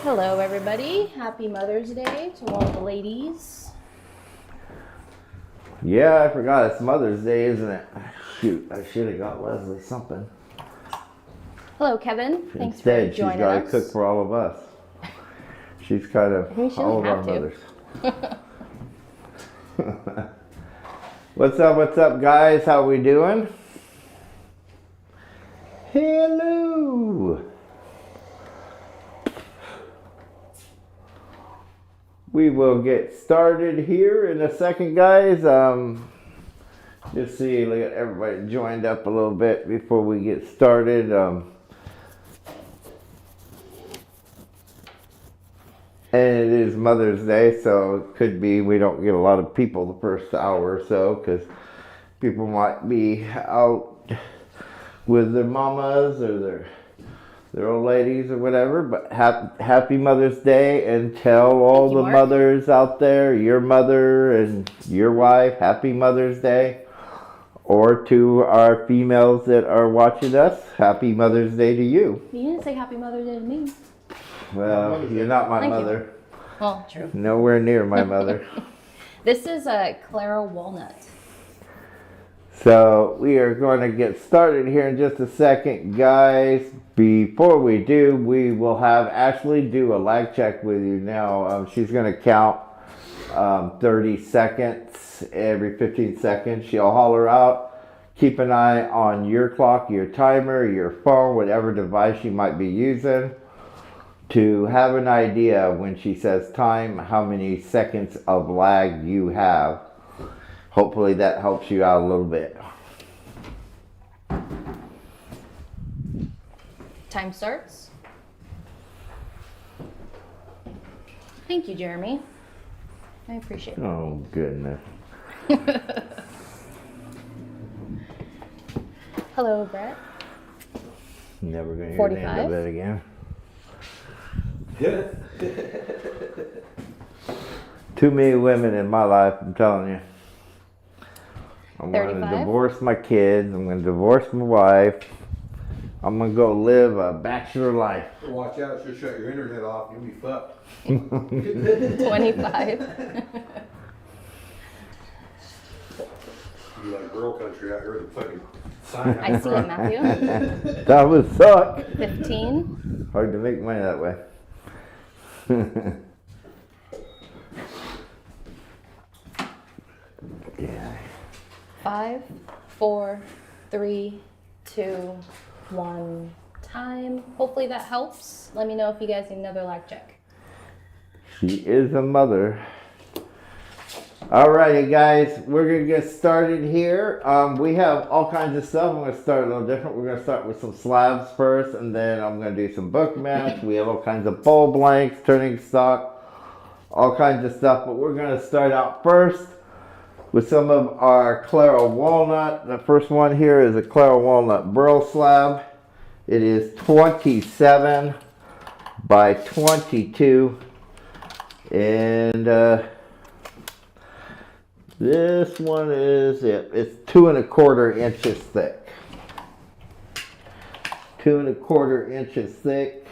Hello, everybody. Happy Mother's Day to all the ladies. Yeah, I forgot. It's Mother's Day, isn't it? Shoot, I should have got Lesley something. Hello, Kevin. Thanks Instead, for joining she's got us. to cook for all of us. She's kind of all of our mothers. What's up, guys? How we doing? Hello. We will get started here in a second, guys. Just see, look at everybody joined up a little bit before we get started. And it is Mother's Day, so it could be we don't get a lot of people the first hour or so because people might be out with their mamas or their old ladies or whatever. But happy Mother's Day, and tell all the mothers out there, your mother and your wife, happy Mother's Day. Or to our females that are watching us, happy Mother's Day to you. You didn't say happy Mother's Day to me. Well, you're not my Thank mother. You. Well, true. Nowhere near my mother. This is a Clara walnut. So we are going to get started here in just a second, guys. Before we do, we will have Ashley do a lag check with you now. She's going to count 30 seconds every 15 seconds. She'll holler out. Keep an eye on your clock, your timer, your phone, whatever device you might be using, to have an idea when she says time, how many seconds of lag you have. Hopefully that helps you out a little bit. Time starts. Thank you, Jeremy. I appreciate it. Oh, goodness. Hello, Brett. Never going to hear 45? the end of it again. Too many women in my life, I'm telling you. I'm going to divorce my kids. I'm going to divorce my wife. I'm going to go live a bachelor life. Watch out, she'll shut your internet off. You'll be fucked. 25. You like Burl country out here with the fucking sign. I see it, Matthew. That would suck. 15. Hard to make money that way. Yeah. 5, 4, 3, 2, 1. Time. Hopefully that helps. Let me know if you guys need another lag check. She is a mother. Alrighty, guys, we're gonna get started here. We have all kinds of stuff. I'm gonna start a little different. We're gonna start with some slabs first, and then I'm gonna do some book maps. We have all kinds of bowl blanks, turning stock, all kinds of stuff. But we're gonna start out first with some of our Clara walnut. The first one here is a Clara walnut Burl slab. It is 27 by 22, and this one is it's 2 1/4 inches thick. 2 1/4 inches thick.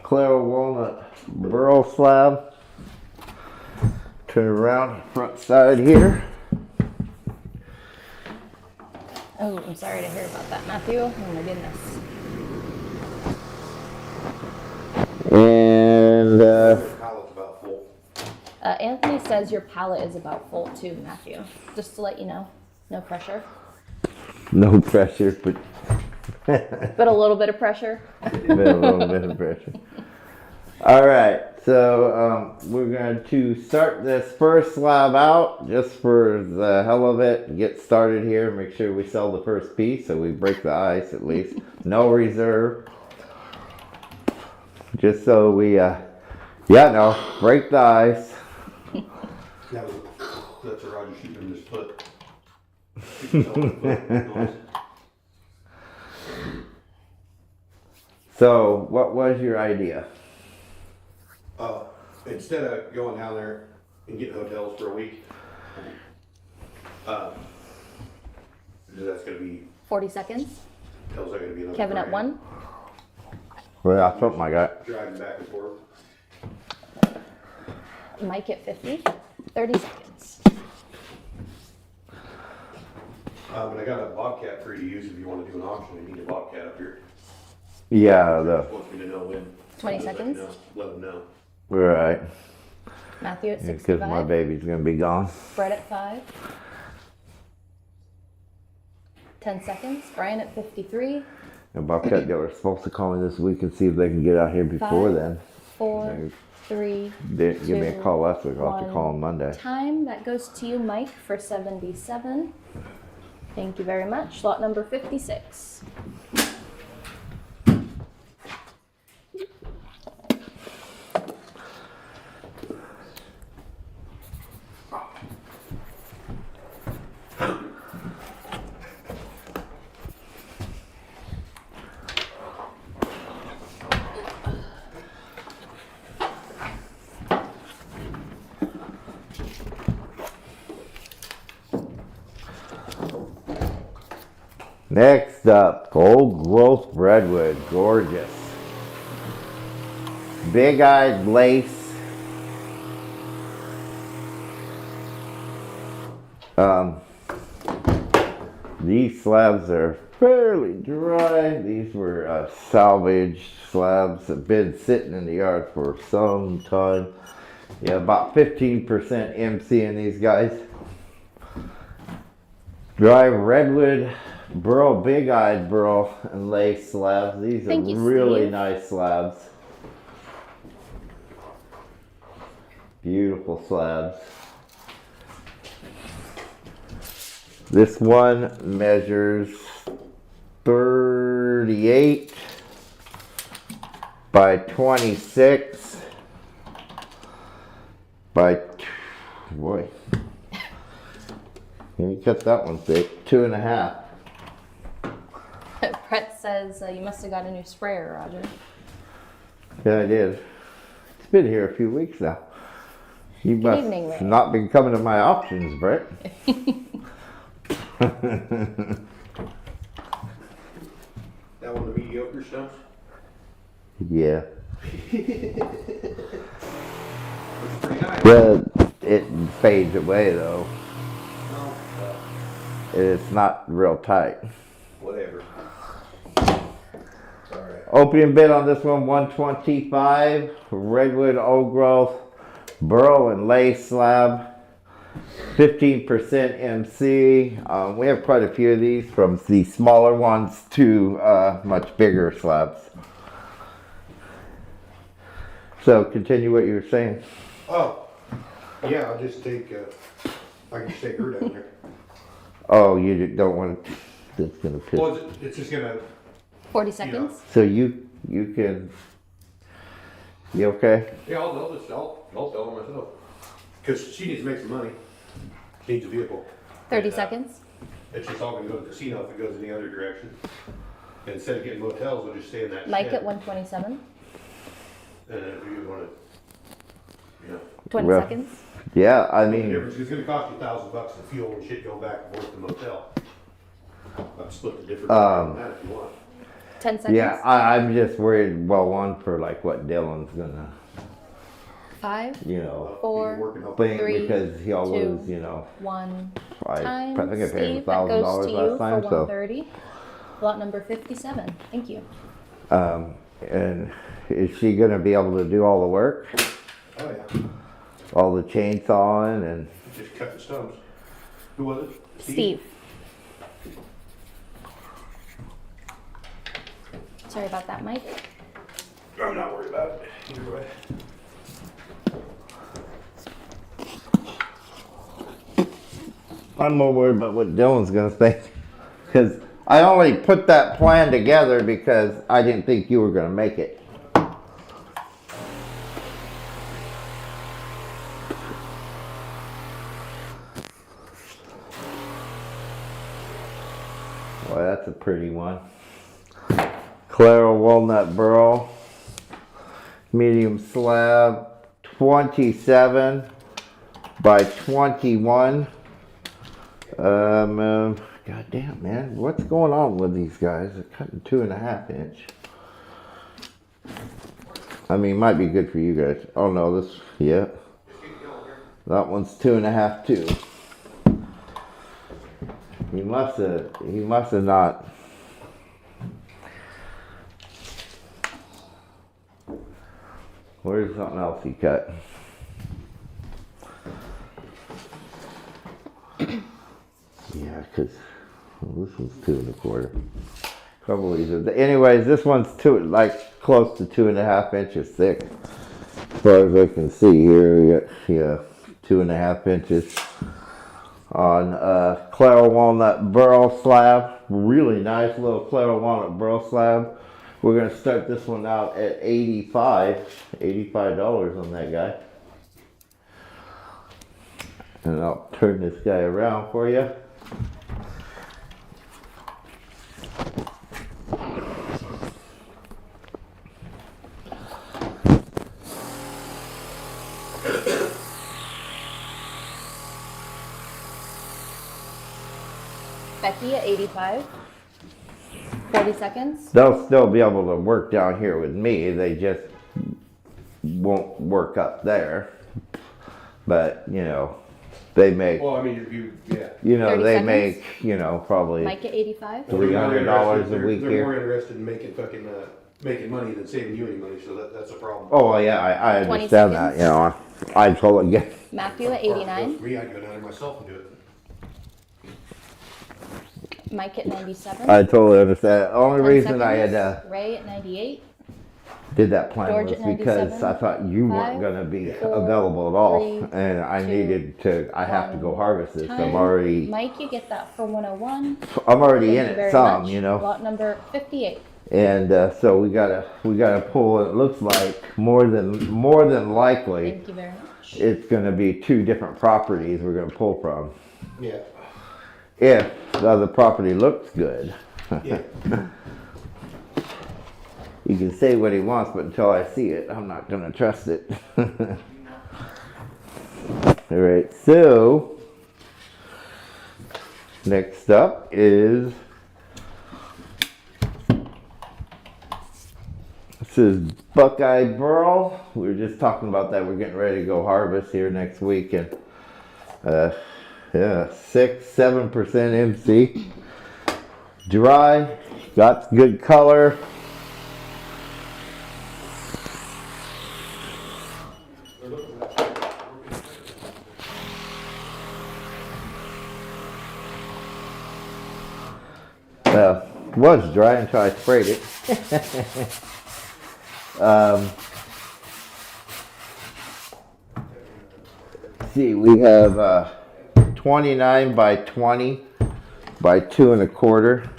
Clara walnut Burl slab. Turn around front side here. Oh, I'm sorry to hear about that, Matthew. Oh my goodness. And Pallet's about full. Anthony says your palate is about full too, Matthew. Just to let you know. No pressure. no pressure, but But a little bit of pressure. a little bit of pressure. All right, so we're going to start this first slab out just for the hell of it. Get started here. Make sure we sell the first piece so we break the ice at least. No reserve. Just so we, break the ice. That's a Roger shooting in his foot. Noise. So, what was your idea? Instead of going down there and getting hotels for a week, that's going to be 40 seconds. hotels are going to be another Kevin at grand. 1. Well, something like that. Driving back and forth. Mike at 50. 30 seconds. And I got a bobcat for you to use if you want to do an auction. I need a bobcat up here. Yeah, Just wants me to know when. 20 Just let seconds. you know. Let them know. right. Matthew at Because 65. my baby's gonna be gone. Brett at 5. 10 seconds. Brian at 53. And Bobcat, they were supposed to call me this week and see if they can get out here before 5, then. 4, 3. They didn't give me a 2, call last week. I'll have to 1. call them Monday. Time. That goes to you, Mike, for 77. Thank you very much. Lot number 56. Next up, Old Growth Redwood. Gorgeous. Big-eyed lace. These slabs are fairly dry. These were salvaged slabs that have been sitting in the yard for some time. Yeah, about 15% MC in these guys. Dry redwood, Burl, big-eyed Burl, and lace slabs. These Thank are you, really Steve. nice slabs. Beautiful slabs. This one measures 38 by 26 by, boy, you cut that one thick, 2.5. Brett says you must have got a new sprayer, Roger. Yeah, I did. It's been here a few weeks now. You must evening, Ray. not been coming to my auctions, Brett. That one, the mediocre stuff? Yeah. Looks pretty nice. Well, it fades away though. No, It's not real tight. whatever. It's alright. Opening bid on this one, 125. Redwood old growth, burl and lace slab. 15% MC. We have quite a few of these, from the smaller ones to much bigger slabs. So continue what you were saying. Oh, yeah, I'll just take, I can just take her down there. Oh, you don't want to. That's gonna piss. Well, it's just gonna, 40 seconds. So you can. You okay? yeah, I'll tell her myself. Cause she needs to make some money. She needs a vehicle. 30 And, seconds. It's just all gonna go to the casino if it goes in the other direction. And instead of getting motels, we'll just stay in that Mike shed. at 127. And if you wanna, you know, 20 Well, seconds. Yeah, I the mean, difference, it's gonna cost you $1,000 in fuel and shit going back and forth to the motel. I'll split the difference on that if you want. 10 seconds. yeah, I'm just worried. Well, one for like what Dylan's gonna, 5, you know, Four, Be working help. think, 3, because he always, 2, you know, 1. I Time. think I paid him Steve, that $1,000 goes to you last time, for so. 130. Lot number 57. Thank you. And is she gonna be able to do all the work, Oh, yeah. all the chainsawing and? Just cut the stumps. Who was it? Steve. Sorry about that, Mike. I'm not worried about it. Either way. I'm more worried about what Dylan's gonna think, because I only put that plan together because I didn't think you were gonna make it. Boy, that's a pretty one. Clara Walnut Burl, medium slab, 27 by 21. God damn, man, what's going on with these guys? They're cutting 2.5 inch. I mean, might be good for you guys. Oh no, this, yeah. That one's 2.5 too. He must have not. Where's something else he cut? Yeah, because this one's 2.25. Couple of these. Anyways, this one's close to 2.5 inches thick. As far as I can see here, we got 2.5 inches on Clara Walnut Burl slab. Really nice little Clara Walnut Burl slab. We're gonna start this one out at $85 on that guy. And I'll turn this guy around for you. Becky at 85. 40 seconds. They'll still be able to work down here with me. They just won't work up there. But, you know, they make, Well, I mean, yeah. you know, 30 they seconds. make, you know, probably Mike at 85. $300 a week They're here. more interested in making fucking, making money than saving you any money, so that's a problem. Oh, well, yeah, I 20 understand that, seconds. you know. I totally get it. Matthew at For 89. me, I'd go down there myself and do it. Mike at 97. I totally understand. The only 10 reason I seconds. had Ray at 98. did that plan George was at because 97. I thought you weren't 5, going to be 4, available at all. 3, And I 2, needed to, I have to go 1. harvest this. Time. Mike, you get that for 101. I'm already Thank in you it very some, much. you know. Lot number 58. And so we gotta pull. It looks like more than likely Thank you very much. it's gonna be 2 different properties we're gonna pull from. Yeah. If the other property looks good. Yeah. He can say what he wants, but until I see it, I'm not gonna trust it. All right, so next up is this is Buckeye Burl. We were just talking about that. We're getting ready to go harvest here next week, and yeah, 6-7% MC. Dry, got good color. Was dry until I sprayed it. See, we have 29 by 20 by 2.25.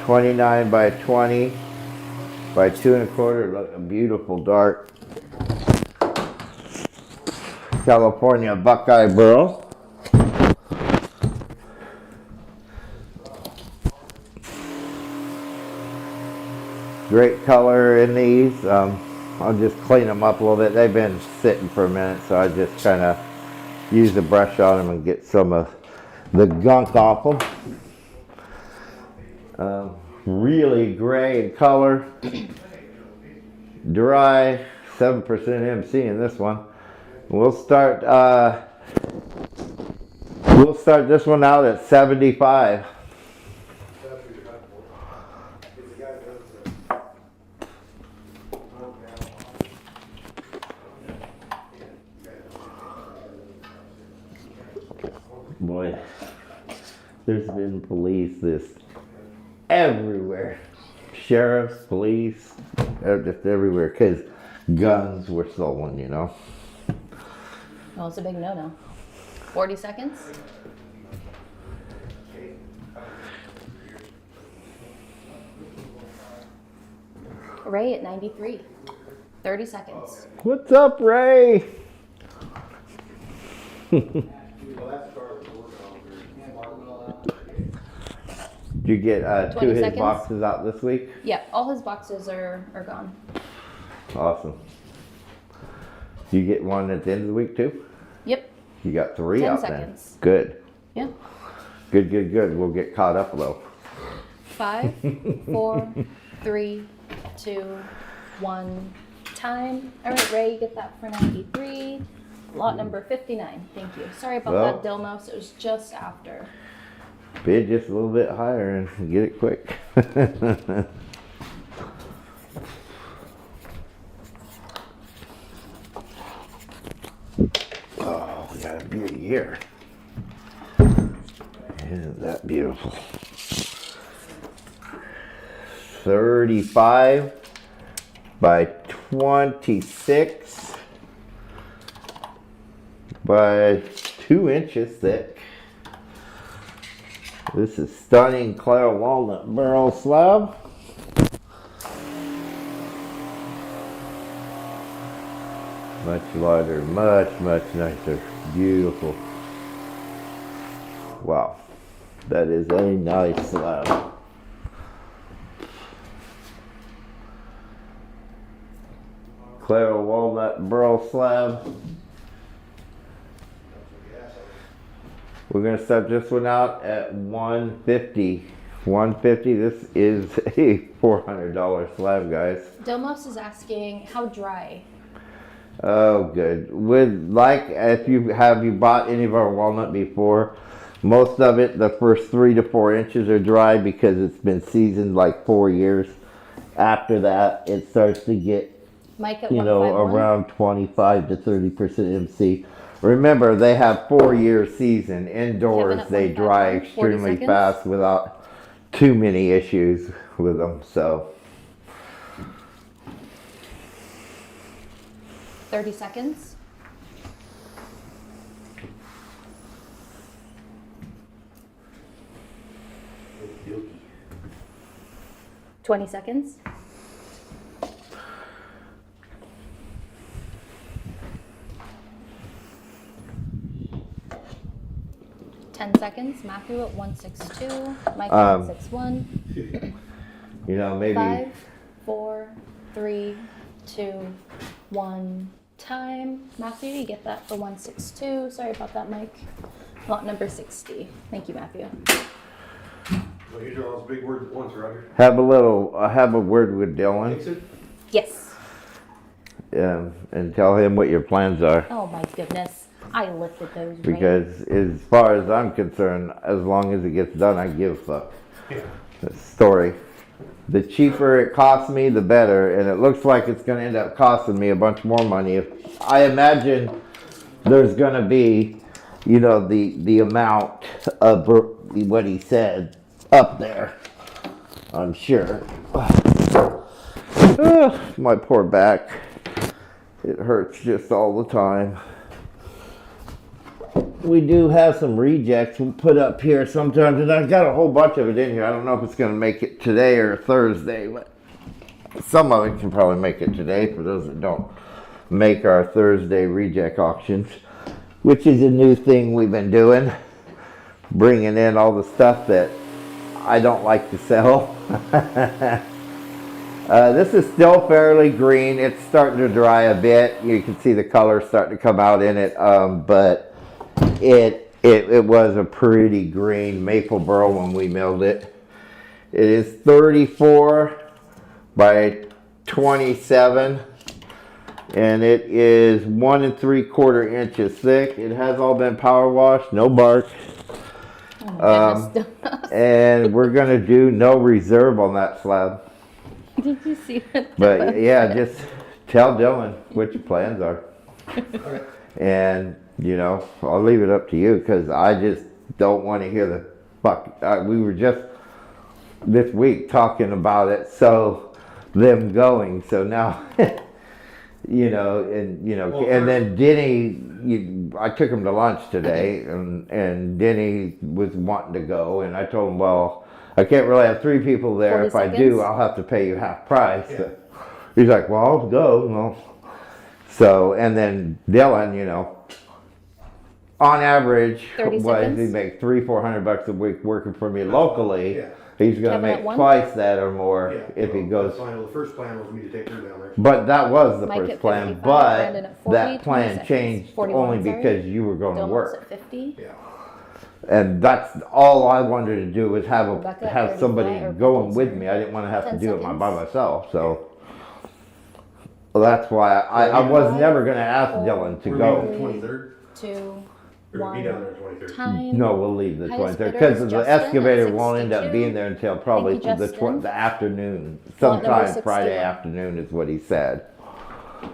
$29 by 20 by 2.25. Look, a beautiful dark California Buckeye Burl. Great color in these. I'll just clean them up a little bit. They've been sitting for a minute, so I just kind of use the brush on them and get some of the gunk off them. Really gray in color. Dry, 7% MC in this one. We'll start this one out at 75. Boy, there's been police everywhere. Sheriffs, police, just everywhere, because guns were stolen, you know. Oh, it's a big no-no. 40 seconds. Ray at 93. 30 seconds. What's up, Ray? Did you get 2 of 20 his seconds. boxes out this week? Yeah, all his boxes are gone. Awesome. Do you get one at the end of the week too? Yep. You got 3 10 out seconds. then. Good. Yeah. Good. We'll get caught up though. 5, 4, 3, 2, 1, time. All right, Ray, you get that for 93. Lot number 59. Thank you. Sorry about Well, that, Dilmos. It was just after. Bid just a little bit higher and get it quick. Oh, we got a beauty here. Isn't that beautiful? 35 by 26 by 2 inches thick. This is stunning clear walnut Burl slab. Much larger, much nicer, beautiful. Wow, that is a nice slab. Clear walnut Burl slab. We're gonna start this one out at 150. 150. This is a $400 slab, guys. Dilmos is asking, how dry? Oh, good. If you bought any of our walnut before, most of it, the first 3 to 4 inches are dry because it's been seasoned like 4 years. After that, it starts to get, Mike at you know, 151. around 25 to 30% MC. Remember, they have 4 years season. Indoors, Kevin at they dry 151, 40 extremely seconds. fast without too many issues with them. So, 30 seconds. Okey-dokey. 20 seconds. 10 seconds. Matthew at 162. Mike at 161. you know, maybe 5, 4, 3, 2, 1. Time. Matthew, you get that for 162. Sorry about that, Mike. Lot number 60. Thank you, Matthew. Well, here's all those big words at once, Roger. have a word with Dylan. Fix it? Yes. And tell him what your plans are. Oh my goodness. I lifted those. Right? Because as far as I'm concerned, as long as it gets done, I give a fuck. Yeah. The story. The cheaper it costs me, the better. And it looks like it's going to end up costing me a bunch more money. If I imagine there's going to be, you know, the amount of what he said up there. I'm sure. My poor back. It hurts just all the time. We do have some rejects we put up here sometimes, and I've got a whole bunch of it in here. I don't know if it's going to make it today or Thursday, but some of it can probably make it today for those that don't make our Thursday reject auctions, which is a new thing we've been doing, bringing in all the stuff that I don't like to sell. This is still fairly green. It's starting to dry a bit. You can see the color starting to come out in it, but it was a pretty green maple burl when we milled it. It is 34 by 27, and it is 1 3/4 inches thick. It has all been power washed, no bark. Oh my goodness. And we're gonna do no reserve on that slab. Did you see that? But yeah, just tell Dylan what your plans are. And, you know, I'll leave it up to you because I just don't want to hear the fuck. We were just this week talking about it, so them going. So now, you know, and then Denny, I took him to lunch today, and Denny was wanting to go, and I told him, well, I can't really have 3 people there. 40 If I seconds? do, I'll have to pay you half price. Yeah. He's like, well, I'll go. Well, so, and then Dylan, you know, on average, 30 what seconds? he make $300-400 a week working for me locally. Yeah. He's gonna Kevin at make 1? twice that or more Yeah. if he Well, goes. that's fine. Well, the first plan was me to take her down there. But that was the Mike first at plan. 55, But Brandon at 40, that 20 plan seconds. changed 41, only sorry. because you were going to Dilmos work. at 50. Yeah. And that's all I wanted to do was have Rebecca at have 35 somebody or going 50, with sorry. me. I didn't want to have 10 to do it by seconds. myself. So Well, that's why I was never gonna ask Dylan to We're go. leaving the 23rd. 2, We're gonna be 1. down there 23rd. Time. No, we'll leave the Highest 23rd bidder because is the Justin at excavator won't end up 62. being there until probably Thank you, Justin. the afternoon. Lot number Sometime Friday 61. afternoon is what he said.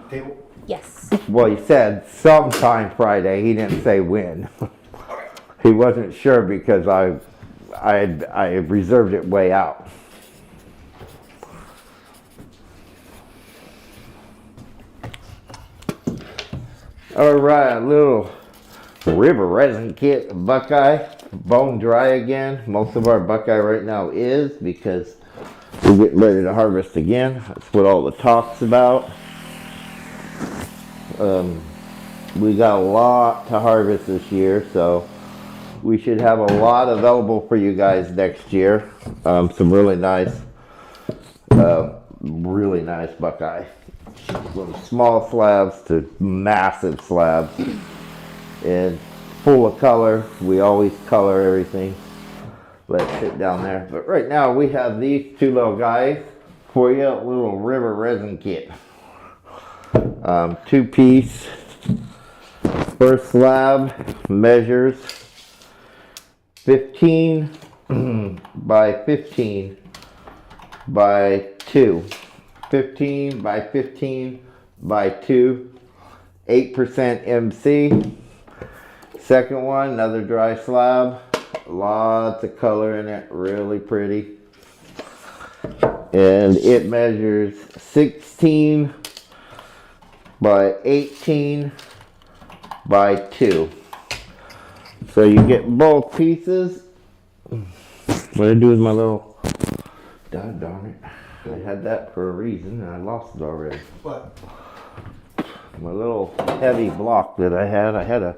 Table? Yes. Well, he said sometime Friday. He didn't say when. He wasn't sure because I reserved it way out. All right, a little river resin kit buckeye, bone dry again. Most of our buckeye right now is because we're getting ready to harvest again. That's what all the talk's about. We got a lot to harvest this year, so we should have a lot available for you guys next year. Some really nice buckeye. From small slabs to massive slabs. And full of color. We always color everything. Let it sit down there. But right now we have these two little guys for you. A little river resin kit. 2-piece. First slab measures 15 by 15 by 2. 15 by 15 by 2. 8% MC. Second one, another dry slab. Lots of color in it, really pretty. And it measures 16 by 18 by 2. So you get both pieces. What I do with my little, darn it. I had that for a reason and I lost it already. What? My little heavy block that I had a.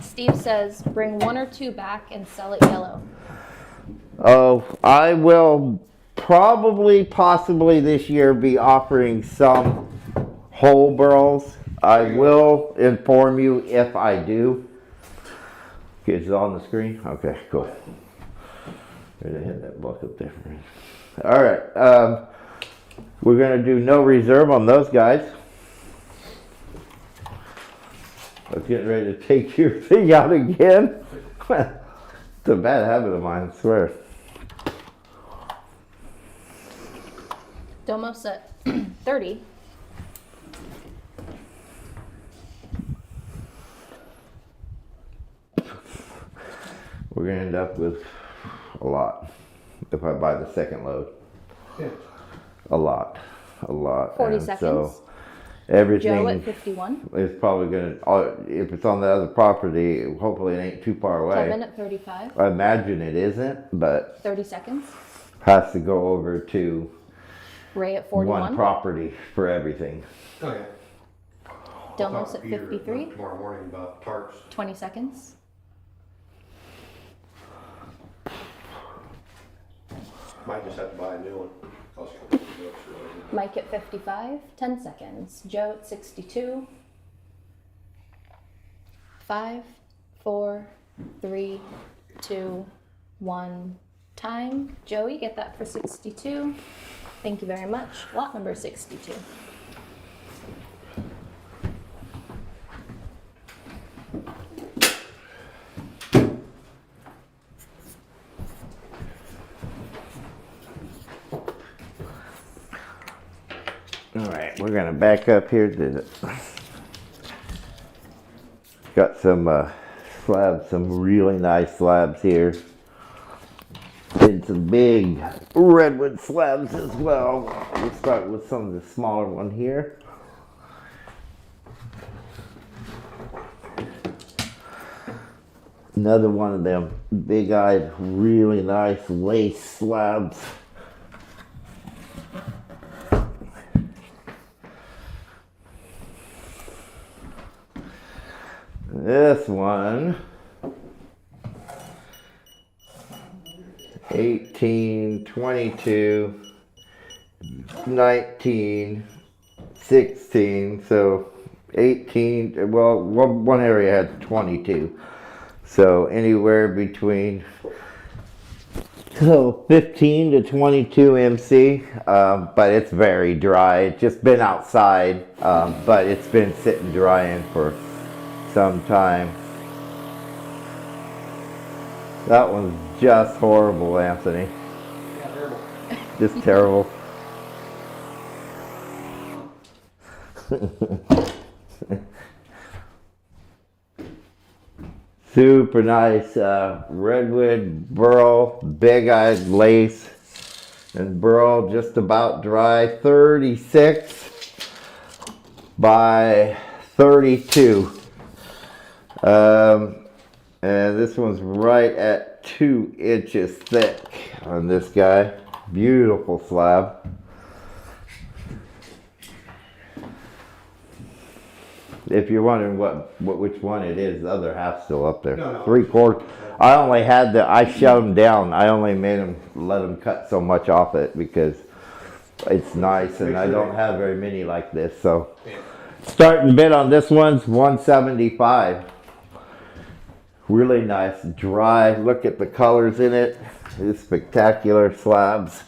Steve says bring 1 or 2 back and sell it yellow. Oh, I will possibly this year be offering some whole burls. I will inform you if I do. Okay, is it on the screen? Okay, cool. Ready to hit that block up there. All right, we're gonna do no reserve on those guys. I was getting ready to take your thing out again. It's a bad habit of mine, I swear. Domos at 30. We're gonna end up with a lot if I buy the second load. Yeah. A lot. 40 And seconds. so everything Joe at 51. is probably gonna, if it's on the other property, hopefully it ain't too far away. Kevin at 35. I imagine it isn't, but 30 seconds. has to go over to Ray at one 41. property for everything. Oh, yeah. Domos Talk at to Peter, 53. tomorrow morning about tarps. 20 seconds. Might just have to buy a new one. Costs a couple of bucks or whatever. Mike at 55. 10 seconds. Joe at 62. 5, 4, 3, 2, 1. Time. Joe, you get that for 62. Thank you very much. Lot number 62. All right, we're gonna back up here to got some slabs, some really nice slabs here. And some big redwood slabs as well. We'll start with some of the smaller one here. Another one of them big-eyed, really nice lace slabs. This one, 18, 22, 19, 16, so 18, well, one area had 22. So anywhere between So 15 to 22 MC, but it's very dry. It's just been outside, but it's been sitting drying for some time. That one's just horrible, Anthony. Yeah, terrible. Just terrible. Super nice redwood burl, big-eyed lace, and burl just about dry, 36 by 32. And this one's right at 2 inches thick on this guy. Beautiful slab. If you're wondering which one it is, the other half's still up there. No. 3/4. I only had I shut them down. I only let them cut so much off it because it's nice and I don't have very many like this. So starting bid on this one's $175. Really nice, dry. Look at the colors in it. It's spectacular slabs.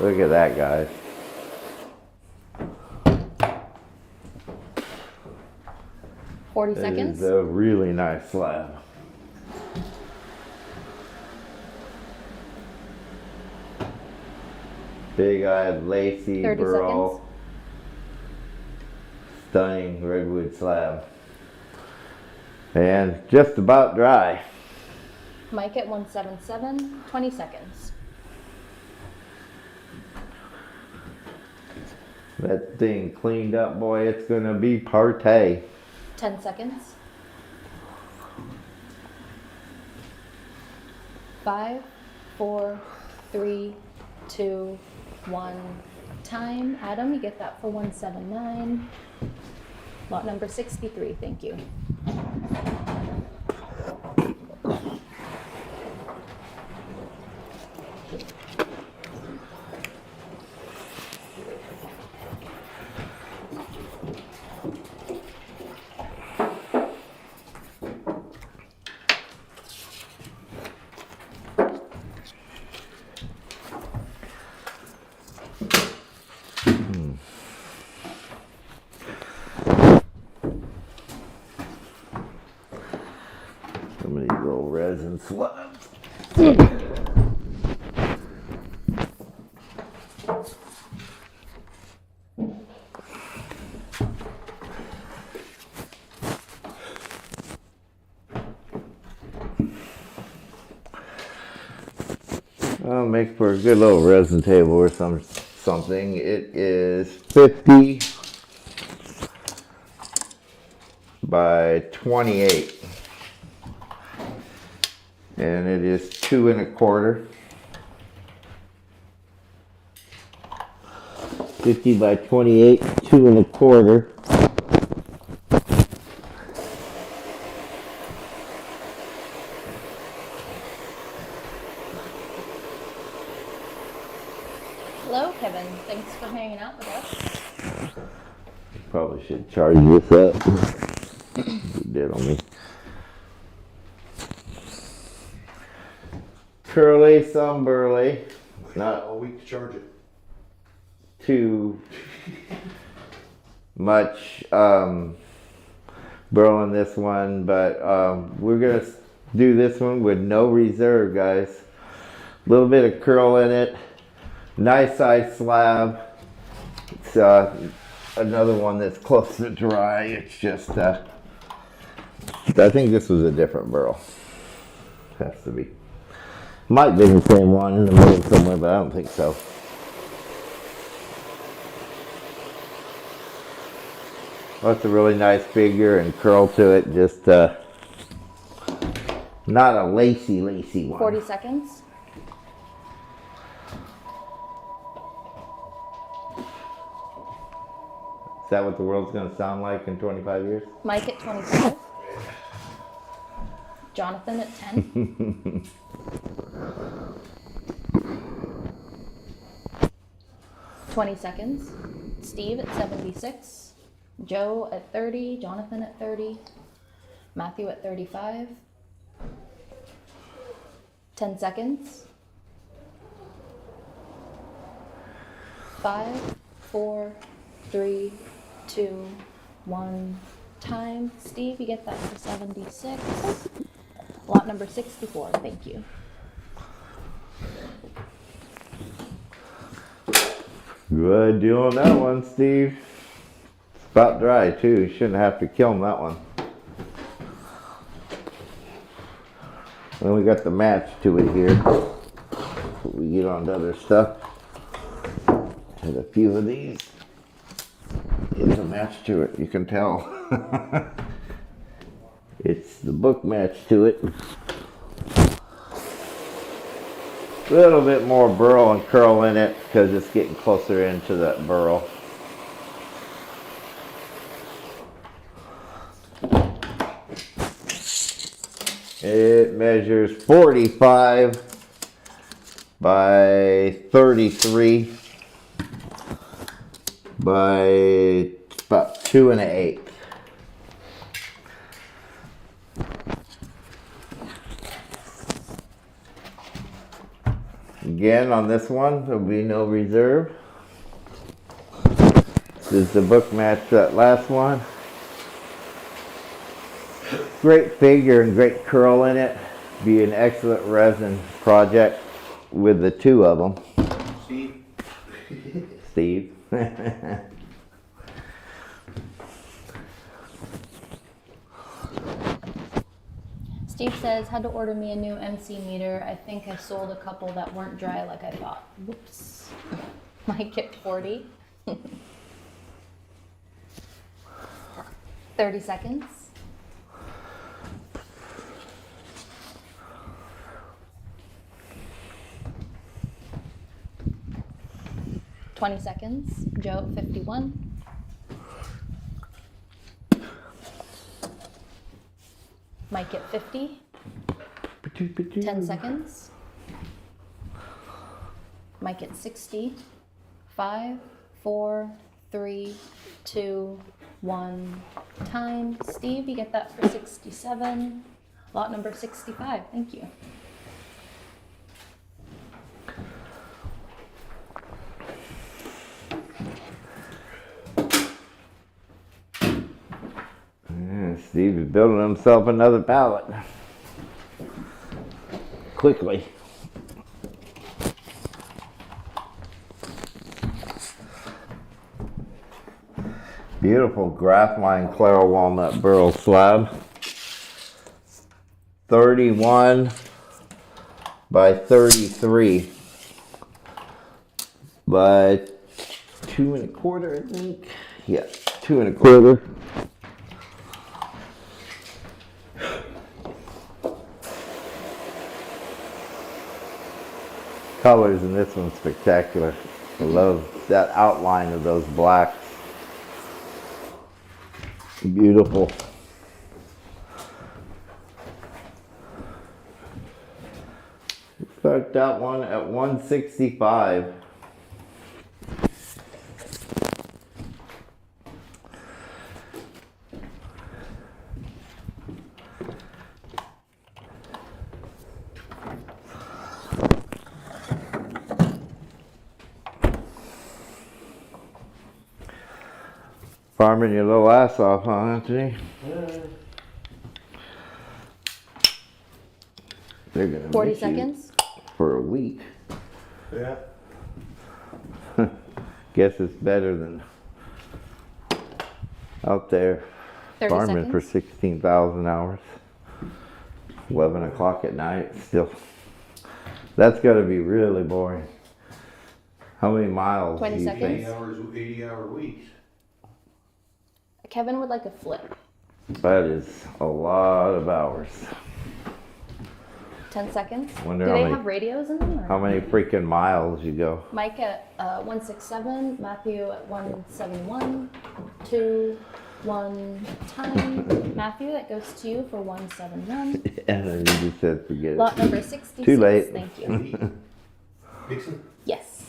Look at that, guys. 40 seconds. It's a really nice slab. Big-eyed, lacy, 30 burl. seconds. Stunning redwood slab. And just about dry. Mike at 177, 20 seconds. That thing cleaned up, boy, it's gonna be partay. 10 seconds. 5, 4, 3, 2, 1. Time. Adam, you get that for 179. Lot number 63, thank you. Some of these little resin slabs. I'll make for a good little resin table or something. It is 50 by 28. And it is 2 1/4. 50 by 28, 2 1/4. Hello, Kevin. Thanks for hanging out with us. Probably should charge this up. It did on me. Curly, some burly. Not a week to charge it. too much burl in this one, but we're gonna do this one with no reserve, guys. A little bit of curl in it. Nice size slab. It's another one that's close to dry. It's just I think this was a different burl. Has to be. Might be the same one in the middle somewhere, but I don't think so. That's a really nice figure and curl to it. Just not a lacy one. 40 seconds. Is that what the world's going to sound like in 25 years? Mike at 25. Jonathan at 10. 20 seconds. Steve at 76. Joe at 30. Jonathan at 30. Matthew at 35. 10 seconds. 5, 4, 3, 2, 1. Time. Steve, you get that for 76. Lot number 64. Thank you. Good deal on that one, Steve. It's about dry too. You shouldn't have to kill him that one. Then we got the match to it here. We get on to other stuff. And a few of these. It's a match to it, you can tell. It's the book match to it. A little bit more Burl and curl in it because it's getting closer into that Burl. It measures 45 by 33 by about 2 1/8. Again, on this one, there'll be no reserve. This is the book match, that last one. Great figure and great curl in it. Be an excellent resin project with the two of them. Steve? Steve. Steve says, had to order me a new MC meter. I think I sold a couple that weren't dry like I thought. Whoops. Might get 40. 30 seconds. $20 seconds. Joe, 51. Mike at 50. 10 seconds. Mike at 60. 5, 4, 3, 2, 1. Time. Steve, you get that for 67. Lot number 65. Thank you. Steve is building himself another pallet. Quickly. Beautiful graphite Claro walnut burl slab. 31 by 33 by 2 1/4, I think. Yeah, 2 1/4. Colors in this one spectacular. I love that outline of those blacks. Beautiful. Start that one at 165. Farming your little ass off, huh, Anthony? They're gonna 40 miss you seconds. for a week. Yeah. Guess it's better than out there 30 farming for seconds. 16,000 hours. 11 o'clock at night still. That's gotta be really boring. How many miles 20 do you seconds. 80 hours, 80-hour weeks. Kevin would like a flip. That is a lot of hours. 10 seconds. Wonder Do how they many- have radios in them? Or? How many freaking miles you go? Mike at 167, Matthew at 171, 2, 1. Time. Matthew, that goes to you for 171. And then you just said forget Lot it. number 66. Too late. Thank you. Dixon? Yes.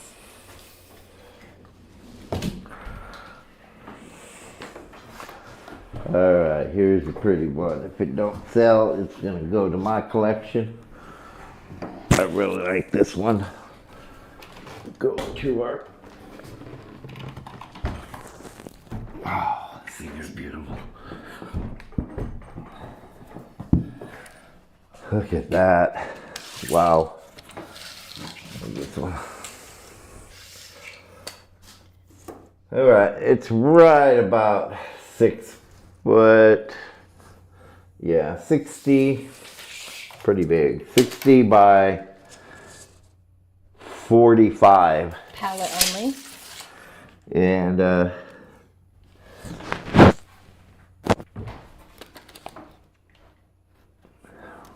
Alright, here's a pretty one. If it don't sell, it's gonna go to my collection. I really like this one. Go to our... Wow, this thing is beautiful. Look at that. Wow. This one. Alright, it's right about 6 foot. Yeah, 60. Pretty big. 60 by 45. Pallet only. And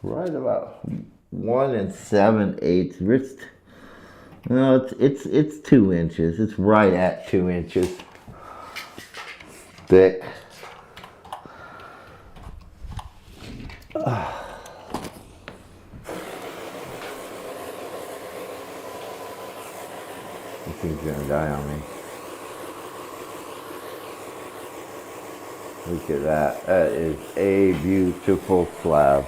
right about 1 7/8 wrist. No, it's 2 inches. It's right at 2 inches thick. This thing's gonna die on me. Look at that. That is a beautiful slab.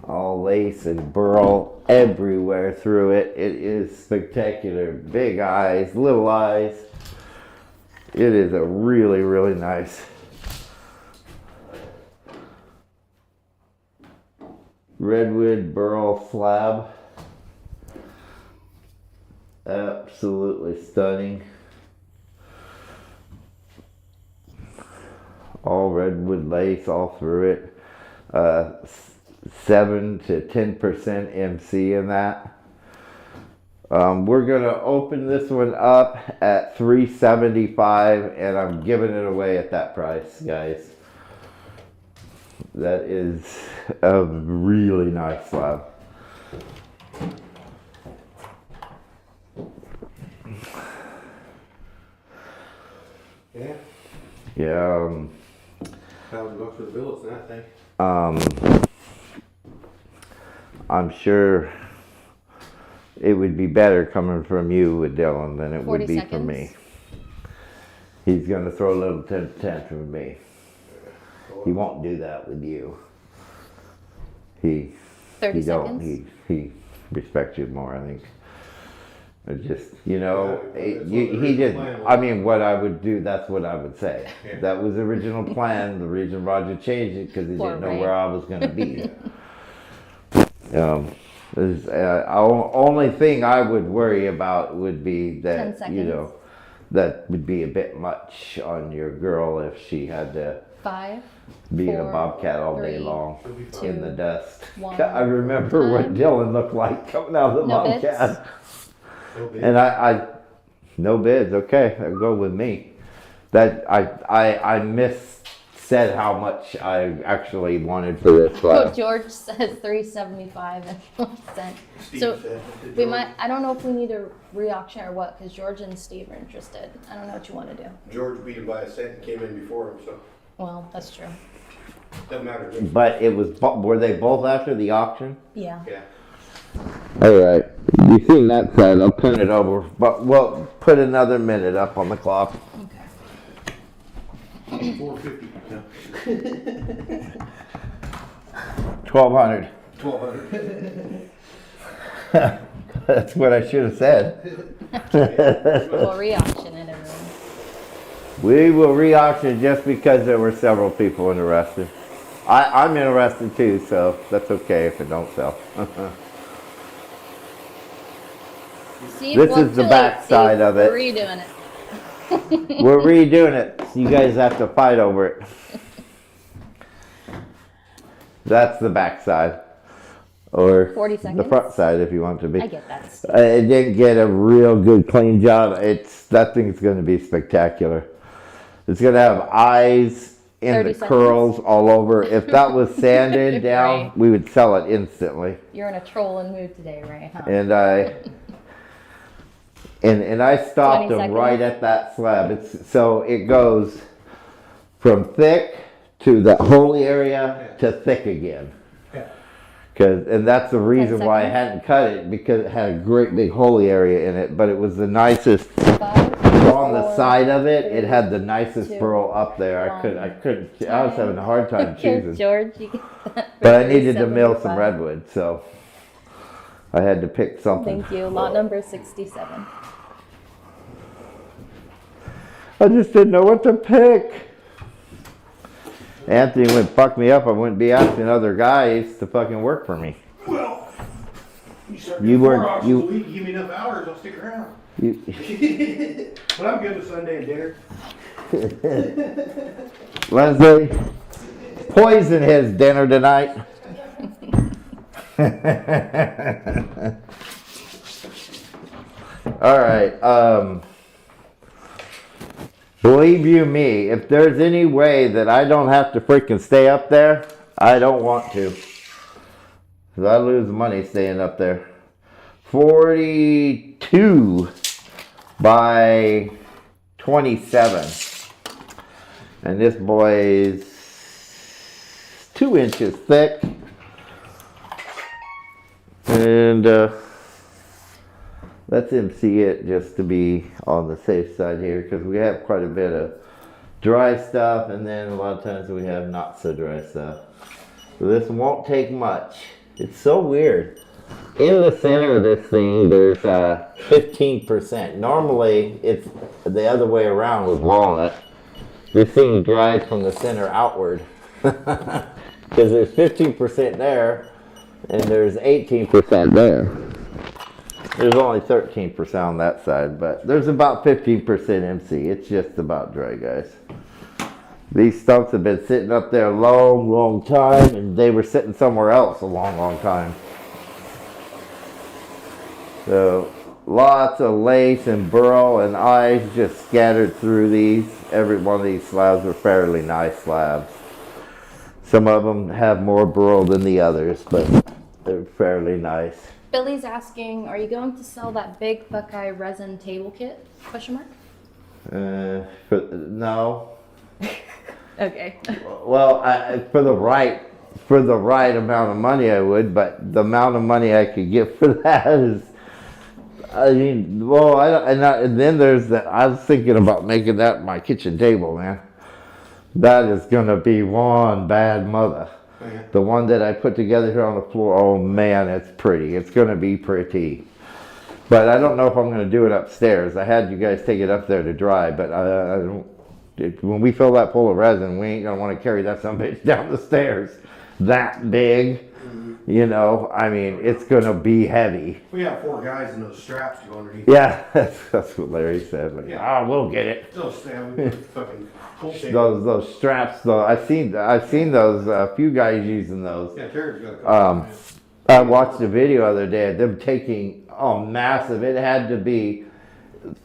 All lace and burl everywhere through it. It is spectacular. Big eyes, little eyes. It is a really, really nice redwood burl slab. Absolutely stunning. All redwood lace all through it. 7 to 10% MC in that. We're gonna open this one up at $375, and I'm giving it away at that price, guys. That is a really nice slab. Yeah, Yeah. $1,000 for the billets and that thing. I'm sure it would be better coming from you with Dylan than it would 40 be seconds. from me. He's gonna throw a little tantrum at me. He won't do that with you. He 30 don't. seconds. He respects you more, I think. It just, you know, Yeah, it- that's you, what the he original did. plan was. I mean, what I would do, that's what I would say. Yeah. That was the original plan. The reason Roger changed it because he Poor didn't know Ray. where I was gonna be. Only thing I would worry about would be 10 that, seconds. you know, that would be a bit much on your girl if she had to 5, be in a 4, bobcat all day 3, long It'll be fine. 2, in the dust. 1. I remember what Time. Dylan looked like coming out of the No bids? bobcat. It'll be- And I no bids. Okay, I'll go with me. That I said how much I actually wanted for this Oh, class. George says 375 and 1 cent. Steve So said, we might. I don't know if we need to re-auction or what, because George and Steve are interested. I don't know what you want to do. George beat him by a cent and came in before him, so Well, that's true. doesn't matter. But it was were they both after the auction? Yeah. Yeah. All right, you seen that side? I'll turn it over, but we'll put another minute up on the clock. Okay. 450. No. 1200. 1200. That's what I should have said. We'll re-auction it, everyone. We will re-auction just because there were several people interested. I'm interested too, so that's okay if it don't sell. Steve, This well, is the too late, back Steve. side of it. We're redoing it. We're redoing it. You guys have to fight over it. That's the back side. Or 40 the seconds? front side if you want to be. I get that, Steve. It didn't get a real good clean job. That thing's going to be spectacular. It's going to have eyes in 30 the seconds. curls all over. If that was sanded down, Right. we would sell it instantly. You're in a trolling mood today, Ray, huh? And I stopped 20 them right seconds. at that slab. So it goes from thick to the holy area to thick again. Yeah. And that's the reason why I seconds. hadn't cut it, because it had a great big holy area in it, but it was the nicest 5, 4, on the 4, side of it, it 3, had the nicest 2, burl up there. I was having a hard time Here, choosing. George, you get that for But I needed to mill some 75. redwood, so I had to pick something. Thank you. Lot number 67. I just didn't know what to pick. Anthony would fuck me up. I wouldn't be asking other guys to fucking work for me. Well, you start You doing weren't- 4 auctions you- a week, give me enough hours, I'll stick around. You, But I'm good with Sunday and dinner. Lesley, poison his dinner tonight. All right. Believe you me, if there's any way that I don't have to freaking stay up there, I don't want to. Because I lose money staying up there. 42 by 27. And this boy is 2 inches thick. And let's MC it just to be on the safe side here, because we have quite a bit of dry stuff, and then a lot of times we have not so dry stuff. So this won't take much. It's so weird. In the center of this thing, there's 15%. Normally, it's the other way around with walnut. This thing dries from the center outward. Because there's 15% there, and there's 18% there. There's only 13% on that side, but there's about 15% MC. It's just about dry, guys. These stumps have been sitting up there a long, long time, and they were sitting somewhere else a long, long time. So, lots of lace and burl and ice just scattered through these. Every one of these slabs are fairly nice slabs. Some of them have more burl than the others, but they're fairly nice. Billy's asking, are you going to sell that big Buckeye resin table kit? Question mark. No. Okay. Well, for the right amount of money, I would. But the amount of money I could get for that is, I mean, well, and then there's that. I was thinking about making that my kitchen table, man. That is gonna be one bad mother. Okay. The one that I put together here on the floor, oh man, it's pretty. It's gonna be pretty. But I don't know if I'm gonna do it upstairs. I had you guys take it up there to dry, but I don't. When we fill that full of resin, we ain't gonna want to carry that some bitch down the stairs. That big, you know. I mean, it's gonna be heavy. We have 4 guys in those straps to go underneath. Yeah, that's what Larry said. Like, Yeah. we'll get it. Those fucking pull tape. Those straps though. I've seen those. A few guys using those. Yeah, Terry's got a couple. I watched a video the other day of them taking massive. It had to be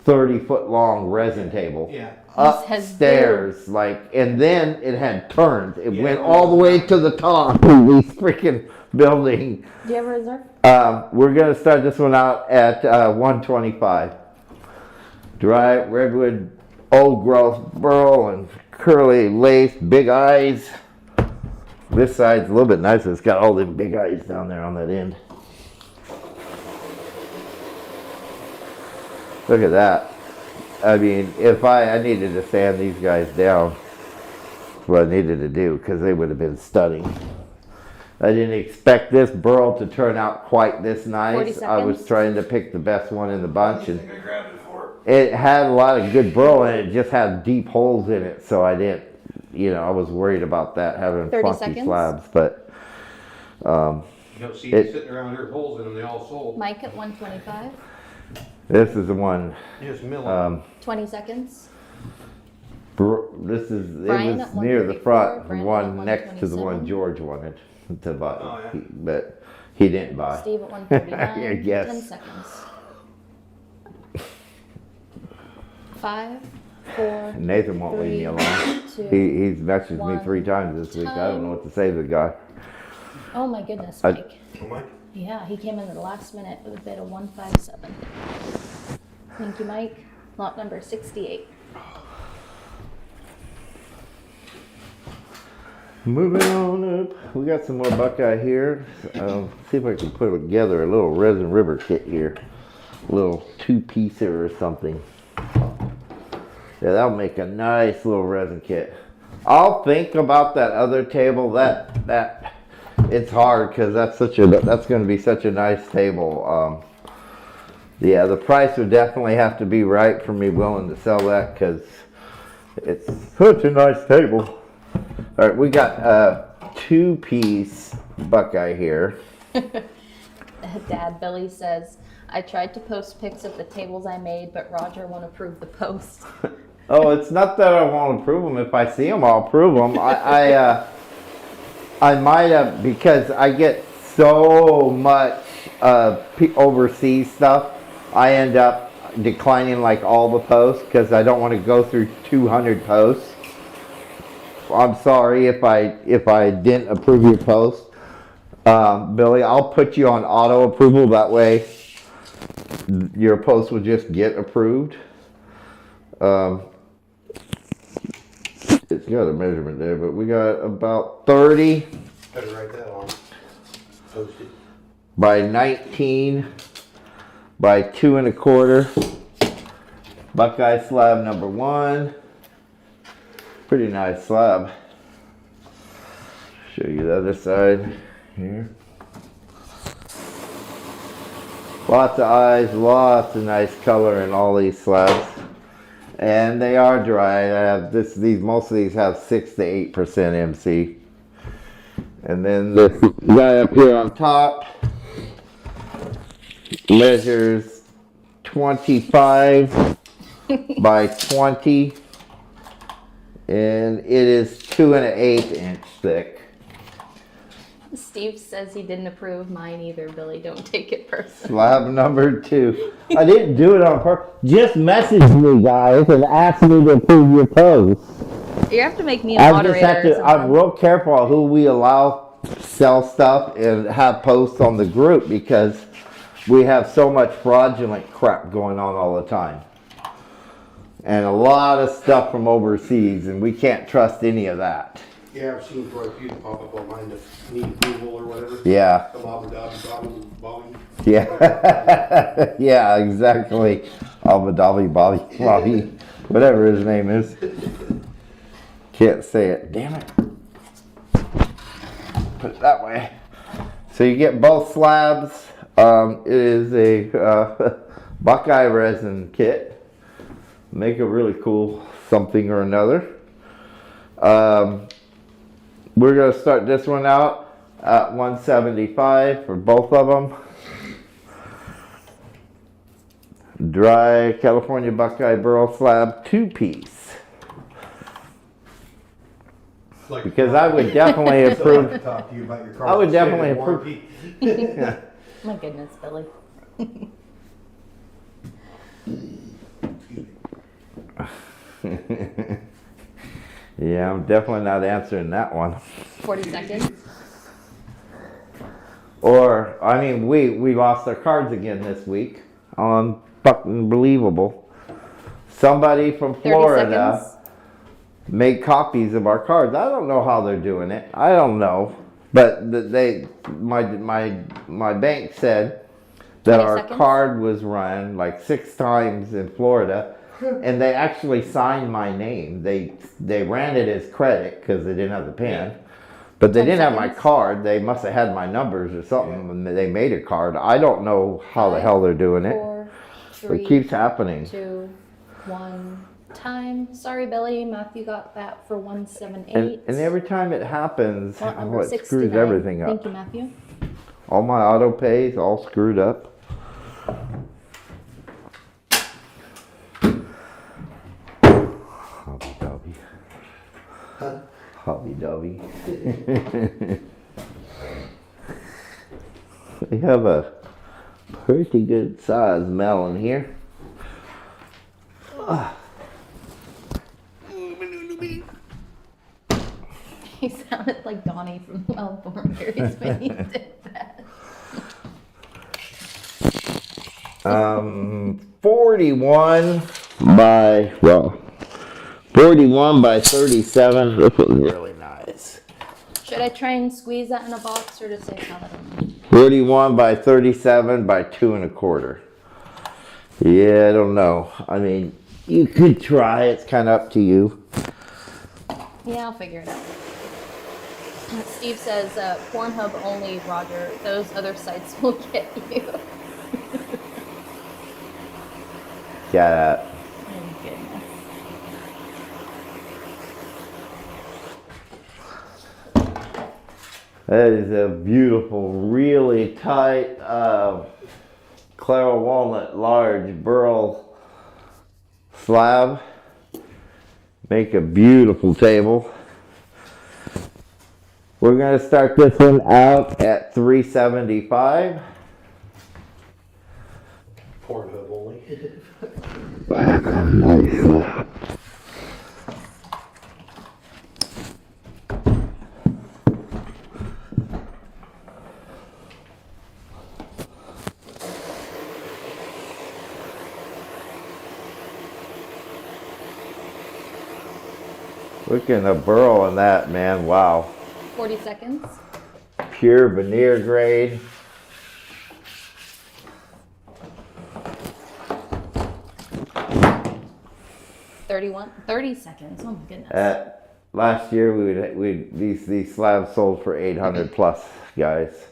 30-foot long resin table. Yeah. Upstairs, and then it had turns. It Yeah. went all the way to the top of this freaking building. Do you have a reserve? We're gonna start this one out at 125. Dry redwood, old growth burl and curly lace, big eyes. This side's a little bit nicer. It's got all them big eyes down there on that end. Look at that. I mean, if I needed to sand these guys down, that's what I needed to do, because they would have been stunning. I didn't expect this burl to turn out quite this 40 nice. I was seconds. trying to pick the best one in the bunch, and I grabbed it for it had a lot of good burl, and it just had deep holes in it, so I didn't, I was worried about that having 30 funky seconds. slabs, but You don't see it sitting around here with holes in them, they all sold. Mike at 125. this is the one. Just milling. 20 seconds. This is Brian it at was near the 134, front, the Brandon one at next to the one 127. George wanted to buy, Oh, yeah. but he didn't buy. Steve at 139. I guess. 10 seconds. 5, 4, Nathan won't leave me 3, alone. 2. He's messaged me 1. 3 times this week. I don't know what to say to the guy. Oh my goodness, I- Mike. Oh, Mike. Yeah, he came in at the last minute with a bid of 157. Thank you, Mike. Lot number 68. Moving on up, we got some more Buckeye here. See if I can put together a little resin river kit here. A little 2-piecer or something. Yeah, that'll make a nice little resin kit. I'll think about that other table. That it's hard because that's going to be such a nice table. Yeah, the price would definitely have to be right for me willing to sell that because it's such a nice table. All right, we got a 2-piece Buckeye here. Dad, Billy says, I tried to post pics of the tables I made, but Roger won't approve the post. Oh, it's not that I won't approve them. If I see them, I'll approve them. I might have, because I get so much overseas stuff, I end up declining like all the posts because I don't want to go through 200 posts. I'm sorry if I didn't approve your post. Billy, I'll put you on auto approval. That way your post will just get approved. It's got a measurement there, but we got about 30 Better write that on. Post it. by 19 by 2 1/4. Buckeye slab number 1. Pretty nice slab. Show you the other side here. Lots of eyes, lots of nice color in all these slabs. And they are dry. I have most of these have 6 to 8% MC. And then this guy up here on top measures 25 by 20, and it is 2 1/8 inch thick. Steve says he didn't approve mine either, Billy. Don't take it personally. Slab number 2. I didn't do it on purpose. Just message me, guys, and ask me to approve your post. You have to make me a moderator. I'm real careful on who we allow sell stuff and have posts on the group because we have so much fraudulent crap going on all the time. And a lot of stuff from overseas, and we can't trust any of that. Yeah, I've seen quite a few pop up on mine that need approval or whatever. Yeah. Some Abu Dhabi, Bobby. Yeah. Yeah, exactly. Abu Dhabi, Bobby, whatever his name is. Can't say it. Damn it. Put it that way. So you get both slabs. It is a Buckeye resin kit. Make a really cool something or another. We're going to start this one out at 175 for both of them. Dry California Buckeye Burl slab 2-piece. Like Because I would definitely approve. Talk to you about your car. I would definitely approve. Warranty. Yeah. My goodness, Billy. Yeah, I'm definitely not answering that one. 40 seconds. Or, I mean, we lost our cards again this week. Fucking believable. Somebody from 30 Florida seconds. made copies of our cards. I don't know how they're doing it. I don't know. But my bank said that 20 our seconds. card was run like 6 times in Florida. And they actually signed my name. They ran it as credit because they didn't have the pen. But they 10 didn't have my seconds. card. They must have had my numbers or something when they made a card. I don't know how the hell they're doing it. 4, It 3, keeps happening. 2, 1. Time. Sorry, Billy. Matthew got that for 178. And every time it happens, Lot number it 69. screws everything up. Thank you, Matthew. All my auto pays all screwed up. Hobby Dobby. Hobby Dobby. We have a pretty good sized melon here. He sounded like Donnie from Melbourne Berries when he did that. 41 by 37. This was really nice. Should I try and squeeze that in a box or just say salad? 41 by 37 by 2 1/4. Yeah, I don't know. I mean, You could try. It's kind of up to you. Yeah, I'll figure it out. Steve says, Pornhub only, Roger. Those other sites will get you. Yeah. Oh, goodness. That is a beautiful, really tight, Clara walnut large burl slab. Make a beautiful table. We're going to start this one out at $375. Pornhub only. Nice. Look at the burl in that, man. Wow. 40 seconds. Pure veneer grade. $30 seconds. Oh my goodness. Last year these slabs sold for 800 plus, guys.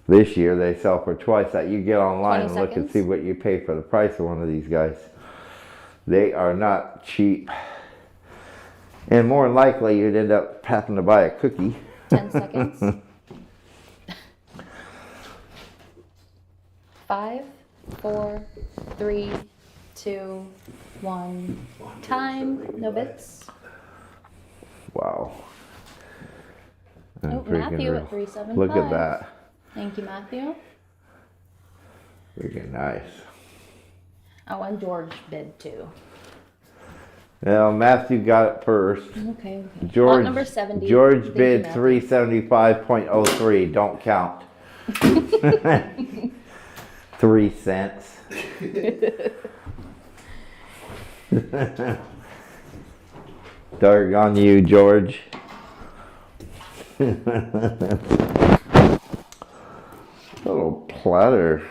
This year they sell for twice that. You get online and 20 look and seconds. see what you pay for the price of one of these guys. They are not cheap. And more than likely you'd end up having to buy a cookie. 10 seconds. 5, 4, 3, 2, 1. Time. No bits. Wow. Oh, Matthew at 375. Look at that. Thank you, Matthew. Freaking nice. Oh, and George bid too. Now Matthew got it first. Okay. Lot George number 70. George Thank bid you, Matthew. 375.03. Don't count. 3 cents. Doggone you, George. Little platter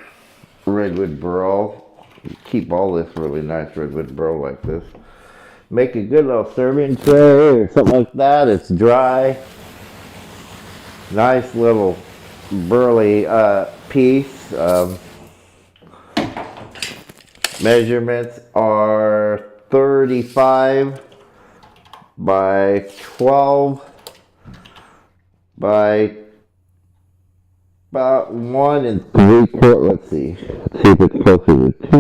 redwood burl. Keep all this really nice redwood burl like this. Make a good little serving tray or something like that. It's dry. Nice little burly piece. Measurements are 35 by 12 by about 1 3/4. Let's see. See if it's closer to 2.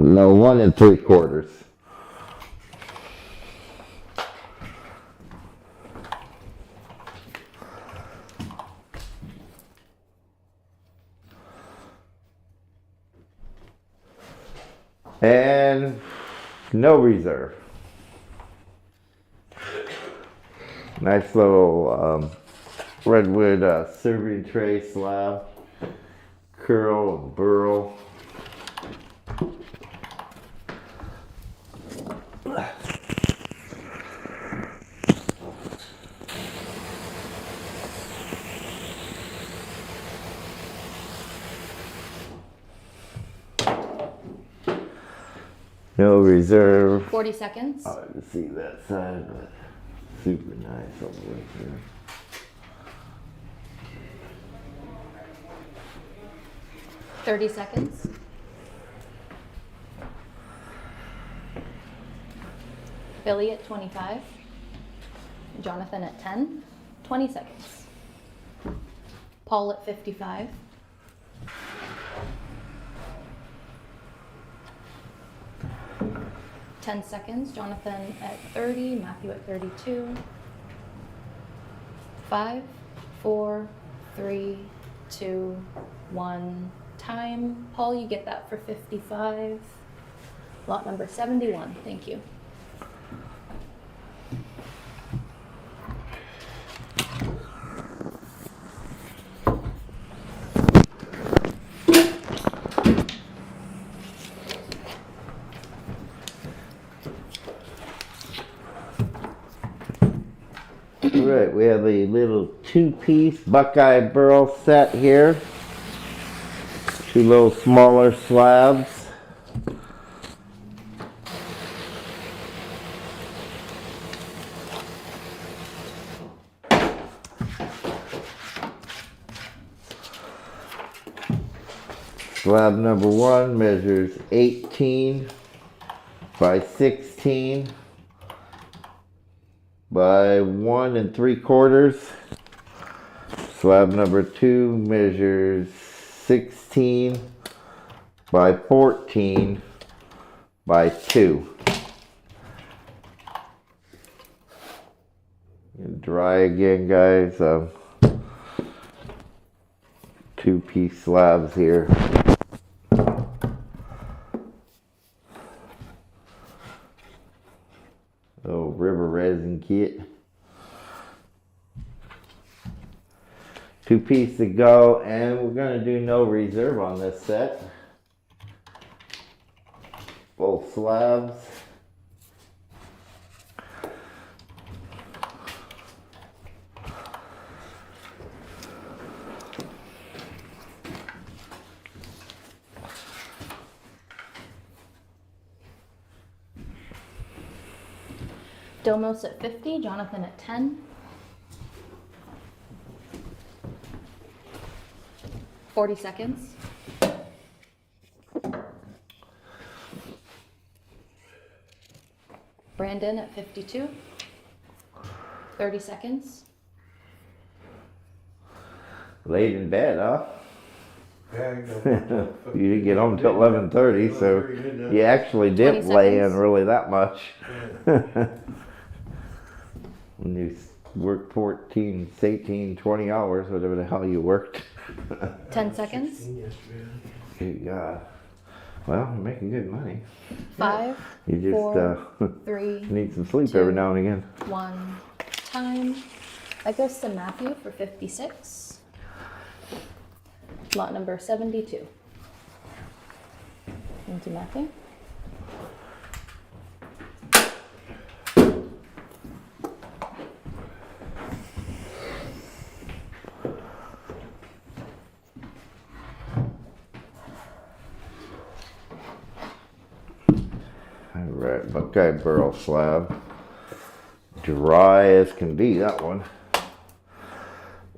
No, 1 3/4. And no reserve. Nice little redwood serving tray slab. Curl and burl. No reserve. 40 seconds. I can see that side, but super nice all the way through. $30 seconds. Billy at 25. Jonathan at 10. 20 seconds. Paul at 55. Ten seconds. Jonathan at 30. Matthew at 32. 5, 4, 3, 2, 1. Time. Paul, you get that for 55. Lot number 71. Thank you. Alright, we have a little 2-piece Buckeye burl set here. 2 little smaller slabs. Slab number 1 measures 18 by 16 by 1 3/4. Slab number 2 measures 16 by 14 by 2. Dry again, guys. 2-piece slabs here. Oh, river resin kit. 2-piece to go, and we're gonna do no reserve on this set. Both slabs. Domos at 50, Jonathan at 10. 40 seconds. Brandon at 52. 30 seconds. Late in bed, huh? Yeah, You didn't get home till 11:30, so you actually didn't 20 lay in seconds. really that much. When you work 14, 18, 20 hours, whatever the hell you worked. 10 seconds. Good God. Well, you're making good money. 5, You just 4, 3, need some sleep 2. every now and again. 1. Time. That goes to Matthew for 56. Lot number 72. Thank you, Matthew. Alright, Buckeye Burl slab. Dry as can be, that one.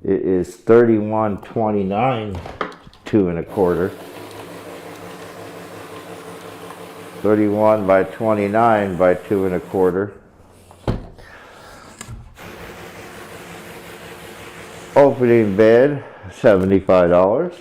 It is 31.29, 2 1/4. 31 by 29 by 2 1/4. Opening bid, $75.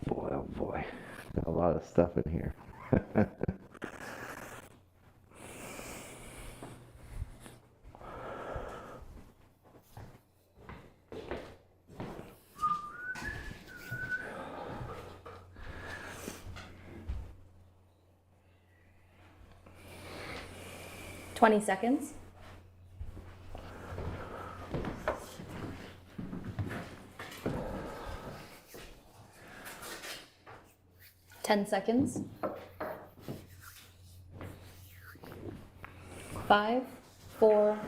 Boy, oh boy, got a lot of stuff in here. 20 seconds. Ten seconds. 5, 4,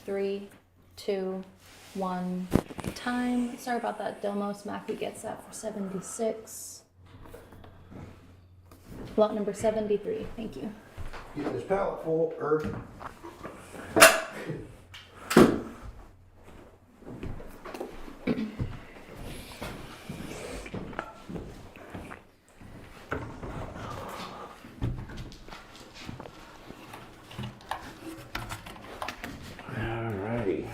3, 2, 1. Time. Sorry about that, Domos. Mackie gets that for 76. Lot number 73. Thank you. Getting this pallet full, earth. Alrighty.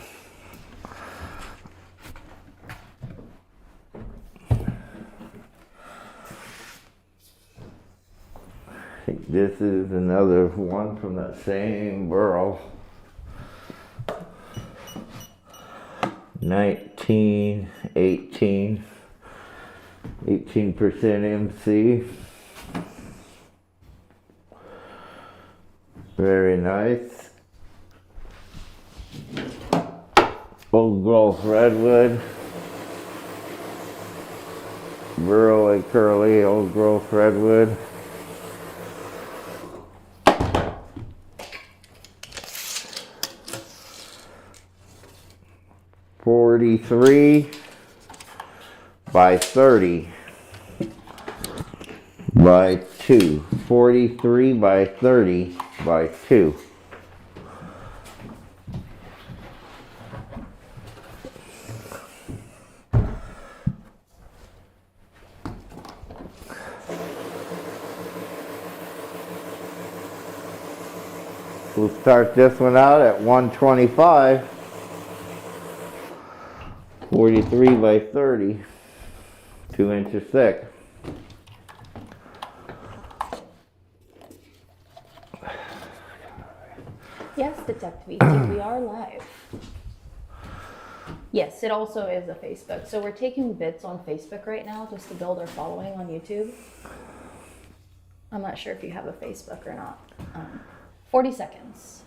I think this is another one from that same Burl. 19, 18, 18% MC. Very nice. Old growth redwood. Burl and curly old growth redwood. 43 by 30 by 2. 43 by 30 by 2. We'll start this one out at 125. 43 by 30. 2 inches thick. Yes, Detective VT, we are live. Yes, it also is a Facebook. So we're taking bits on Facebook right now just to build our following on YouTube. I'm not sure if you have a Facebook or not. 40 seconds.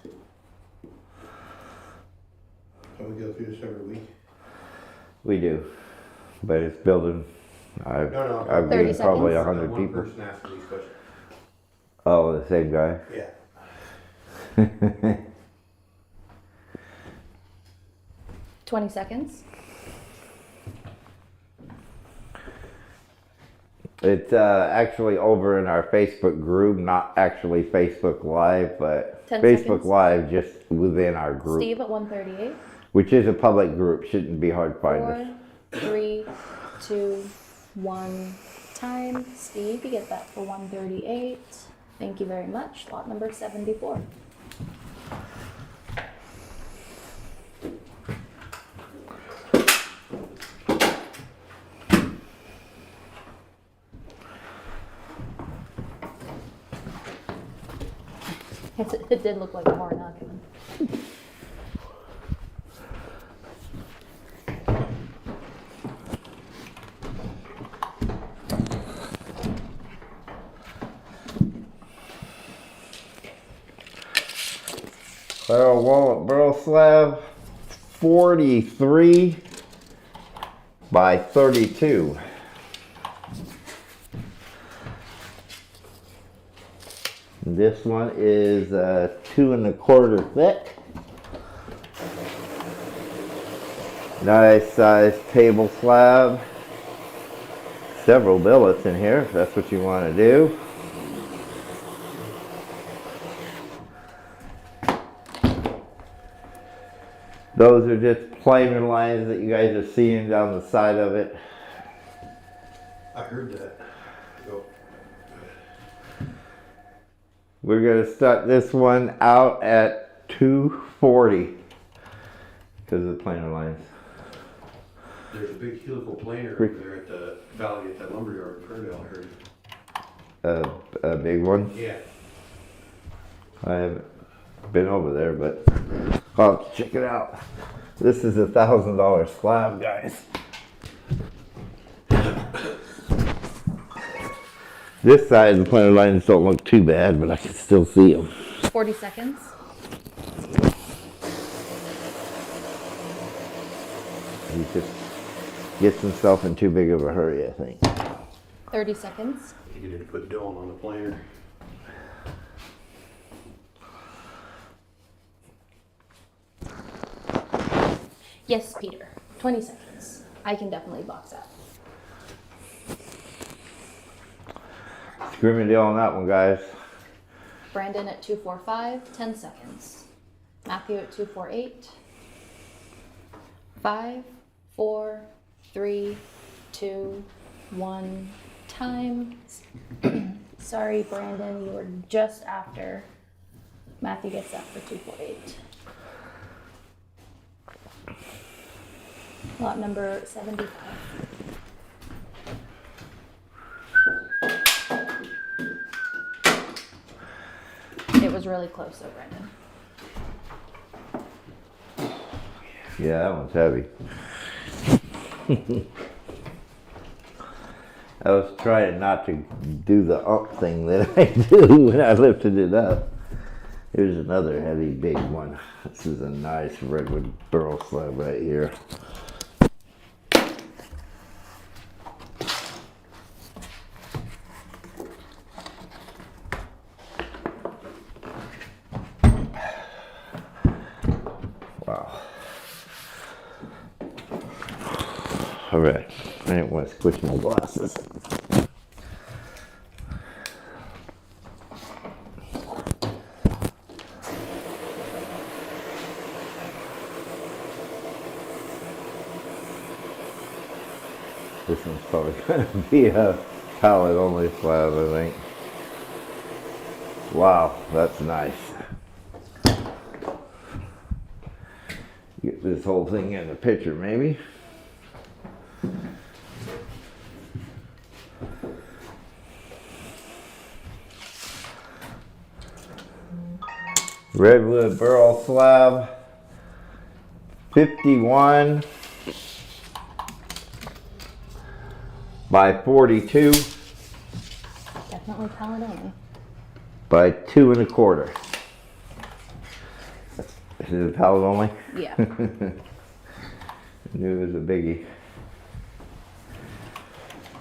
So we go through this every week? We do. But it's building. I've No, I've 30 given probably seconds. 100 One people. person asking these questions. Oh, the same guy. Yeah. Twenty seconds. It's actually over in our Facebook group, not actually Facebook Live, but 10 Facebook seconds. Live just within our group, Steve at 138. which is a public group. Shouldn't be hard to find us. 4, 3, 2, 1. Time. Steve, you get that for 138. Thank you very much. Lot number 74. It did look like a hard nugget. Barrel wallet, barrel slab, 43 by 32. This one is 2 1/4 thick. Nice size table slab. Several billets in here if that's what you want to do. Those are just planer lines that you guys are seeing down the side of it. I heard that. Go. We're going to start this one out at 240 because of the planer lines. There's a big helical planer over there at the valley at that lumberyard in Ferndale, I heard. A big one. Yeah. I haven't been over there, but I'll have to check it out. This is $1,000 slab, guys. This side, the planer lines don't look too bad, but I can still see them. 40 seconds. He just gets himself in too big of a hurry, I think. 30 seconds. You need to put Dylan on the planer. Yes, Peter. 20 seconds. I can definitely box out. Screw me deal on that one, guys. Brandon at 245. 10 seconds. Matthew at 248. 5, 4, 3, 2, 1. Time. Sorry, Brandon, you were just after. Matthew gets that for 248. Lot number 75. It was really close though, Brandon. Yeah, that one's heavy. I was trying not to do the up thing that I do when I lifted it up. Here's another heavy big one. This is a nice redwood burl slab right here. Wow. All right. I didn't want to squish my glasses. This one's probably going to be a pallet only slab, I think. Wow, that's nice. Get this whole thing in the picture, maybe. Redwood Burl slab, 51 by 42 Definitely pallet only. by 2 1/4. Is it a pallet only? Yeah. I knew it was a biggie.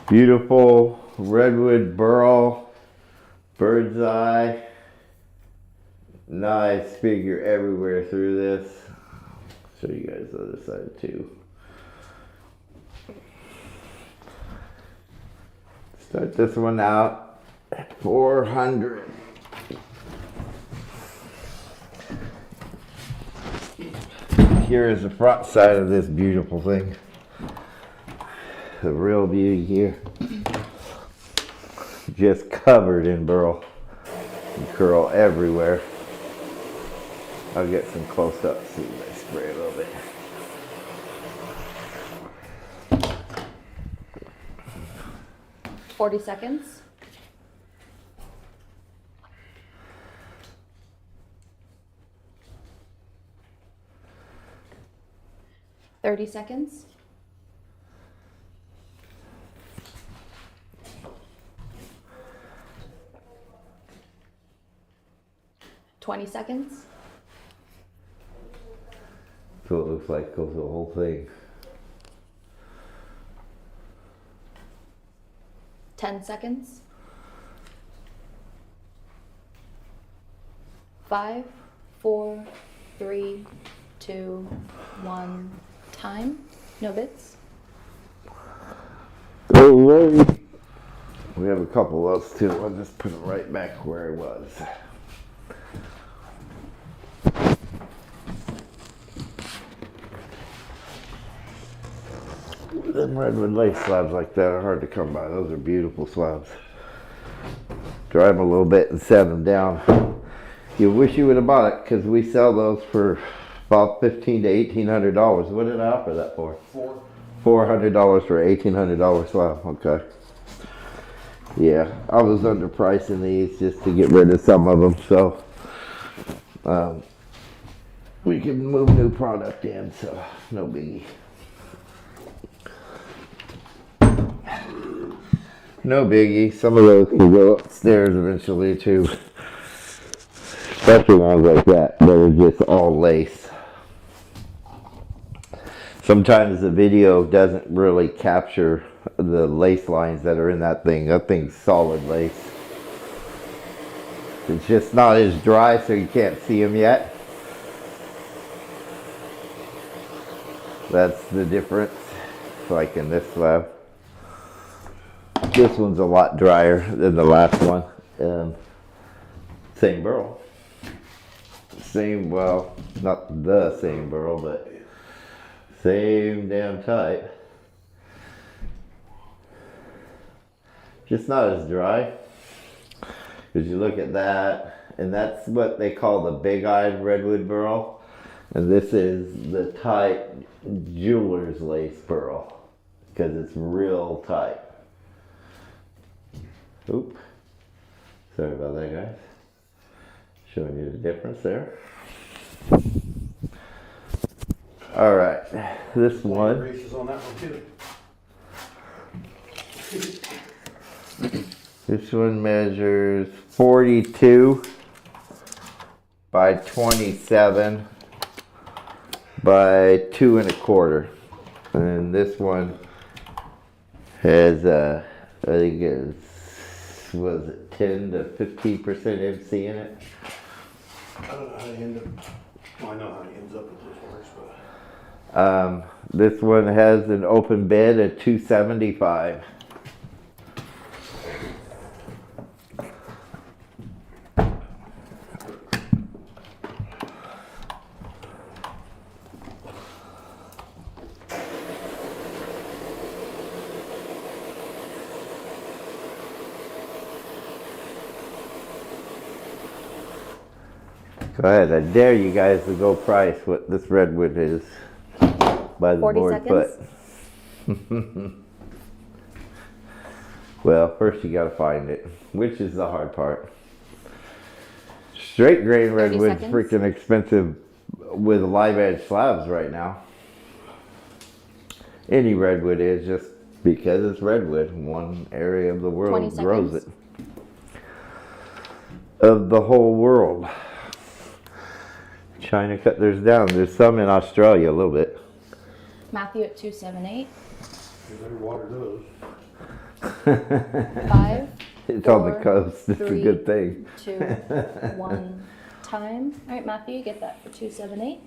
Beautiful redwood burl, bird's eye. Nice figure everywhere through this. Show you guys the other side too. Start this one out at 400. Here is the front side of this beautiful thing. The real beauty here. Just covered in burl and curl everywhere. I'll get some close up, see if I spray a little bit. 40 seconds. Thirty seconds. 20 seconds. So it looks like goes the whole thing. 10 seconds. 5, 4, 3, 2, 1. Time. No bits. Alright. We have a couple of those too. I'll just put it right back where it was. Them redwood lace slabs like that are hard to come by. Those are beautiful slabs. Dry them a little bit and set them down. You wish you would have bought it because we sell those for about $1,500 to $1,800. What did I offer that for? $400 for $1,800 slab. Okay. Yeah, I was underpricing these just to get rid of some of them, so we can move new product in, so no biggie. No biggie. Some of those can go upstairs eventually too. Especially ones like that are just all lace. Sometimes the video doesn't really capture the lace lines that are in that thing. That thing's solid lace. It's just not as dry, so you can't see them yet. That's the difference. Like in this slab. This one's a lot drier than the last one. Same burl. Same, well, not the same burl, but same damn type. Just not as dry. Because you look at that, and that's what they call the big-eyed redwood burl. And this is the tight jeweler's lace burl. Because it's real tight. Oop. Sorry about that, guys. Showing you the difference there. All right, this one. Races on that one too. This one measures 42 by 27 by 2 1/4. And this one has, I think it's, was it 10 to 15% MC in it? I don't know how he ended up. Well, I know how he ends up with this horse, but This one has an open bid at $275. Go ahead, I dare you guys to go price what this redwood is by the 40 board seconds. foot. Well, first you gotta find it, which is the hard part. Straight grain 30 redwood's seconds. freaking expensive with live edge slabs right now. Any redwood is, just because it's redwood. One area of the 20 world grows seconds. it. Of the whole world. China cut theirs down. There's some in Australia a little bit. Matthew at 278. You better water those. 5, It's on the 4, coast. It's a 3, good thing. 2, 1, time. All right, Matthew, you get that for 278.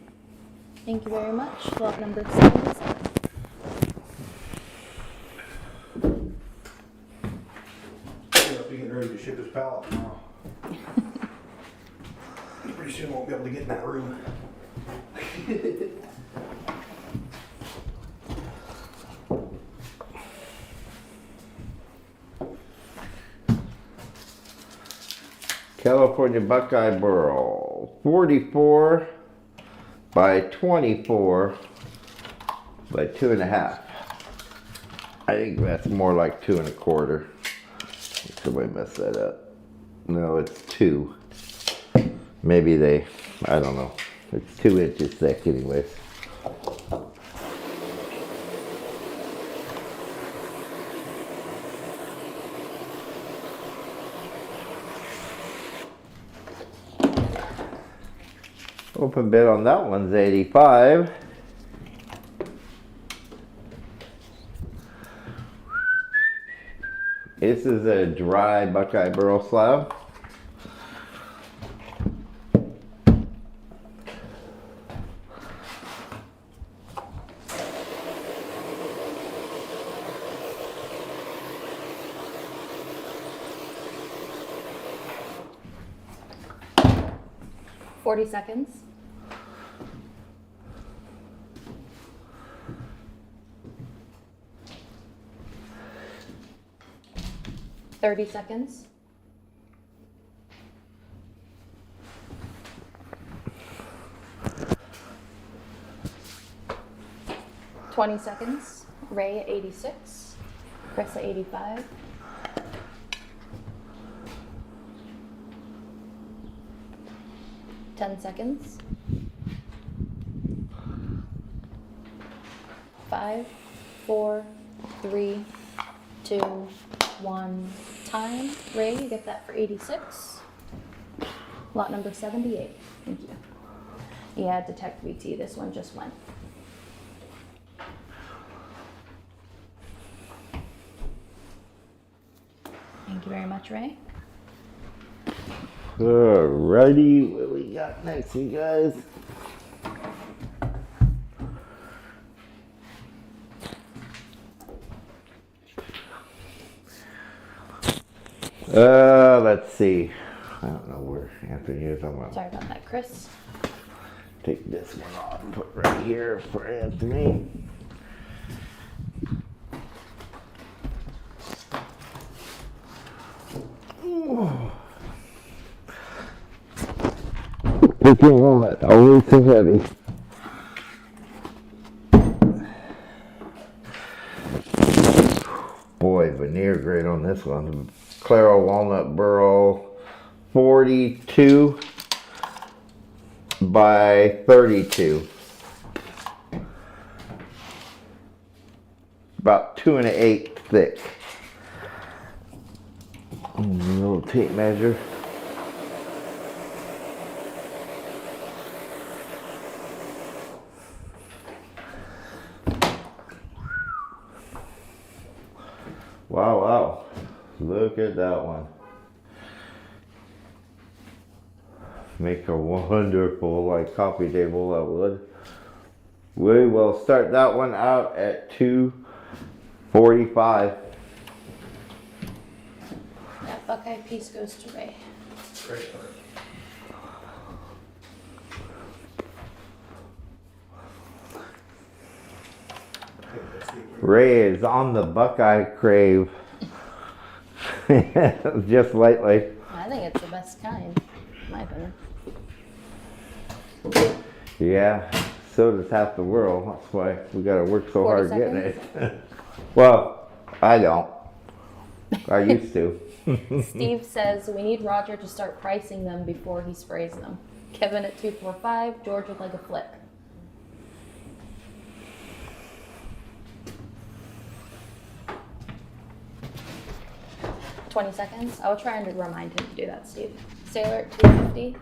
Thank you very much. Lot number 77. He'll be getting ready to ship his pallet tomorrow. Pretty soon won't be able to get in that room. California Buckeye Burl. 44 by 24 by 2.5. I think that's more like 2 1/4. Somebody messed that up. No, it's 2. Maybe they, I don't know. It's 2 inches thick anyways. Open bid on that one's 85. This is a dry Buckeye Burl slab. $40 seconds. $30 seconds. $20 seconds. Ray at 86. Chris at 85. $10 seconds. 5, 4, 3, 2, 1. Time. Ray, you get that for 86. Lot number 78. Thank you. Yeah, Detect VT. This one just went. Thank you very much, Ray. Alrighty, what we got next, you guys? Let's see. I don't know where Anthony is. I'm gonna Sorry about that, Chris. take this one off and put it right here for Anthony. Freaking wallet, always so heavy. Boy, veneer grade on this one. Claro Walnut Burl, 42 by 32. About 2 1/8 thick. A little tape measure. Wow, wow. Look at that one. Make a wonderful like coffee table, that would. We will start that one out at 2:45. That Buckeye piece goes to Ray. Great. Ray is on the Buckeye crave. Just lately. I think it's the best kind, in my opinion. Yeah, so does half the world. That's why we gotta work so 40 hard getting it. Well, I don't. I used to. Steve says we need Roger to start pricing them before he sprays them. Kevin at 245, George would like a flip. $20 seconds. I will try and remind him to do that, Steve. Sailor at 250.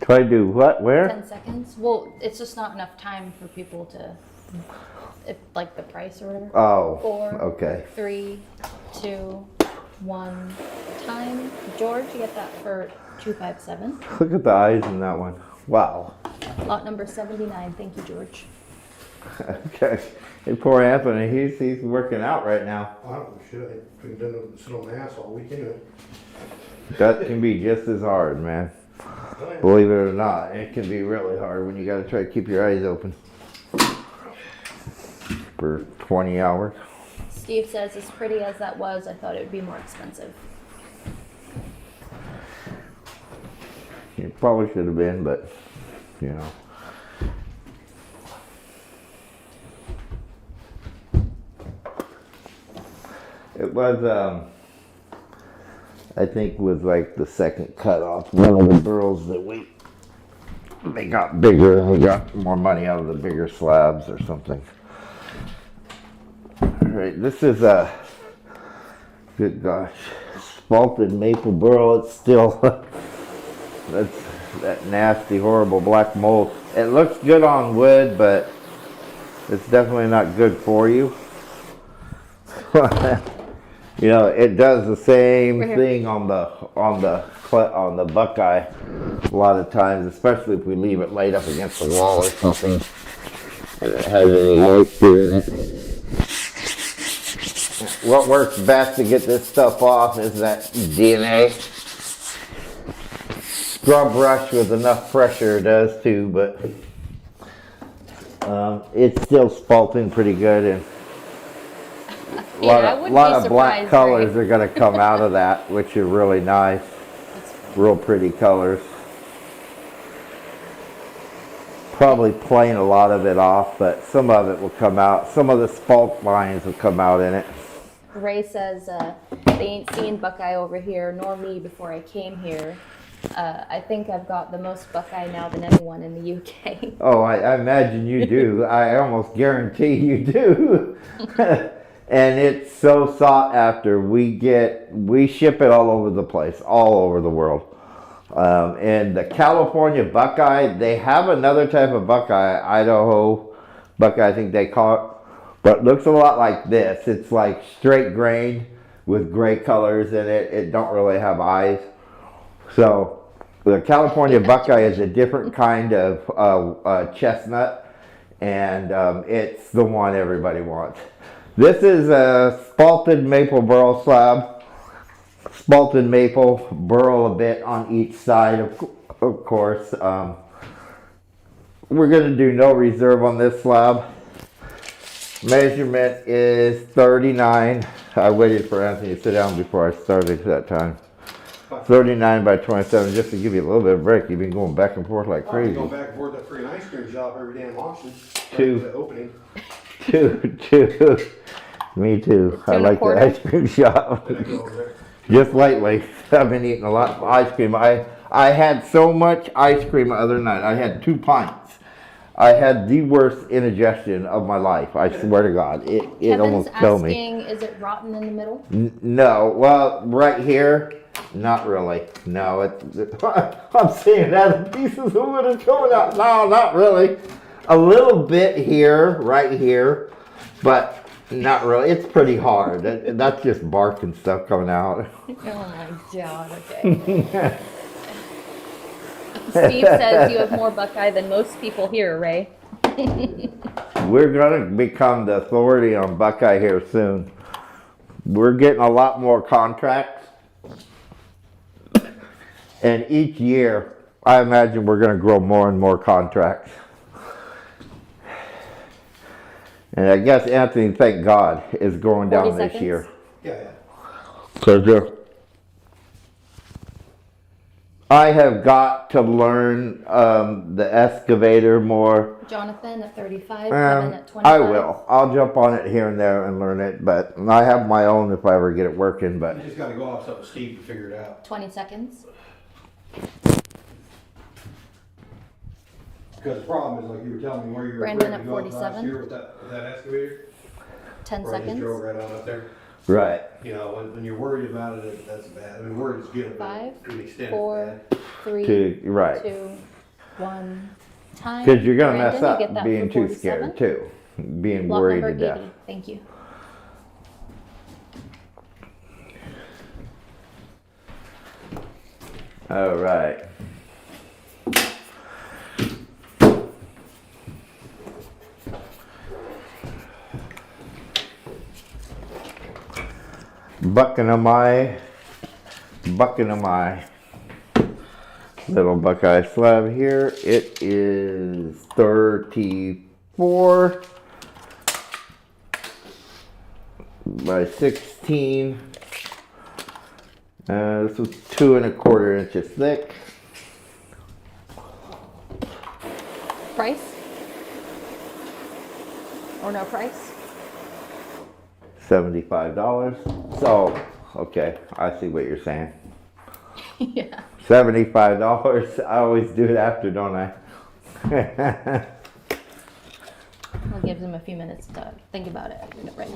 Try to do what? Where? 10 seconds. Well, it's just not enough time for people to, like the price or whatever. Oh, 4, okay. 3, 2, 1. Time. George, you get that for 257. Look at the eyes in that one. Wow. Lot number 79. Thank you, George. Okay. Hey, poor Anthony. He's working out right now. I don't know, shit, I've been doing sit on my ass all week anyway. That can be just as hard, man. Believe it or not, it can be really hard when you gotta try to keep your eyes open for 20 hours. Steve says, as pretty as that was, I thought it would be more expensive. It probably should have been, but you know. It was, I think, was like the second cut off one of the burls that they got bigger and we got more money out of the bigger slabs or something. All right, this is a, good gosh, spalted maple burl. It's still, that's that nasty, horrible black mold. It looks good on wood, but it's definitely not good for you. You know, it does the same thing on the Buckeye a lot of times, especially if we leave it laid up against the wall or something, and it has any moisture in it. What works best to get this stuff off is that DNA. Scrub brush with enough pressure does too, but it's still spalting pretty good, and a lot of black colors are going to come out of that, which are really nice. Real pretty colors. Probably playing a lot of it off, but some of it will come out. Some of the spalt lines will come out in it. Ray says they ain't seen Buckeye over here, nor me before I came here. I think I've got the most Buckeye now than anyone in the UK. Oh, I imagine you do. I almost guarantee you do. And it's so sought after. We ship it all over the place, all over the world. And the California Buckeye, they have another type of Buckeye, Idaho Buckeye, I think they call it, but it looks a lot like this. It's like straight grained with gray colors in it. It don't really have eyes. So the California Buckeye is a different kind of chestnut, and it's the one everybody wants. This is a spalted maple burl slab. Spalted maple, burl a bit on each side, of course. We're going to do no reserve on this slab. Measurement is 39. I waited for Anthony to sit down before I started that time. 39 by 27, just to give you a little bit of break. You've been going back and forth like crazy. Going back and forth that freaking ice cream shop every damn auction. Two. Opening. Two. Me too. I like the ice cream shop. Just lately, I've been eating a lot of ice cream. I had so much ice cream the other night. I had 2 pints. I had the worst indigestion of my life. I swear to God, it almost killed me. Kevin's asking, is it rotten in the middle? No, well, right here, not really. No, I'm seeing that the pieces of wood are coming out. No, not really. A little bit here, right here, but not really. It's pretty hard. That's just bark and stuff coming out. Oh my God, okay. Steve says you have more Buckeye than most people here, Ray. We're gonna become the authority on Buckeye here soon. We're getting a lot more contracts. And each year, I imagine we're gonna grow more and more contracts. And I guess Anthony, thank God, is going down 40 this seconds. year. Yeah. Cause I have got to learn the excavator more. Jonathan at 35, Kevin at 25. I will. I'll jump on it here and there and learn it, but I have my own if I ever get it working. But You just gotta go off something Steve to figure it out. 20 seconds. Because the problem is, like you were telling me where you were Brandon ready at to go last 47. year with that excavator. 10 Or I just seconds. drove right on up there. right, You know, when you're worried about it, that's bad. I mean, worried is good, but 5, to an extent, 4, it's 3, right. 2, 1. Time. Because you're gonna Brandon, mess you get up that being for too 47. scared too, being Lot worried number to death. 80. Thank you. All right. Buckingham little Buckeye slab here. It is 34 by 16. This was 2 1/4 inches thick. Price? Or no price? $75. So, okay, I see what you're saying. Yeah. $75. I always do it after, don't I? We'll give them a few minutes to think about it and get ready.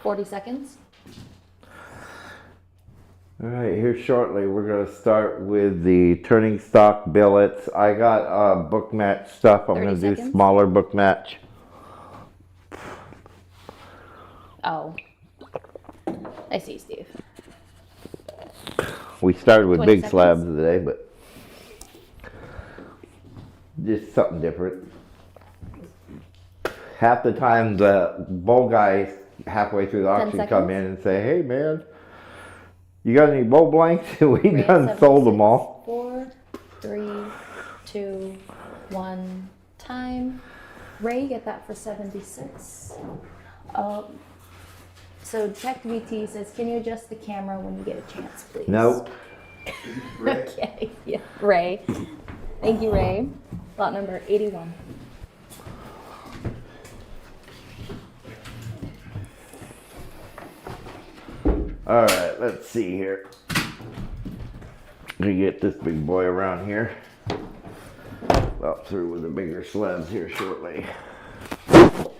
$40 seconds. All right, here shortly we're going to start with the turning stock billets. I got book match stuff. I'm 30 going to do seconds. smaller book match. Oh. I see, Steve. We started with 20 big seconds. slabs today, but just something different. Half the time the bowl guys halfway through the 10 auction come seconds. in and say, hey man, you got any bowl blanks? We Ray at done sold them 76. all. 4, 3, 2, 1. Time. Ray, you get that for 76. So Tech VT says, can you adjust the camera when you get a chance, please? Nope. Right. Okay, yeah, Ray. Thank you, Ray. Lot number 81. All right, let's see here. Let me get this big boy around here. Up through with the bigger slabs here shortly. A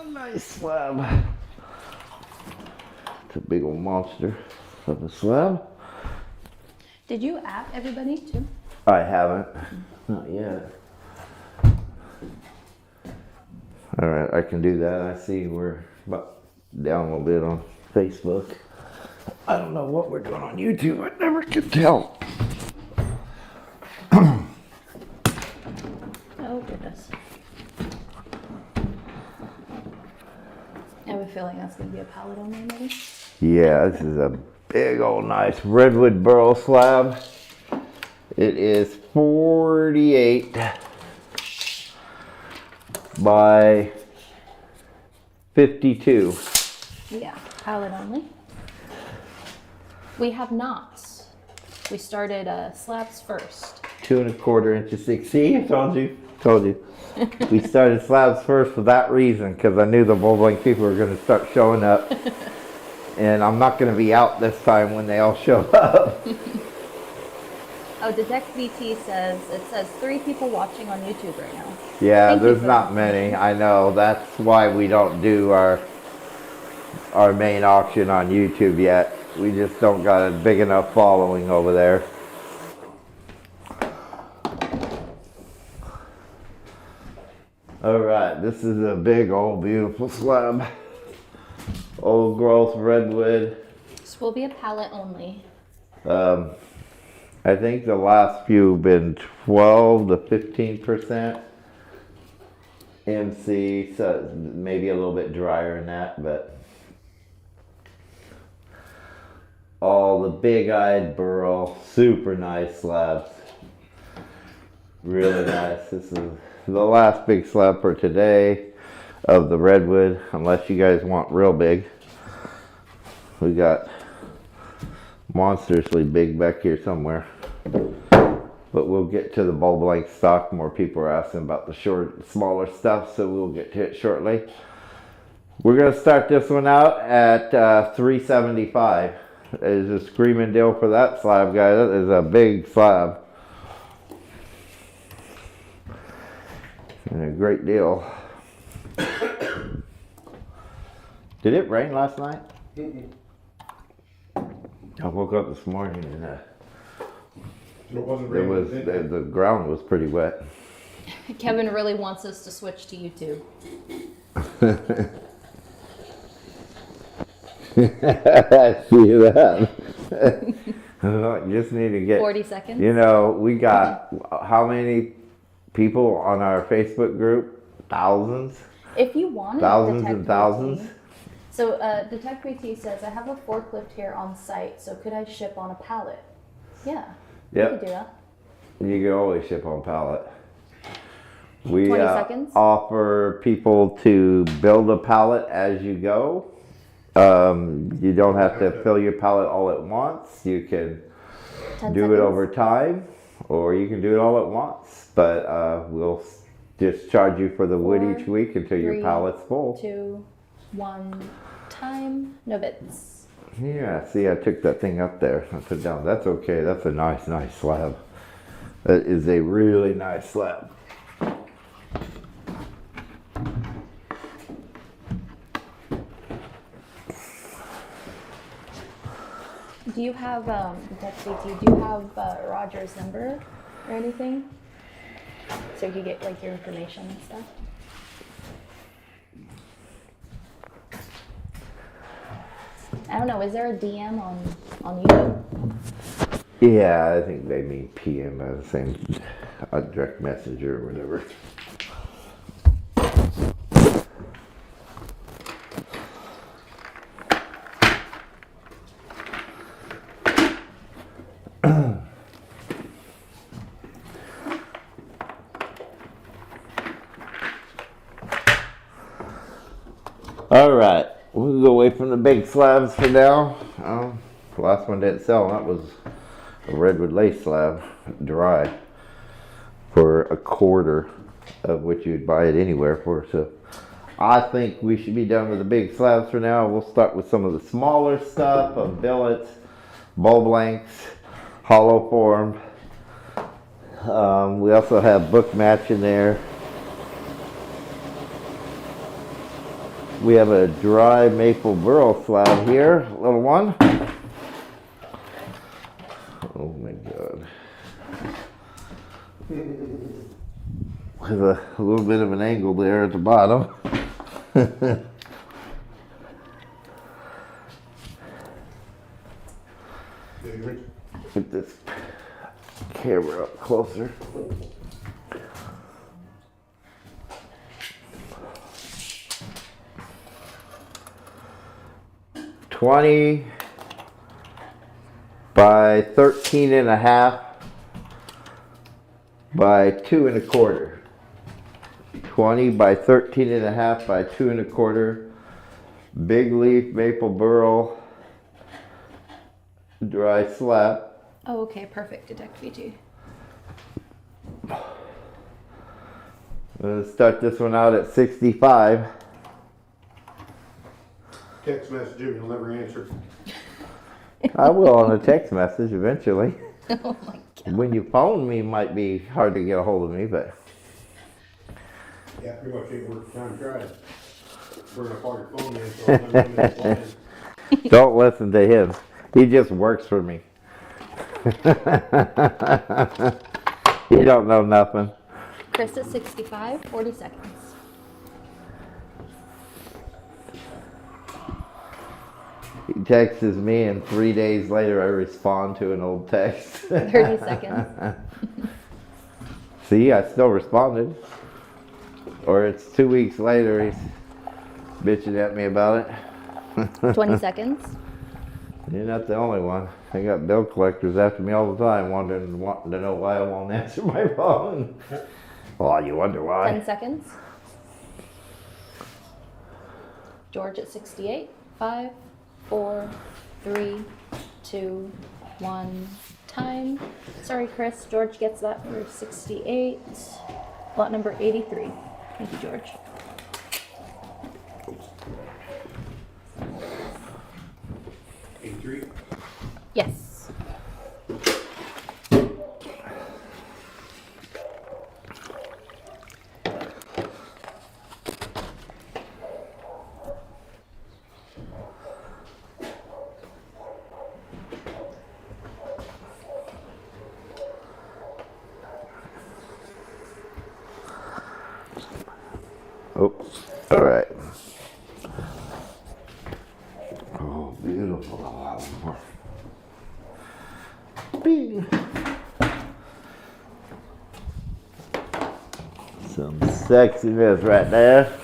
nice slab. It's a big old monster of a slab. Did you app everybody too? I haven't. Not yet. All right, I can do that. I see we're about down a little bit on Facebook. I don't know what we're doing on YouTube. I never could tell. Oh, goodness. I have a feeling that's going to be a pallet only, maybe. Yeah, this is a big old nice redwood burl slab. It is 48 by 52. Yeah, pallet only. We have knots. We started slabs first. 2 1/4 inches thick. See, I told you. We started slabs first for that reason, because I knew the bowling people were going to start showing up. And I'm not going to be out this time when they all show up. Oh, Detect VT says, it says 3 people watching on YouTube right now. Yeah, Thank you there's for not that. many. I know. That's why we don't do our main auction on YouTube yet. We just don't got a big enough following over there. All right, this is a big old beautiful slab. Old growth redwood. This will be a pallet only. I think the last few have been 12 to 15% MC, so maybe a little bit drier than that, but all the big-eyed Burl, super nice slabs. Really nice. This is the last big slab for today of the redwood, unless you guys want real big. We got monstrously big back here somewhere. But we'll get to the bulb length stock. More people are asking about the smaller stuff, so we'll get to it shortly. We're gonna start this one out at $375. Is a screaming deal for that slab, guys. That is a big slab. And a great deal. Did it rain last night? I woke up this morning and It wasn't raining. the ground was pretty wet. Kevin really wants us to switch to YouTube. I see that. You just need to get 40 seconds. You know, we got how many people on our Facebook group? Thousands? If you want Thousands Detect and thousands? VT. So Detect VT says, I have a forklift here on site, so could I ship on a pallet? Yeah, you Yep. could do that. You can always ship on pallet. We 20 seconds. offer people to build a pallet as you go. You don't have to fill your pallet all at once. You can 10 do seconds. it over time, or you can do it all at once. But we'll just charge you for the wood 4, each week until your 3, pallet's full. 2, 1, time, no bits. Yeah, see, I took that thing up there. I put it down. That's okay. That's a nice slab. That is a really nice slab. Do you have, Detect VT, do you have Roger's number or anything? So you could get like your information and stuff? I don't know, is there a DM on YouTube? Yeah, I think they mean PM, the same direct messenger or whatever. All right, we'll go away from the big slabs for now. The last one didn't sell. That was a redwood lace slab, dry, for $1/4 of what you'd buy it anywhere for. So I think we should be done with the big slabs for now. We'll start with some of the smaller stuff of billets, bulb lengths, hollow form. We also have book match in there. We have a dry maple burl slab here, little one. Oh my God. With a little bit of an angle there at the bottom. Put this camera up closer. $20 by 13.5 by 2 1/4. 20 by 13.5 by 2 1/4. Big leaf maple burl dry slab. Oh, okay, perfect, Detect VT. Let's start this one out at 65. Text message him, he'll never answer. I will on a text message eventually. Oh my god. When you phone me, it might be hard to get a hold of me, but Yeah, pretty much ain't worth the time trying. Bring up all your phone in, so I'm gonna minutes lying. don't listen to him. He just works for me. He don't know nothing. Chris at 65, 40 seconds. He texts me, and 3 days later I respond to an old text. 30 seconds. See, I still responded. Or it's 2 weeks later, he's bitching at me about it. 20 seconds. You're not the only one. I got bill collectors after me all the time, wanting to know why I won't answer my phone. Well, you wonder why. 10 seconds. George at 68, 5, 4, 3, 2, 1. Time. Sorry, Chris. George gets that for 68. Lot number 83. Thank you, George. A3. Yes. Oh, all right. Oh, beautiful. Bing. Some sexiness right there.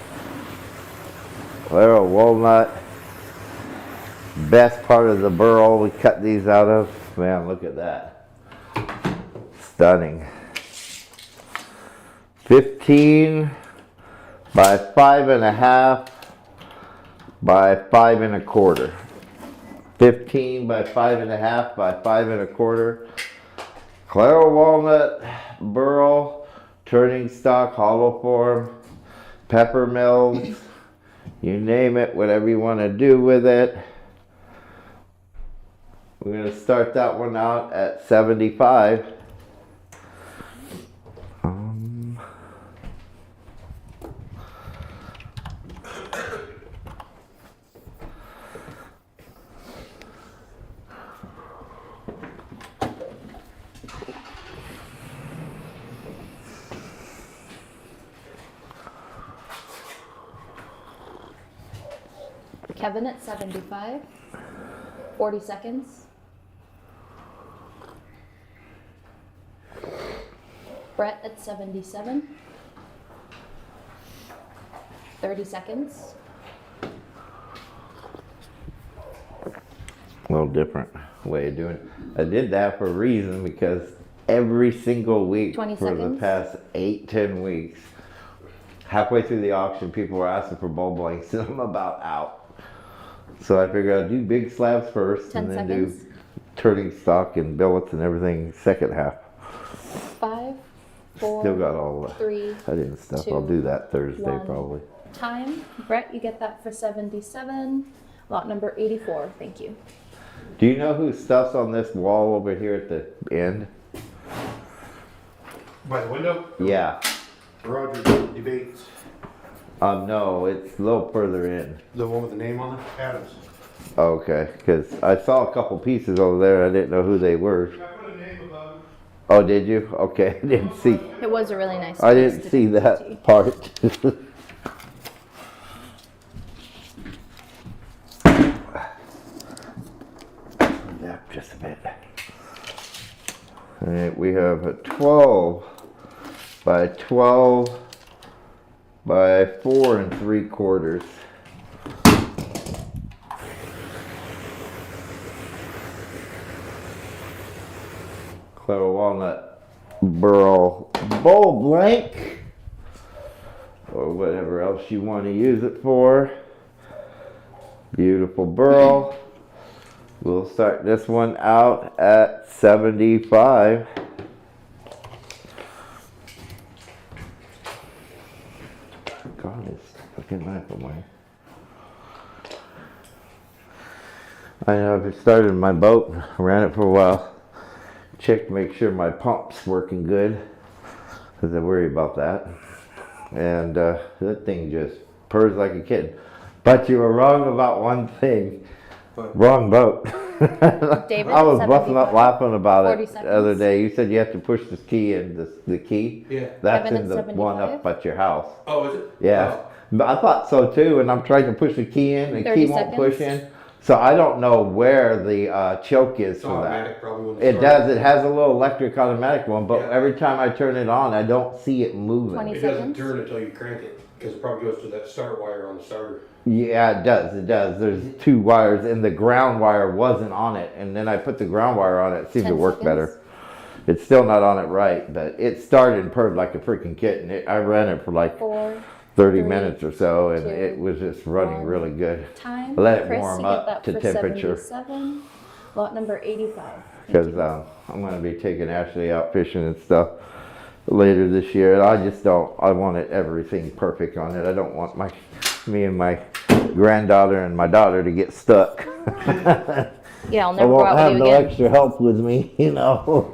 Well, walnut. Best part of the burl we cut these out of. Man, look at that. Stunning. 15 by 5.5 by 5 1/4. 15 by 5.5 by 5 1/4. Claro walnut, burl, turning stock, hollow form, pepper mills, you name it, whatever you want to do with it. We're going to start that one out at 75. Kevin at 75, 40 seconds. Brett at 77, 30 seconds. A little different way of doing it. I did that for a reason, because every single week 20 for the seconds. past 8-10 weeks, halfway through the auction, people were asking for bulb blanks, and I'm about out. So I figured I'd do big slabs first, 10 and then seconds. do turning stock and billets and everything second half. 5, 4, Still got all the 3, heading stuff. 2, I'll do that Thursday 1. probably. Time. Brett, you get that for 77. Lot number 84. Thank you. Do you know whose stuff's on this wall over here at the end? By the window? Yeah. Roger debates. No, it's a little further in. The one with the name on it? Adams. Okay, because I saw a couple pieces over there. I didn't know who they were. I put a name above it. Oh, did you? Okay, I didn't see. It was a really nice I place didn't to see do tea. that part. Yeah, just a bit. All right, we have a 12 by 12 by 4 3/4. Clever walnut burl bowl blank, or whatever else you want to use it for. Beautiful burl. We'll start this one out at 75. God, this fucking knife away. I know I started my boat, ran it for a while. Checked to make sure my pump's working good, because I worry about that. And that thing just purrs like a kitten. But you were wrong about one thing. Wrong boat. David, I was busting up 75, laughing about 40 it the other seconds. day. You said you have to push the key in the key. Yeah. That's Kevin in at the one 75. up at your house. Oh, is it? Yeah. But I thought so too, and I'm trying to push the key in, and the 30 key won't seconds. push in. So I don't know where the choke is It's for that. automatic probably when It starts. does. It has a little electric automatic one, but Yeah. every time I turn it on, I don't see it moving. 20 It doesn't seconds. turn until you crank it, because it probably goes to that start wire on the starter. Yeah, it does. It does. There's two wires, and the ground wire wasn't on it, and then I put the ground wire on it. It seemed to 10 work seconds. better. It's still not on it right, but it started and purred like a freaking kitten. I ran it for like 4 30 3, minutes or so, and 2, it was just running 1. really good. Time. Let it Chris, warm you up get that to for temperature. 77. Lot number 85. Because I'm going to be taking Ashley out fishing and stuff later this year, and I just don't. I want it everything perfect on it. I don't want me and my granddaughter and my daughter to get stuck. Yeah, I'll I never go won't out have with you no again. extra help with me, you know.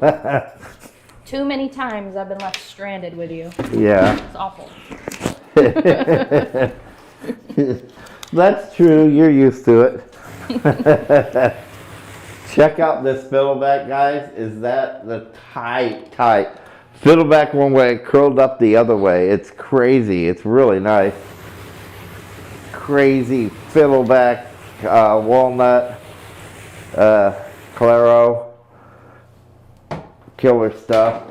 Too many times I've been left stranded with you. Yeah. It's awful. That's true. You're used to it. Check out this fiddleback, guys. Is that the tight? Fiddleback one way, curled up the other way. It's crazy. It's really nice. Crazy fiddleback, walnut, Claro. Killer stuff.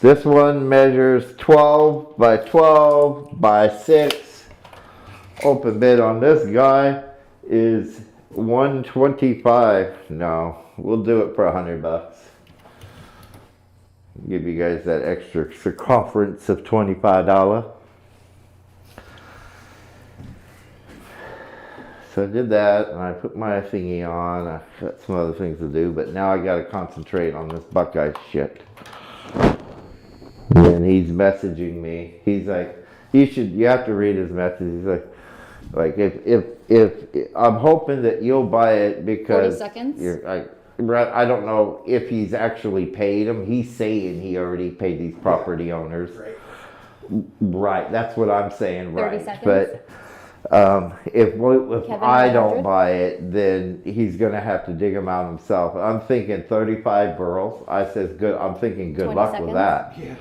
This one measures 12 by 12 by 6. Open bid on this guy is $125. No, we'll do it for $100. Give you guys that extra circumference of $25. So I did that, and I put my thingy on. I got some other things to do, but now I got to concentrate on this Buckeye shit. And he's messaging me. He's like, you have to read his message. He's like if I'm hoping that you'll buy it because 40 seconds. I don't know if he's actually paid them. He's saying he already paid these property owners. Right. That's what I'm saying. 30 Right. seconds. But if Kevin, I don't 100. buy it, then he's gonna have to dig them out himself. I'm thinking 35 burls. I says good. I'm thinking good 20 luck seconds. with that. Yeah.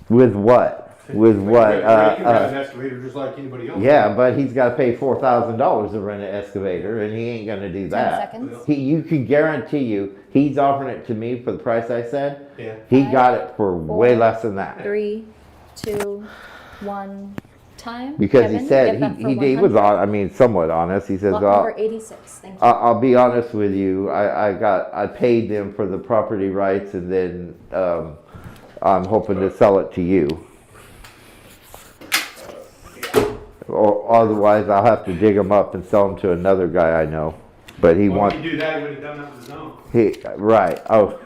With what? With what? You can rent an excavator just like anybody else. Yeah, but he's got to pay $4,000 to rent an excavator, and he ain't gonna do 10 that. seconds. You can guarantee he's offering it to me for the price I said. Yeah. He 5, got it for way 4, less than that. 3, 2, 1. Time. Because Kevin, he you said get that for he was 100. on. I mean, somewhat honest. He says, Lot number 86. Thank you. I'll be honest with you. I paid them for the property rights, and then I'm hoping to sell it to you. Or otherwise, I'll have to dig them up and sell them to another guy I know. But he Well, wants. if you do that, you would have done that with his own. Right. Oh.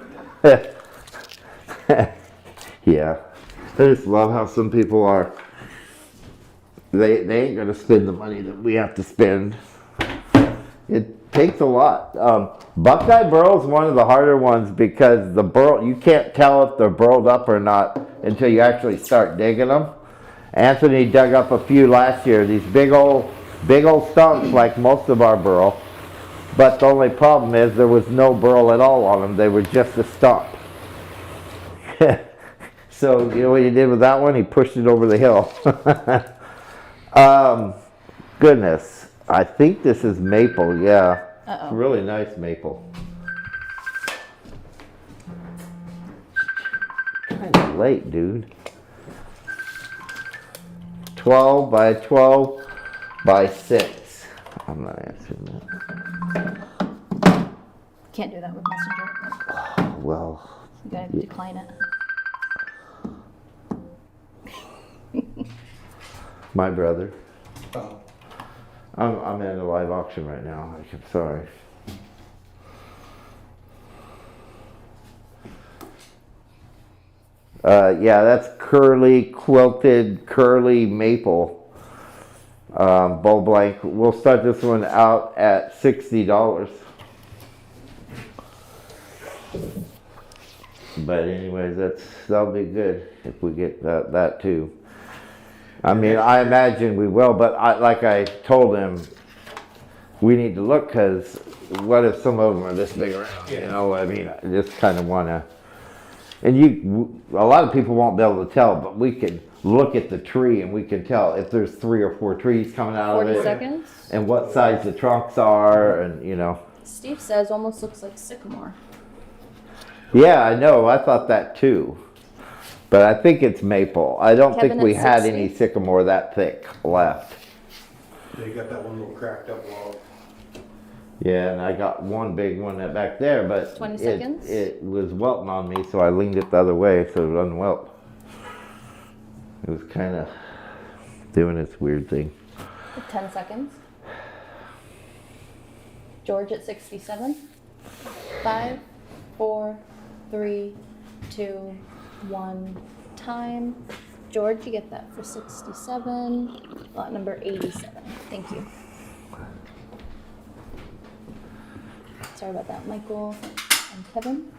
Yeah. I just love how some people are. They ain't gonna spend the money that we have to spend. It takes a lot. Buckeye burl is one of the harder ones because the burl, you can't tell if they're burled up or not until you actually start digging them. Anthony dug up a few last year, these big old stumps like most of our burl. But the only problem is there was no burl at all on them. They were just a stump. So you know what he did with that one? He pushed it over the hill. Goodness. I think this is maple, yeah. Uh-oh. Really nice maple. Kind of late, dude. 12 by 12 by 6. I'm not answering that. Can't do that with Messenger. Well, You gotta decline it. my brother. Oh. I'm in a live auction right now. I'm sorry. Yeah, that's curly, quilted, curly maple. Bull blank. We'll start this one out at $60. But anyways, that'll be good if we get that too. I mean, I imagine we will, but like I told him, we need to look, because what if some of them are this big around? You know, I mean, I just kind of want to. And a lot of people won't be able to tell, but we can look at the tree and we can tell if there's 3 or 4 trees coming out of 40 it. seconds. And what size the trunks are, and you know. Steve says almost looks like sycamore. Yeah, I know. I thought that too. But I think it's maple. I don't Kevin think we at had 60? any sycamore that thick left. They got that one little cracked up log. Yeah, and I got one big one back there, but 20 seconds. it was welting on me, so I leaned it the other way so it doesn't welt. It was kind of doing its weird thing. 10 seconds. George at 67. 5, 4, 3, 2, 1. Time. George, you get that for 67. Lot number 87. Thank you. Sorry about that, Michael and Kevin.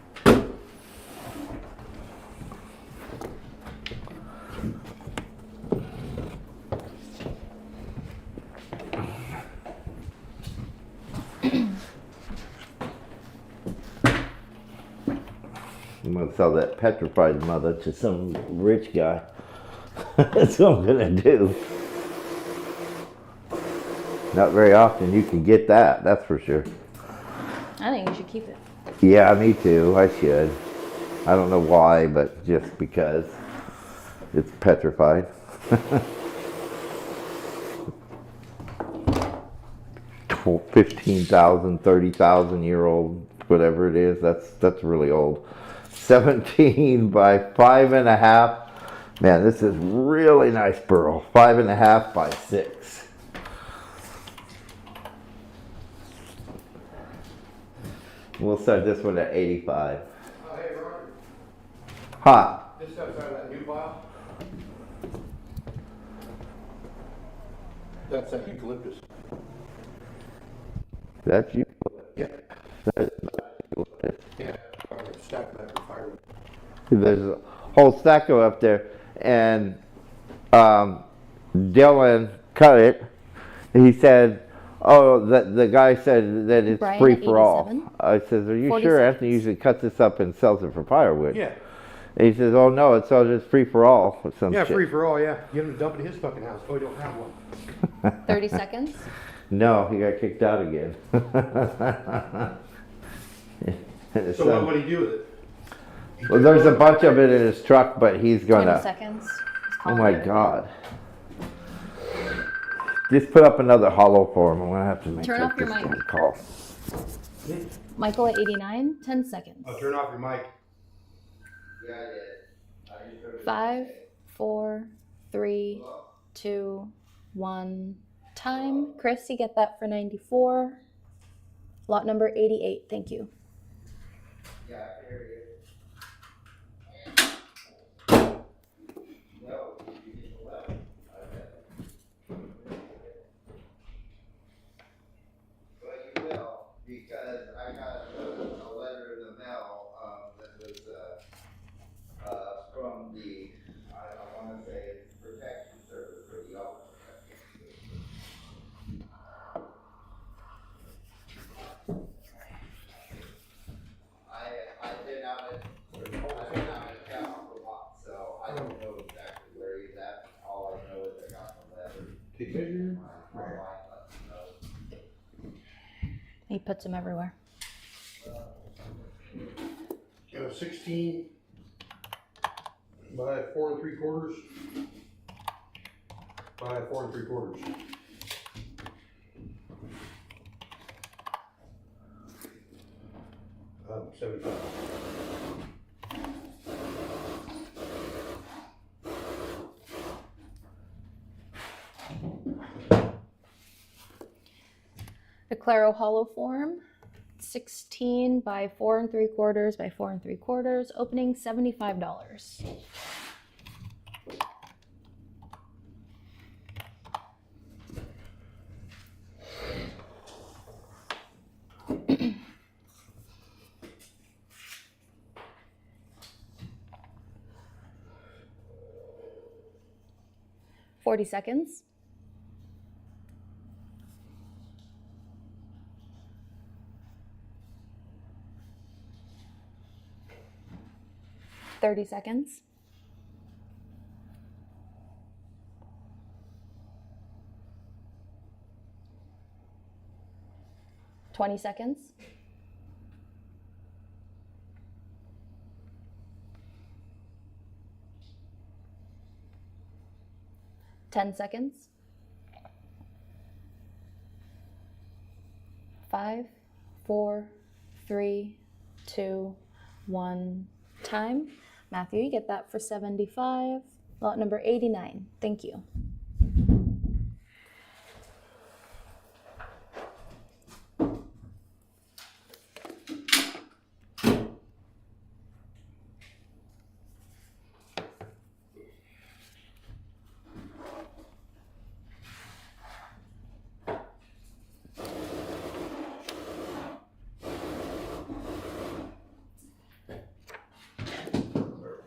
I'm gonna sell that petrified mother to some rich guy. That's what I'm gonna do. Not very often you can get that, that's for sure. I think you should keep it. Yeah, me too. I should. I don't know why, but just because it's petrified. 15,000, 30,000 year old, whatever it is. That's really old. 17 by 5.5. Man, this is really nice burl. 5.5 by 6. We'll start this one at 85. Hey, Robert. Huh? This stuff's out of that new pile? That's that eucalyptus. That's you. Yeah. That- Yeah. I'm gonna stack that for firewood. There's a whole stack of up there, and Dylan cut it. He said, "Oh, the guy said that it's Brian free at for all." 87. I says, "Are you 40 sure?" seconds. Anthony usually cuts this up and sells it for firewood. Yeah. And he says, "Oh no, it's all just free for all." Or some Yeah, shit. free for all, yeah. Get him to dump it in his fucking house. Oh, he don't have one. 30 seconds. No, he got kicked out again. So what would he do with it? Well, there's a bunch of it in his truck, but he's 20 gonna. seconds. He's Oh calling my it. God. Just put up another hollow for him. I'm gonna have to make Turn that off your this mic. damn call. Michael at 89. 10 seconds. Oh, turn off your mic. 5, 4, 3, 2, 1. Time. Chris, you get that for 94. Lot number 88. Thank you. Because I got a letter in the mail that was from the, I want to say, Protection Service for the office. I've been out of town for a while, so I don't know exactly where he's at. All I know is I got the letter. Take picture. My line lets me know. He puts them everywhere. 16 by 4 3/4 by 4 3/4. Oh, 75. The Claro hollow form. 16 by 4 3/4 by 4 3/4. Opening $75. 40 seconds. Thirty seconds. 20 seconds. 10 seconds. 5, 4, 3, 2, 1, time. Matthew, you get that for 75. Lot number 89. Thank you.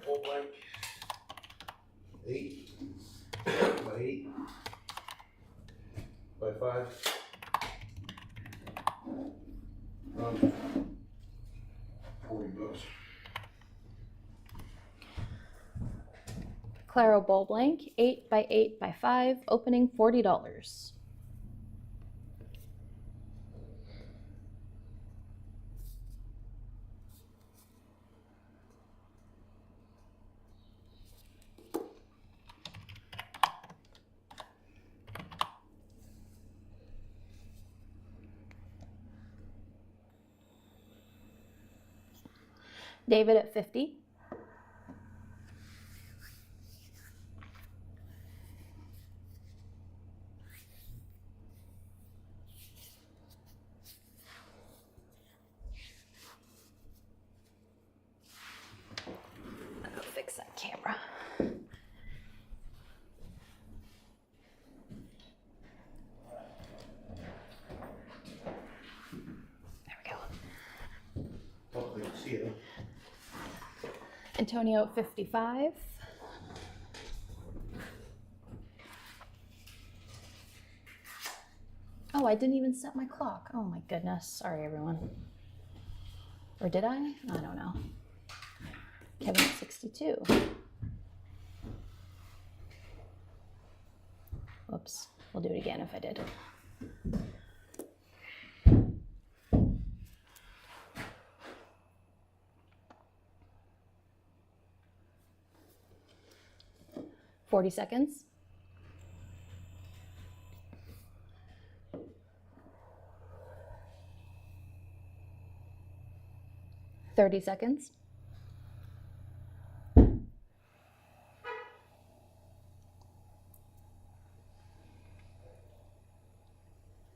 Full blank. 8 by 8 by 5. 40 bucks. Claro Bowl Blank, 8 by 8 by 5, opening $40. David at 50. I'll fix that camera. There we go. Hopefully you see it. Antonio at 55. Oh, I didn't even set my clock. Oh my goodness. Sorry, everyone. Or did I? I don't know. Kevin at 62. Whoops. We'll do it again if I did. $40 seconds. 30 seconds.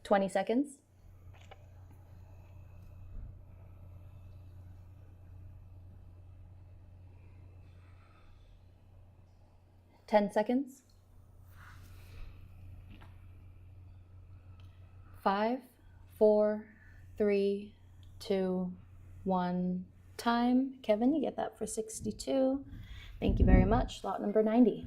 20 seconds. 10 seconds. 5, 4, 3, 2, 1, time. Kevin, you get that for 62. Thank you very much. Lot number 90.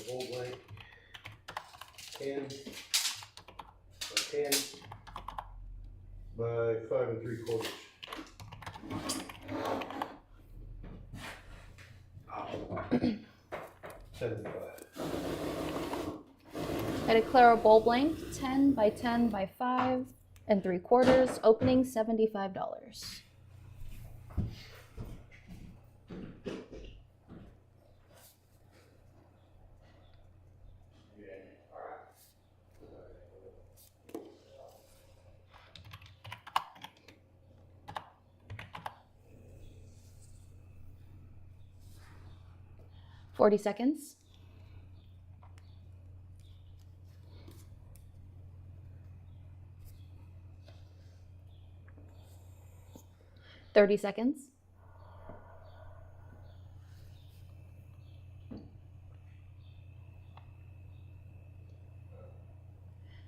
Full blank. 10 by 10 by 5 3/4. 75. I declare a bowl blank, 10 by 10 by 5 3/4, opening $75. $40 seconds. 30 seconds.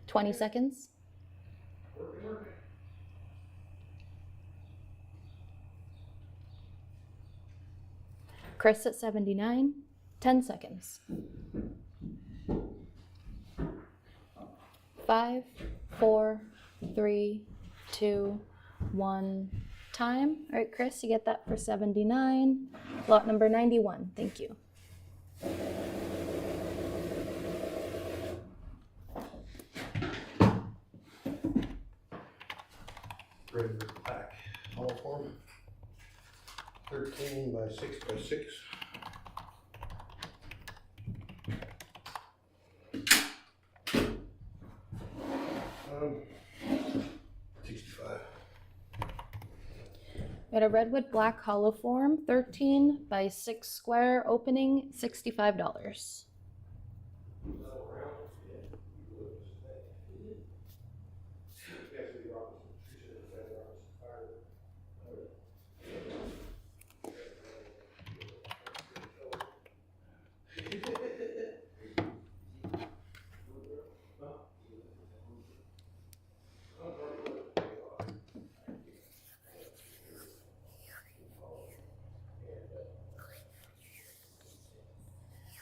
20 seconds. Chris at 79, 10 seconds. 5, 4, 3, 2, 1, time. All right, Chris, you get that for 79. Lot number 91, thank you. Red black, all form. 13 by 6 by 6. Um, 65. We got a redwood black hollow form, 13 by 6 square opening, $65.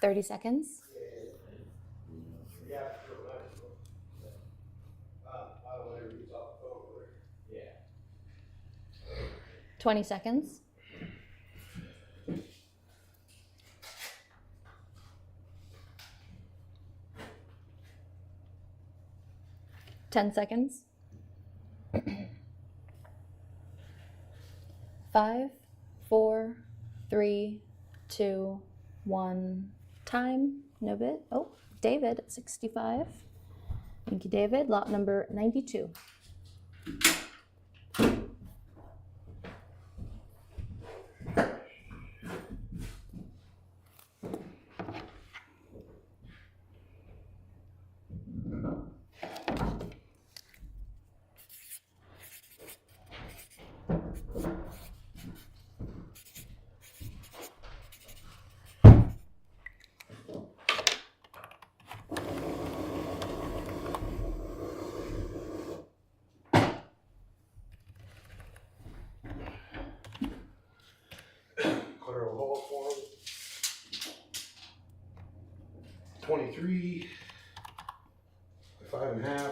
Thirty seconds. 20 seconds. 10 seconds. 5, 4, 3, 2, 1, time. No bid. Oh, David at 65. Thank you, David. Lot number 92. Clear hole form. 23 by 5.5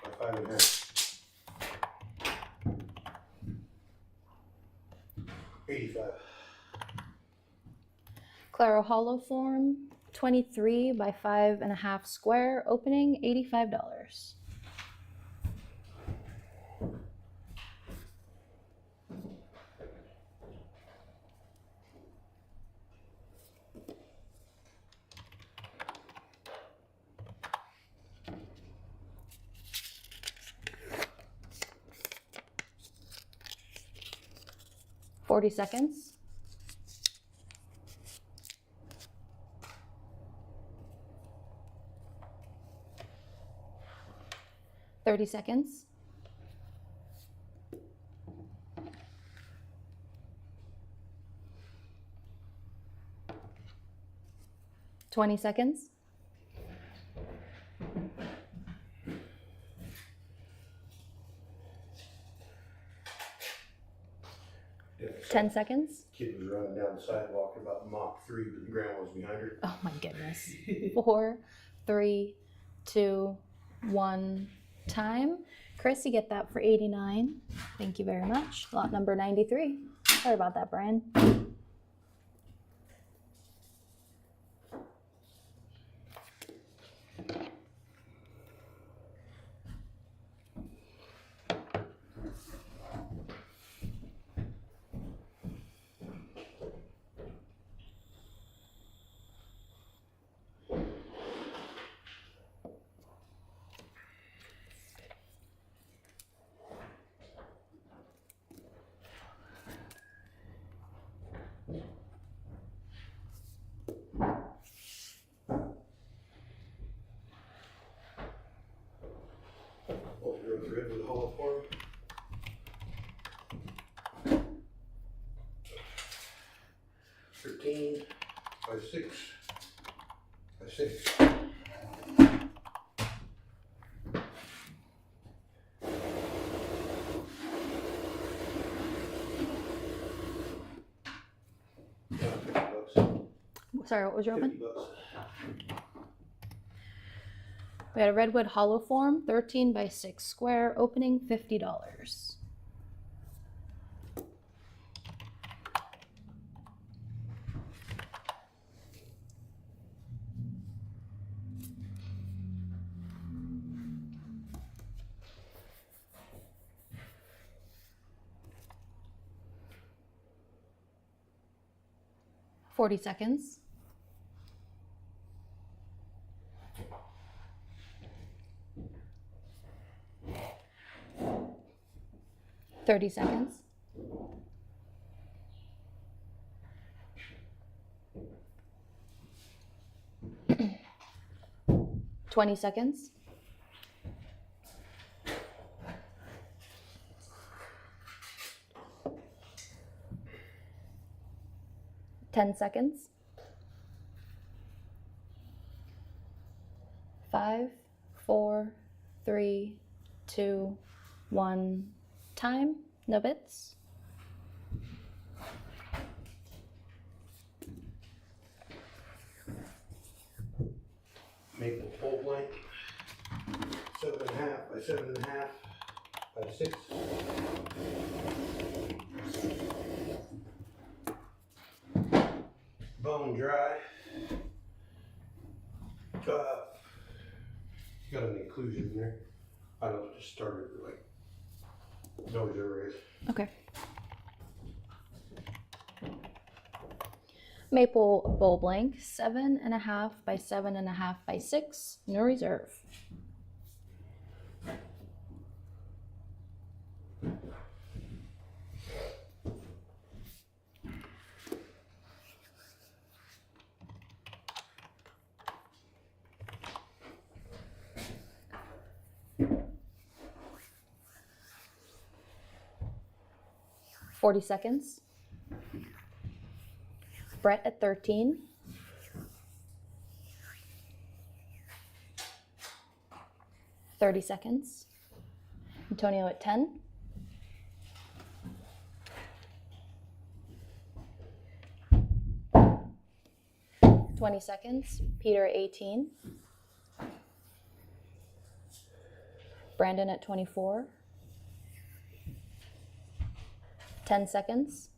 by 5.5. 85. Claro hollow form, 23 by 5.5 square opening, $85. Forty seconds. 30 seconds. 20 seconds. 10 seconds. Kid was running down the sidewalk about Mach 3, but the grandma was behind her. Oh my goodness. 4, 3, 2, 1, time. Chris, you get that for 89. Thank you very much. Lot number 93. Sorry about that, Brian. Red with a hollow form. 13 by 6 by 6. Sorry, what was your 50 open? bucks. We had a redwood hollow form, 13 by 6 square, opening $50. $40 seconds. $30 seconds. $20 seconds. $10 seconds. 5, 4, 3, 2, 1. Time. No bits. Maple full blank. 7.5 by 7.5 by 6. Bone dry. Got an inclusion in there. I don't know, just started like noise areas. Okay. Maple bowl blank, 7.5 by 7.5 by 6. No reserve. $40 seconds. Brett at 13. $30 seconds. Antonio at 10. $20 seconds. Peter at 18. Brandon at 24. 10 seconds.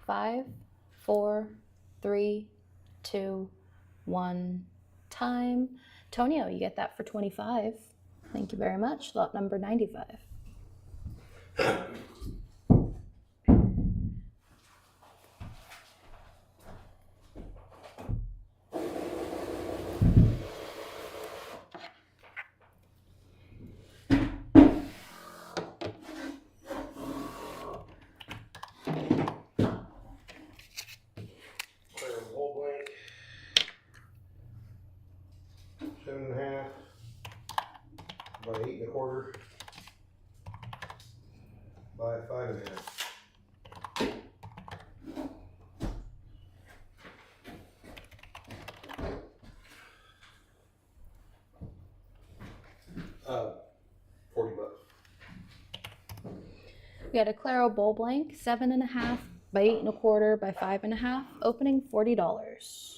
5, 4, 3, 2, 1. Time. Antonio, you get that for 25. Thank you very much. Lot number 95. Whole blank. 7.5 by 8.25 by 5.5. $40. We had a Claro bowl blank, 7.5 by 8.25 by 5.5, opening $40.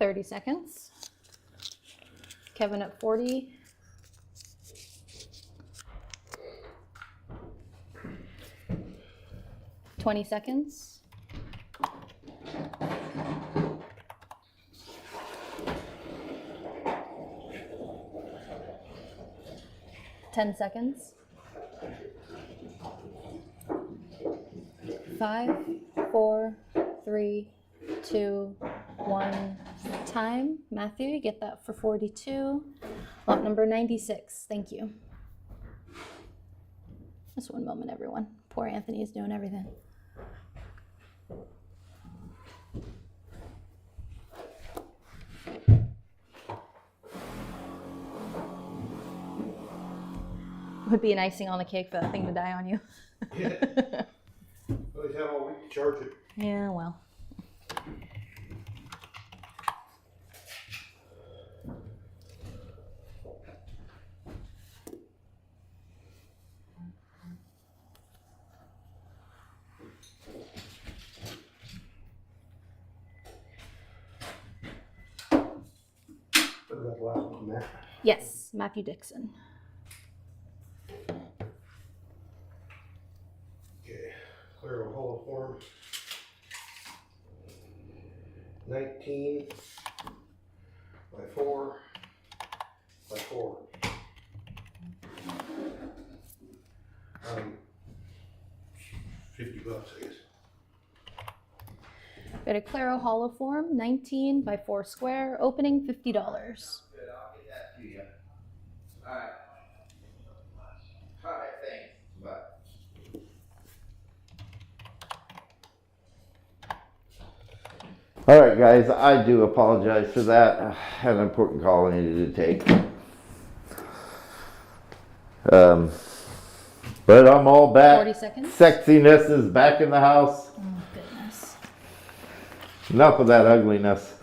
$30 seconds. Kevin at 40. $20 seconds. $10 seconds. 5, 4, 3, 2, 1. Time. Matthew, you get that for 42. Lot number 96. Thank you. Just one moment, everyone. Poor Anthony is doing everything. Would be an icing on the cake for that thing to die on you. Yeah. Well, he's had all week to charge it. Yeah, well. Put that last one there. Yes, Matthew Dixon. Okay, clear a hole form. 19 by 4 by 4. 50 bucks, I guess. Got a Claro Hollow form, 19 by 4 square, opening $50. Good, I'll get that to you. Alright. Alright, thanks. Bye. Alright guys, I do apologize for that. I had an important call I needed to take. But I'm all back. 40 seconds. Sexiness is back in the house. Oh, goodness. Enough of that ugliness.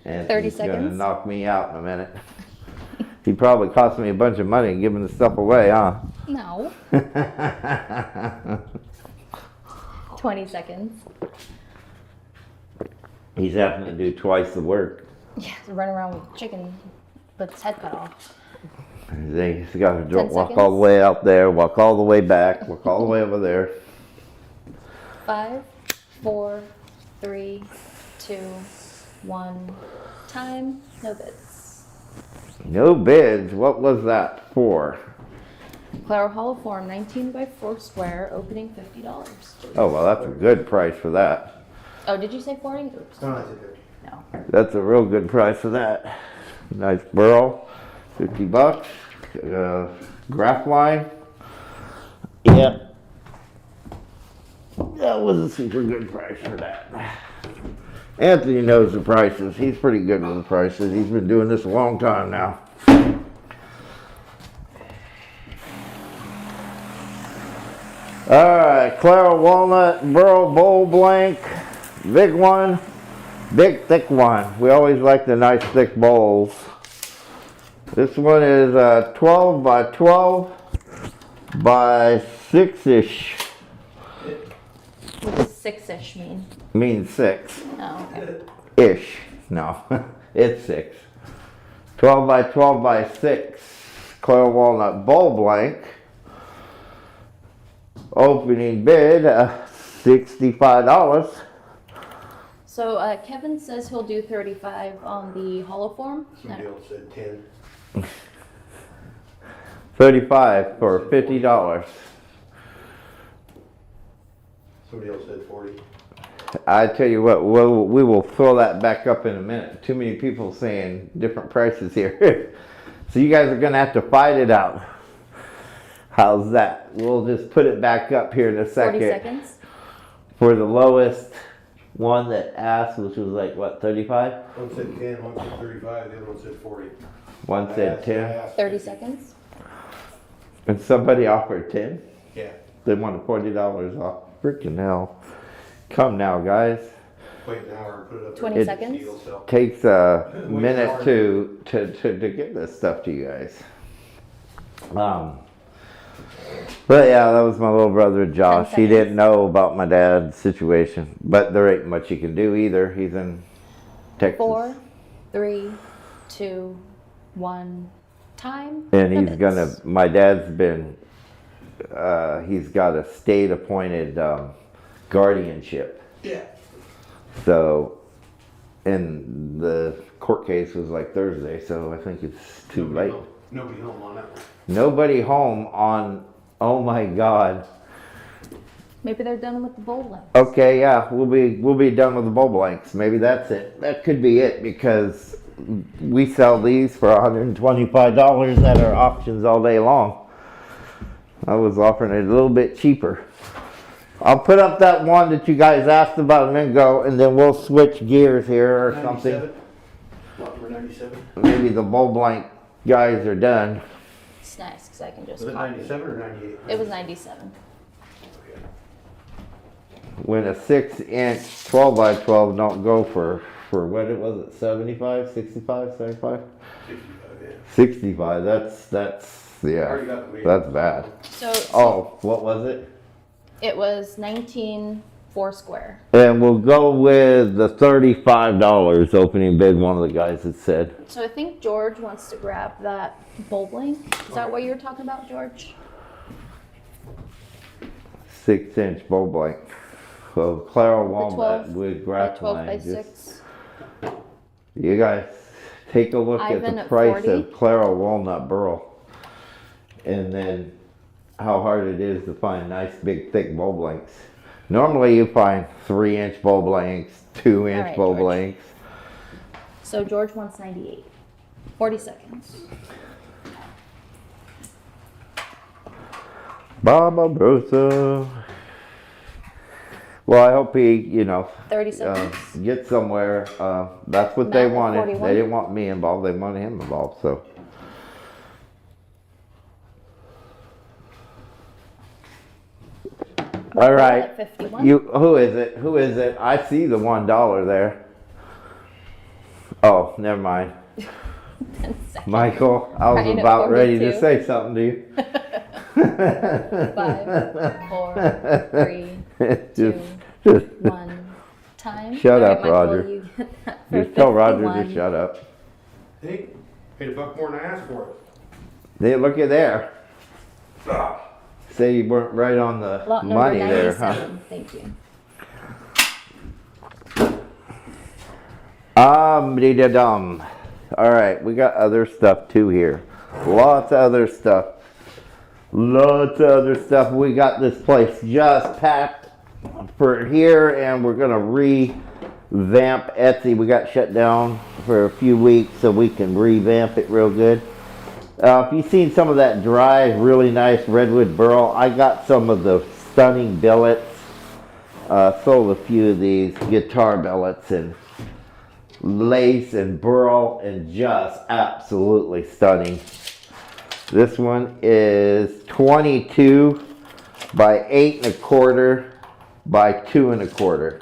And 30 he's gonna seconds. knock me out in a minute. He probably cost me a bunch of money giving the stuff away, huh? No. 20 seconds. He's having to do twice the work. Yeah, to run around with chicken with its head cut off. He's got to 10 walk seconds. all the way out there, walk all the way back, walk all the way over there. 5, 4, 3, 2, 1. Time. No bids. No bids. What was that for? Claro Hollow form, 19 by 4 square, opening $50. Oh, well, that's a good price for that. Oh, did you say 40? Oops. No, I said 50. No. That's a real good price for that. Nice Burl, 50 bucks. Graph line. Yeah. That was a super good price for that. Anthony knows the prices. He's pretty good with the prices. He's been doing this a long time now. Alright, Claro Walnut, Burl Bowl Blank, big one, big thick one. We always like the nice thick bowls. This one is 12 by 12 by 6-ish. What does 6-ish mean? Means 6. Oh, okay. Ish. No, it's 6. 12 by 12 by 6. Claro Walnut Bowl Blank. Opening bid, $65. So Kevin says he'll do 35 on the hollow form. Somebody else said 10. 35 for $50. Somebody else said 40. I tell you what, we will throw that back up in a minute. Too many people saying different prices here. So you guys are going to have to fight it out. How's that? We'll just put it back up here in a second. 40 seconds. For the lowest one that asked, which was like, what, 35? One said 10, one said 35, the other one said 40. One said 10. 30 seconds. And somebody offered 10? Yeah. They wanted $40 off. Freaking hell. Come now, guys. Wait an hour and put it up 20 there. seconds. Steel cell. Takes a minute to get this stuff to you guys. But yeah, that was my little brother Josh. 10 He seconds. didn't know about my dad's situation, but there ain't much he can do either. He's in Texas. 4, 3, 2, 1. Time. And he's Limits. my dad's been, he's got a state appointed guardianship. Yeah. So, and the court case was like Thursday, so I think it's too late. Nobody home on that one. Nobody home on, oh my God. Maybe they're done with the bowl length. Okay, yeah, we'll be done with the bowl blanks. Maybe that's it. That could be it because we sell these for $125 at our auctions all day long. I was offering it a little bit cheaper. I'll put up that one that you guys asked about a minute ago, and then we'll switch gears here or something. 97? What, for 97? Maybe the bowl blank guys are done. It's nice because I can just Was it copy. 97 or 98? It was 97. Okay. When a 6-inch 12 by 12 don't go for what it was, it 75, 65, 75? 65, yeah. 65, that's, I yeah, already got the weight. that's bad. So Oh, what was it? it was 19 4-square. And we'll go with the $35 opening bid, one of the guys had said. So I think George wants to grab that bowling. Is that what you were talking about, George? 6-inch bow blank. So Clara Walnut 12 with By 12 by grappling. 6. You guys take a look Ivan at the at price 40. of Clara Walnut Burl. And then how hard it is to find nice big thick bow blanks. Normally you find 3-inch bow blanks, 2-inch All right, bow George. blanks. So George wants 98. 40 seconds. Barbarossa. Well, I hope he, 30 seconds. get somewhere. That's what they Matt at wanted. 41. They didn't want me involved. They wanted him involved. So. All right. At 51. Who is it? Who is it? I see the $1 there. Oh, never mind. 10 seconds. Michael, I was Ryan at about ready to 42. say something to you. 5, 4, 3, 2, Just 1. Time. Shut All up, Michael, Roger. you get that for tell Roger to 51. shut up. Hey, paid $1 more than I asked for it. They look at there. Ah. Say you weren't right on the Lot number money there, 97. Thank you. huh? Dum. All right, we got other stuff too here. Lots of other stuff. Lots of other stuff. We got this place just packed for here, and we're gonna revamp Etsy. We got shut down for a few weeks, so we can revamp it real good. If you've seen some of that dry, really nice redwood burl, I got some of the stunning billets. Sold a few of these guitar billets and lace and burl, and just absolutely stunning. This one is 22 by 8 1/4 by 2 1/4.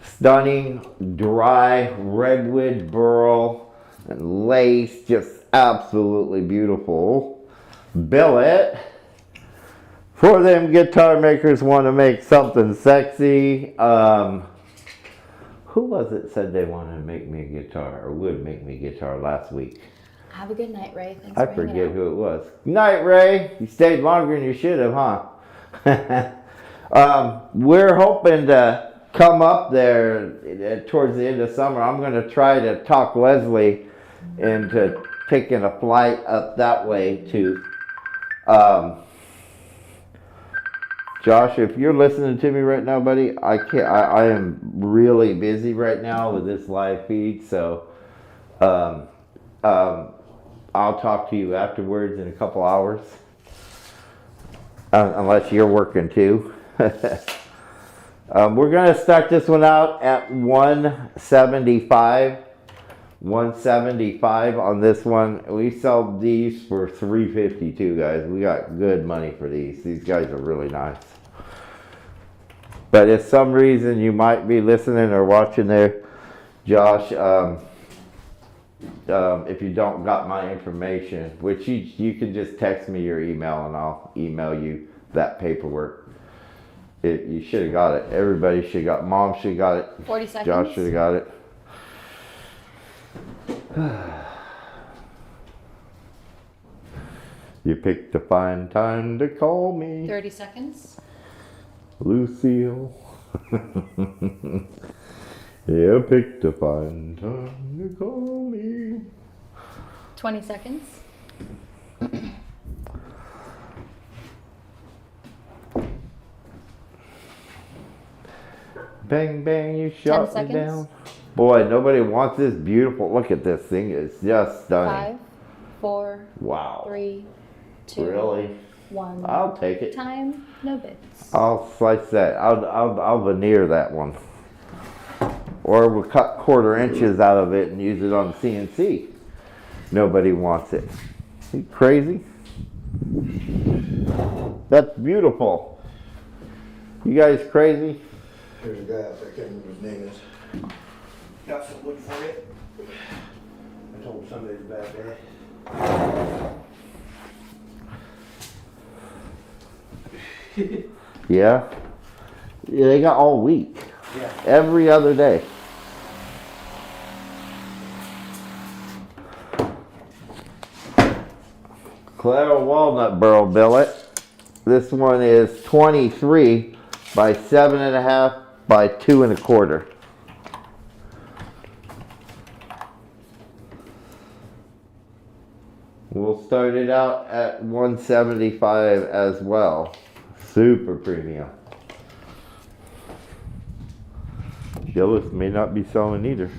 Stunning dry redwood burl and lace, just absolutely beautiful billet for them guitar makers want to make something sexy. Who was it said they wanted to make me a guitar or would make me a guitar last week? Have a good night, Ray. Thanks I for hanging forget out. who it was. Night, Ray. You stayed longer than you should have, huh? We're hoping to come up there towards the end of summer. I'm going to try to talk Lesley into taking a flight up that way to Josh, if you're listening to me right now, buddy, I am really busy right now with this live feed, so I'll talk to you afterwards in a couple hours, unless you're working too. We're gonna start this one out at 175 on this one. We sell these for $352, guys. We got good money for these. These guys are really nice. But if some reason you might be listening or watching there, Josh, if you don't got my information, which you can just text me your email and I'll email you that paperwork. You should have got it. Everybody should have got. Mom should have got it. 40 seconds. Josh should have got it. You picked a fine time to call me, 30 seconds. Lucille. You picked a fine time to call me. 20 seconds. Bang, bang, you shot me seconds. down. Boy, nobody wants this beautiful. Look at this thing. It's just stunning. 5, 4, Wow. 3, 2, Really? 1. I'll take it. Time. No bids. I'll slice that. I'll veneer that one. Or we'll cut 1/4 inches out of it and use it on CNC. Nobody wants it. You crazy? That's beautiful. You guys crazy? There's a guy out there, I can't remember his name is. Got some wood for you. I told him Sunday's a bad day. Yeah? Yeah, they got all week. Yeah. Every other day. Clara Walnut Burl billet. This one is 23 by 7.5 by 2 1/4. We'll start it out at 175 as well. Super premium. Gillis may not be selling either.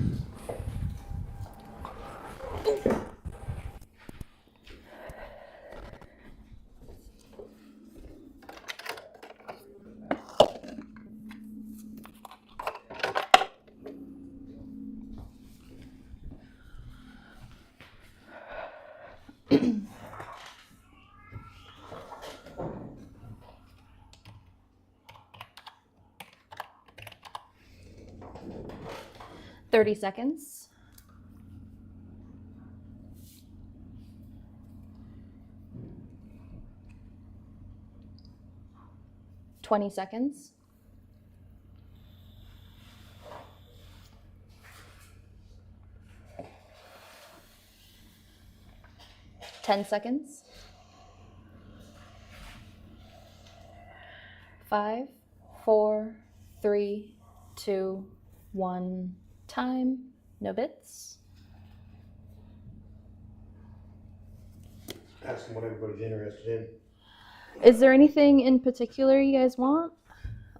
Thirty seconds. $20 seconds. 10 seconds. 5, 4, 3, 2, 1. Time. No bits. Ask them what everybody's interested in. Is there anything in particular you guys want?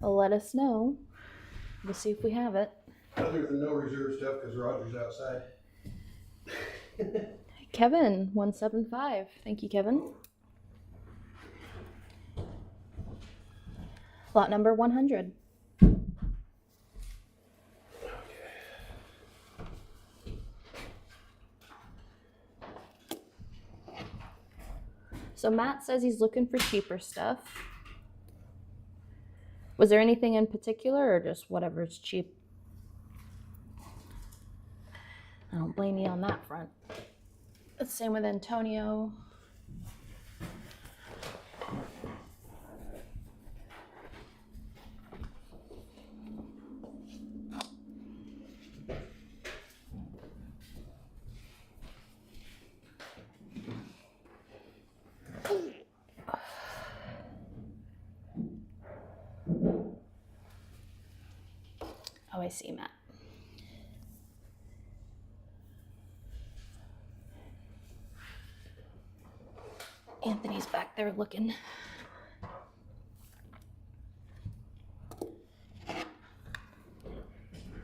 Let us know. We'll see if we have it. Other than no reserve stuff, because Roger's outside. Kevin, 175. Thank you, Kevin. Lot number 100. So Matt says he's looking for cheaper stuff. Was there anything in particular or just whatever's cheap? I don't blame you on that front. Same with Antonio. Oh, I see, Matt. Anthony's back there looking.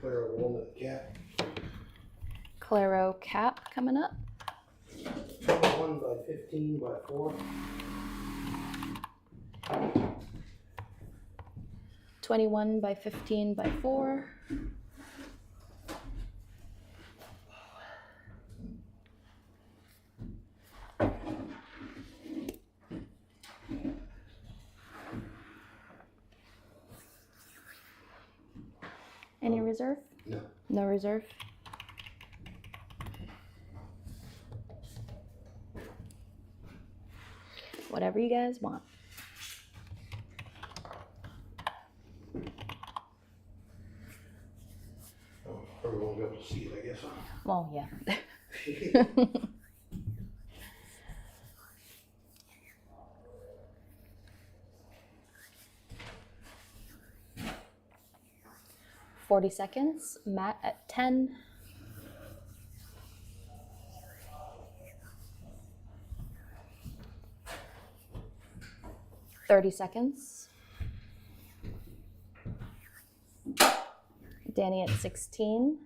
Clear a walnut cap. Claro cap coming up. 1 by 15 by 4. 21 by 15 by 4. Any reserve? No. No reserve? Whatever you guys want. Oh, everyone will be able to see it, I guess. Well, yeah. 40 seconds. Matt at 10. $30 seconds. Danny at 16.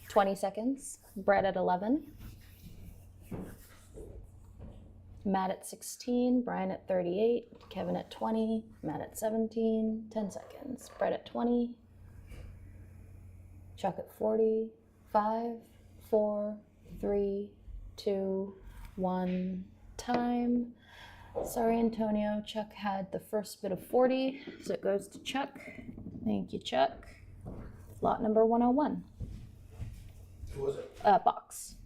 20 seconds. Brett at 11. Matt at 16. Brian at 38. Kevin at 20. Matt at 17. 10 seconds. Brett at 20. Chuck at 40. 5, 4, 3, 2, 1. Time. Sorry, Antonio. Chuck had the first bid of 40, so it goes to Chuck. Thank you, Chuck. Lot number 101. Who was it? Box.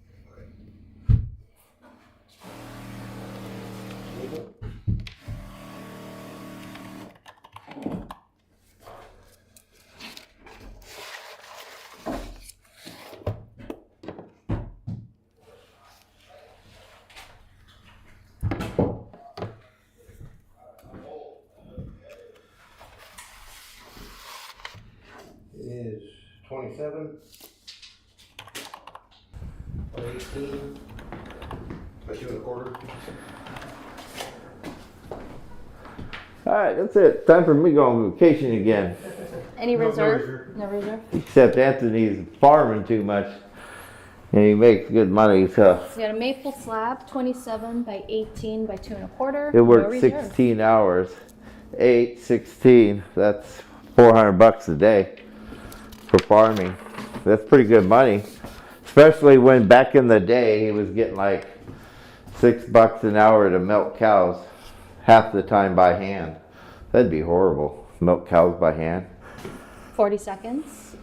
Is 27 by 18 by 2 1/4. Alright, that's it. Time for me to go on vacation again. Any No reserve? reserve. No reserve. Except Anthony's farming too much. And he makes good money, so We got a maple slab, 27 by 18 by 2 1/4. it No works reserve. 16 hours. 8, 16. That's $400 a day for farming. That's pretty good money. Especially when back in the day he was getting like $6 an hour to milk cows half the time by hand. That'd be horrible. Milk cows by hand. 40 seconds.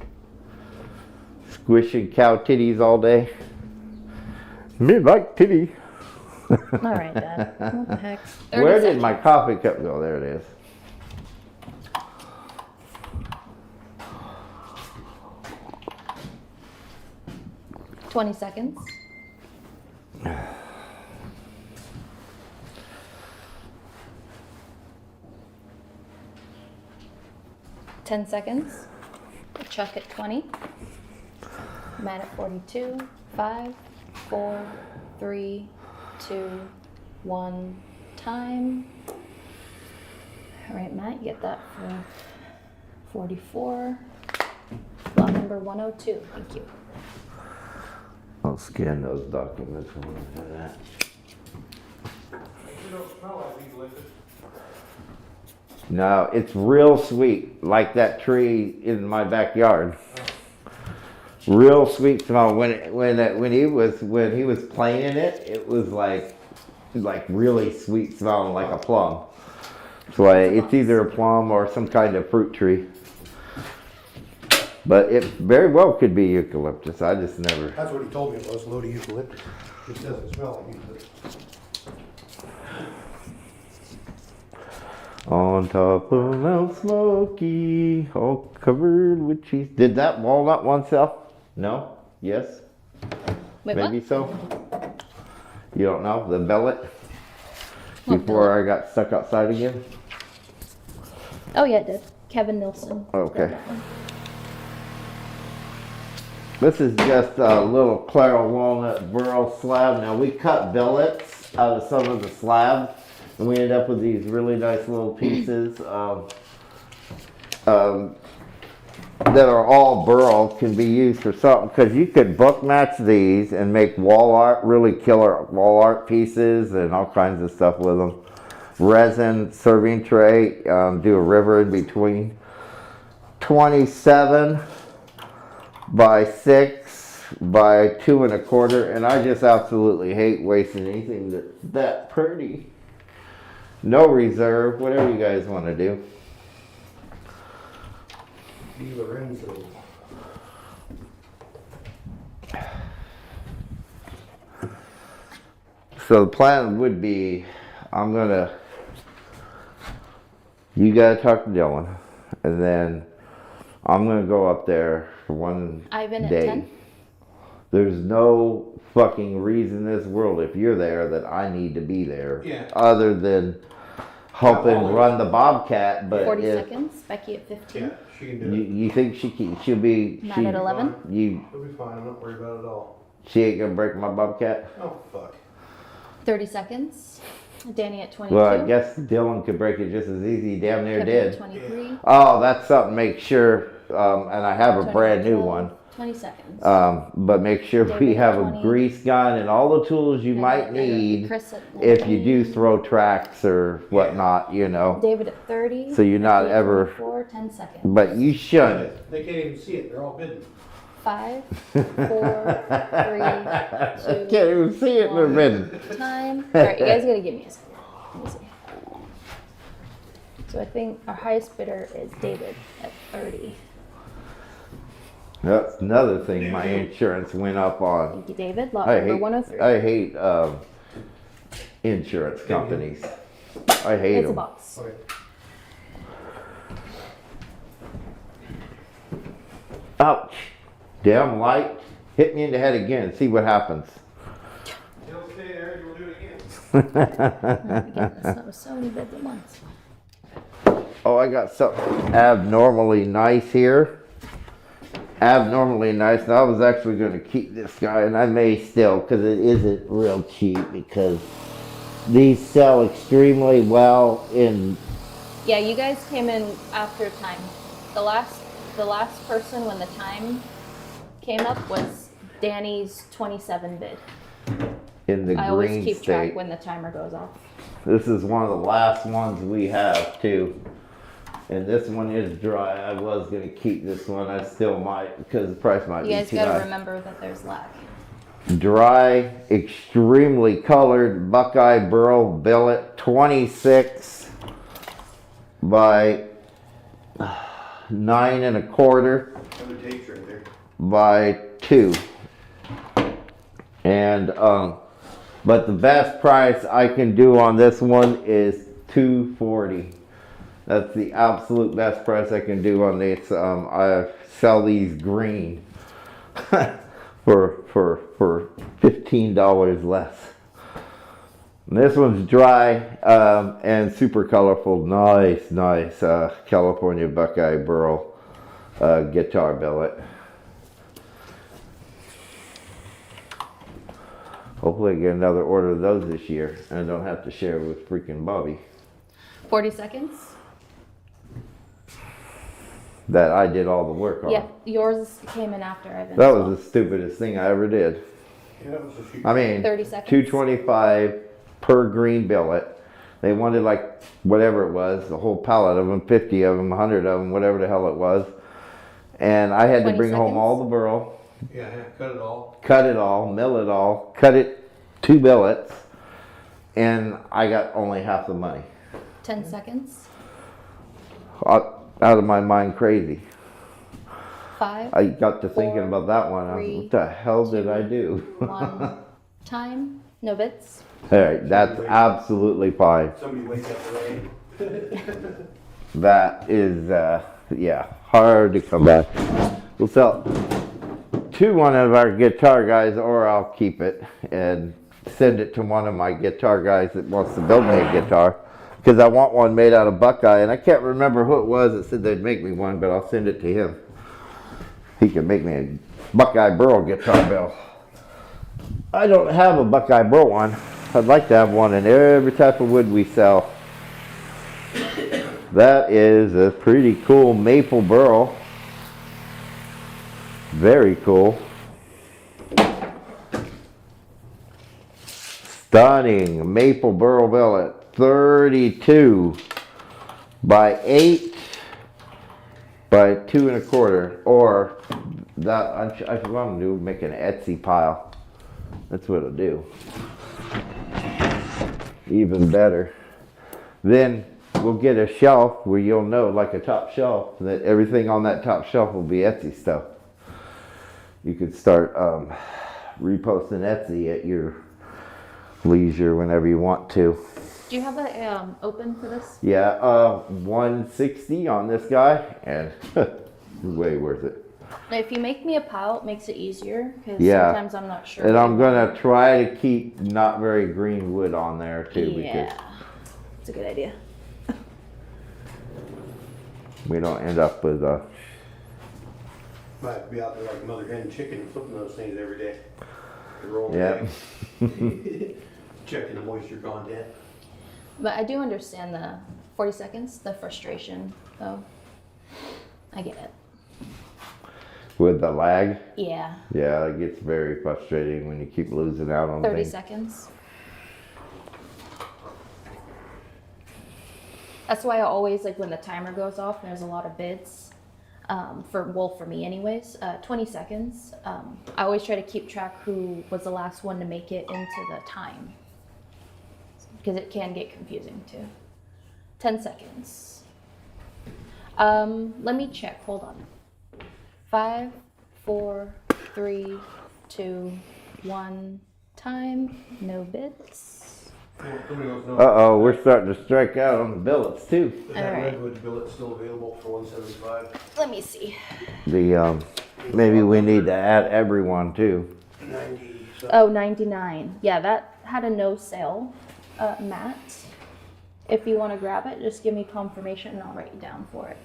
Squishing cow titties all day. Me like titty. All right, Dad. What the heck? 30 Where did seconds. my coffee cup go? There it is. $20 seconds. $10 seconds. Chuck at 20. Matt at 42. 5, 4, 3, 2, 1. Time. All right, Matt, you get that for 44. Lot number 102. Thank you. I'll scan those documents when I do that. You don't smell like eucalyptus. No, it's real sweet, like that tree in my backyard. Real sweet smell. When he was playing it, it was like really sweet smelling, like a plum. So it's either a plum or some kind of fruit tree. But it very well could be eucalyptus. I just never. That's what he told me it was, load of eucalyptus. It doesn't smell like eucalyptus. On top of Mount Smoky, all covered with cheese. Did that walnut one sell? No? Yes? Wait, Maybe what? so? You don't know? The bellet? What Before I got stuck outside again? Oh, yeah, it did. Kevin Nilsson. Okay. Got that one. This is just a little Claro walnut Burl slab. Now we cut billets out of some of the slabs, and we end up with these really nice little pieces that are all Burl, can be used for something, because you could book match these and make wall art, really killer wall art pieces and all kinds of stuff with them. Resin serving tray, do a river in between. 27 by 6 by 2 1/4, and I just absolutely hate wasting anything that's that pretty. No reserve, whatever you guys want to do. Di Lorenzo. So the plan would be, you gotta talk to Dylan, and then I'm gonna go up there for one Ivan at day. 10? There's no fucking reason in this world, if you're there, that I need to be there. Yeah. Other than helping run the Bobcat, but 40 if seconds. Becky at 15. Yeah, she can do it. you think she'll be, Matt at 11. She'll be fine. I'm not worried about it at all. she ain't gonna break my Bobcat? Oh, fuck. 30 seconds. Danny at 22. Well, I guess Dylan could break it just as easy, damn near Kevin at did. 23. Oh, that's something, make sure, and I have a 20 brand new 12, one. 20 seconds. But make sure we David have at a 20. grease gun and all the tools you And might then need Chris at if you 19. do throw tracks or whatnot, you know. David at 30. So you're not Becky at ever- 24, 10 seconds. But you shouldn't. They can't even see it. They're all bidden. 5, 4, 3, 2, I can't even see it in the bid. time. All right, you guys gotta give me a second. Let me see. So I think our highest bidder is David at 30. That's another thing my insurance went up on. Thank you, David. Lot I number hate, 103. I hate insurance companies. I hate It's a them. box. Okay. Ouch. Damn light. Hit me in the head again. See what happens. It'll stay there, you'll do it again. Again, that was so many bids at once. Oh, I got something abnormally nice here. Abnormally nice. And I was actually going to keep this guy, and I may still, because it isn't real cheap, because these sell extremely well in. Yeah, you guys came in after time. The last person when the time came up was Danny's 27 bid. In the I green always keep state. track when the timer goes off. This is one of the last ones we have too. And this one is dry. I was gonna keep this one. I still might, because the price might You be guys too gotta high. remember that there's lag. Dry, extremely colored Buckeye Burl billet, 26 by 9 1/4 Other tapes right there. by 2. And but the best price I can do on this one is $240. That's the absolute best price I can do on this. I sell these green for $15 less. And this one's dry and super colorful. Nice California Buckeye Burl guitar billet. Hopefully I get another order of those this year and I don't have to share with freaking Bobby 40 seconds? that I did all the work on. Yeah, yours came in after Ivan. That was the stupidest thing I ever did. Yeah, that was a few. I mean, 30 seconds. $225 per green billet. They wanted like whatever it was, the whole pallet of them, 50 of them, 100 of them, whatever the hell it was. And I had to 20 bring home seconds? all the burl, Yeah, cut it all. cut it all, mill it all, cut it 2 billets, and I got only half the money. 10 seconds. Out of my mind crazy. 5, I got to thinking 4, about that one. I was, 3, what the hell did I do? 1. Time. No bits. All right, that's absolutely fine. Somebody wake up early. That is, yeah, hard to come back. We'll sell to one of our guitar guys, or I'll keep it and send it to one of my guitar guys that wants to build me a guitar. Because I want one made out of Buckeye, and I can't remember who it was that said they'd make me one, but I'll send it to him. He can make me a Buckeye Burl guitar bill. I don't have a Buckeye Burl one. I'd like to have one in every type of wood we sell. That is a pretty cool maple burl. Very cool. Stunning maple burl billet. 32 by 8 by 2 1/4. Or that, I should want to do, make an Etsy pile. That's what it'll do. Even better. Then we'll get a shelf where you'll know, like a top shelf, that everything on that top shelf will be Etsy stuff. You could start reposting Etsy at your leisure whenever you want to. Do you have a open for this? Yeah, 160 on this guy, and way worth it. Now, if you make me a pile, it makes it easier because Yeah. sometimes I'm not sure. And what I'm I gonna want. try to keep not very green wood on there too, Yeah, it's a good idea. because we don't end up with Might be out there like a mother hen chicken, flipping those things every day. Rolling yeah. eggs. Checking the moisture content. But I do understand the 40 seconds, the frustration, though. I get it. With the lag. Yeah, Yeah, it gets very frustrating when you keep losing out on 30 things. seconds. That's why I always, like, when the timer goes off and there's a lot of bids, for well, for me anyways, 20 seconds. I always try to keep track who was the last one to make it into the time, because it can get confusing too. 10 seconds. Let me check. Hold on. 5, 4, 3, 2, 1. Time. No bits. Uh-oh, we're starting to strike out on the billets too. Is that Alright. redwood billet still available for 175? Let me see. The maybe we need to add everyone too. 90. Oh, 99. Yeah, that had a no sale, Matt. If you want to grab it, just give me confirmation and I'll write you down for it.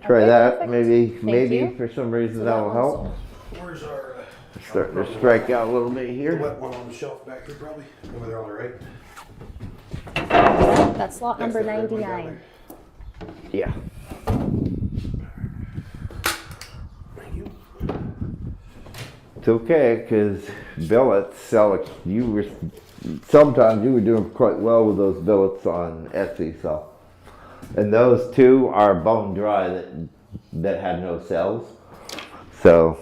Try Okay, that. perfect. Maybe maybe you. for some reason So that will one's help. sold. Where's our Starting to strike out a little bit the here. wet one on the shelf back here probably? Over there on the right. That's lot number That's the red one down 99. Yeah. Thank you. It's okay, because billets sell. Sometimes you were doing quite well with those billets on Etsy, so. And those two are bone dry that had no cells. So,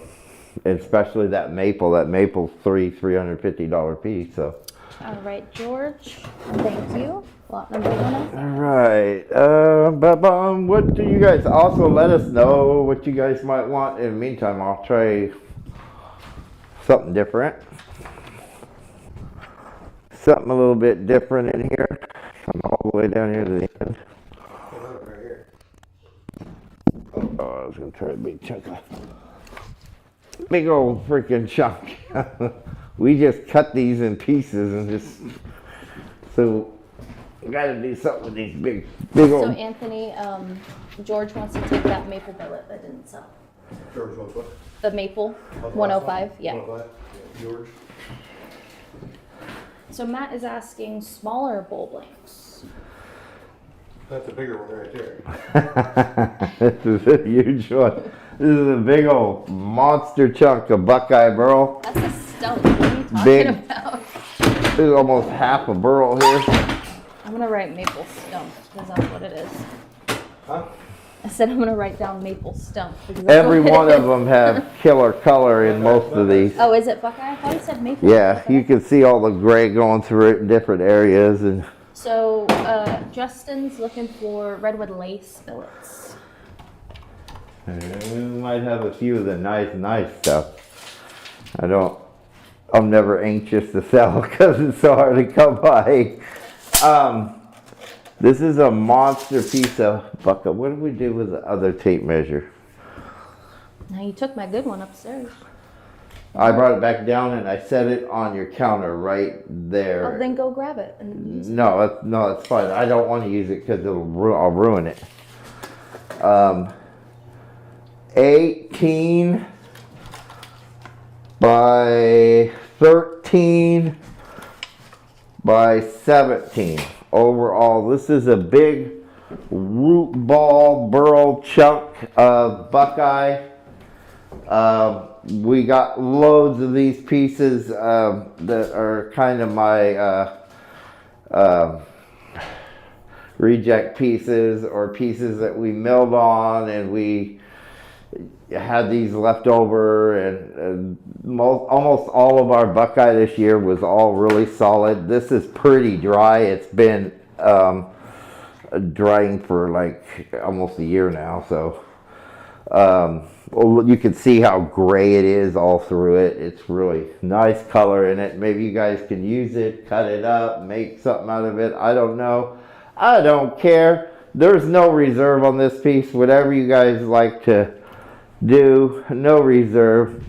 especially that maple. That maple's $350 piece. So. All right, George. Thank you. Lot number 105. All right. What do you guys also let us know what you guys might want? In the meantime, I'll try something different. Something a little bit different in here. Come all the way down here to the end. Right here. Oh, I was gonna try a big chunk of big old freaking chunk. We just cut these in pieces and just so we gotta do something with these big So old. Anthony, George wants to take that maple billet that didn't sell. George wants what? The maple, Oh, the last 105. one? Yeah. 105? Yeah, George. So Matt is asking smaller bowl blanks. That's a bigger one right there. This is a huge one. This is a big old monster chunk of Buckeye Burl. That's a stump. What are you talking Big. about? This is almost half a Burl here. I'm gonna write maple stump because that's what it is. Huh? I said I'm gonna write down maple stump because that's Every what it one of is. them have killer color in most of these. Oh, is it Buckeye? I thought you said maple. Yeah, Okay. you can see all the gray going through it in different areas, and So Justin's looking for redwood lace billets. we might have a few of the nice stuff. I'm never anxious to sell because it's so hard to come by. This is a monster piece of Buckeye. What did we do with the other tape measure? Now you took my good one upstairs. I brought it back down and I set it on your counter right there. Oh, then go grab it and use it. No, it's fine. I don't want to use it because I'll ruin it. 18 by 13 by 17 overall. This is a big root ball burl chunk of Buckeye. We got loads of these pieces that are kind of my reject pieces or pieces that we milled on, and we had these left over, and almost all of our Buckeye this year was all really solid. This is pretty dry. It's been drying for like almost a year now, so you can see how gray it is all through it. It's really nice color in it. Maybe you guys can use it, cut it up, make something out of it. I don't know. I don't care. There's no reserve on this piece. Whatever you guys like to do, no reserve.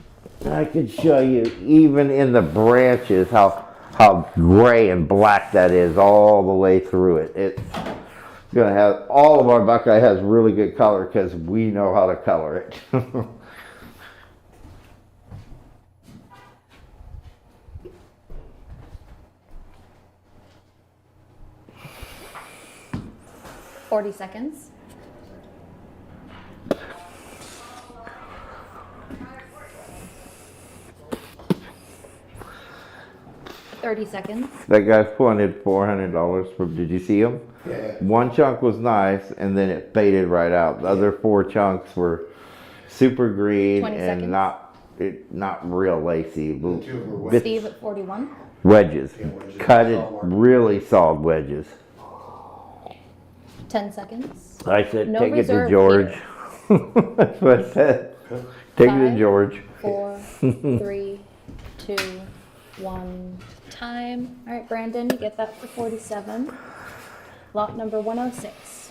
I could show you even in the branches how gray and black that is all the way through it. It's gonna have, all of our Buckeye has really good color because we know how to color it. 40 seconds. 30 seconds. That guy wanted $400 from, did you see him? Yeah. One chunk was nice and then it faded right out. The other 4 chunks were super green 20 and seconds. not real lacy. The two were wet. Bits- Steve at 41. Wedges. Yeah, wedges. Cut it, Solid. really solid wedges. 10 seconds. I said, No take it to reserve George. here. That's what I said. Take it to 5, George. 4, 3, 2, 1. Time. All right, Brandon, you get that for 47. Lot number 106.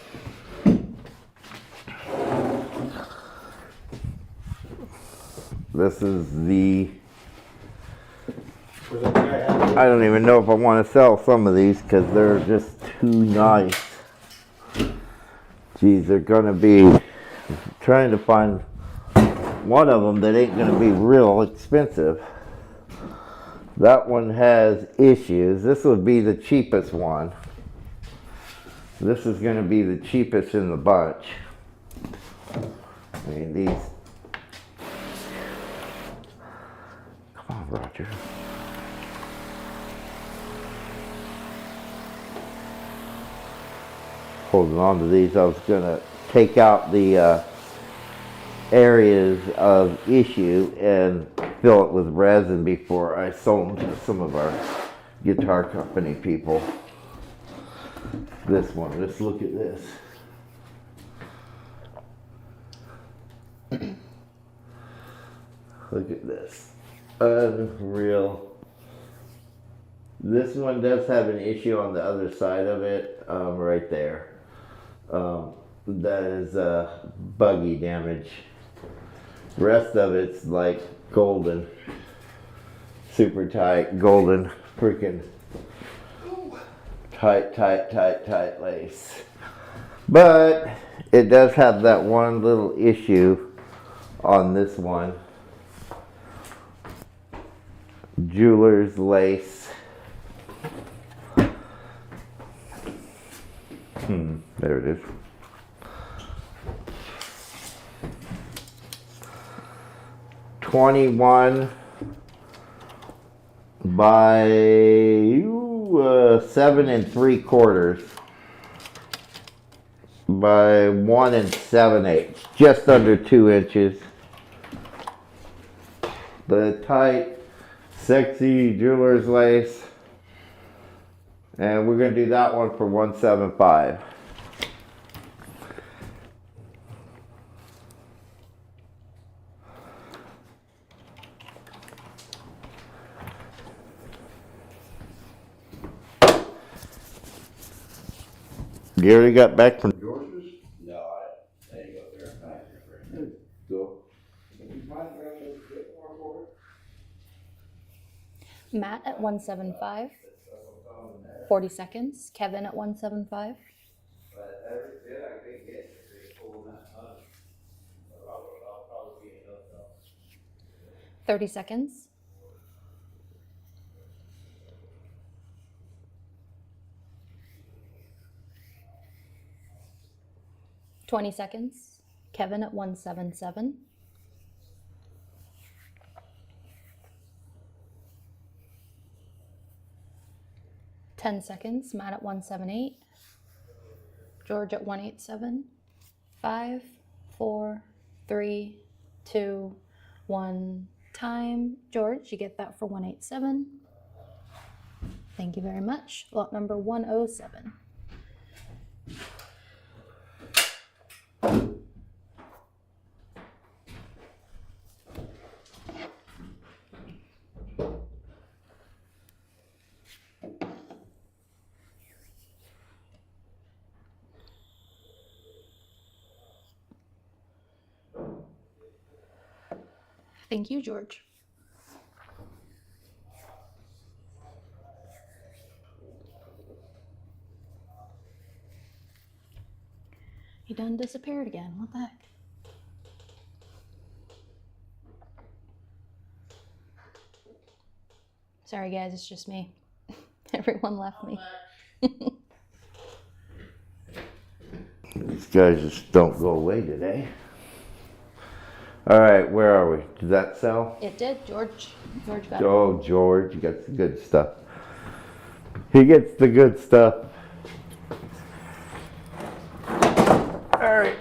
This is the, Was that the guy having- I don't even know if I want to sell some of these because they're just too nice. Geez, they're gonna be trying to find one of them that ain't gonna be real expensive. That one has issues. This would be the cheapest one. This is gonna be the cheapest in the bunch. I mean, these. Come on, Roger. Holding on to these, I was gonna take out the areas of issue and fill it with resin before I sold them to some of our guitar company people. This one, let's look at this. Look at this. Unreal. This one does have an issue on the other side of it, right there. That is buggy damage. The rest of it's like golden. Super tight, golden, freaking tight lace. But it does have that one little issue on this one. Jeweler's lace. There it is. $21 by 7 3/4 by 1 7/8, just under 2 inches. The tight, sexy jeweler's lace, and we're gonna do that one for $175. You already got back from George's? No, I didn't go there. Go. Matt at 175. 40 seconds. Kevin at 175. 30 seconds. $20 seconds. Kevin at 177. $10 seconds. Matt at 178. George at 187. 5, 4, 3, 2, 1. Time. George, you get that for 187. Thank you very much. Lot number 107. Thank you, George. He done disappeared again. What the heck? Sorry, guys, it's just me. Everyone left me. These guys just don't go away today. All right, where are we? Did that sell? It did. George got it. Oh, George, you got the good stuff. He gets the good stuff. All right,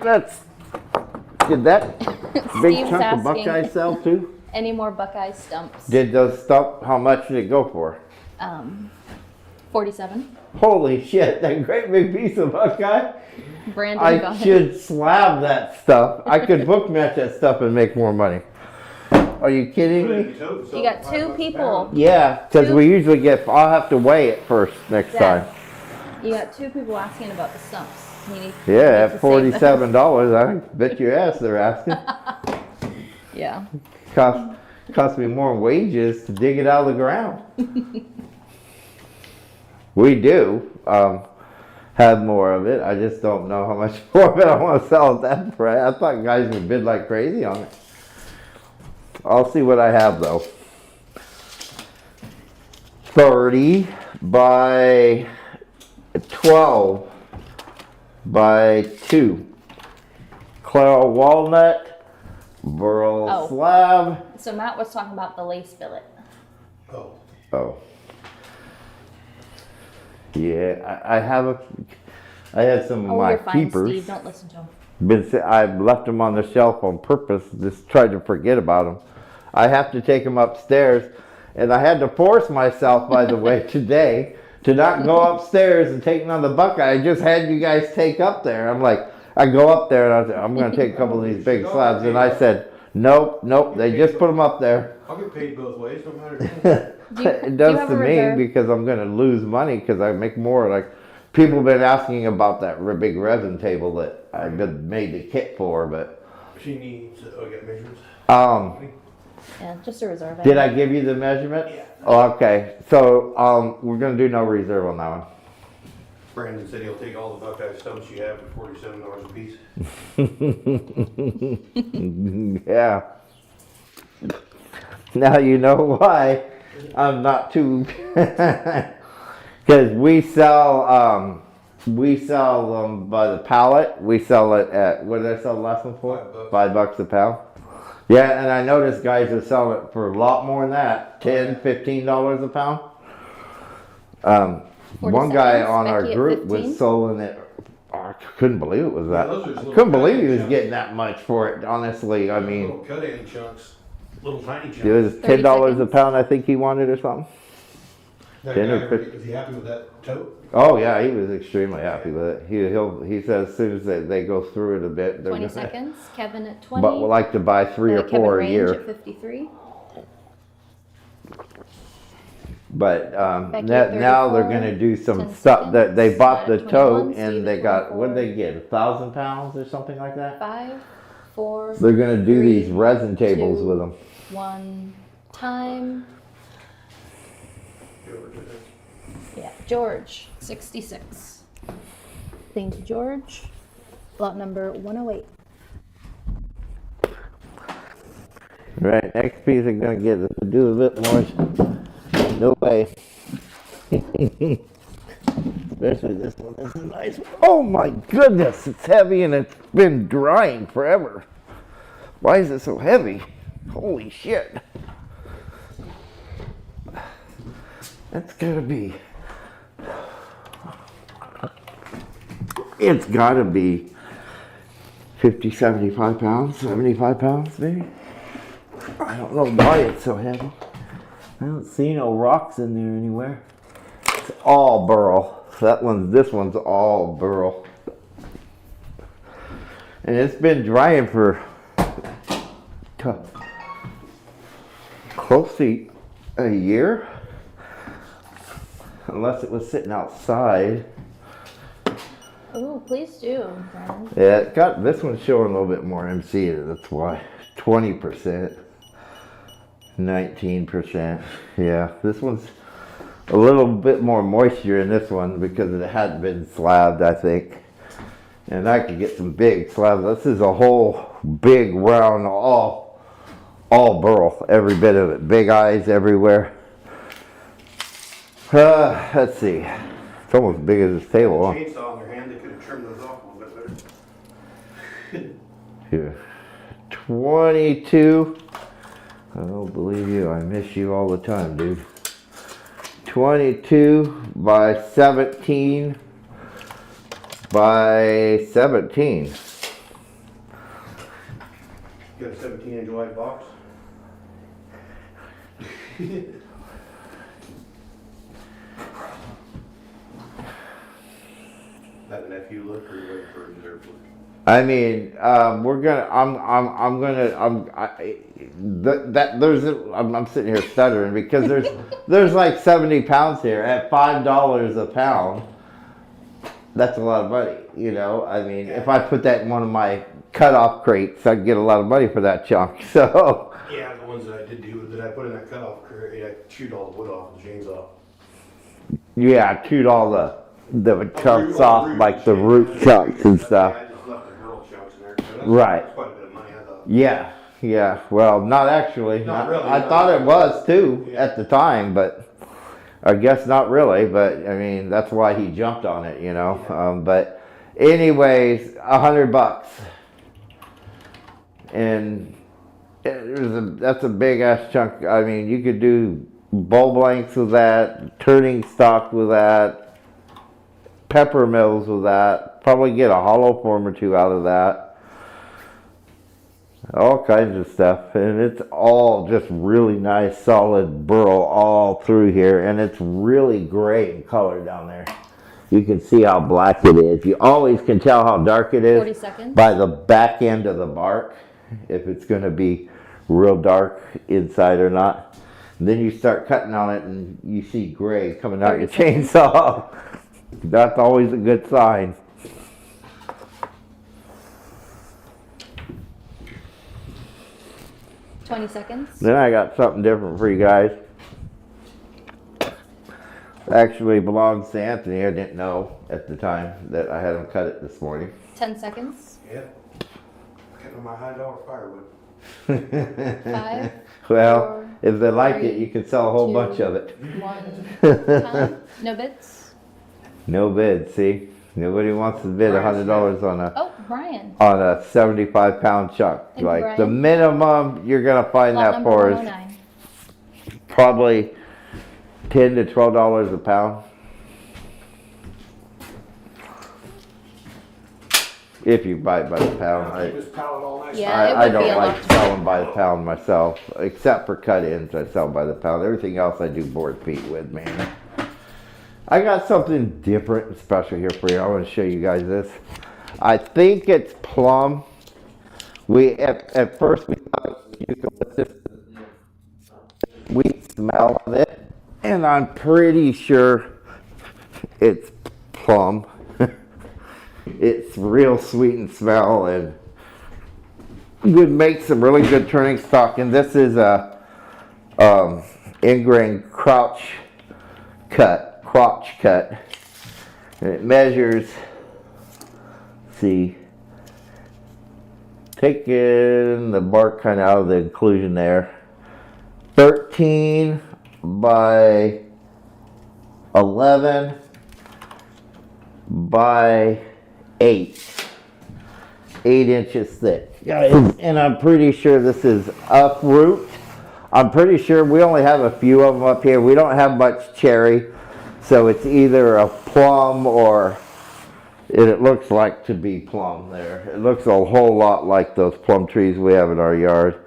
did that big Steve's chunk of asking. Buckeye sell too? Any more Buckeye stumps? Did those stump, how much did it go for? 47. Holy shit, that great big piece of Buckeye. Brandon I got it. should slab that stuff. I could book match that stuff and make more money. Are you kidding me? You got 2 people. Yeah, because we usually I'll have to weigh it first next time. You got 2 people asking about the stumps. You need Yeah, to at save $47, I bet your ass they're asking. those. Yeah. Cost me more wages to dig it out of the ground. We do have more of it. I just don't know how much more of it I want to sell at that price. I thought guys would bid like crazy on it. I'll see what I have though. 30 by 12 by 2. Claro walnut, Burl Oh. slab. So Matt was talking about the lace billet. Oh. Yeah, I had some of my You're fine, keepers. Steve. Don't listen to him. I've left them on the shelf on purpose, just tried to forget about them. I have to take them upstairs, and I had to force myself, by the way, today, to not go upstairs and take none of the Buckeye. I just had you guys take up there. I'm like, I go up there, and I'm going to take a couple of these big slabs, and I said, nope, they just put them up there. I'll get paid both ways, no matter. It does to me because I'm going to lose money because I make more. Like, people have been asking about that big resin table that I've been made the kit for, but She needs, get measurements. Yeah, just a reserve. did I give you the measurement? Yeah. Oh, okay. So we're going to do no reserve on that one. Brandon said he'll take all the Buckeye stumps you have for $47 a piece. Yeah. Now you know why I'm not too, because we sell them by the pallet. We sell it at, what did I sell the last one for? $5 a pound. Yeah, and I noticed guys are selling it for a lot more than that, $10, $15 a pound. One guy on our Becky at group 15? was selling it. I couldn't believe it was that. those are just I little couldn't believe he tiny was chunks. getting that much for it. Honestly, I mean, Little cut-in chunks, little tiny chunks. it was 30 $10 a seconds. pound. I think he wanted or something. That Dinner guy, fit- is he happy with that tote? Oh yeah, he was extremely happy with it. He says as soon as they go through it a bit, they're 20 gonna, seconds. Kevin at 20. but we'll like to buy 3 or Kevin 4 a Range year. at 53. But Becky now, at now they're 34, gonna do some 10 stuff that they seconds, bought the 21, tote Steve and at they got, what 24. did they get, 1,000 pounds or something like that? 5, 4, They're gonna do 3, these resin tables 2, with them. 1 time. Yeah, George, 66. Thank you, George. Lot number 108. Right, next piece I'm gonna get to do a bit more. No way. Especially this one. This is a nice one. Oh my goodness, it's heavy and it's been drying forever. Why is it so heavy? Holy shit. That's gotta be. It's gotta be 50, 75 pounds, 75 pounds maybe. I don't know why it's so heavy. I don't see no rocks in there anywhere. It's all Burl. This one's all Burl. And it's been drying for close to a year. Unless it was sitting outside. Oh, please do, Brandon. Yeah, it got this one's showing a little bit more MC. That's why 20%, 19%. Yeah, this one's a little bit more moisture in this one because it hadn't been slabbed, I think. And I could get some big slabs. This is a whole big round, all Burl, every bit of it. Big eyes everywhere. Let's see. It's almost as big as this table. Huh? Chainsaw in their hand, they could have trimmed those off a little bit better. 22. I don't believe you. I miss you all the time, dude. 22 by 17 by 17. Got a 17-inch white box? That an FU look or you waiting for a reserve look? I mean, we're gonna. I'm gonna. I'm sitting here stuttering because there's like 70 pounds here at $5 a pound. That's a lot of money, you know. I mean, if I put that in one of my cutoff crates, I'd get a lot of money for that chunk. So. Yeah, the ones that I did do, that I put in that cutoff crate, I chewed all the wood off, the chains off. Yeah, I chewed all the chunks all the off, root like the chains. root chunks and stuff. I just left the Burl chunks in there. So that's Right. quite a bit of money, I thought. Yeah, yeah. Well, not actually. Not really, I not thought it really. was too Yeah. at the time, but I guess not really. But I mean, that's why he jumped on it, you know. Yeah. But anyways, $100, and that's a big ass chunk. I mean, you could do bulb lengths with that, turning stock with that, pepper mills with that. Probably get a hollow form or two out of that. All kinds of stuff, and it's all just really nice solid burl all through here, and it's really great in color down there. You can see how black it is. You always can tell how dark it is 40 seconds. by the back end of the bark, if it's going to be real dark inside or not. And then you start cutting on it and you see gray coming out your 30 chainsaw. That's always a good sign. Twenty seconds. Then I got something different for you guys. Actually belongs to Anthony. I didn't know at the time that I had him cut it this morning. 10 seconds. Yeah. Getting my $100 firewood. 5, Well, 4, if they like it, 3, you can sell a whole 2, bunch of it. 1. Time. No bids. No bid, see? Nobody wants to bid $100 Oh, Brian. on a 75-pound chunk. Thank you, Like the Brian. minimum you're gonna find Lot that number for is 109. probably $10 to $12 a pound. If you buy it by the pound. Keep this pallet all nice. Yeah. it I would be don't a like lot. selling by the pound myself, except for cut-ins. I sell by the pound. Everything else I do board feet with, man. I got something different and special here for you. I want to show you guys this. I think it's plum. We at first we thought it was eucalyptus. We smell of it, and I'm pretty sure it's plum. It's real sweet and smell, and would make some really good turning stock. And this is a ingrain crotch cut. And it measures, see, taking the bark kind of out of the inclusion there, 13 by 11 by 8 inches thick. And I'm pretty sure this is uproot. I'm pretty sure we only have a few of them up here. We don't have much cherry. So it's either a plum or it looks like to be plum there. It looks a whole lot like those plum trees we have in our yard.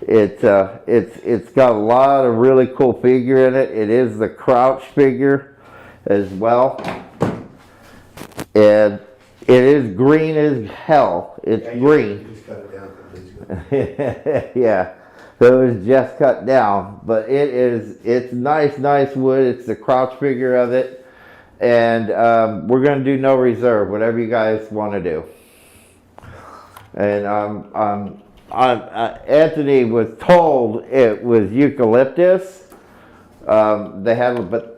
It's got a lot of really cool figure in it. It is the crouch figure as well. And it is green as hell. It's Yeah, you green. Just cut it down completely. Yeah. So it was just cut down, but it's nice wood. It's the crouch figure of it, and we're gonna do no reserve, whatever you guys want to do. And Anthony was told it was eucalyptus. But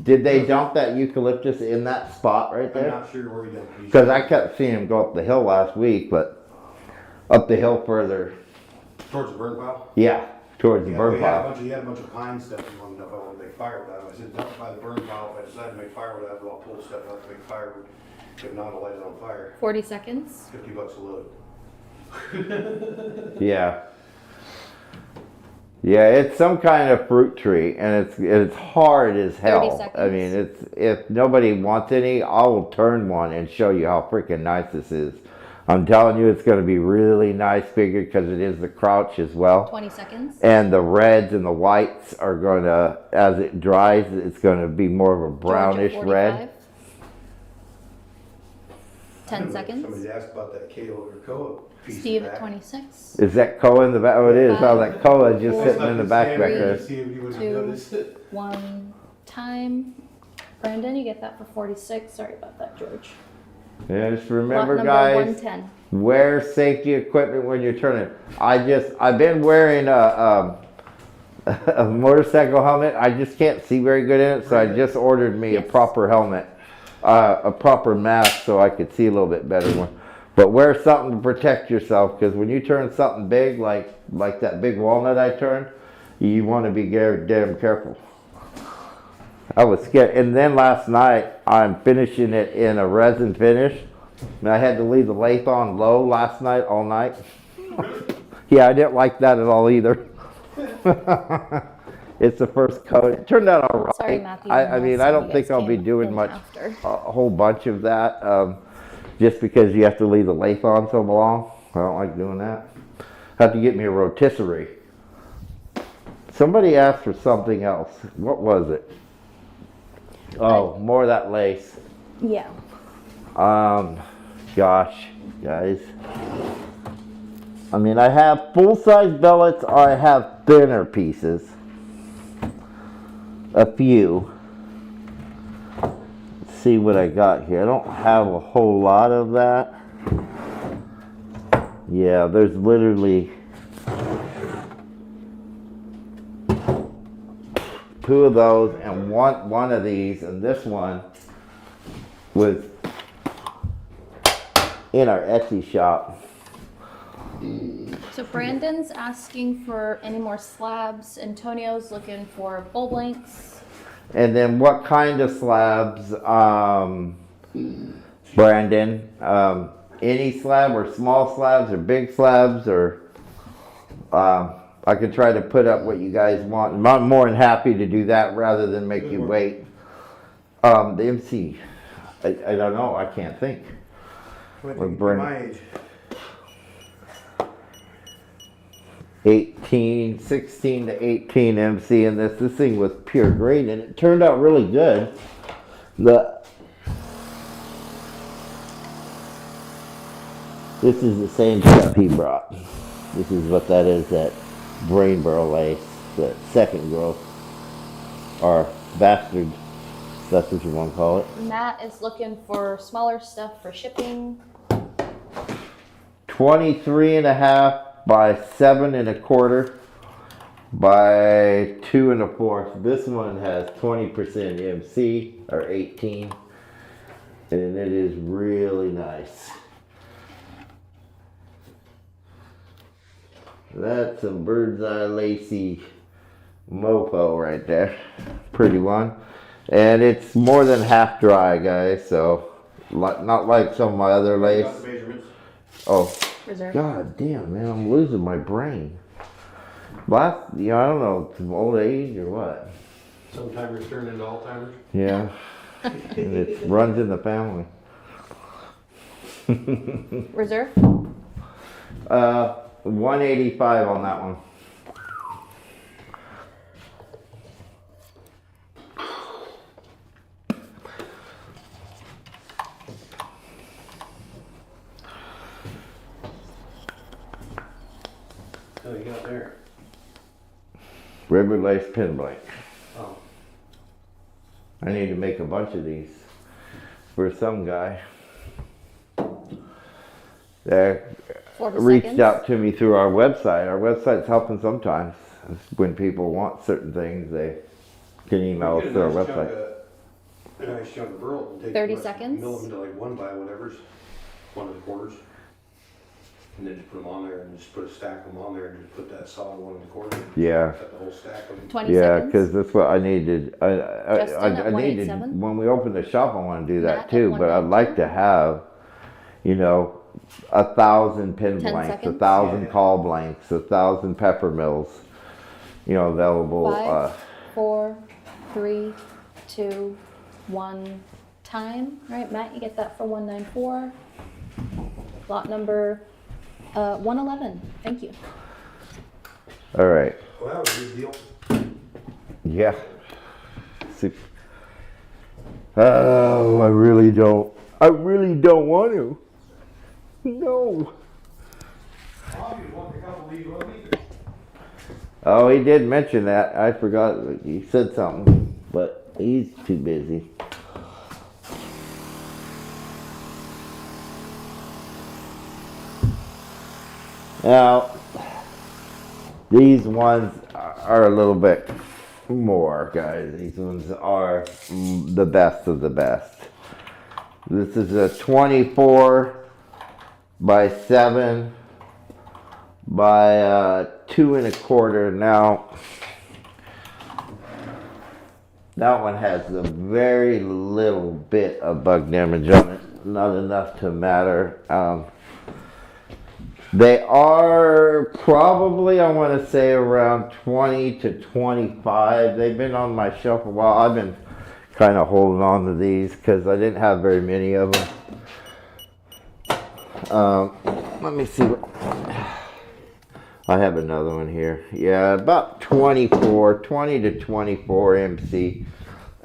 did they dump that eucalyptus in that spot right I'm there? not sure where we got these. Because I kept seeing him go up the hill last week, but up the hill further. Towards the burn pile? Yeah, towards the Yeah, burn we had pile. he had a bunch of pine stuff. He wanted to know if I wanted to make firewood out of it. I said, dump it by the burn pile. If I decide to make firewood out of it, I'll pull stuff out to make firewood. If not, I'll light it on fire. 40 seconds. $50 a load. Yeah. Yeah, it's some kind of fruit tree, and it's hard as 30 hell. seconds. I mean, it's if nobody wants any, I will turn one and show you how freaking nice this is. I'm telling you, it's going to be really nice figure because it is the crouch as well. 20 seconds. And the reds and the whites are going to, as it dries, it's going to be more of a brownish George at red. 45. 10 seconds. Somebody's asked about that kale or koa piece. Steve back. at 26. Is that koa in the back? Oh, it is. Oh, that koa is just Four, sitting in the back back three, there. See if you would have 2, noticed it. 1 time. Brandon, you get that for 46. Sorry about that, George. Yeah, just Lot remember, number guys, 110. wear safety equipment when you're turning. I've been wearing a motorcycle helmet. I just can't see very good in it, so I just ordered me a Yes. proper helmet, a proper mask, so I could see a little bit better. But wear something to protect yourself, because when you turn something big, like that big walnut I turned, you want to be damn careful. I was scared. And then last night, I'm finishing it in a resin finish. And I had to leave the lathe on low last night, all night. Yeah, I didn't like that at all either. It's the first coat. It turned out all right. Sorry, Matthew. I mean, I don't You think guys I'll be came doing in much, after. a whole bunch of that, just because you have to leave the lathe on so long. I don't like doing that. Have to get me a rotisserie. Somebody asked for something else. What was it? Oh, more of that lace. Yeah. Gosh, guys. I mean, I have full-size billets, or I have thinner pieces. A few. Let's see what I got here. I don't have a whole lot of that. Yeah, there's literally 2 of those and one of these, and this one was in our Etsy shop. So Brandon's asking for any more slabs. Antonio's looking for bowl blanks. And then what kind of slabs, Brandon? Any slab, or small slabs, or big slabs, or I could try to put up what you guys want. I'm more than happy to do that rather than make you wait. The MC, I don't know, I can't think. What, Brent? my age. 16 to 18 MC in this. This thing was pure green, and it turned out really good. This is the same stuff he brought. This is what that is, that brain burl lace, the second growth, or bastard, that's what you want to call it. Matt is looking for smaller stuff for shipping. 23.5 by 7 1/4 by 2 1/4. This one has 20% MC, or 18, and it is really nice. That's some bird's eye lacy mofo right there. Pretty one. And it's more than half dry, guys, so not like some of my other lace. Got the measurements. Oh, Reserve. God damn, man, I'm losing my brain. I don't know, it's old age or what. Sometimes it's turned into Alzheimer's. Yeah, and it runs in the family. Reserve. 185 on that one. Oh, you got there. River lace pin blank. Oh. I need to make a bunch of these for some guy that 40 reached seconds. out to me through our website. Our website's helping sometimes. When people want certain things, they can email us Get a through our nice chunk website. of- A nice chunk of burl and take 30 them, seconds. Mill them into like 1 by whatever's 1 1/4. And then just put them on there and just put a stack of them on there and just put that solid 1 1/4. Yeah. Cut the whole stack of them. 20 Yeah, seconds. because that's what I needed. Justin at I needed 187. when we open the shop. I want to do Matt that at too. But I'd like 192. to have, 1,000 pin 10 blanks, seconds? 1,000 Yeah. call blanks, 1,000 pepper mills, available. 5, 4, 3, 2, 1. Time. All right, Matt, you get that for 194. Lot number 111. Thank you. All right. Well, that was a good deal. Yeah. Oh, I really don't want to. No. Bobby wants a couple of these little meters. Oh, he did mention that. I forgot. He said something, but he's too busy. Now, these ones are a little bit more, guys. These ones are the best of the best. This is a 24 by 7 by 2 1/4. Now, that one has a very little bit of bug damage on it. Not enough to matter. They are probably, I want to say, around 20 to 25. They've been on my shelf a while. I've been kind of holding on to these because I didn't have very many of them. Let me see what... I have another one here. Yeah, about 20 to 24 MC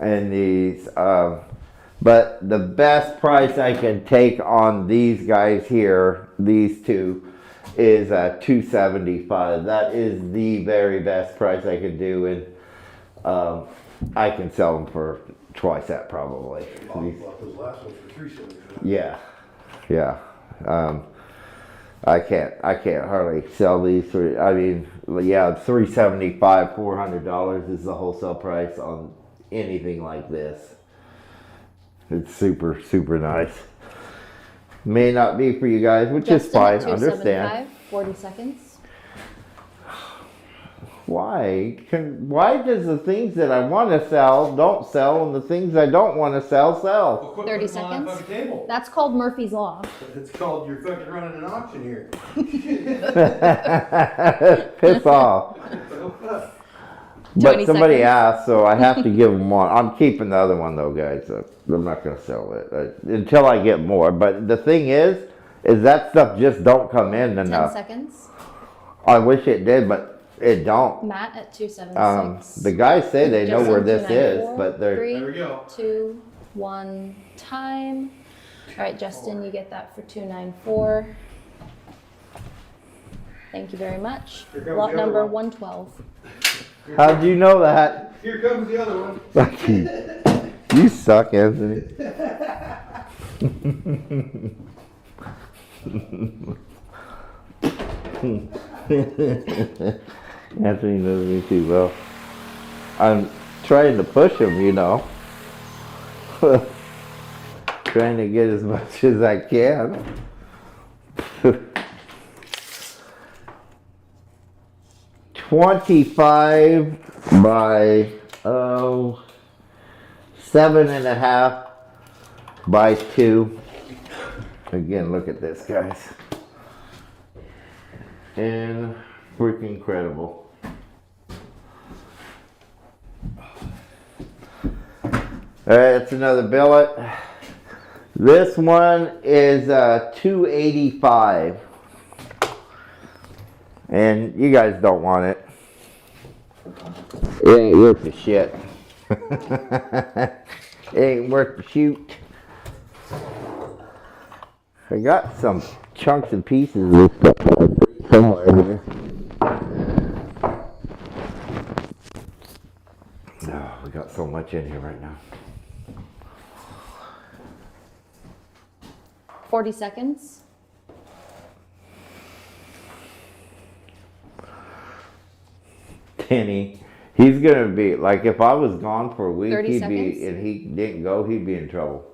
in these. But the best price I can take on these guys here, these two, is $275. That is the very best price I could do, and I can sell them for twice that probably. Bobby bought those last ones for $375. Yeah, yeah. I can't hardly sell these for. I mean, yeah, $375, $400 is the wholesale price on anything like this. It's super, super nice. May not be for you guys, which is fine. Understand. 40 seconds. Why does the things that I want to sell don't sell, and the things I don't want to sell sell? Quit 30 putting them on that seconds. fucking table. That's called Murphy's Law. It's called you're fucking running an auction here. Piss off. 20 But somebody seconds. asked, so I have to give them one. I'm keeping the other one though, guys. I'm not gonna sell it until I get more. But the thing is that stuff just don't come in 10 enough. seconds. I wish it did, but it don't. Matt at 276. The guys say they know where Justin, this is, 294. but they're 3, There we go. 2, 1. Time. All right, Justin, you get that for 294. Thank you very much. Here comes Lot the other number one. 112. How'd you know that? Here comes the other one. You suck, Anthony. Anthony knows me too well. I'm trying to push him, trying to get as much as I can. 25 by 7.5 by 2. Again, look at this, guys. And freaking incredible. Alright, that's another billet. This one is $285. And you guys don't want it. It ain't worth the shit. It ain't worth the shoot. I got some chunks and pieces of this stuff somewhere here. Oh, we got so much in here right now. 40 seconds. Penny, he's gonna be like, if I was gone for a week, 30 he'd seconds. be, and he didn't go, he'd be in trouble.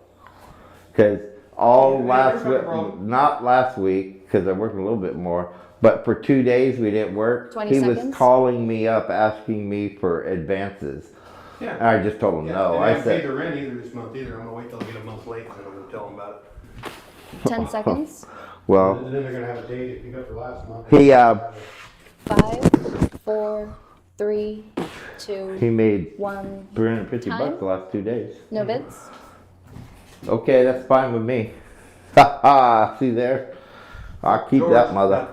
Cause all Yeah, last you're week, fucking wrong. not last week, cause I worked a little bit more, but for 2 days we didn't work. 20 he seconds. was calling me up, asking me for advances. And Yeah. I just told him no. And I I haven't paid said, the rent either this month either. I'm gonna wait till I get a month late and then I'm gonna tell them about it. 10 seconds. Well, And then they're gonna have a day to pick up for last month. he 5, 4, 3, 2, he made 1. $350 Time? the last 2 days. No bids? Okay, that's fine with me. Ha ha, see there? I'll keep that mother.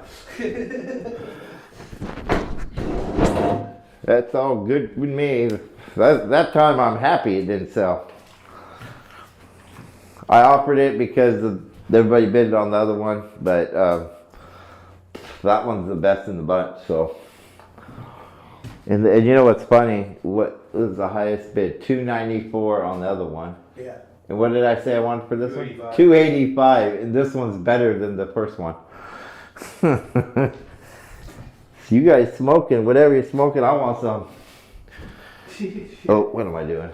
That's all good with me. That time I'm happy it didn't sell. I offered it because everybody bid on the other one, but that one's the best in the bunch, so. And you know what's funny? What was the highest bid? $294 on the other one. Yeah. And what did I say I wanted for this one? $285. $285, and this one's better than the first one. You guys smoking, whatever you're smoking, I want some. Oh, what am I doing?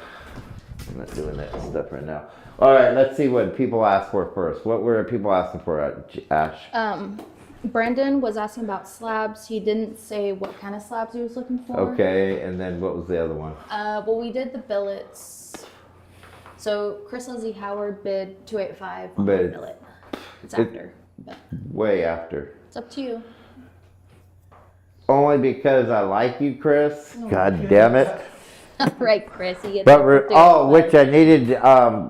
I'm not doing that stuff right now. All right, let's see what people asked for first. What were people asking for, Ash? Brandon was asking about slabs. He didn't say what kind of slabs he was looking for. Okay, and then what was the other one? Well, we did the billets. So Chris Leslie Howard bid $285 on the But billet. It's after. But Way after. it's up to you. Only because I like you, Chris. God damn it. Right, Chris. You get But $285. which I needed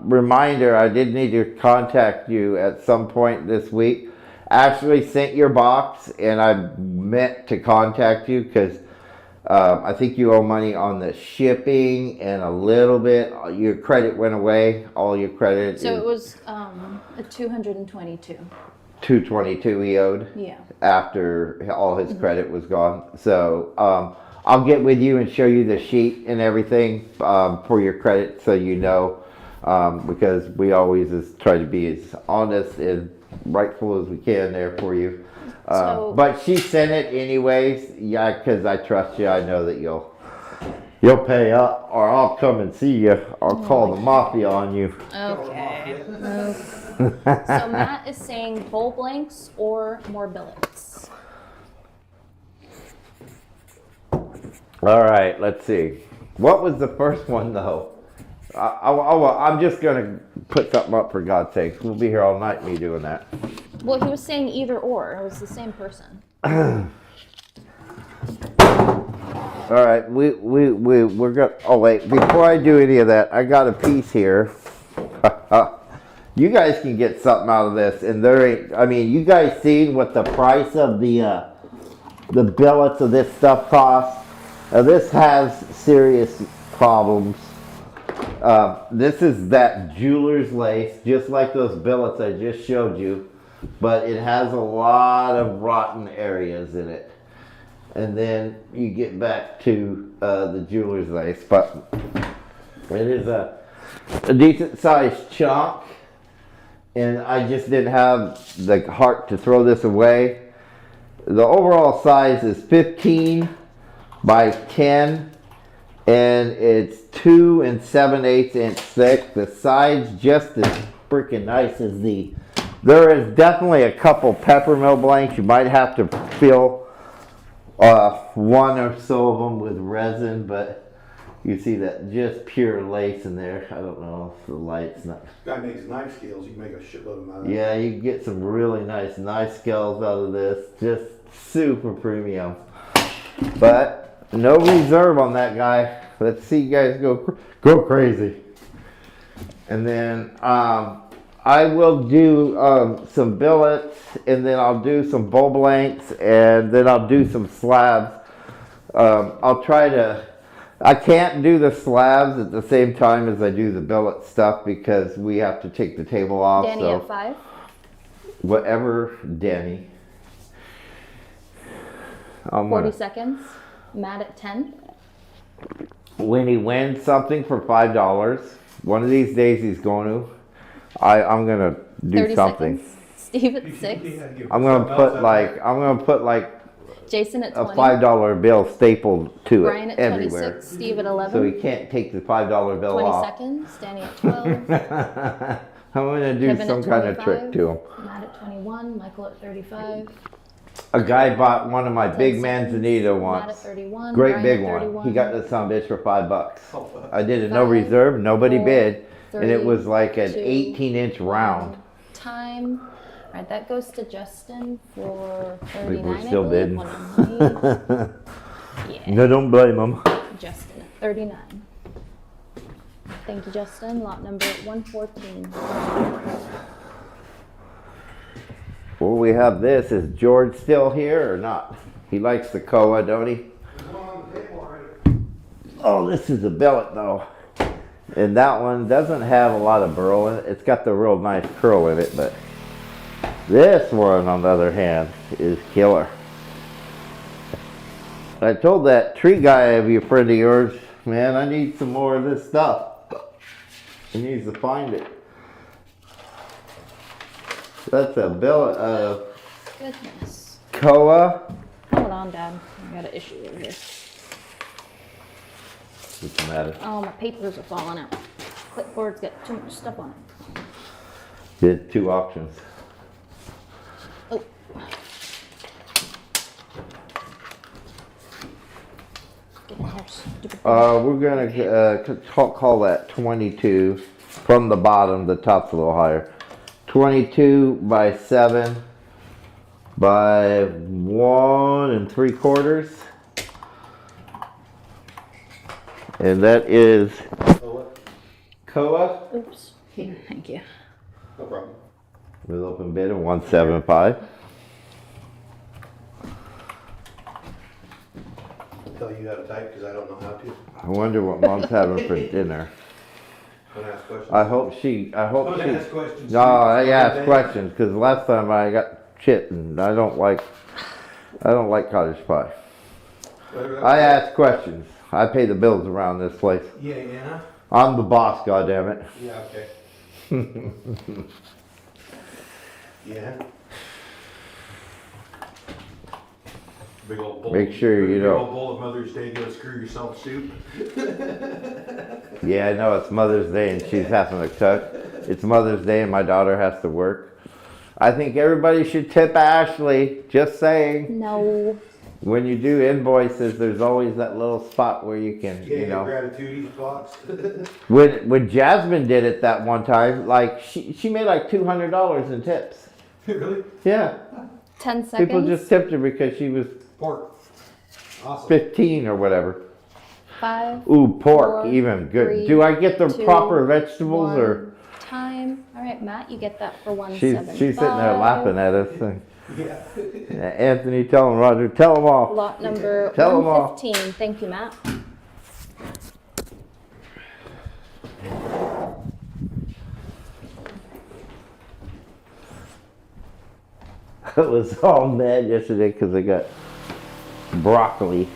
reminder. I did need to contact you at some point this week. Ashley sent your box, and I meant to contact you because I think you owe money on the shipping and a little bit. Your credit went away. All your credit. So is it was a 222. $222 he owed. Yeah. After all his credit was gone. So I'll get with you and show you the sheet and everything for your credit, so you know, because we always try to be as honest and rightful as we can there for you. But she sent it anyways, yeah, because I trust you. I know that you'll pay up, or I'll come and see you. I'll call the mafia on you. Okay. So Matt is saying bowl blanks or more billets. All right, let's see. What was the first one though? I'm just gonna put something up for God's sake. We'll be here all night me doing that. Well, he was saying either or. It was the same person. All right, we're gonna. Oh wait, before I do any of that, I got a piece here. You guys can get something out of this, and there ain't. I mean, you guys seen what the price of the billets of this stuff costs? This has serious problems. This is that jeweler's lace, just like those billets I just showed you, but it has a lot of rotten areas in it. And then you get back to the jeweler's lace, but it is a decent sized chunk, and I just didn't have the heart to throw this away. The overall size is 15 by 10, and it's 2 7/8 inch thick. The side's just as freaking nice as there is definitely a couple peppermill blanks. You might have to fill one or so of them with resin, but you see that just pure lace in there. I don't know if the light's not. Guy makes knife scales, you can make a shitload of them out of that. Yeah, you can get some really nice knife scales out of this. Just super premium. But no reserve on that guy. Let's see you guys go crazy. And then I will do some billets, and then I'll do some bowl blanks, and then I'll do some slabs. I'll try to. I can't do the slabs at the same time as I do the billet stuff because we have to take the table off. Danny so at 5. whatever, Danny. 40 seconds. Matt at 10. When he wins something for $5, one of these days he's going to. I'm gonna do 30 something. seconds. Steve at 6. I'm gonna put like Jason at a 20. $5 bill stapled to Brian it at everywhere, 26. Steve at 11. so he can't take the $5 bill 20 off. seconds. Danny at 12. I'm gonna do Kevin some at kind of 25. trick to him. Matt at 21. Michael at 35. A guy bought one of my 10 big seconds. manzanita Matt at once. 31. Great Brian big at one. 31. He got this son bitch for $5. Oh, wow. I did a no 5, reserve, nobody 4, bid, and it 3, was like an 2, 18-inch round. Time. Alright, that goes to Justin for I think 39, we're I still believe. bidding. Hold on, yeah, No, don't blame them. Justin at 39. Thank you, Justin. Lot number 114. Well, we have this. Is George still here or not? He likes the koa, don't he? Oh, this is a billet though. And that one doesn't have a lot of burl in it. It's got the real nice curl in it, but this one, on the other hand, is killer. I told that tree guy of your friend of yours, man, I need some more of this stuff. He needs to find it. That's a billet of Goodness. koa. Hold on, Dad. I got an issue over here. What's the matter? Oh, my papers are falling out. Clipboard's got too much stuff on it. Did 2 auctions. Oh. Get in here, stupid. We're gonna call that 22 from the bottom. The top's a little higher. 22 by 7 by 1 3/4, and that is koa Oops. Here, thank you. No problem. with open bid of 175. Tell you how to type because I don't know how to. I wonder what Mom's having for dinner. Don't ask questions. I hope she. Don't ask questions. No, I asked questions because last time I got shit, and I don't like cottage pie. I ask questions. I pay the bills around this place. Yeah, yeah. I'm the boss, goddammit. Yeah, okay. Yeah. Big old bowl. Make sure you big don't- old bowl of Mother's Day, go screw yourself soup. Yeah, I know it's Mother's Day and she's having to cook. It's Mother's Day and my daughter has to work. I think everybody should tip Ashley. Just saying. No. When you do invoices, there's always that little spot where you can, Yeah, you know. gratitude box. When Jasmine did it that one time, like she made like $200 in tips. Really? Yeah, 10 seconds. people just tipped her because she was Pork. Awesome. 15 or whatever. 5. Ooh, pork, 4, even good. 3, Do I get the 2, proper vegetables or? 1 time. All right, Matt, you get that for She's 175. sitting there laughing at us. Yeah. Anthony, tell him, Roger, tell them all. Lot number Tell 'em all. 115. Thank you, Matt. I was all mad yesterday because I got broccoli.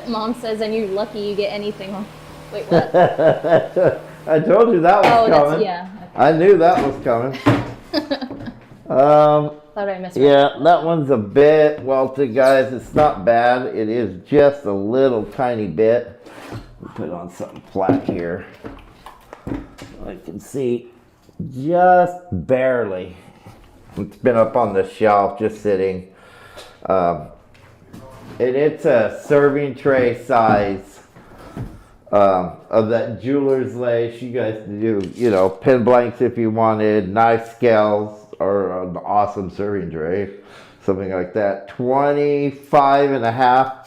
Mom says, and you're lucky you get anything. Wait, what? I told you that was Oh, that's, coming. yeah. I knew that was coming. Thought I missed Yeah, that one's a bit welted, guys. It's not bad. It is just a little tiny bit. Put on something flat here. I can see just barely. It's been up on the shelf, just sitting. And it's a serving tray size of that jeweler's lace. You guys can do, you know, pin blanks if you wanted, knife scales, or an awesome serving tray, something like that. 25.5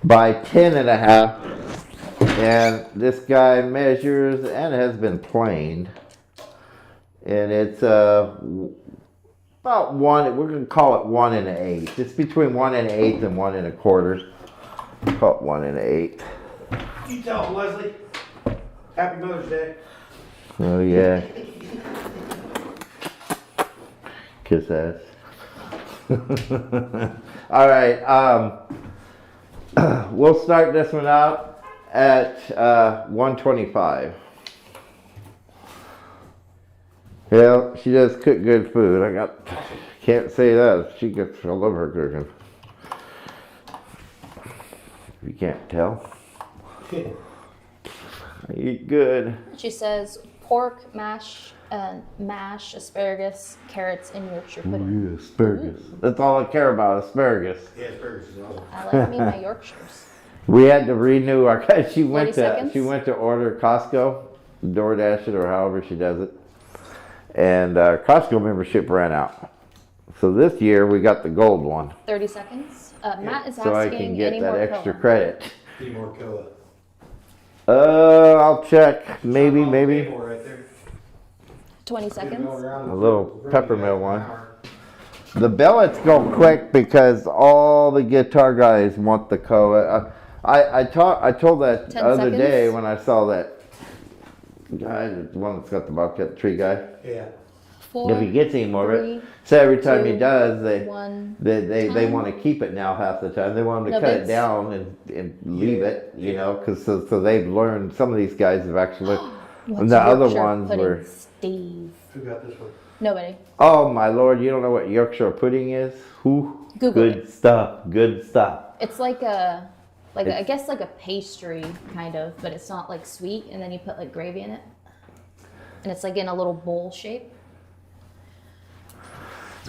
by 10.5. And this guy measures and has been planed. And it's about 1, we're going to call it 1 1/8. It's between 1 1/8 and 1 1/4. Call it 1 1/8. You tell them, Lesley. Happy Mother's Day. Oh yeah. Kiss ass. All right. We'll start this one out at 125. Yeah, she does cook good food. Can't say that. I love her cooking. You can't tell. I eat good. She says pork, mash, asparagus, carrots, and Yorkshire pudding. Yeah, asparagus. That's all I care about, asparagus. Yeah, asparagus is awesome. I like me my Yorkshires. We had to renew our. She 40 went seconds? to order Costco, DoorDash it or however she does it, and Costco membership ran out. So this year we got the gold one. 30 seconds. Matt is So I asking can get any that more extra color. credit. Need more Koa. I'll check. Maybe. Right there. 20 seconds. A little peppermint one. The billets go quick because all the guitar guys want the Koa. I told that 10 other day seconds. when I saw that guy, the one that's got the bobcat tree guy. Yeah. 4, If he gets any more of three, it, so every time he 2, does, they 1. want to keep it now half the time. They want him to No cut it bids? down and leave it, you know, because so they've learned. Some of these guys have actually. What's The other Yorkshire ones pudding, were. Steve. Who got this one? Nobody. Oh my lord! You don't know what Yorkshire pudding is? Who? Google Good it. stuff. Good stuff. It's like I guess like a pastry kind of, but it's not like sweet, and then you put like gravy in it, and it's like in a little bowl shape.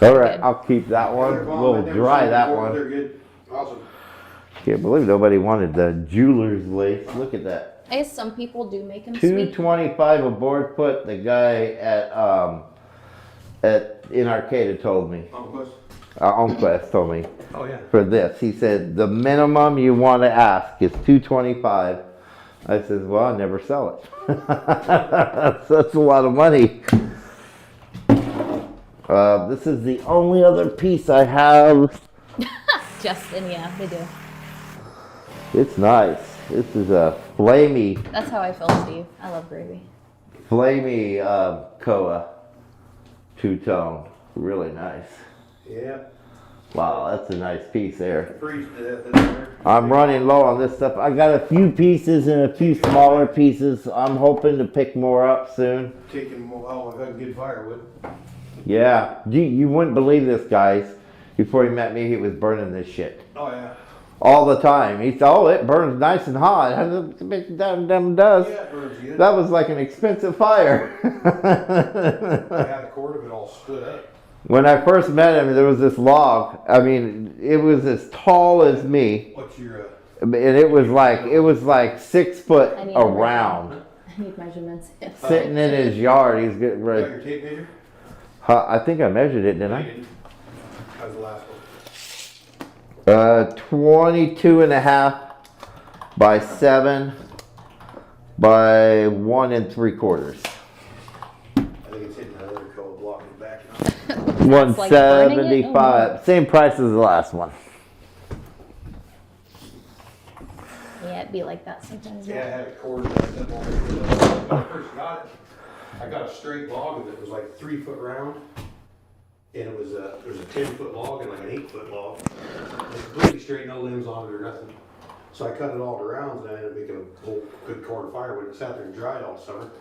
All right, good. I'll keep that one. They're bomb. We'll I've never dry seen that before, but one. They're good. Awesome. Can't believe nobody wanted the jeweler's lace. Look at that. I guess some people do make them sweet. $225 a board foot. The guy at in Arcata told me. Onquest told me Oh, yeah. for this. He said the minimum you want to ask is $225. I says, well, I never sell it. That's a lot of money. This is the only other piece I have. Justin, yeah, they do. It's nice. This is a flamey That's how I feel, Steve. I love gravy. Koa two-tone. Really nice. Yeah. Wow, that's a nice piece there. Freeze to death in there. I'm running low on this stuff. I got a few pieces and a few smaller pieces. I'm hoping to pick more up soon. Taking more. Oh, I got good firewood. Yeah, you wouldn't believe this, guys. Before he met me, he was burning this shit Oh yeah. all the time. He thought, oh, it burns nice and hot. Damn does. Yeah, it burns good. That was like an expensive fire. I had a cord of it all split up. When I first met him, there was this log. I mean, it was as tall as me, What's your? and it was like 6 foot I need a around. I need measurements. Yes. Sitting in his yard, he's getting Got ready. your tape measure? I think I measured it, didn't I? That was the last one. 22 and a half by 7 by 1 3/4. I think it's hitting another cold block in the back now. That's like burning it? Oh, 175. Same price as the last one. Yeah, it'd be like that sometimes. Yeah, I had a cord that up on it. When I first got it, I got a straight log that was like 3 foot round. And it was there was a 10-foot log and like an 8-foot log. And it's completely straight, no limbs on it or nothing. So I cut it all to rounds and I ended up making a whole good cord of firewood. It sat there and dried all summer.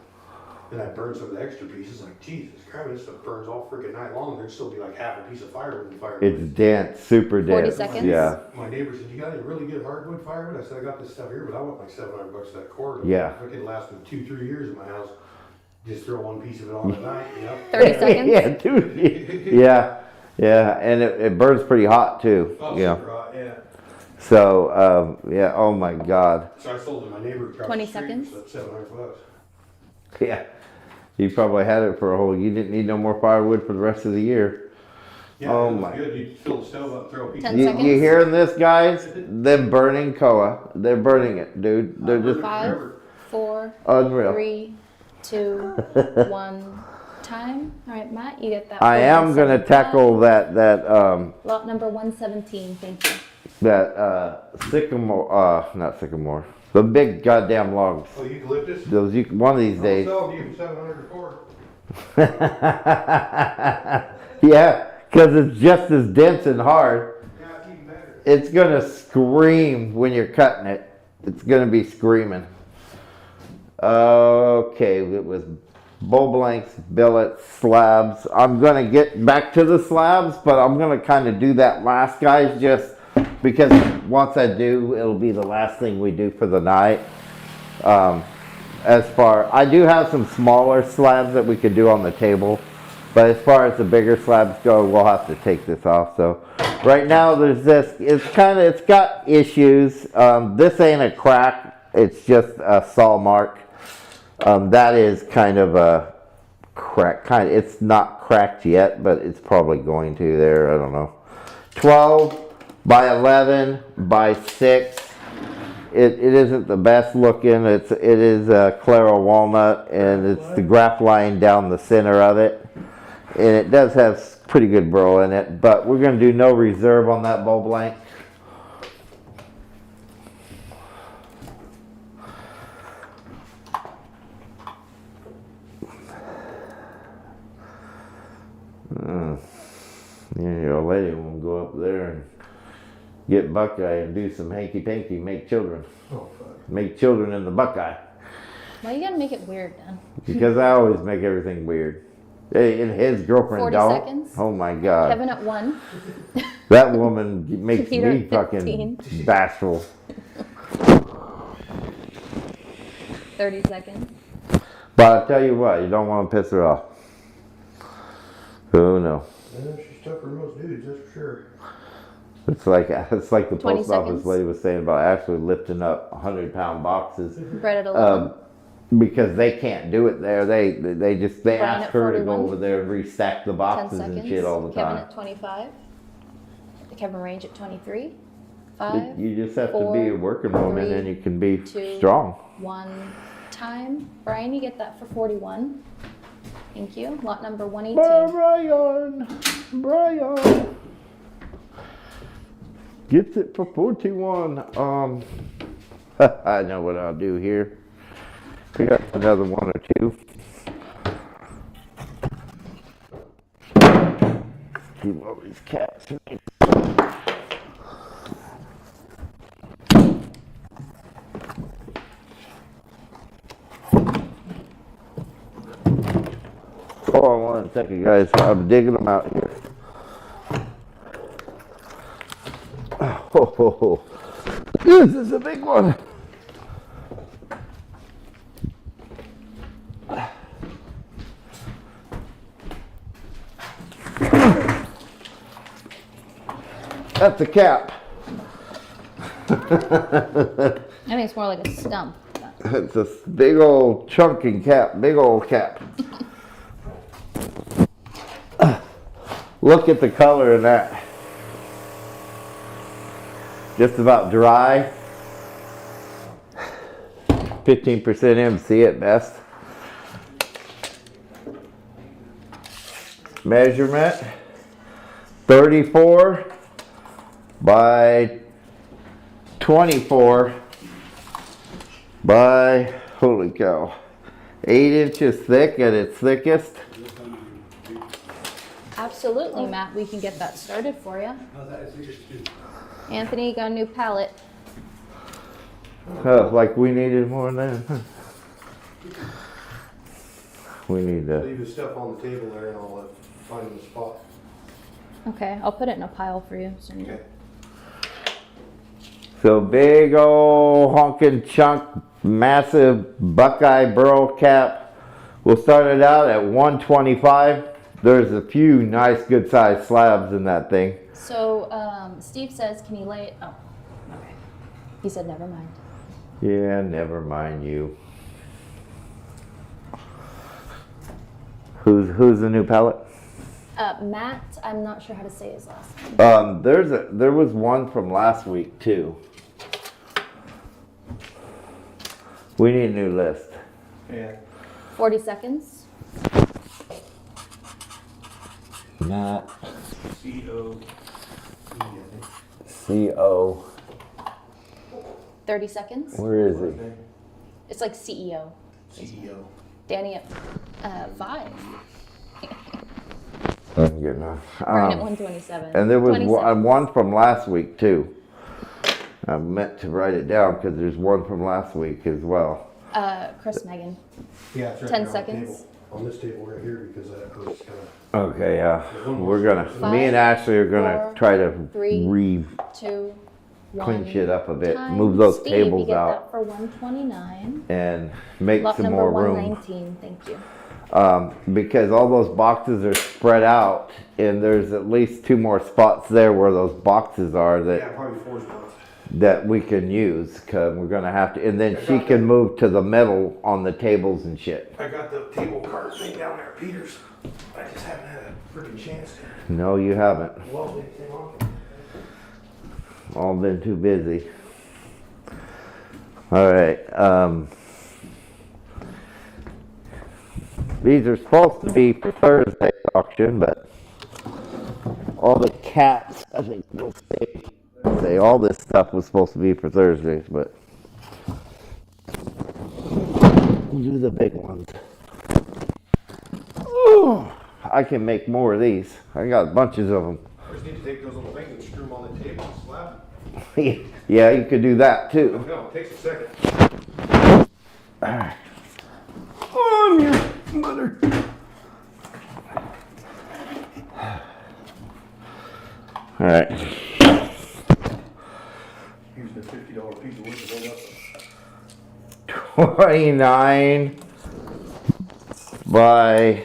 Then I burned some of the extra pieces. Like, Jesus Christ, this stuff burns all freaking night long. There'd still be like half a piece of firewood in the firewood. It's dense, super 40 dense. seconds? Yeah. My neighbor said, "You got any really good hardwood firewood?" I said, "I got this stuff here, but I want like $700 for that cord." Yeah. If I could last me 2-3 years in my house. Just throw one piece of it on at night, you know? 30 seconds. Yeah, dude. Yeah, and it burns pretty hot too. Oh, Yeah. super hot, yeah. So, yeah, oh my God. So I sold it to my neighbor across 20 the street seconds. for $700. Yeah. You probably had it for a whole, you didn't need no more firewood for the rest of the year. Yeah, Oh it was my. good. You fill the stove up, throw a piece 10 of You seconds. hearing this, guys? Them burning Koa. They're burning it, dude. They're just 5, 4, unreal. 3, 2, 1. Time. All right, Matt, you get that. I am gonna 175. tackle that Lot number 117. Thank you. sycamore, not sycamore. The big goddamn logs. Oh, eucalyptus? Those one of these I'll days. sell you for $700 a cord. Yeah, because it's just as dense and hard. Yeah, it's even better. It's gonna scream when you're cutting it. It's gonna be screaming. Okay, it was bow blanks, billets, slabs. I'm gonna get back to the slabs, but I'm gonna kind of do that last, guys, just because once I do, it'll be the last thing we do for the night. I do have some smaller slabs that we could do on the table, but as far as the bigger slabs go, we'll have to take this off. So right now there's this, it's got issues. This ain't a crack, it's just a saw mark. That is kind of a crack. It's not cracked yet, but it's probably going to there. I don't know. 12 by 11 by 6. It isn't the best looking. It is a Claro walnut, and it's the graph line down the center of it. And it does have pretty good burl in it, but we're going to do no reserve on that bow blank. Your lady will go up there and get Buckeye and do some hanky-panky, make children. Oh, fuck. Make children in the Buckeye. Why you gotta make it weird, then? Because I always make everything weird. Hey, and his girlfriend 40 don't. seconds. Oh my God. Kevin at 1. That woman makes Peter me at fucking 15. bashful. 30 seconds. But I'll tell you what, you don't want to piss her off. Oh no. Yeah, she's tougher than most dudes, that's for sure. It's like the 20 post office seconds. lady was saying about actually lifting up 100-pound boxes. Bread at 11. Because they can't do it there. They Brian ask at her to 41. go over there and restack the 10 boxes seconds. and shit all the Kevin time. at 25. Kevin Range at 23. 5. You just have to 4, be a working woman 3, and you can be 2, strong. 1. Time. Brian, you get that for 41. Thank you. Lot number 118. Brian gets it for 41. I know what I'll do here. We got another one or two. Keep all these cats. Hold on one second, guys. I'm digging them out here. Oh, this is a big one. That's a cap. I think it's more like a stump. It's a big old chunking cap, big old cap. Look at the color in that. Just about dry. 15% MC at best. Measurement 34 by 24 by, holy cow, 8 inches thick at its thickest. Absolutely, Matt. We can get that started for you. Anthony, got a new palette. Like we needed more than that. We need to. Leave his stuff on the table there and I'll find the spot. Okay, I'll put it in a pile for you. So Okay. So big old honkin' chunk, massive Buckeye Burl cap. We'll start it out at 125. There's a few nice good sized slabs in that thing. So Steve says, can you lay it? Oh, okay. He said, never mind. Yeah, never mind you. Who's the new palette? Matt, I'm not sure how to say his last name. There was one from last week too. We need a new list. Yeah. 40 seconds. Matt. C-O. C-O. 30 seconds. Where is he? It's like CEO. CEO. Danny at 5. I'm getting off. Brian at 127. And there was 20 seconds. one from last week too. I meant to write it down because there's one from last week as well. Chris Megan. Yeah, it's right 10 there on the seconds. table. On this table right here because that was kind of. Okay, yeah. One We're more. gonna. Five, Me and Ashley are gonna 4, try to 3, 2, 1. clean shit up a bit. Time. Move those Steve, you tables get out that for 129. and make Lot some number more room. 119. Thank you. Because all those boxes are spread out, and there's at least 2 more spots there where those boxes are. Yeah, That probably 4 spots. that we can use, cause we're gonna have to, and then she can move to the metal on the tables and shit. I got the table cart thing down there at Peter's. I just haven't had a freaking chance to No, you haven't. weld anything on. All been too busy. All right. These are supposed to be for Thursday auction, but all the cats, I think they'll say all this stuff was supposed to be for Thursdays, but we'll do the big ones. Ooh, I can make more of these. I got bunches of them. I just need to take those little things and screw them on the table and slap Yeah, you could do that too. them. No, it takes a second. Alright. On your mother. Alright. Using a $50 piece of wood to build up. 29 by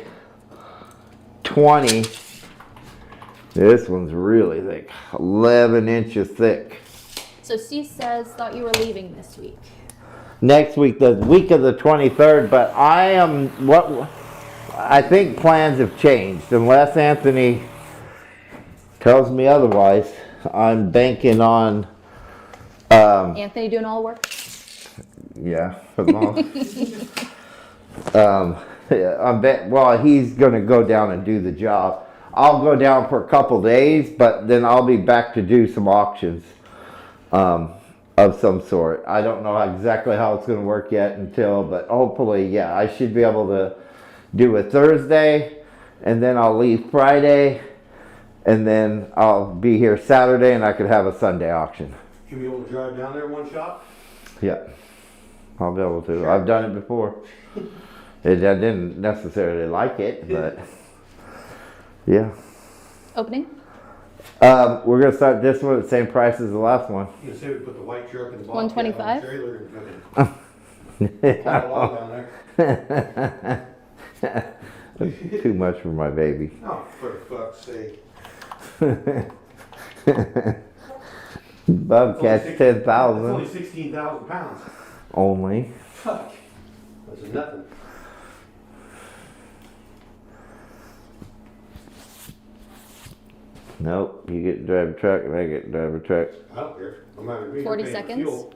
20. This one's really thick. 11 inches thick. So Steve says, thought you were leaving this week. Next week, the week of the 23rd, but I think plans have changed. Unless Anthony tells me otherwise, I'm banking on, Anthony doing all the work? yeah, for the moment. Yeah, well, he's gonna go down and do the job. I'll go down for a couple days, but then I'll be back to do some auctions of some sort. I don't know exactly how it's gonna work yet but hopefully, yeah, I should be able to do a Thursday, and then I'll leave Friday, and then I'll be here Saturday, and I could have a Sunday auction. You be able to drive down there one shot? Yeah, I'll be able to. I've done it before. I didn't necessarily like it, but yeah. Opening? We're gonna start this one at the same price as the last one. You say we put the white truck in the bottom. 125? Trailer and fucking pile a log down there. Too much for my baby. Oh, for fuck's sake. Bobcat's That's 10,000 only 16,000 pounds. only. Fuck. That's nothing. Nope, you get to drive a truck and I get to drive a truck. I don't care. I'm not gonna be 40 paying for seconds. fuel.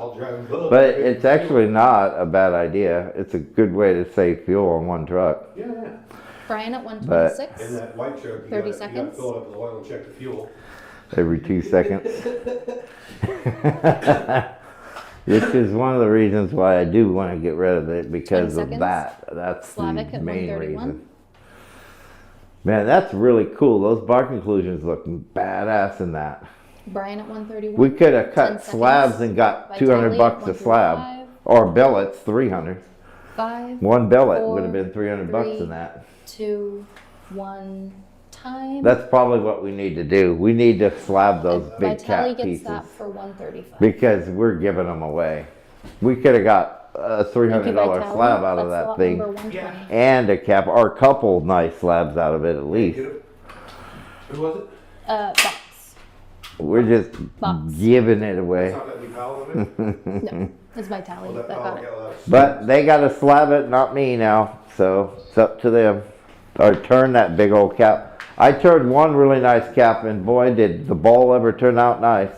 I'll drive both. But it's actually not a bad idea. It's a good way to save fuel on one truck. Yeah, yeah. Brian at 126. And that white truck, you 30 gotta seconds. fill it up with oil and check the fuel. Every 2 seconds. Which is one of the reasons why I do want to get rid of it, because 20 of seconds. that. That's Slavic the at main 131. reason. Man, that's really cool. Those bar conclusions look badass in that. Brian at 131. We could have 10 cut seconds. slabs and got Vitaly 200 at bucks a slab. 135. Or billets, 300. 5, One billet would 4, have been 300 bucks 3, in that. 2, 1, time. That's probably what we need to do. We need to slab those big Vitaly cat gets pieces. that for 135. Because we're giving them away. We could have got a $300 Vitaly. slab out of That's that lot thing. number 120. And a cap, or a couple nice slabs out of it at least. Who was it? Box. We're just Box. giving it away. It's not that we piled of it? No, it's Vitaly Well, that got it. But they got to slab it, not me now. So it's up to them. Or turn that big old cap. I turned one really nice cap, and boy, did the bowl ever turn out nice.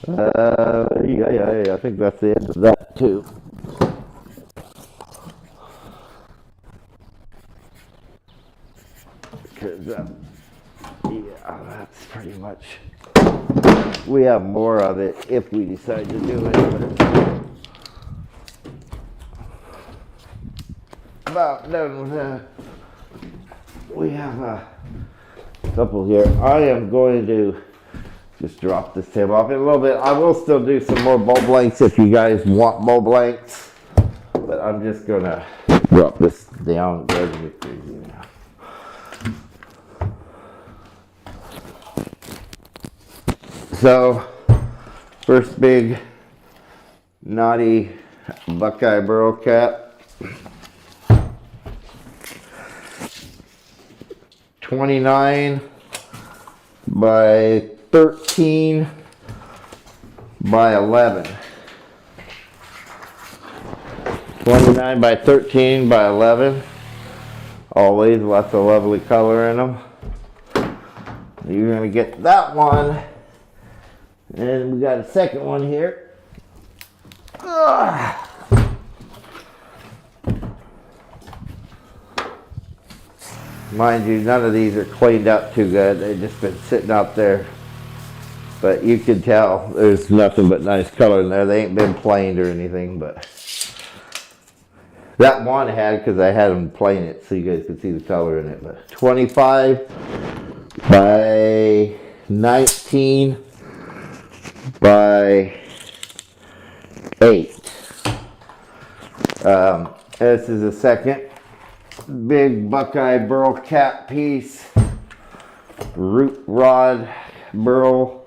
Yeah, I think that's the end of that too. Because, yeah, that's pretty much. We have more of it if we decide to do it. But about done with that. We have a couple here. I am going to just drop this table off in a little bit. I will still do some more bow blanks if you guys want bow blanks. But I'm just going to drop this down. So, first big naughty Buckeye Burl cat. 29 by 13 by 11. 29 by 13 by 11. Always lots of lovely color in them. You're gonna get that one. And we got a second one here. Ugh. Mind you, none of these are cleaned up too good. They've just been sitting out there. But you can tell there's nothing but nice color in there. They ain't been planed or anything, but that one I had because I had them plane it so you guys could see the color in it. But 25 by 19 by 8. This is a second big Buckeye Burl cap piece, root rod Burl,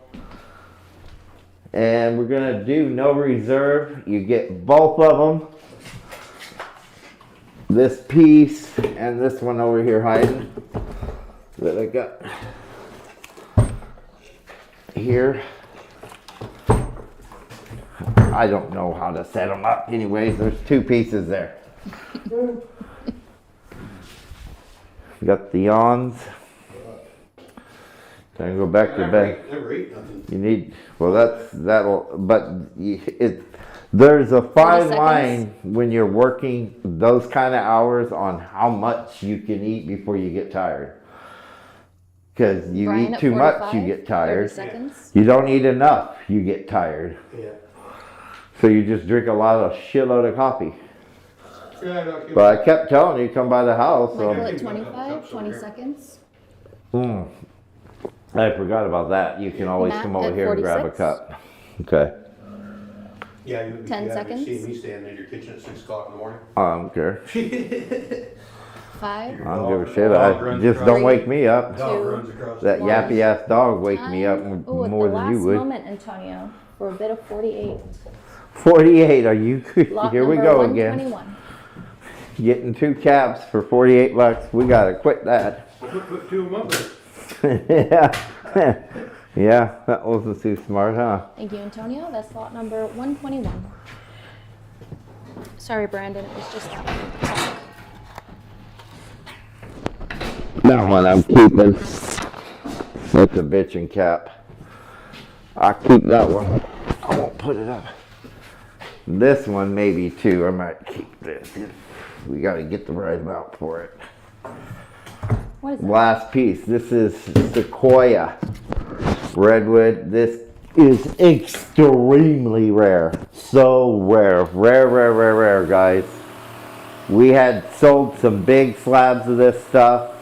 and we're gonna do no reserve. You get both of them, this piece and this one over here hiding that I got here. I don't know how to set them up. Anyways, there's two pieces there. We got the yawns. Can I go back to bed? Never ate nothing. You need, well, that'll, but there's a fine line when you're working those kind of hours on how much you can eat before you get tired. Because you Brian eat at too much, 45, you get tired. 30 seconds. You don't eat enough, you get tired. Yeah. So you just drink a shitload of coffee. Yeah, no, But I kept telling you, come by the house. Michael So. at 25, 20 seconds. I forgot about that. You can always Matt come over at here and grab a 46. cup. Okay. Yeah, you 10 you seconds. see me standing in your kitchen at 6 o'clock in the morning. I don't care. 5, I don't give a shit. Dog I runs just across. don't wake me up. Dog Two. runs across. That One. yappy ass dog wake me up Oh, at more the than you last would. moment, Antonio, for a bit of 48. 48. Are you? Lot Here we number go again. 121. Getting 2 caps for 48 bucks. We gotta quit that. Put 2 of them up there. Yeah. Yeah, that wasn't too smart, huh? Thank you, Antonio. That's lot number 121. Sorry, Brandon. It was just that talk. That one I'm keeping. That's a bitchin' cap. I'll keep that one. I won't put it up. This one maybe too. I might keep this. We gotta get the right amount for it. What is that? Last piece. This is Sequoia redwood. This is extremely rare. So rare. Rare, guys. We had sold some big slabs of this stuff.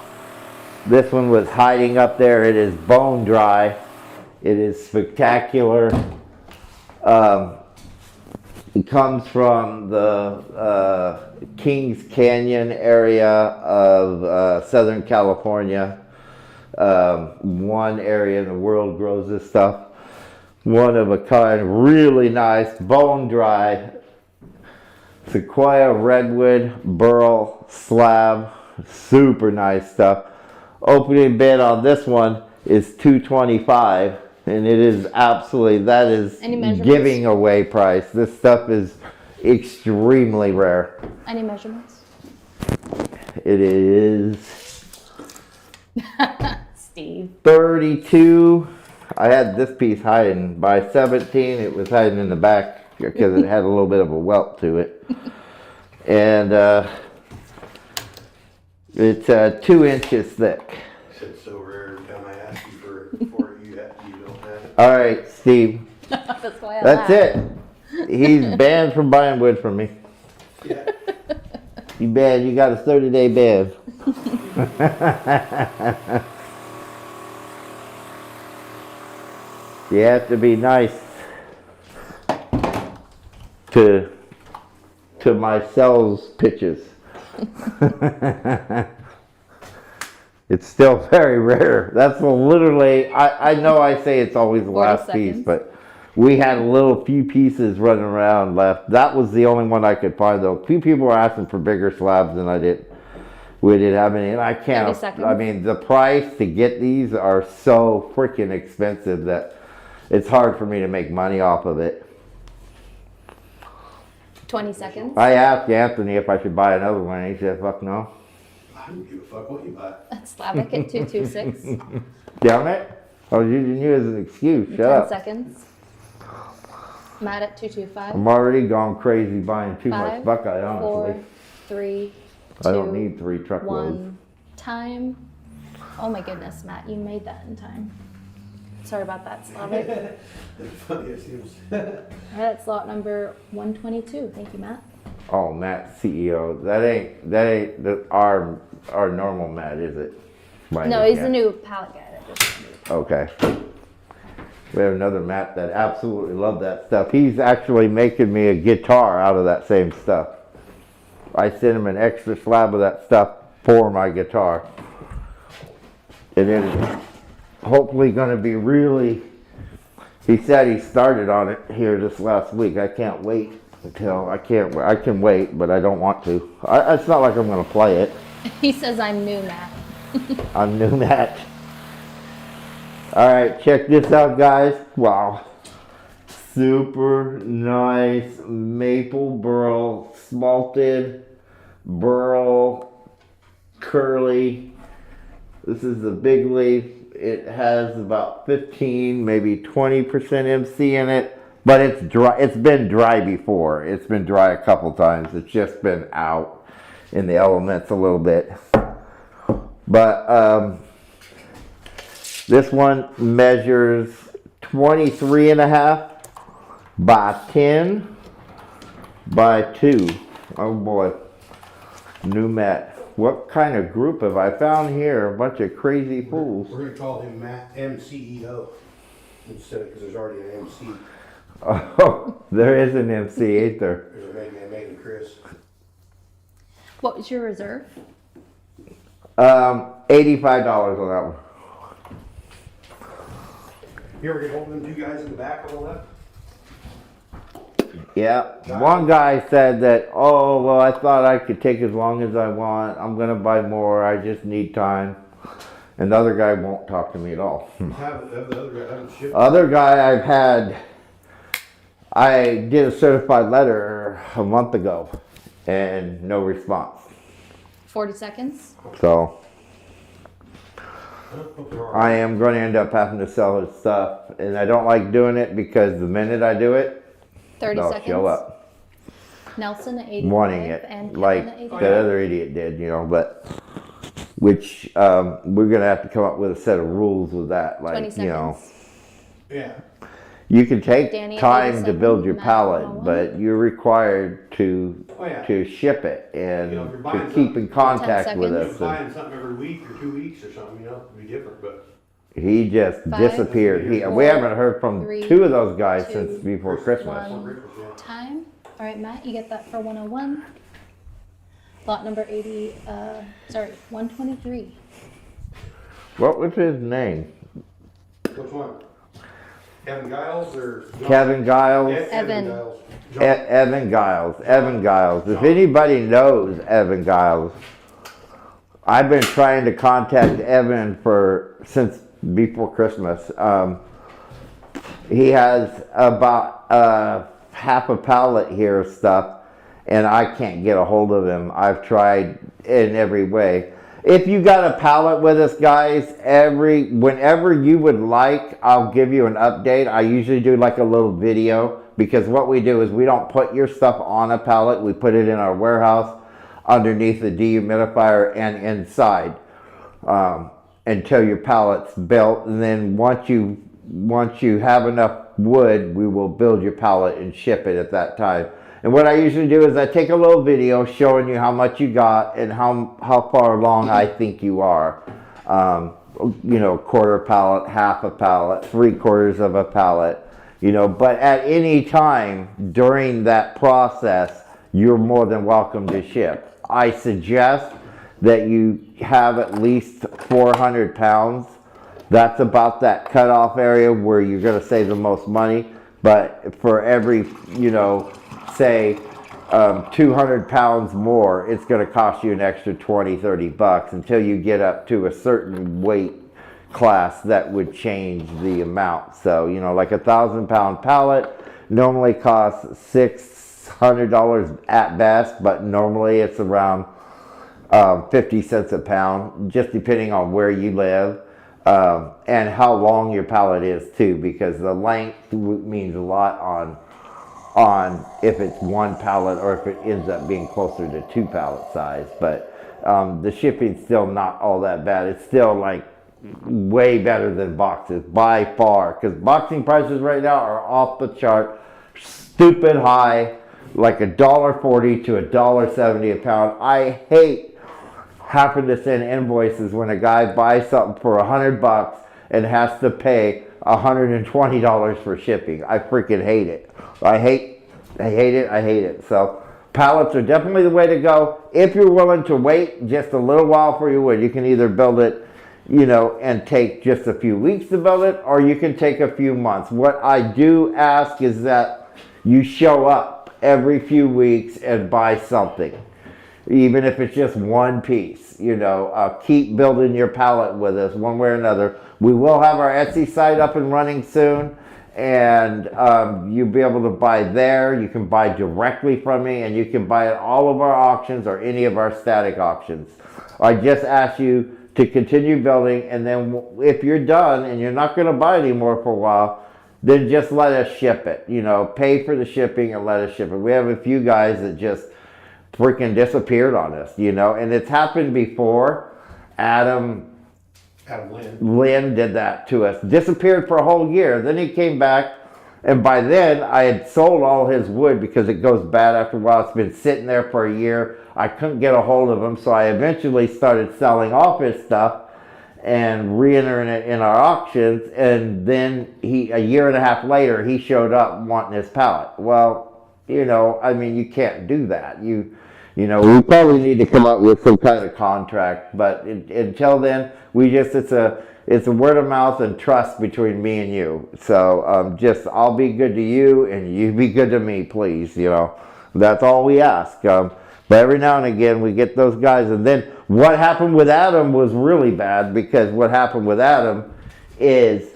This one was hiding up there. It is bone dry. It is spectacular. It comes from the Kings Canyon area of Southern California. One area in the world grows this stuff. One of a kind, really nice, bone dry Sequoia redwood Burl slab. Super nice stuff. Opening bid on this one is $225, and it is absolutely, that is Any measurements? giving away price. This stuff is extremely rare. Any measurements? It is Steve. 32. I had this piece hiding by 17. It was hiding in the back because it had a little bit of a welt to it. And it's 2 inches thick. It's so rare every time I ask you for it, you don't have it. All right, Steve. That's why I That's laughed. it. He's banned from buying wood from me. Yeah. You banned. You got a 30-day ban. You have to be nice to my sales pitches. It's still very rare. That's literally, I know I say it's always the 40 last piece, seconds. but we had a little few pieces running around left. That was the only one I could find though. A few people were asking for bigger slabs than I did. We didn't have any, and I 30 can't, seconds. I mean, the price to get these are so freaking expensive that it's hard for me to make money off of it. 20 seconds. I asked Anthony if I should buy another one, and he said, fuck no. I don't give a fuck what you buy. Slavic at 226. Damn it. I was using you as an excuse, shut 10 up. seconds. Matt at 225. I'm already gone crazy buying too much 5, Buckeye, 4, honestly. 3, 2, I don't need 3 truckloads. 1. Time. Oh my goodness, Matt, you made that in time. Sorry about that, Slavic. It's funny, it seems. Alright, that's lot number 122. Thank you, Matt. Oh, Matt, CEO. That ain't our normal Matt, is it? By No, any he's the chance? new pallet guy that just moved. Okay. We have another Matt that absolutely loved that stuff. He's actually making me a guitar out of that same stuff. I sent him an extra slab of that stuff for my guitar. And it's hopefully going to be really, he said he started on it here this last week. I can't wait until, I can wait, but I don't want to. It's not like I'm going to play it. He says I'm new, Matt. I'm new Matt. Alright, check this out, guys. Wow. Super nice maple burl, smalted Burl, curly. This is the big leaf. It has about 15, maybe 20% MC in it, but it's dry. It's been dry before. It's been dry a couple times. It's just been out in the elements a little bit. But this one measures 23.5 by 10 by 2. Oh boy. New Matt. What kind of group have I found here? A bunch of crazy fools. We're gonna call him Matt MCEO instead, because there's already an MC. Oh, there is an MC, ain't there? There's a man named Chris. What was your reserve? $85 on that one. You ever get hold of them 2 guys in the back on the left? Yeah. One guy said that, oh, well, I thought I could take as long as I want. I'm going to buy more. I just need time. And the other guy won't talk to me at all. Have the other guy haven't shipped. Other guy I did a certified letter a month ago and no response. 40 seconds. So I am going to end up having to sell his stuff, and I don't like doing it because the minute I do it, 30 they'll seconds. show up Nelson at 85. wanting it, And Kevin like at 85. that other idiot did, you know. But which we're going to have to come up with a set of rules with that, 20 like seconds. you know. Yeah. You can take Danny at time to 87, build your Matt pallet, 101. but you're required to Oh, yeah. to ship it and You know, if you're buying to keep in something- contact with 10 us. You're And buying something every week or 2 weeks or something, you know, it'd be different, but. he just 5, disappeared. We 4, haven't heard from 3, 2 of those guys 2, since before Christmas. 1. Time. All right, Matt, you get that for 101. Lot number 80, 123. What was his name? Which one? Kevin Giles or? John? Kevin Giles? Evan. Giles. John. Evan Giles. Evan Giles. If anybody knows Evan Giles, I've been trying to contact Evan since before Christmas. He has about half a pallet here of stuff, and I can't get a hold of him. I've tried in every way. If you got a pallet with us, guys, whenever you would like, I'll give you an update. I usually do like a little video, because what we do is we don't put your stuff on a pallet. We put it in our warehouse underneath the dehumidifier and inside until your pallet's built. And then once you have enough wood, we will build your pallet and ship it at that time. And what I usually do is I take a little video showing you how much you got and how far along I think you are. You know, quarter pallet, half a pallet, 3/4 of a pallet, you know. But at any time during that process, you're more than welcome to ship. I suggest that you have at least 400 pounds. That's about that cutoff area where you're going to save the most money. But for every, you know, say 200 pounds more, it's going to cost you an extra 20-30 bucks until you get up to a certain weight class that would change the amount. So, you know, like a 1,000-pound pallet normally costs $600 at best, but normally it's around 50 cents a pound, just depending on where you live and how long your pallet is too, because the length means a lot on if it's one pallet or if it ends up being closer to 2 pallet size. But the shipping's still not all that bad. It's still like way better than boxes by far, because boxing prices right now are off the chart, stupid high, like $1.40 to $1.70 a pound. I hate having to send invoices when a guy buys something for $100 and has to pay $120 for shipping. I freaking hate it. I hate it. So pallets are definitely the way to go. If you're willing to wait just a little while for your wood, you can either build it, you know, and take just a few weeks to build it, or you can take a few months. What I do ask is that you show up every few weeks and buy something, even if it's just one piece. You know, keep building your pallet with us one way or another. We will have our Etsy site up and running soon, and you'll be able to buy there. You can buy directly from me, and you can buy at all of our auctions or any of our static auctions. I just ask you to continue building, and then if you're done and you're not going to buy anymore for a while, then just let us ship it. You know, pay for the shipping and let us ship it. We have a few guys that just freaking disappeared on us, you know, and it's happened before. Adam Lynn did that to us. Disappeared for a whole year. Then he came back, and by then I had sold all his wood because it goes bad after a while. It's been sitting there for a year. I couldn't get a hold of him, so I eventually started selling off his stuff and re-entering it in our auctions. And then a year and a half later, he showed up wanting his pallet. Well, you know, I mean, you can't do that. You know, we probably need to come up with some kind of contract, but until then, it's a word of mouth and trust between me and you. So I'll be good to you and you be good to me, please. You know, that's all we ask. But every now and again we get those guys. And then what happened with Adam was really bad, because what happened with Adam is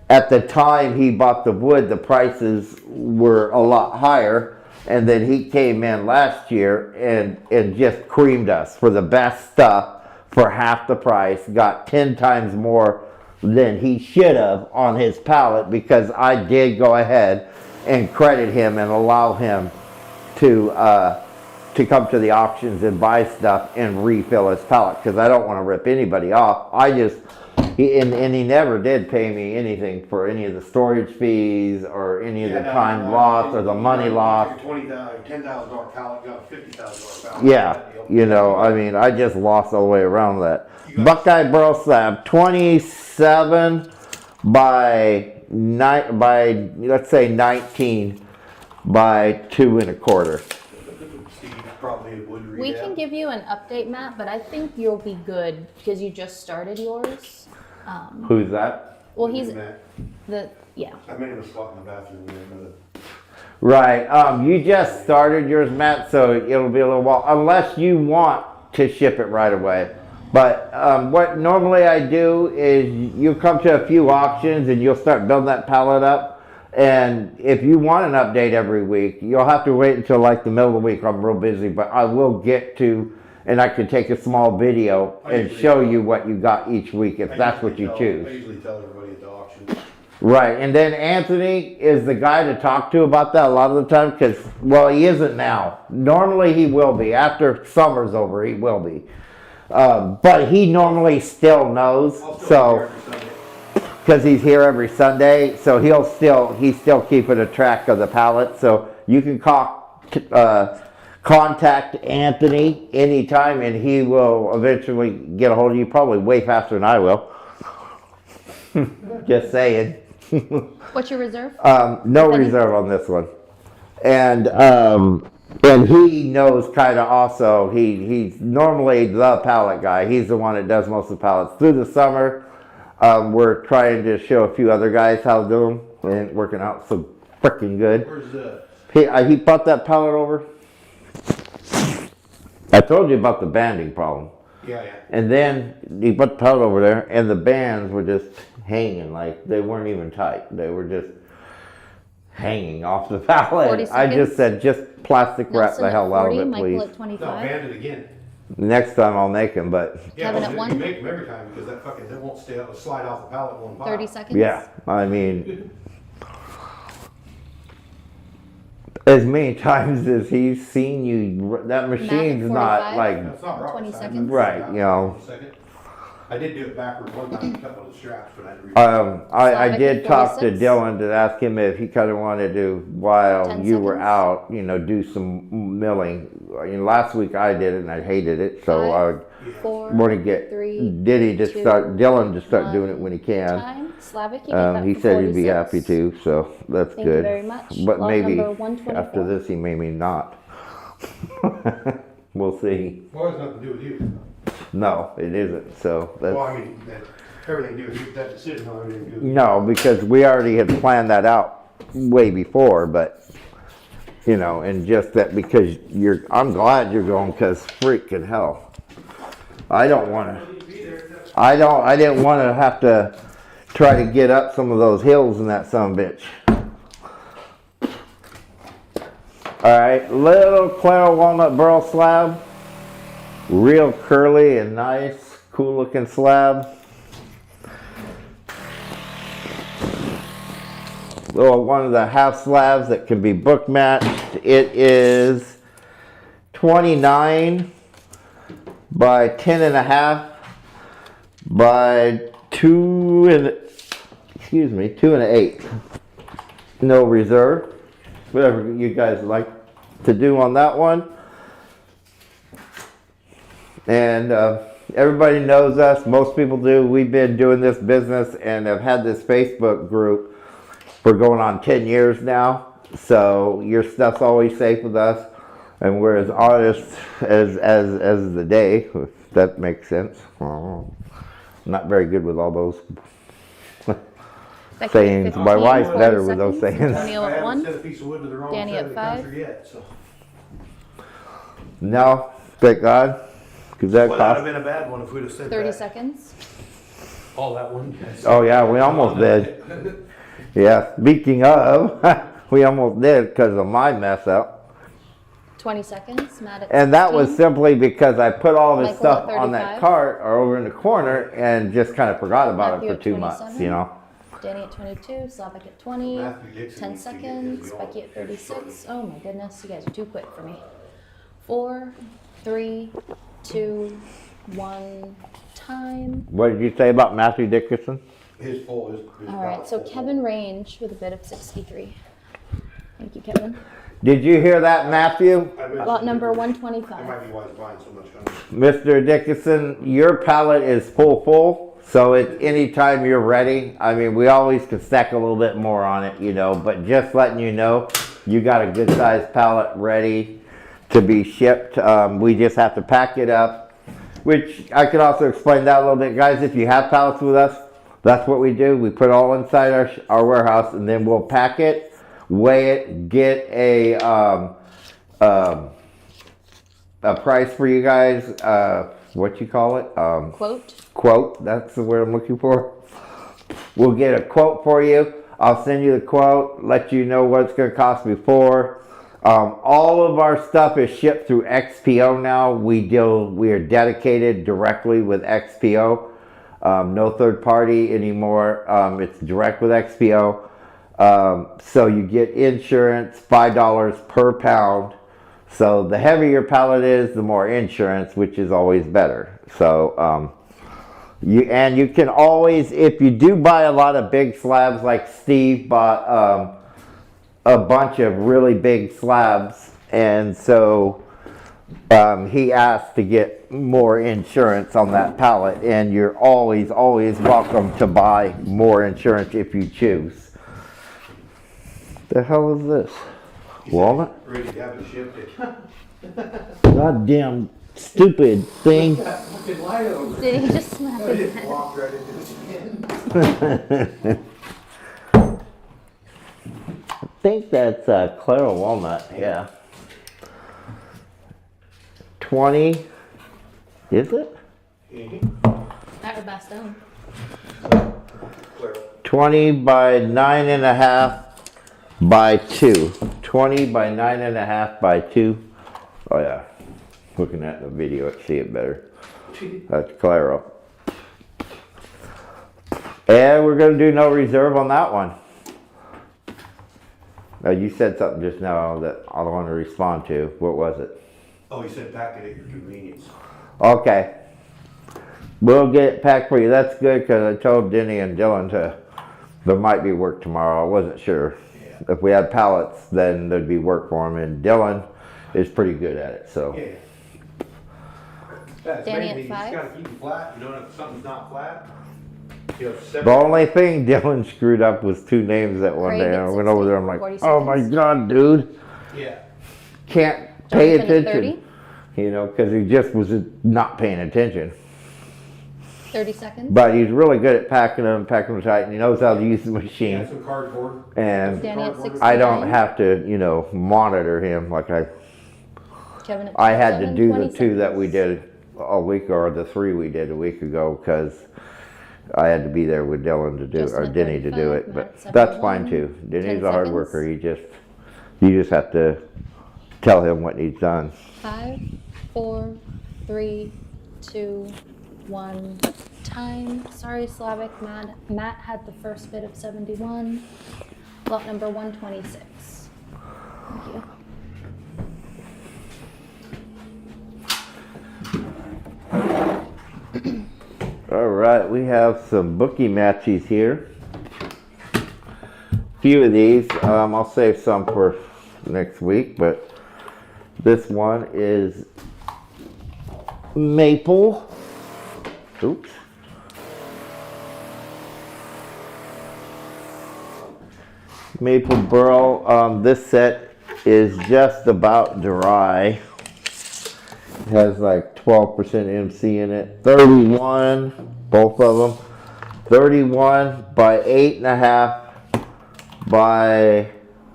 at the time he bought the wood, the prices were a lot higher. And then he came in last year and just creamed us for the best stuff for half the price, got 10 times more than he should have on his pallet, because I did go ahead and credit him and allow him to come to the auctions and buy stuff and refill his pallet, because I don't want to rip anybody off. He never did pay me anything for any of the storage fees or any of the time lost or the money lost. $10,000 pallet, got $50,000 pallet. Yeah, you know, I mean, I just lost all the way around that. Buckeye Burl slab, 27 by let's say 19 by 2 1/4. We can give you an update, Matt, but I think you'll be good because you just started yours. Who's that? Well, he's I made him a spot in the bathroom. Right. You just started yours, Matt, so it'll be a little while, unless you want to ship it right away. But what normally I do is you come to a few auctions and you'll start building that pallet up. And if you want an update every week, you'll have to wait until like the middle of the week. I'm real busy, but I will get to, and I can take a small video and show you what you got each week if that's what you choose. I usually tell everybody at the auction. Right, and then Anthony is the guy to talk to about that a lot of the time, because, well, he isn't now. Normally he will be. After summer's over, he will be. But he normally still knows, so, because he's here every Sunday, so he's still keeping a track of the pallet. So you can contact Anthony anytime, and he will eventually get a hold of you, probably way faster than I will. Just saying. What's your reserve? No reserve on this one. And he knows kind of also, he's normally the pallet guy. He's the one that does most of the pallets. Through the summer, we're trying to show a few other guys how to do them, and working out so freaking good. Where's He brought that pallet over. I told you about the banding problem. Yeah, yeah. And then he put the pallet over there, and the bands were just hanging, like they weren't even tight. They were just hanging off the 40 pallet. I just seconds. said, just plastic wrap Nelson the at hell out 40, of it, Michael please. at No, 25. band it again. Next time I'll make them, but Yeah, Kevin well, at you one. make them every time because that fucking, they won't stay out, slide off the pallet in one pile. 30 seconds. yeah, I mean, as many times as he's seen you, that machine's not 45. like, That's not rocket 20 science. seconds. right, you know. 1 second. I did do it backward one time, cut one of the straps, but I had to read. I Slavic did at talk to 46. Dylan to ask him if he kind of wanted to, while 10 you were seconds. out, you know, do some milling. Last week I did it and I hated it, so Five, I 4, want to get 3, Diddy to 2, start, Dylan to start doing it 1 when he can. time. Slavic, you get that He for said he'd be 46. happy to, so that's Thank you good. very much. But Lot maybe number 124. after this he may not. We'll see. Well, it has nothing to do with you. No, it isn't. So that's. Well, I mean, everything to do with you, that decision, not everything to do with you. No, because we already had planned that out way before, but, you know, and just that because I'm glad you're going, because freaking hell. I don't want to, I didn't want to have to try to get up some of those hills in that sumbitch. All right, little Clara Walnut Burl slab. Real curly and nice, cool looking slab. Little one of the half slabs that can be book matched. It is 29 by 10 and a half by 2 and 8. No reserve. Whatever you guys like to do on that one. And everybody knows us. Most people do. We've been doing this business and have had this Facebook group for going on 10 years now. So your stuff's always safe with us. And we're as honest as the day, if that makes sense. I'm not very good with all those Becky at sayings. 15, My wife's 40 better with those seconds. sayings. Antonio I at haven't 1. sent a piece of wood to the wrong Danny side at of the 5. country yet, so. No, thank God. Because that Well, that'd cost. have been a bad one if we'd have said 30 that. seconds. All that one. Oh yeah, we almost did. Yeah, speaking of, we almost did because of my mess up. 20 seconds. Matt at And that was 16. simply because I put all this Michael stuff at on 35. that cart or over in the corner and just kind of forgot about Matthew it at for 2 months, 27. you know. Danny at 22. Slavic at 20. Matthew Dixon 10 needs to get seconds. his Becky at wheel. 36. Oh my goodness, you guys are too quick for me. 4, 3, 2, 1. Time. What did you say about Matthew Dickerson? His full is. All right, so Kevin Range with a bid of 63. Thank you, Kevin. Did you hear that, Matthew? Lot number It 125. might be why it's buying so much honey. Mr. Dickerson, your pallet is full, so at any time you're ready. I mean, we always can stack a little bit more on it, you know, but just letting you know, you got a good sized pallet ready to be shipped. We just have to pack it up, which I could also explain that a little bit. Guys, if you have pallets with us, that's what we do. We put it all inside our warehouse, and then we'll pack it, weigh it, get a price for you guys. What you call it? Quote. That's the word I'm looking for. We'll get a quote for you. I'll send you the quote, let you know what it's going to cost before. All of our stuff is shipped through XPO now. We are dedicated directly with XPO. No third party anymore. It's direct with XPO. So you get insurance, $5 per pound. So the heavier your pallet is, the more insurance, which is always better. So you can always, if you do buy a lot of big slabs, like Steve bought a bunch of really big slabs, and so he asked to get more insurance on that pallet, and you're always welcome to buy more insurance if you choose. The hell is this? Walnut? Ready to have it shipped. Goddamn stupid thing. Fucking light over. Did he just smack I his just head? walked right into his skin. I think that's Clara Walnut, yeah. 20. Is it? At Bastogne. 20 by 9.5 by 2. 20 by 9.5 by 2. Oh yeah. Looking at the video, I see it better. That's Claro. And we're gonna do no reserve on that one. Now you said something just now that I don't want to respond to. What was it? Oh, he said pack it at your convenience. Okay. We'll get it packed for you. That's good because I told Denny and Dylan there might be work tomorrow. I wasn't sure. Yeah. If we had pallets, then there'd be work for them. And Dylan is pretty good at it. So. Yeah. That's Danny at amazing. You 5? just gotta keep it flat. You know, if something's not flat, you have The only thing Dylan screwed up was 2 names that one Craig day. at I went over there. I'm 60, like, 40 oh my seconds. God, dude. Yeah. Can't pay Jonathan at attention. You know, because he just was not paying attention. 30 seconds. But he's really good at packing them tight, and he knows how to use the Yeah, machine. some cardboard. And Danny at 69. I don't have to, you know, monitor him like Kevin at I had to 27, do 20 the 2 that we seconds. did a week, or the 3 we did a week ago, because I had to be there with Dylan to do, Justin or at Denny to do 35, it. But Matt that's fine 71, too. Denny's 10 a hard seconds. worker. You just have to tell him what needs done. 5, 4, 3, 2, 1. Time. Sorry, Slavic. Matt had the first bid of 71. Lot number 126. Thank you. All right, we have some bookie matches here. Few of these, I'll save some for next week, but this one is Maple. Oops. Maple Burl. This set is just about dry. It has like 12% MC in it. 31, both of them. 31 by 8.5 by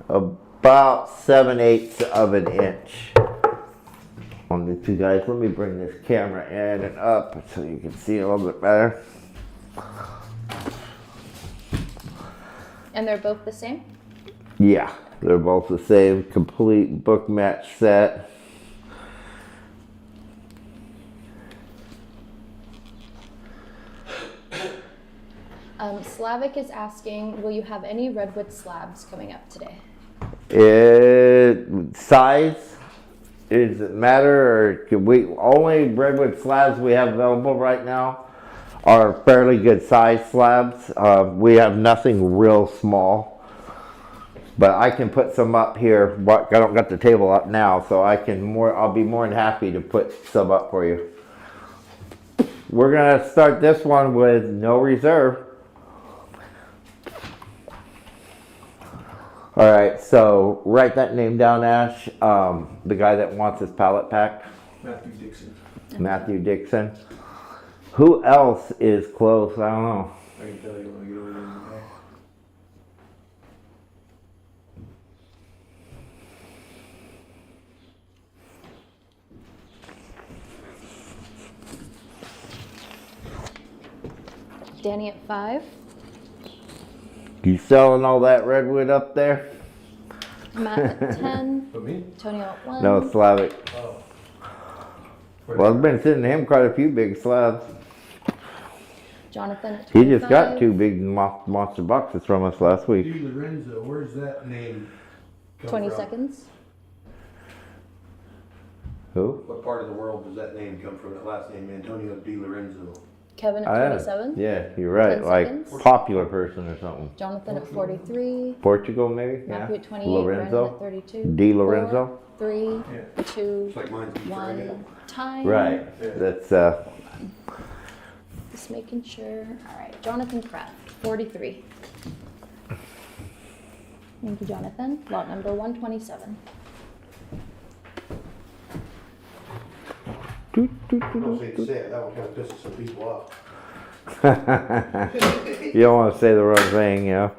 about 7/8 of an inch. On the 2 guys, let me bring this camera in and up so you can see a little bit better. And they're both the same? Yeah, they're both the same complete book match set. Slavic is asking, will you have any redwood slabs coming up today? Size, does it matter, or could we, only redwood slabs we have available right now are fairly good size slabs. We have nothing real small, but I can put some up here. I don't got the table up now, so I'll be more than happy to put some up for you. We're gonna start this one with no reserve. All right, so write that name down, Ash. The guy that wants his pallet packed. Matthew Dixon. Matthew Dixon. Who else is close? I don't know. I can tell you when I get over there in the day. Danny at 5. You selling all that redwood up there? Matt at 10. But me? Antonio at 1. No, Slavic. Oh. Well, I've been sending him quite a few big slabs. Jonathan at He 25. just got 2 big monster boxes from us last week. Di Lorenzo, where's that name come 20 from? seconds. Who? What part of the world does that name come from? That last name, Antonio Di Lorenzo. Kevin at 27. Yeah, you're right. 10 Like seconds. popular person or something. Jonathan at 43. Portugal, maybe? Matthew Yeah. at 28. Brandon at Lorenzo. 32. Di Lorenzo. 4, 3, Yeah. 2, It's like mine's Friday. 1. Time. Right. Yeah. That's Just making sure. All right. Jonathan Kraft, 43. Thank you, Jonathan. Lot number 127. I don't hate to say it, that one kind of pisses some people off. you don't want to say the wrong thing, you know.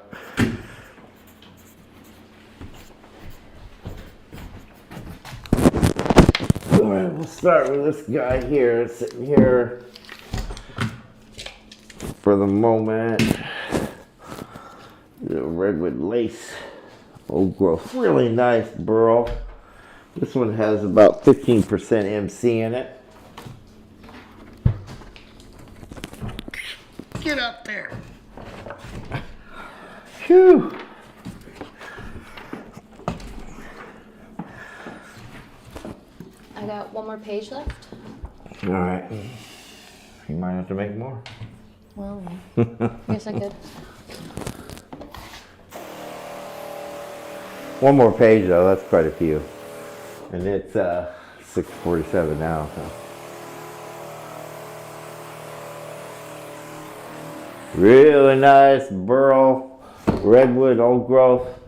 All Alright, we'll start with this guy here, sitting here for the moment. The redwood lace, old growth, really nice burl. This one has about 15% MC in it. Get up there. Phew. I got one more page left. All right. You might have to make more. Well, guess I could. One more page though, that's quite a few. And it's 6:47 now. So. Really nice burl, redwood, old growth,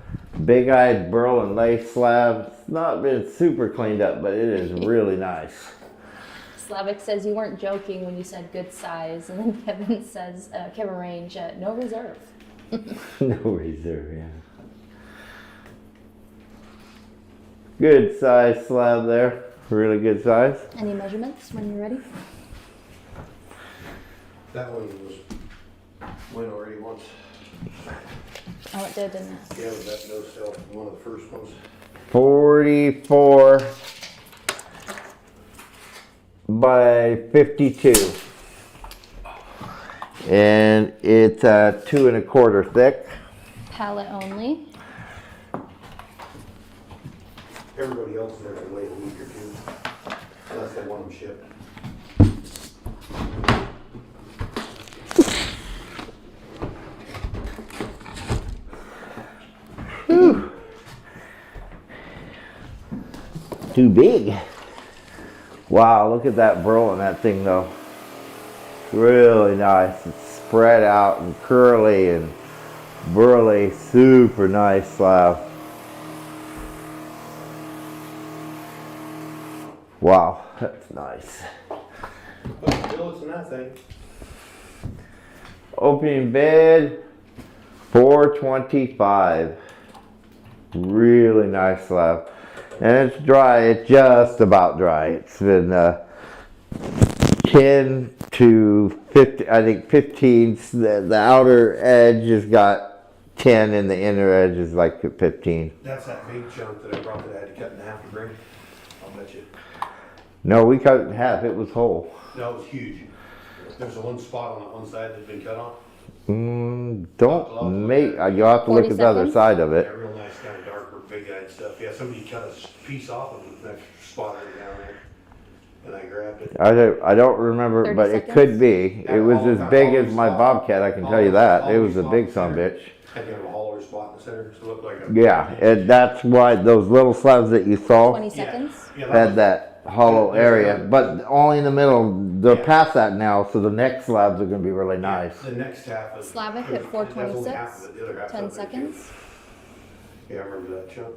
big-eyed burl and lace slab. It's not been super cleaned up, but it is really nice. Slavic says you weren't joking when you said good size, and then Kevin says, Kevin Range, no reserve. No reserve, yeah. Good size slab there, really good size. Any measurements when you're ready? That one went already once. Oh, it did, didn't it? Yeah, it was that no sell from one of the first ones. 44 by 52. And it's 2 1/4 thick. Palette only. Everybody else there can wait a week or two, unless they want them shipped. Whew. Too big. Wow, look at that burl in that thing though. Really nice. It's spread out and curly and burly. Super nice slab. Wow, that's nice. But still, it's in that thing. Opening bid, 425. Really nice slab. And it's dry, it's just about dry. It's been 10 to 50, I think 15. The outer edge has got 10 and the inner edge is like 15. That's that big chunk that I brought that I had to cut in half to bring. I'll bet you. No, we cut it in half, it was whole. No, it was huge. There's one spot on that one side that's been cut off. Don't make, you'll have to look at the other 40 side of Yeah, it. real nice, kind of darker, big-eyed stuff. Yeah, somebody cut a piece off of it, and I spotted it down there, and I grabbed it. I don't remember, 30 but it seconds? could be. It was as big as my bobcat, I can tell you that. It was a big son-of-bitch. Had kind of a holler spot in the center, so it looked like a... Yeah, and that's why those little slabs that you saw 20 seconds. Yeah, had that hollow area, but only in the middle. They're past that now, so the next slabs are gonna be really nice. The next half of... Slavic at that's only half 426, of it, the other half's 10 up there, too. seconds. Yeah, I remember that chunk.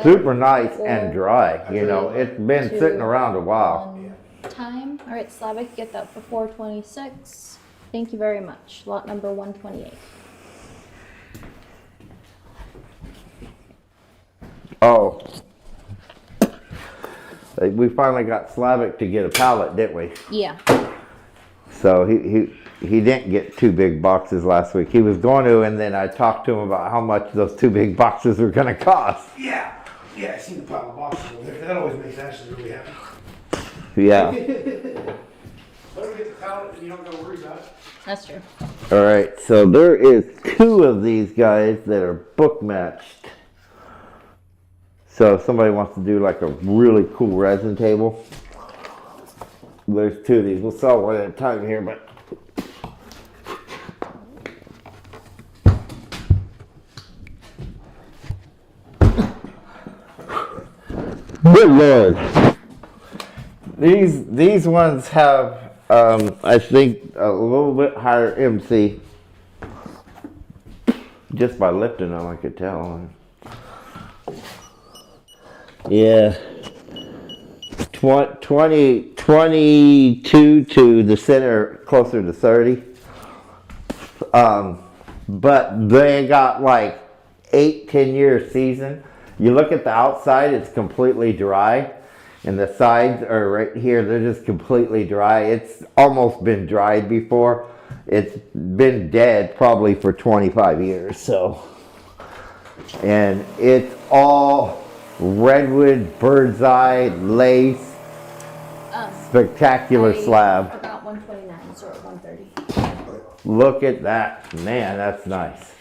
Super nice and dry, you know, it's been sitting around a while. One time. All right, Slavic, get that for 426. Thank you very much. Lot number 128. Oh. We finally got Slavic to get a pallet, didn't we? Yeah. So he didn't get 2 big boxes last week. He was going to, and then I talked to him about how much those 2 big boxes were going to cost. Yeah, I seen the pile of boxes over there. That always makes Ashley really happy. Yeah. Let me get the pallet, and you don't gotta worry about it. That's true. All right. So there is 2 of these guys that are book matched. So if somebody wants to do like a really cool resin table, there's 2 of these. We'll sell one at a time here, but. Good Lord. These ones have, I think, a little bit higher MC. Just by lifting them, I could tell. Yeah. 22 to the center, closer to 30. But they got like 8-10 year season. You look at the outside, it's completely dry. And the sides are right here, they're just completely dry. It's almost been dried before. It's been dead probably for 25 years, so. And it's all redwood, bird's eye, lace, spectacular slab. I forgot 129, so at 130. Look at that. Man, that's nice.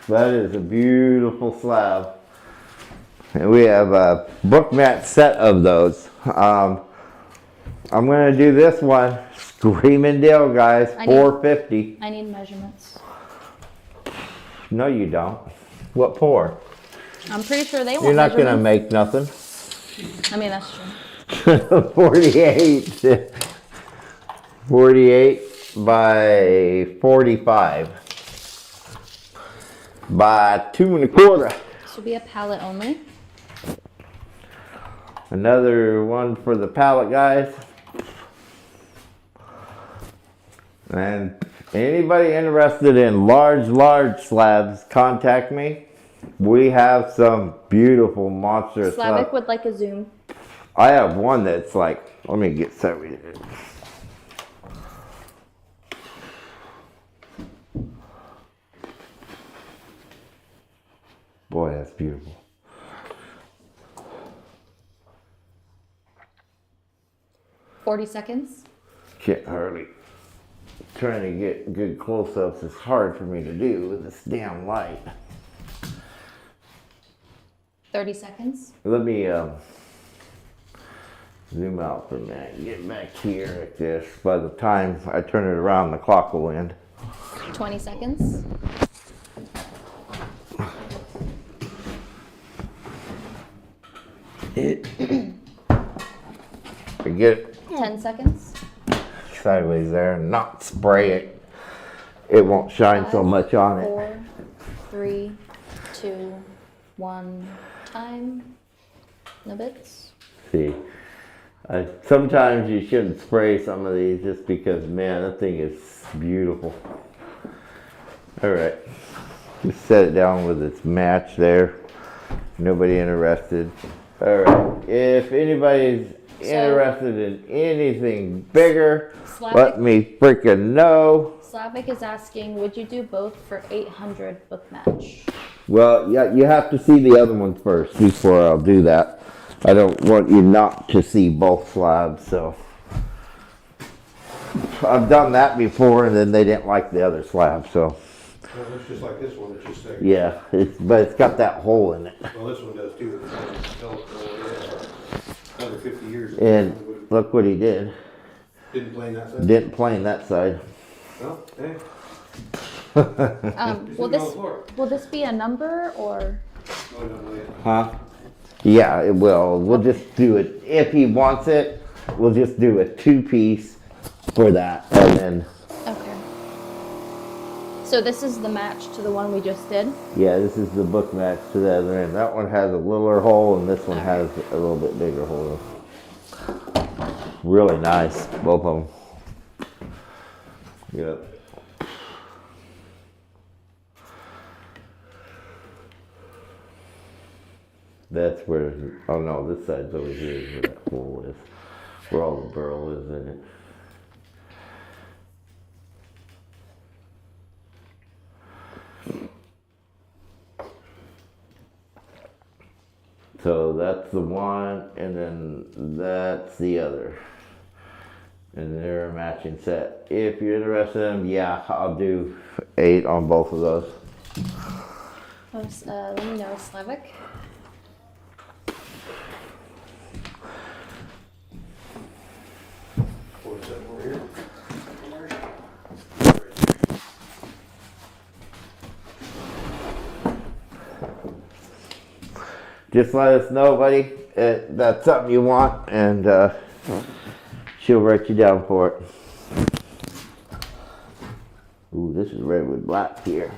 That is a beautiful slab. And we have a book mat set of those. I'm going to do this one. Screaming deal, guys. $4.50. I need measurements. No, you don't. What for? I'm pretty sure they want You're not going to measurements. make nothing. I mean, that's true. 48. 48 by 45. By 2 1/4. This will be a pallet only. Another one for the pallet, guys. And anybody interested in large slabs, contact me. We have some beautiful monster Slavic stuff. would like a zoom. I have one that's like, let me get set. Boy, that's beautiful. $40 seconds. Can't hardly. Trying to get good close-ups is hard for me to do with this damn light. 30 seconds. Let me zoom out for a minute. Get back here like this. By the time I turn it around, the clock will end. 20 seconds. Get it 10 seconds. sideways there and not spray it. It won't shine so much on it. 4, 3, 2, 1. Time. No bits. See, sometimes you shouldn't spray some of these just because, man, that thing is beautiful. All right, just set it down with its match there. Nobody interested. All right, if anybody's interested in anything bigger, Slavic, let me freaking know. Slavic is asking, would you do both for 800 book match? Well, yeah, you have to see the other one first before I'll do that. I don't want you not to see both slabs, so. I've done that before and then they didn't like the other slab, so. Well, it looks just like this one, it's just like. Yeah, but it's got that hole in it. Well, this one does too. It's built for another 50 years. And look what he did. Didn't plane that side? Didn't plane that side. Well, hey. Will this be a number or? No, no, no, yeah. Huh? Yeah, it will. We'll just do it. If he wants it, we'll just do a 2-piece for that. And then, Okay. So this is the match to the one we just did? yeah, this is the book match to the other end. That one has a littler hole and this one has a little bit bigger hole. Really nice, both of them. Yep. That's where, oh no, this side's over here is where that hole is. Where all the burl is in it. So that's the one, and then that's the other. And they're a matching set. If you're interested in them, yeah, I'll do 8 on both of those. Let me know, Slavic. What's that over here? Just let us know, buddy. That's something you want, and she'll write you down for it. Ooh, this is redwood black here.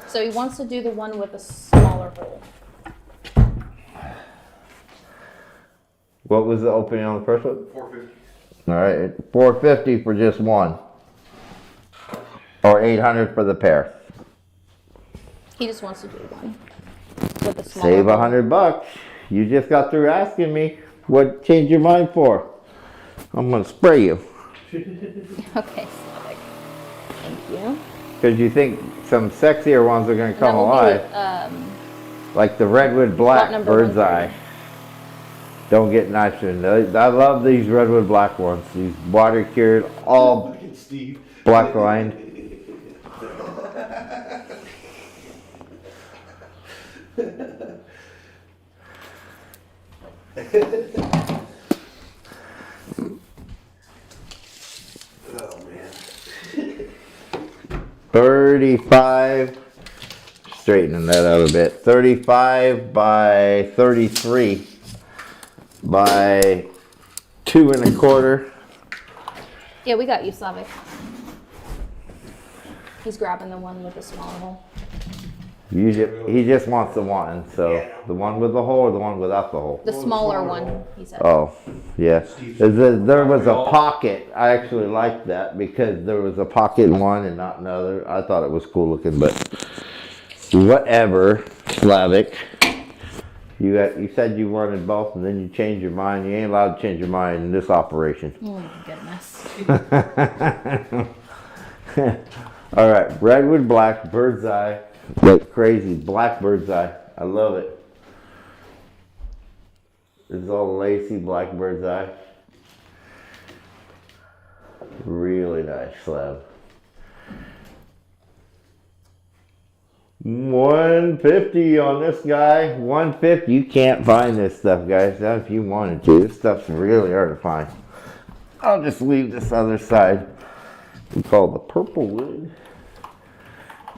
So he wants to do the one with a smaller hole. What was the opening on the first one? 450. All right, $450 for just one, or $800 for the pair. He just wants to do one with the smaller Save hole. $100. You just got through asking me what changed your mind for. I'm gonna spray you. Okay, Slavic. Thank you. Because you think some sexier ones are gonna come That will alive. be, Like the redwood lot black number bird's 130. eye. Don't get nitrogen. I love these redwood black ones. These water cured, all Fucking Steve. black lined. Oh man. 35. Straightening that out a bit. 35 by 33 by 2 1/4. yeah, we got you, Slavic. He's grabbing the one with the smaller hole. He just wants the one. So the one with the hole or the one without the hole? The smaller one, he said. Oh, yeah. There was a pocket. I actually liked that because there was a pocket in one and not another. I thought it was cool looking, but whatever, Slavic. You said you wanted both and then you changed your mind. You ain't allowed to change your mind in this operation. Oh my goodness. All right, redwood black, bird's eye. Like crazy, black bird's eye. I love it. It's all lacy, black bird's eye. Really nice slab. 150 on this guy. 150. You can't find this stuff, guys. Not if you wanted to. This stuff's really hard to find. I'll just leave this other side. We call the purple wood.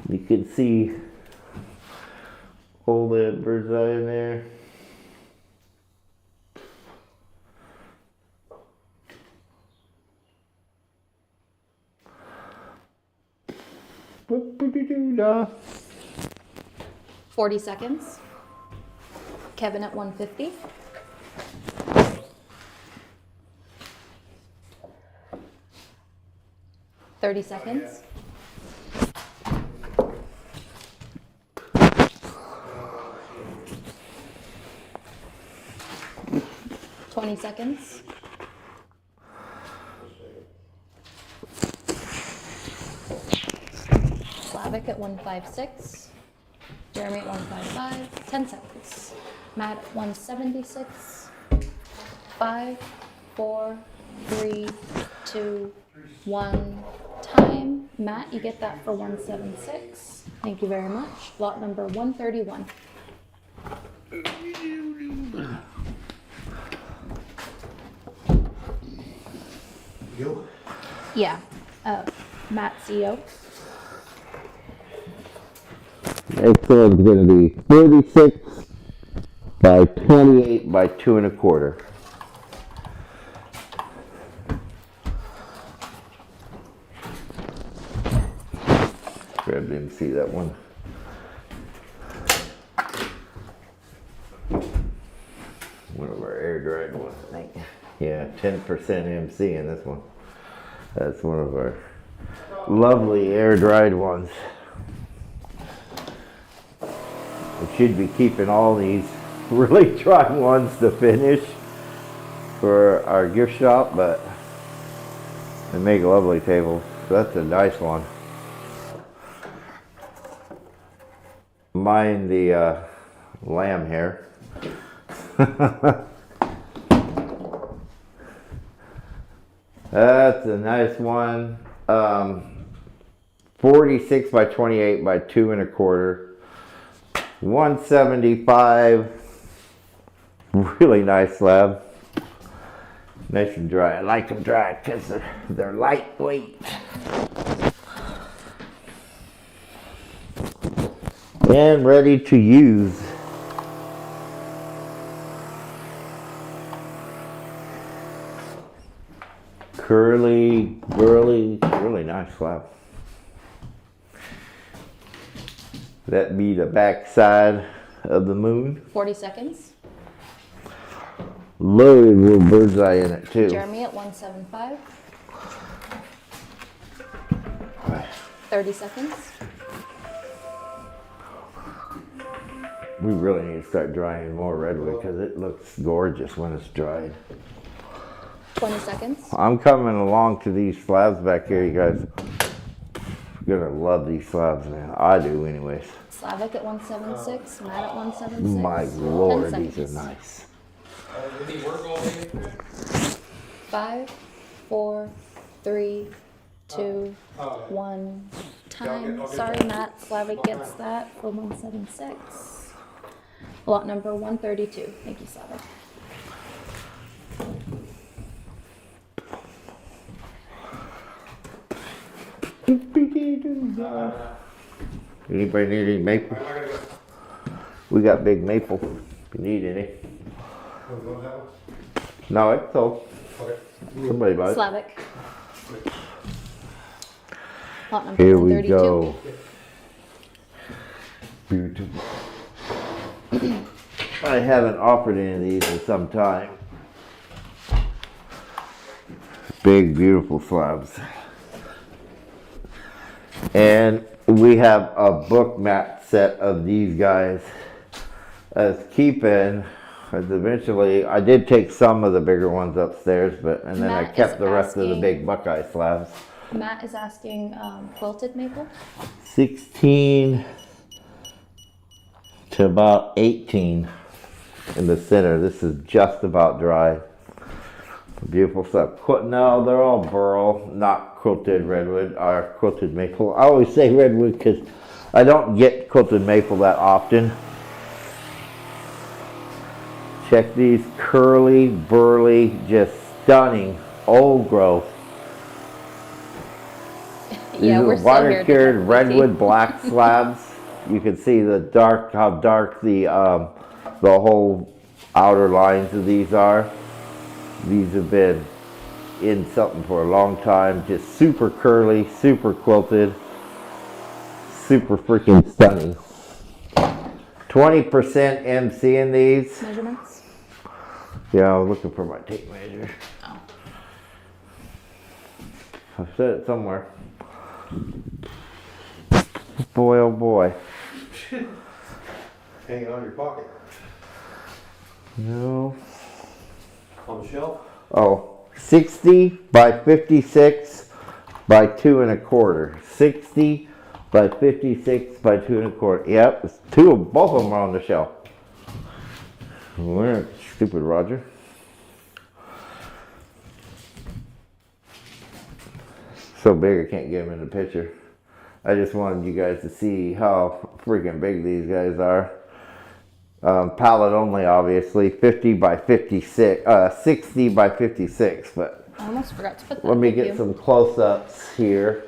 You can see all that bird's eye in there. Boop-a-doo-doo-dah. 40 seconds. Kevin at 150. Thirty seconds. $20 seconds. Slavic at 156. Jeremy at 155. 10 seconds. Matt at 176. 5, 4, 3, 2, 1. Time. Matt, you get that for 176. Thank you very much. Lot number 131. You? Yeah. Matt, CEO. Next one's going to be 36 by 28 by 2 1/4. Grab didn't see that one. One of our air dried ones, I think. Yeah, 10% MC in this one. That's one of our lovely air dried ones. We should be keeping all these really dry ones to finish for our gift shop, but they make lovely tables. So that's a nice one. Mind the lamb hair. That's a nice one. 46 by 28 by 2 1/4. 175. Really nice slab. Nice and dry. I like them dry because they're lightweight. And ready to use. Curly, burly, really nice slab. That be the back side of the moon. 40 seconds. Loaded with bird's eye in it too. Jeremy at 175. 30 seconds. We really need to start drying more redwood because it looks gorgeous when it's dried. 20 seconds. I'm coming along to these slabs back here, you guys. You're gonna love these slabs, man. I do, anyways. Slavic at 176, Matt at 176. My 10 lord, seconds. these are nice. Did he work all day? 5, 4, 3, 2, Oh, 1. Time. I'll get Sorry, that. Matt. Slavic gets that for 176. Lot number 132. Thank you, Slavic. Anybody need any maple? I gotta go. We got big maple. If you need any. Oh, you want that one? No, it's sold. Okay. Somebody buys it. Slavic. Lot number Here we 132. go. Beautiful. I haven't offered any of these in some time. Big, beautiful slabs. And we have a book mat set of these guys as keeping. As eventually, I did take some of the bigger ones upstairs, and then I Matt kept is the rest of the asking- big Buckeye slabs. Matt is asking quilted maple. 16 to about 18 in the center. This is just about dry. Beautiful stuff. No, they're all burl, not quilted redwood or quilted maple. I always say redwood because I don't get quilted maple that often. Check these curly, burly, just stunning old growth. These Yeah, are we're still here. water cured Detective redwood black slabs. You can see how dark the whole outer lines of these are. These have been in something for a long time. Just super curly, super quilted, super freaking stunning. 20% MC in these. Measurements. Yeah, I was looking for my tape measure. Oh. I said it somewhere. Boy, oh boy. Hanging on your pocket. No. On the shelf? Oh, 60 by 56 by 2 1/4. 60 by 56 by 2 1/4. Yep, it's both of them are on the shelf. Where, stupid Roger. So big I can't get him in the picture. I just wanted you guys to see how freaking big these guys are. Pallet only, obviously. 50 by 56, 60 by 56. But I almost forgot to put that. let me Thank get you. some close-ups here.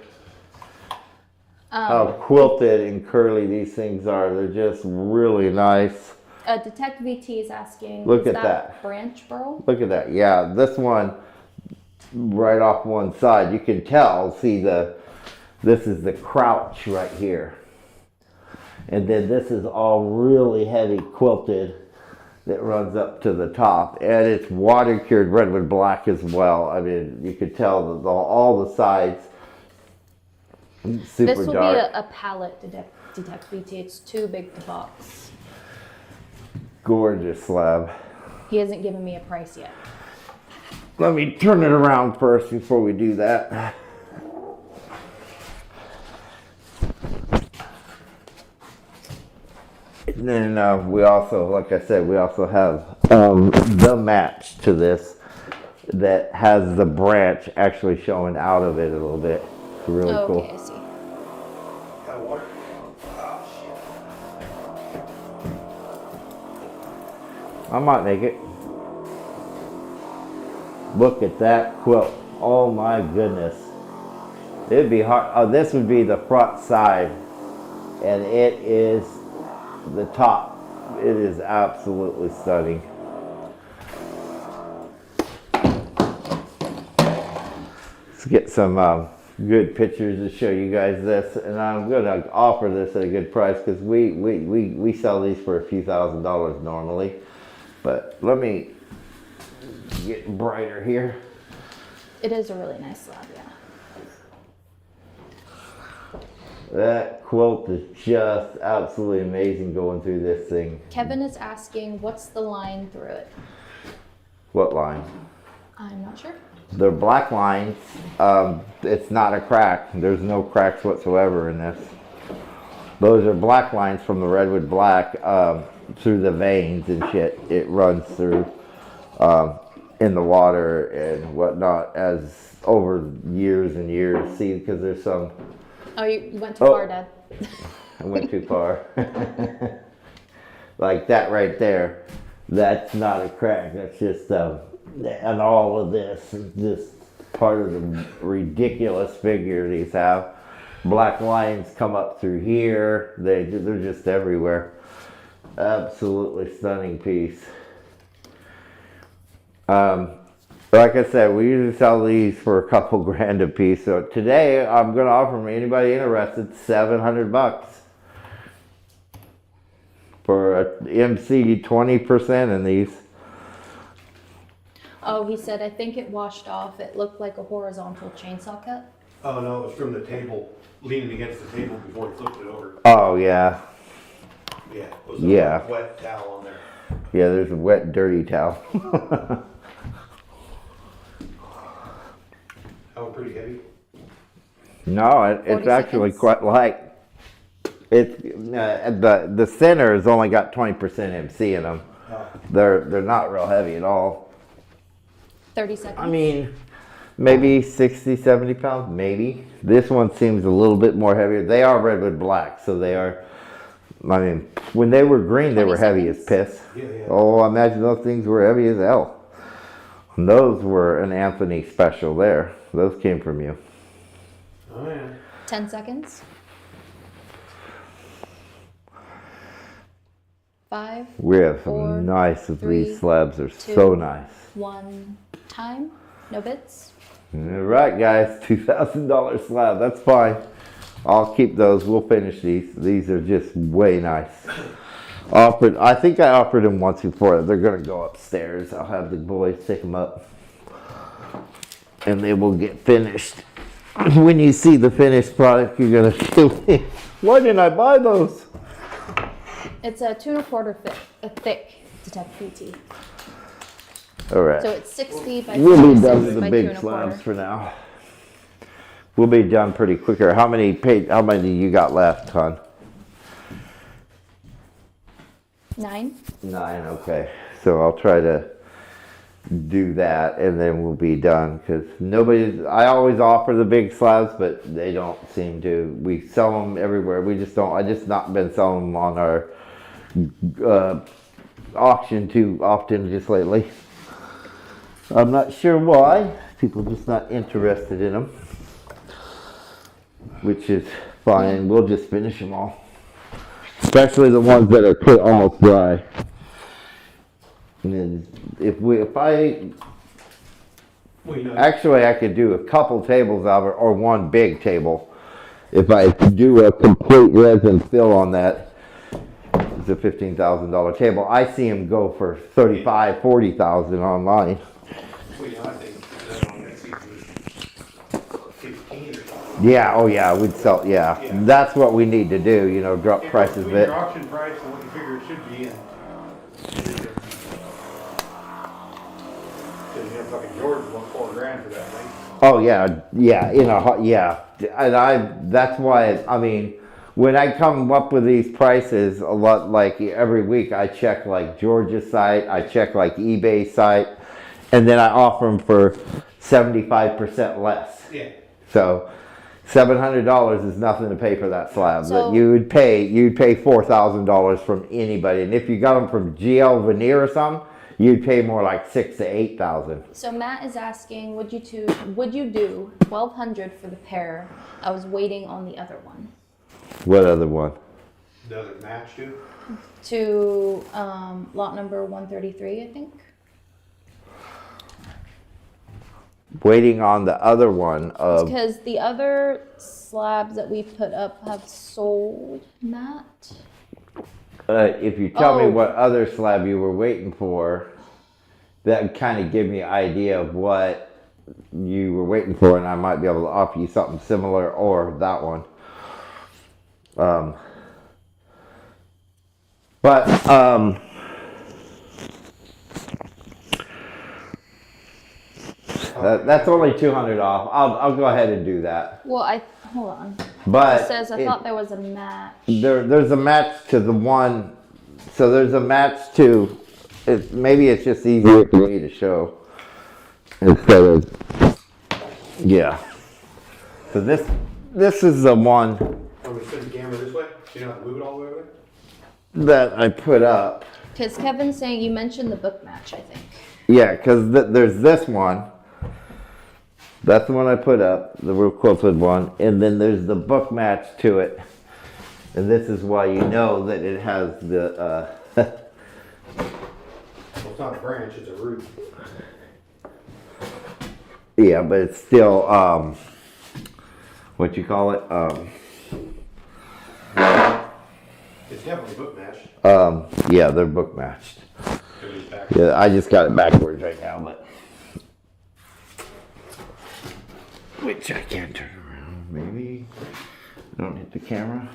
How quilted and curly these things are. They're just really nice. Detect VT is asking. Look is at that. branch burl? Look at that. Yeah, this one right off one side. You can tell. See this is the crouch right here. And then this is all really heavy quilted that runs up to the top. And it's water cured redwood black as well. I mean, you could tell that all the sides, super This will dark. be a pallet detect VT. It's too big to box. Gorgeous slab. He hasn't given me a price yet. Let me turn it around first before we do that. And then we also, like I said, we also have the match to this that has the branch actually showing out of it a little bit. It's really Oh, cool. okay, I see. Got water? I might make it. Look at that quilt. Oh my goodness. It'd be hard. Oh, this would be the front side. And it is the top. It is absolutely stunning. Let's get some good pictures to show you guys this. And I'm going to offer this at a good price because we sell these for a few $1,000s normally. But let me get brighter here. It is a really nice slab, yeah. That quilt is just absolutely amazing going through this thing. Kevin is asking, what's the line through it? What line? I'm not sure. They're black lines. It's not a crack. There's no cracks whatsoever in this. Those are black lines from the redwood black through the veins and shit. It runs through in the water and whatnot as over years and years. See, because there's some. Oh, you went too far, Dad. I went too far. Like that right there. That's not a crack. That's just and all of this is just part of the ridiculous figure these have. Black lines come up through here. They're just everywhere. Absolutely stunning piece. Like I said, we usually sell these for a couple grand a piece. So today I'm going to offer them anybody interested $700 for a MC 20% in these. Oh, he said, I think it washed off. It looked like a horizontal chainsaw cut. Oh, no, it was from the table, leaning against the table before he flipped it over. Oh yeah, Yeah. It was Yeah. a wet towel on there. yeah. There's a wet, dirty towel. Oh, pretty heavy. No, it's 40 actually seconds? quite light. It's the center has only got 20% MC in them. Oh. They're not real heavy at all. 30 seconds. I mean, maybe 60, 70 pounds, maybe. This one seems a little bit more heavier. They are redwood black, so they are. I mean, when they were green, they 20 were heavy as seconds? piss. Yeah. Oh, I imagine those things were heavy as hell. And those were an Anthony special there. Those came from you. Oh, yeah. 10 seconds. 5, We have some 4, nice, 3, these slabs are 2, so nice. 1, time. No bits. All right, guys, $2,000 slab. That's fine. I'll keep those. We'll finish these. These are just way nice. I think I offered them once before. They're gonna go upstairs. I'll have the boys pick them up, and they will get finished. When you see the finished product, you're gonna kill me. Why didn't I buy those? It's a 2 1/4 thick Detect PT. All right. So it's 60 by We'll be 36 done with the by big 2 slabs 1/4. for now. We'll be done pretty quicker. How many you got left, hon? 9. 9, okay. So I'll try to do that and then we'll be done because I always offer the big slabs, but they don't seem to. We sell them everywhere. I just not been selling them on our auction too often just lately. I'm not sure why. People just not interested in them, which is fine. We'll just finish them all. Especially the ones that are put almost dry. And then actually I could do a couple tables of it or one big table. If I do a complete resin fill on that, it's a $15,000 table. I see them go for $35,000, $40,000 online. Well, yeah, I think that one next season is 15 or something. Yeah, oh yeah, we'd sell, yeah. Yeah. That's what we need to do, drop Yeah, prices a between bit. your auction price and what you figure it should be, and fucking George won $4,000 for that thing. Oh yeah, yeah, and that's why, I mean, when I come up with these prices, a lot, like every week I check like George's site, I check like eBay site, and then I offer them for 75% less. Yeah. So $700 is nothing to pay for that slab. So- You'd pay $4,000 from anybody, and if you got them from GL Veneer or something, you'd pay more like $6,000 to $8,000. So Matt is asking, would you do 1,200 for the pair? I was waiting on the other one. What other one? Does it match too? To lot number 133, I think. Waiting on the other one of. Because the other slabs that we put up have sold, Matt. If you tell me Oh. what other slab you were waiting for, that would kind of give me an idea of what you were waiting for, and I might be able to offer you something similar or that one. But that's only 200 off. I'll go ahead and do that. Well, hold on. But It says I thought there was a match. there's a match to the one. So there's a match to. Maybe it's just easier for me to show instead of. Yeah. So this is the one I'm gonna send the camera this way, so you don't have to move it all the way over there? that I put up. Because Kevin's saying you mentioned the book match, I think. Yeah, because there's this one. That's the one I put up, the real quilted one. And then there's the book match to it. And this is why you know that it has the... Well, it's not a branch, it's a root. yeah, but it's still, what you call it? It's definitely book matched. Yeah, they're book matched. It was back. Yeah, I just got it backwards right now, but... Which I can't turn around, maybe. Don't hit the camera.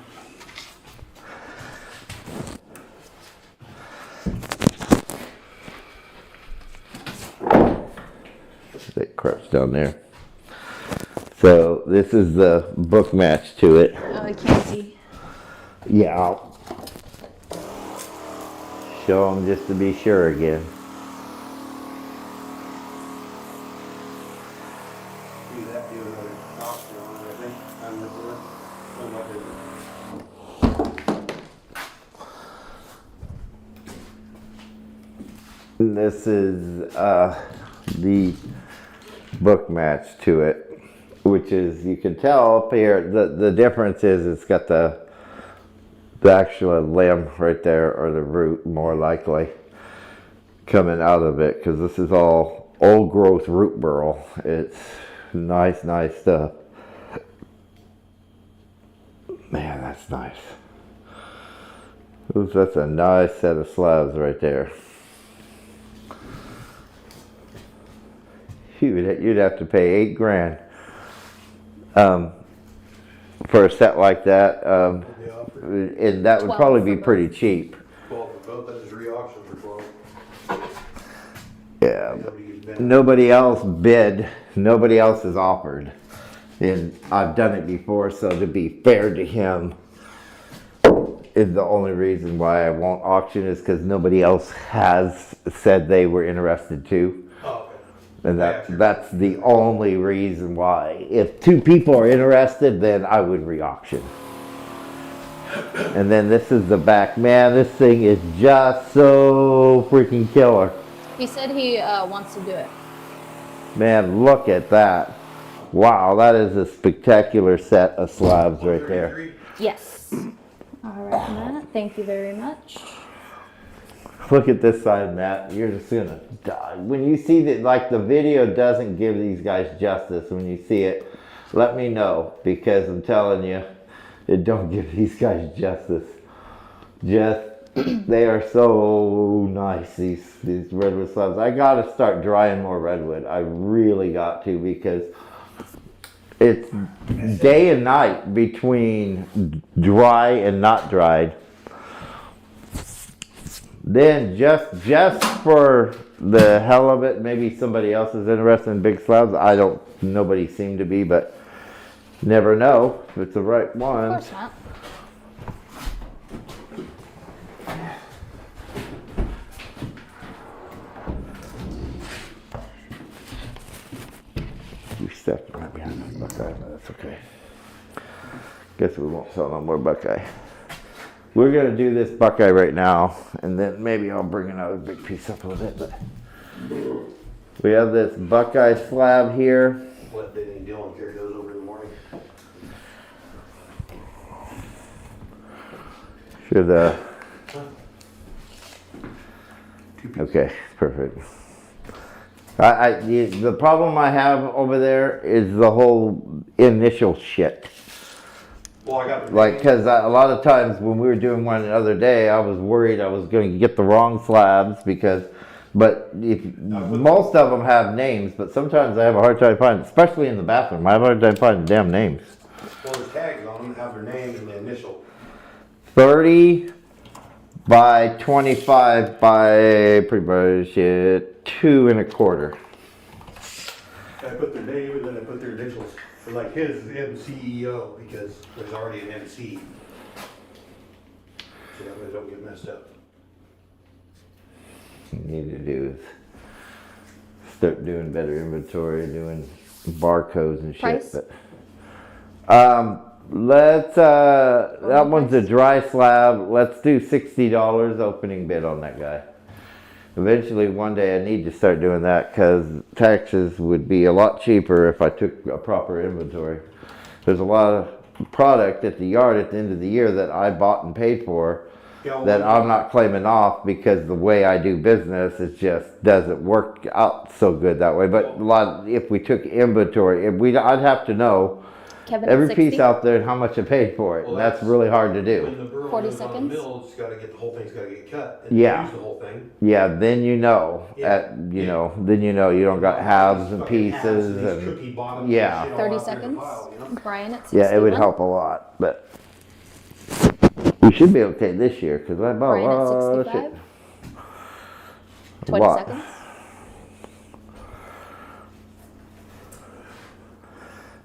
That crap's down there. So this is the book match to it. Oh, I can't see. Yeah, I'll show them just to be sure again. Do that, do another option on it, I think. I'm This is the book match to it, which is, you can tell up here, the difference is it's got the actual limb right there, or the root more likely coming out of it, because this is all old growth root burl. It's nice stuff. Man, that's nice. Ooh, that's a nice set of slabs right there. You'd have to pay 8 grand for a set like that, and that would 12 probably for be both. pretty cheap. 12 for both, that is re-auction for 12. Yeah, Nobody gets bent. nobody else bid, nobody else has offered, and I've done it before, so to be fair to him, is the only reason why I won't auction is because nobody else has said they were interested too. Oh, okay. And that's the only reason why. If 2 people are interested, then I would re-auction. And then this is the back. Man, this thing is just so freaking killer. He said he wants to do it. Man, look at that. Wow, that is a spectacular set of slabs right there. 133? Yes. All right, Matt. Thank you very much. Look at this side, Matt. You're just gonna die. When you see that, like, the video doesn't give these guys justice. When you see it, let me know, because I'm telling you, it don't give these guys justice. Just, they are so nice, these redwood slabs. I gotta start drying more redwood. I really got to, because it's day and night between dry and not dried. Then just for the hell of it, maybe somebody else is interested in big slabs. Nobody seemed to be, but never know if it's the right Of one. course not. We stepped right behind the Buckeye, but that's okay. Guess we won't sell no more Buckeye. We're gonna do this Buckeye right now, and then maybe I'll bring another big piece up with it. But we have this Buckeye slab here. Let Danny and Dylan carry those over in the morning. Should okay, perfect. The problem I have over there is the whole initial shit. Well, I got the Like, because a lot of times when we were doing one the other day, I was worried I was going to get the wrong slabs but most of them have names, but sometimes I have a hard time finding, especially in the bathroom, I have a hard time finding damn names. Well, there's tags on them, have their name and the initial. 30 by 25 by pretty much 2 1/4. I put their name and then I put their initials. So like his is MCEO because there's already an MC. So that way they don't get messed up. What you need to do is start doing better inventory, doing barcodes and shit. Price? But let's that one's a dry slab. Let's do $60 opening bid on that guy. Eventually one day I need to start doing that because taxes would be a lot cheaper if I took a proper inventory. There's a lot of product at the yard at the end of the year that I bought and paid for that I'm not claiming off because the way I do business, it just doesn't work out so good that way. But if we took inventory, I'd have to know Kevin at every 60? piece out there and how much I paid for it. Well, and that's really hard to do. When the burl 40 goes on the seconds? mill, it's gotta get, the whole thing's gotta get cut. And Yeah. use the whole thing. Yeah, then you know, Yeah. then you know you don't got halves and Fucking halves pieces and these and cookie bottoms yeah. and shit all 30 out there in the seconds. pile, you know? Brian at 61. yeah, it would help a lot. But we should be okay this year because I bought a Brian at lot of 65. shit. 20 lot. seconds.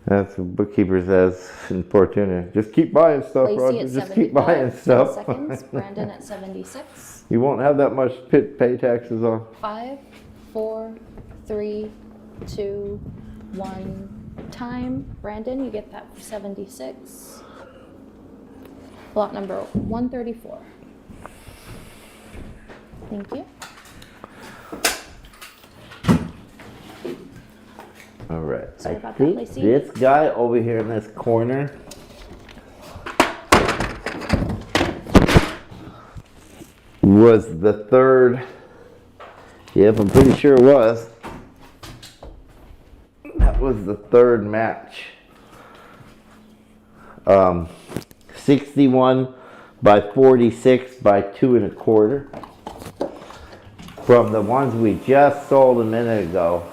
That's what bookkeeper says in Fortuna. Just keep buying stuff, Lacey Roger. at Just keep 75. buying 10 stuff. seconds. Brandon at 76. You won't have that much pay taxes on. 5, 4, 3, 2, 1. Time. Brandon, you get that for 76. Lot number 134. Thank you. All right. Sorry I about that, think Lacey. this guy over here in this corner was the third. Yep, I'm pretty sure it was. That was the third match. 61 by 46 by 2 1/4. From the ones we just sold a minute ago.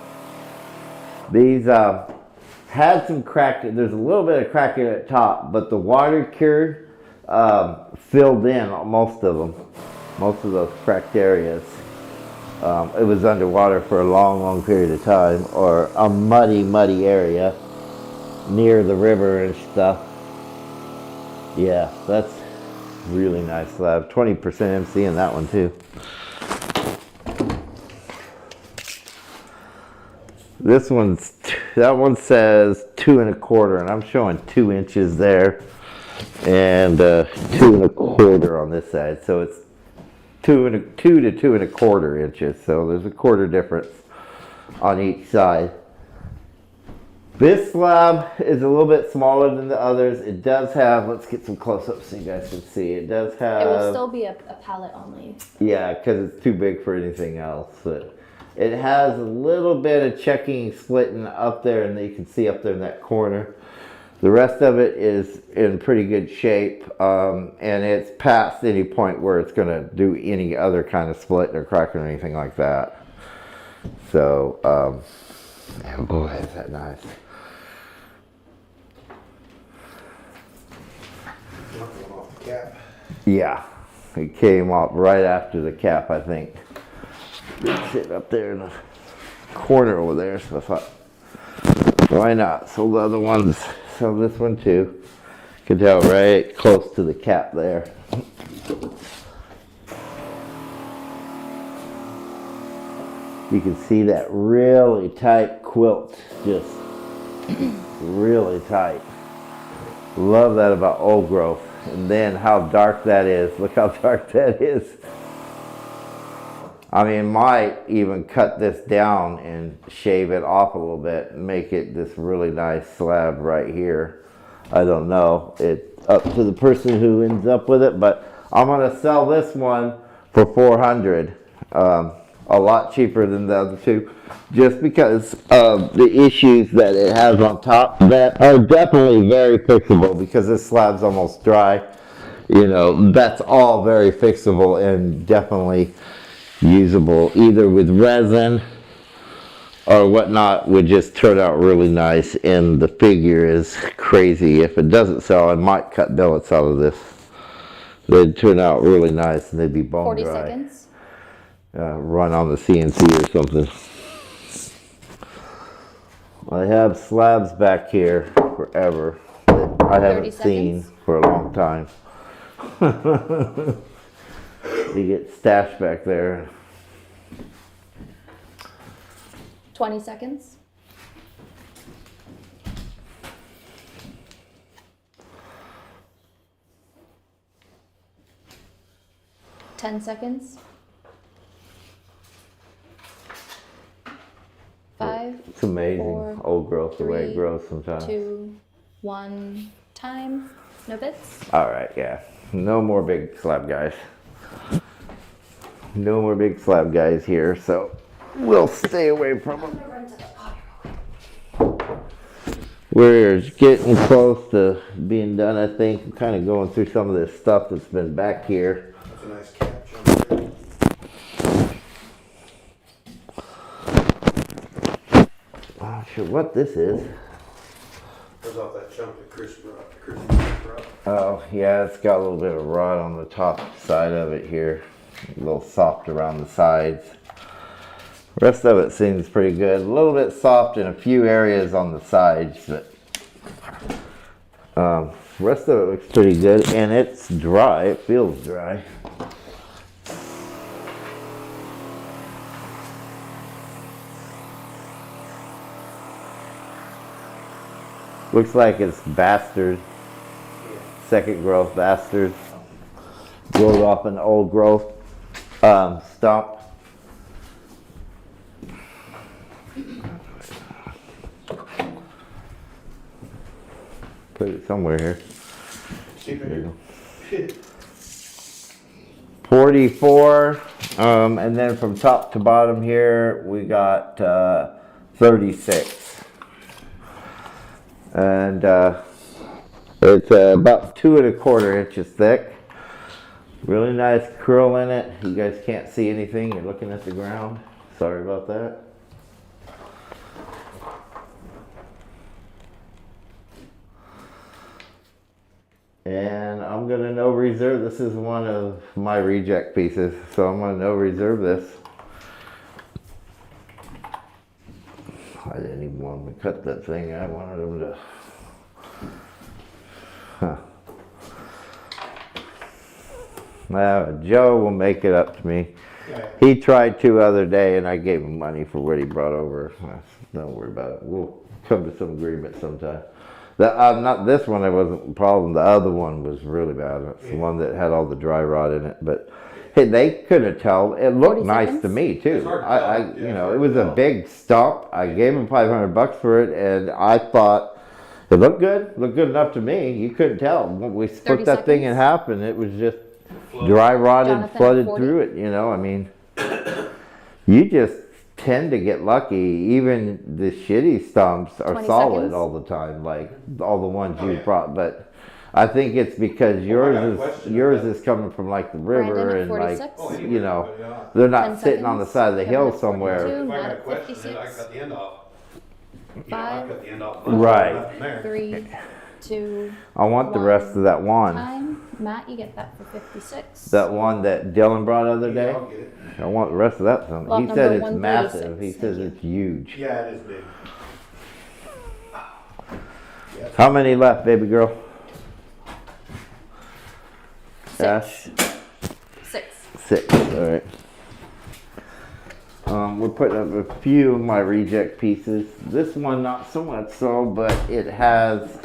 These had some crack. There's a little bit of cracking at the top, but the water cure filled in most of them, most of those cracked areas. It was underwater for a long, long period of time, or a muddy area near the river and stuff. Yeah, that's really nice slab. 20% MC in that one too. That one says 2 1/4, and I'm showing 2 inches there, and 2 1/4 on this side. So it's 2 to 2 1/4 inches. So there's a quarter difference on each side. This slab is a little bit smaller than the others. It does have, let's get some close-ups so you guys can see. It does have. It will still be a pallet only. Yeah, because it's too big for anything else. But it has a little bit of checking splitting up there, and you can see up there in that corner. The rest of it is in pretty good shape, and it's past any point where it's going to do any other kind of split or cracking or anything like that. So, and boy, is that nice. Knocking off the cap. Yeah, it came off right after the cap, I think. It's sitting up there in the corner over there, so I thought, why not? So the other ones, so this one too. You can tell right close to the cap there. You can see that really tight quilt, just really tight. Love that about old growth. And then how dark that is. Look how dark that is. I mean, might even cut this down and shave it off a little bit and make it this really nice slab right here. I don't know. It's up to the person who ends up with it, but I'm gonna sell this one for $400. A lot cheaper than the other two, just because of the issues that it has on top that are definitely very fixable, because this slab's almost dry. You know, that's all very fixable and definitely usable either with resin or whatnot would just turn out really nice, and the figure is crazy. If it doesn't sell, I might cut billets out of this. They'd turn out really nice, and they'd be bone 40 dry. seconds. Run on the CNC or something. I have slabs back here forever that I haven't 30 seen seconds. for a long time. They get stashed back there. 20 seconds. 10 seconds. 5, It's amazing, 4, old growth, the way it 3, grows sometimes. 2, 1, time. No bits. All right, yeah. No more big slab guys. No more big slab guys here, so we'll stay away from them. We're getting close to being done, I think. I'm kind of going through some of this stuff that's been back here. That's a nice catch on there. I'm not sure what this is. Goes off that chunk that Chris brought. Oh, yeah, it's got a little bit of rot on the top side of it here. A little soft around the sides. The rest of it seems pretty good. A little bit soft in a few areas on the sides, but the rest of it looks pretty good, and it's dry. It feels dry. Looks like it's bastard. Second growth bastard. Growed off an old growth stump. Put it somewhere here. See right here. 44, and then from top to bottom here we got 36, and it's about 2 1/4 inches thick. Really nice curl in it. You guys can't see anything, you're looking at the ground. Sorry about that. And I'm gonna no reserve. This is one of my reject pieces, so I'm gonna no reserve this. I didn't even want them to cut that thing. I wanted them to. Huh. Joe will make it up to me. Yeah. He tried to other day, and I gave him money for what he brought over. Don't worry about it. We'll come to some agreement sometime. Not this one, it wasn't a problem. The other one was really bad. It's the one that had all the dry rot in it. But hey, they couldn't tell. It looked 40 nice seconds? to me too. It's hard to tell. Yeah, You know, it's it hard was to a tell. big stump. I gave him $500 for it, and I thought it looked good. Looked good enough to me. You couldn't tell. When we split 30 that thing in seconds. half, and it was just dry rotted, Jonathan, flooded 40. through it. You know, I mean, you just tend to get lucky. Even the shitty stumps are 20 solid seconds. all the time, like all the ones you yeah. brought. But I think it's because I got a yours question yours about is coming from like the river Brandon at and like 46. Oh, you know, yeah. they're not 10 sitting on the seconds. side of the Kevin hill at somewhere. 42. If I got a Matt at question, then I 56. cut the end off. You know, I 5, cut the end off. Right. Nothing there. 3, 2, I want the rest of that one. time. Matt, you get that for 56. That one that Dylan brought the other Yeah, day. I'll get it. I want the rest of that. Something. Lot He said number it's 136. massive. He Thank says you. it's huge. Yeah, it is big. How many left, baby girl? 6. Ash? 6. 6. All right. We're putting up a few of my reject pieces. This one not so much so, but it has.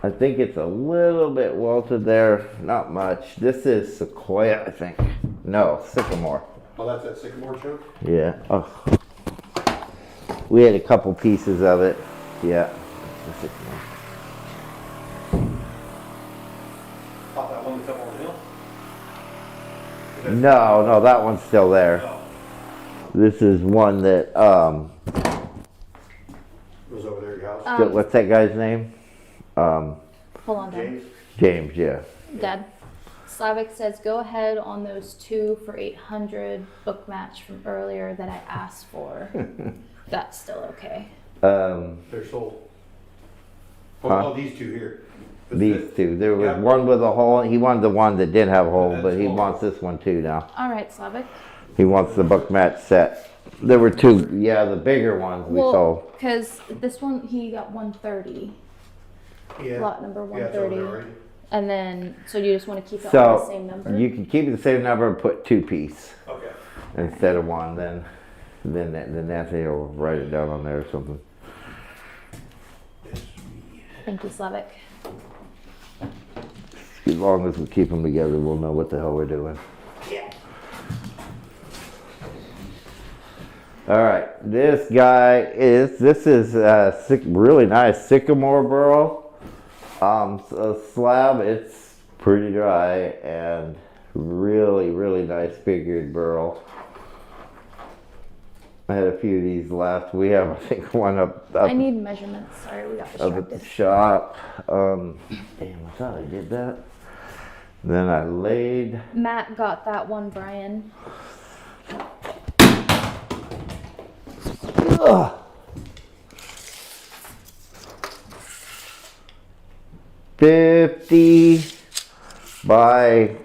I think it's a little bit welted there. Not much. This is sequoia, I think. No, sycamore. Oh, that's that sycamore chunk? Yeah. Oh. We had a couple pieces of it. Yeah. The sycamore. Oh, that one that's up on the hill? No, that one's still there. Oh, This is one that it was over there at your house? what's that guy's name? Hold on, Dad. James? James, yeah. Dad, Slavic says, go ahead on those 2 for 800 book match from earlier that I asked for. That's still okay. They're sold. Oh, these two here. These two. There was Yeah. one with a hole. He wanted the one that didn't have a hole, but he That's wants this one too now. All right, Slavic. He wants the book match set. There were 2, yeah, the bigger ones we Well, sold. because this one, he got 130. Yeah. Lot number Yeah, it's over 130. there, right? And then, so you just want to keep it all the So same number? you can keep it the same number and put 2 piece Okay. instead of 1. Then Anthony will write it down on there or something. Thank you, Slavic. As long as we keep them together, we'll know what the hell we're doing. Yeah. All right, this is really nice sycamore burl. A slab. It's pretty dry and really nice figured burl. I had a few of these left. We have, I think, one up I need measurements. Sorry, we got at the distracted. shop. Damn, I thought I did that. Then I laid. Matt got that one, Brian. Ugh. $50 by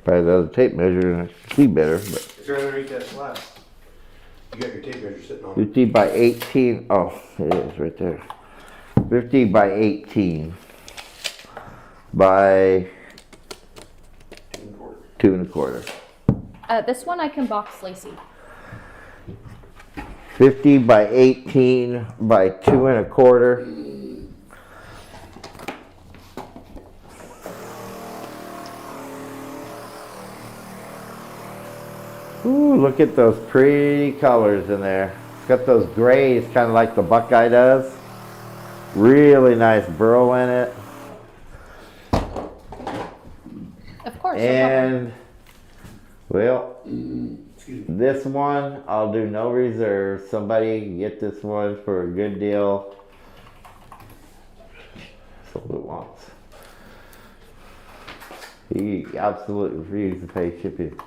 the other tape measure and I can see better, but It's right underneath that slab. You got your tape measure sitting on it. 50 by 18. Oh, it is right there. 50 by 18 by 2 1/4. This one I can box Lacey. 50 by 18 by 2 1/4. Ooh, look at those pretty colors in there. It's got those grays, kind of like the Buckeye does. Really nice burl in it. Of course. no problem. And, well, this one, I'll do no reserve. Somebody can get this one for a good deal. Sold it once. He absolutely refused to pay shipping.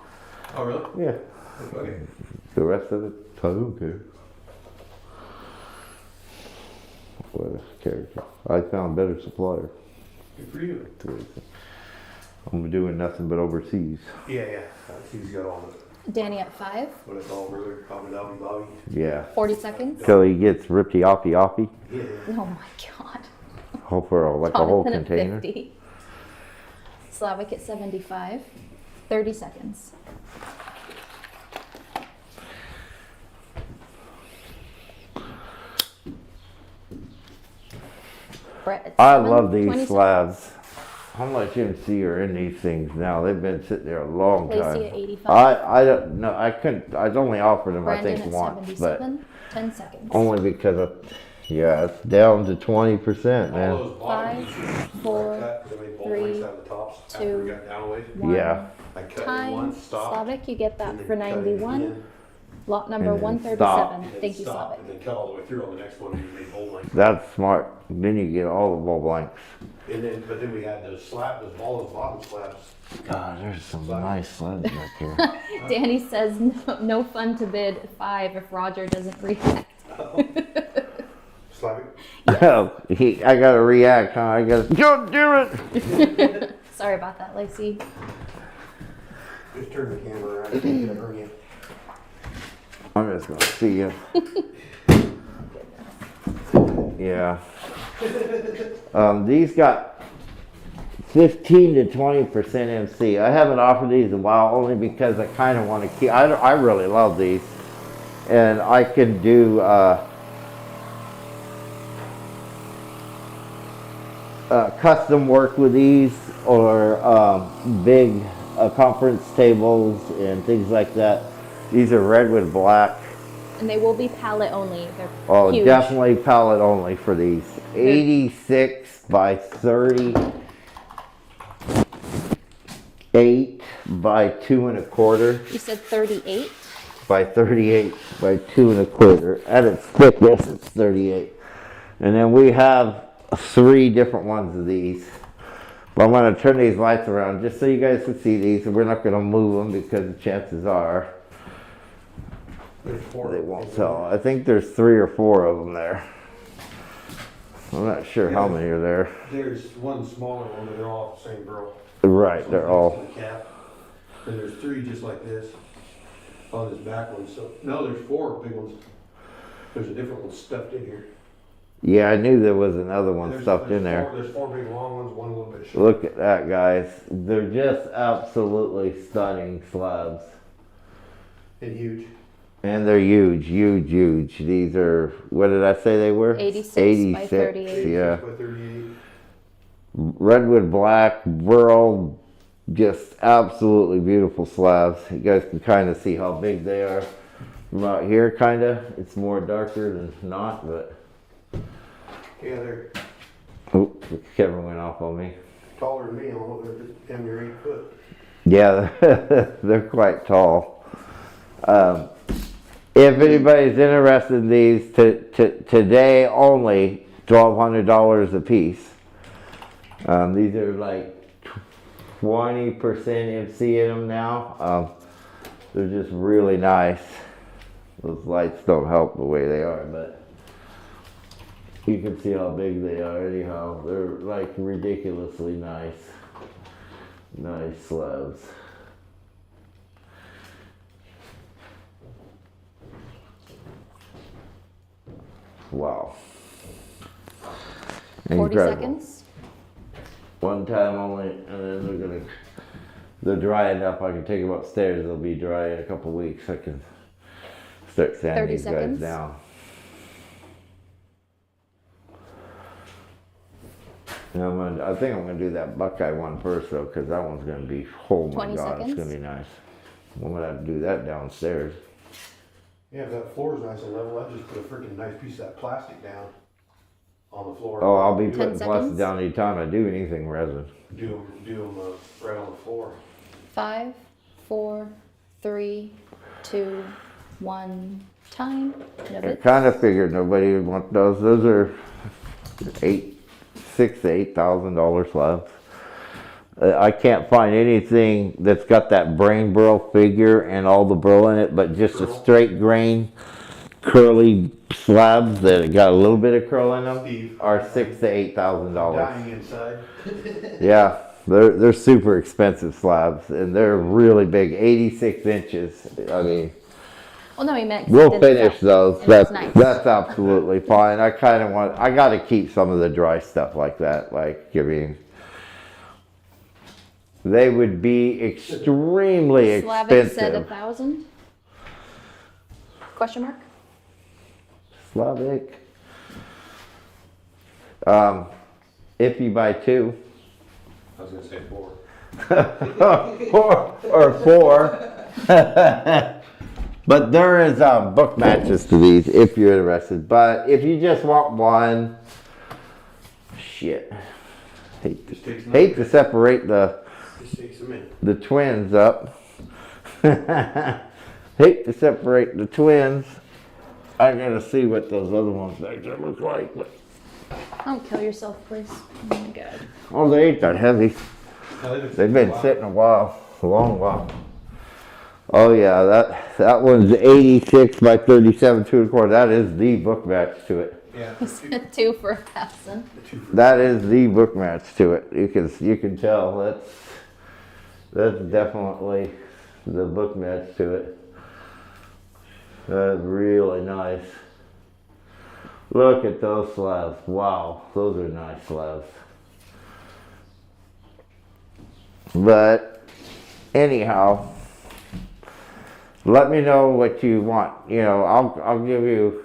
Oh, really? Yeah. Okay. The rest of it, I don't care. What a character. I found a better supplier. Good for you. I'm doing nothing but overseas. Yeah. He's got all the, Danny at 5. what it's all earlier, Hobby Dobby Bobby. Yeah. 40 seconds. Till he gets rippy offy. Yeah. Oh my god. Hope for like a whole Jonathan at container. 50. Slavic at 75. 30 seconds. Brett at I 7, love these 20 slabs. How much MC are in these things now? They've been sitting there a long Lacey time. at 85. I don't know. I couldn't. I'd only offered them I Brandon think at once, but 77. 10 seconds. only because of it's down to 20%, All man. those bottom 5, pieces, 4, I cut, 'cause I made bolt 3, lengths out of the tops after we 2, got down a ways. 1. Yeah. I cut in Time. one, stopped. Slavic, you get that and then for cut it 91. again, Lot number And then 137. stop. and then Thank you, stopped, Slavic. And then cut all the way through on the next one and made bolt lengths. That's smart. Then you get all the ball blanks. But then we had those bottom slabs. God, there's some nice slabs back here. Danny says no fun to bid 5 if Roger doesn't react. Slavic. I gotta react, huh? I gotta, don't do it! Sorry about that, Lacey. Just turn the camera around. I can't get it on you. I'm just gonna see you. Yeah. These got 15 to 20% MC. I haven't offered these in a while only because I kind of want to keep, I really love these. And I can do custom work with these or big conference tables and things like that. These are redwood black. And they will be pallet only. They're Oh, huge. definitely pallet only for these. 86 by 38 by 2 1/4. You said 38. by 38 by 2 1/4. At its thickness, it's 38. And then we have 3 different ones of these. But I'm going to turn these lights around just so you guys can see these. We're not going to move them because the chances are There's 4. they won't sell. I think there's 3 or 4 of them there. I'm not sure how many are there. There's one smaller one, but they're all the same Burl. Right, they're all. To the cap. And there's 3 just like this on this back one. So no, there's 4 big ones. There's a different one stuffed in here. Yeah, I knew there was another one There's- stuffed there's in there. 4, there's 4 big long ones, one a little bit short. Look at that, guys. They're just absolutely stunning slabs. And huge. And they're huge, huge, huge. These are, what did I say they were? 86 by 38. Yeah. By 38. Redwood black, Burl, just absolutely beautiful slabs. You guys can kind of see how big they are from out here, kind of. It's more darker than not, but. Yeah, they're Oh, Kevin went off on me. taller than me. I'm over damn near 8 foot. Yeah, they're quite tall. If anybody's interested in these, today only $1,200 a piece. These are like 20% MC in them now. They're just really nice. Those lights don't help the way they are, but you can see how big they are anyhow. They're like ridiculously nice. Nice slabs. Wow. 40 Incredible. seconds. One time only, and then they're dry enough. I can take them upstairs. They'll be dry in a couple weeks. I can start sanding 30 these seconds. guys down. And I think I'm gonna do that Buckeye one first though, because that one's gonna be, oh my 20 God, seconds. it's gonna be nice. I'm gonna have to do that downstairs. Yeah, if that floor is nice and level, I just put a freaking nice piece of that plastic down on the floor. Oh, I'll be 10 putting plastic seconds. down anytime I do anything resin. Do them right on the floor. 5, 4, 3, 2, 1. Time. No I bits. kind of figured nobody would want those. Those are $6,000 to $8,000 slabs. I can't find anything that's got that brain burl figure and all the burl in it, but just a straight grain curly slabs that got a little bit of curl in them Steve. are $6,000 to $8,000. Dying inside. Yeah, they're super expensive slabs and they're really big, 86 inches. I mean, Well, no, he meant. we'll it's finish out. those. And it's That's nice. that's absolutely fine. I kind of I got to keep some of the dry stuff like that. Like, I mean, they would be extremely Slavic said expensive. 1,000? Question mark? Slavic. If you buy 2. I was gonna say 4. or 4. But there is book matches to these if you're interested. But if you just want one, shit. Just takes a Hate to separate Just takes a minute. the twins up. Hate to separate the twins. I gotta see what those other ones back there look like. But, Don't kill yourself, please. Oh my God. oh, they ain't that heavy. No, They've been sitting a while, a long while. Oh yeah, that one's 86 by 37 2 1/4. That is the book match to it. Yeah. 2 for 1,000. That is the book match to it. You can tell that's definitely the book match to it. That's really nice. Look at those slabs. Wow, those are nice slabs. But anyhow, let me know what you want. You know, I'll give you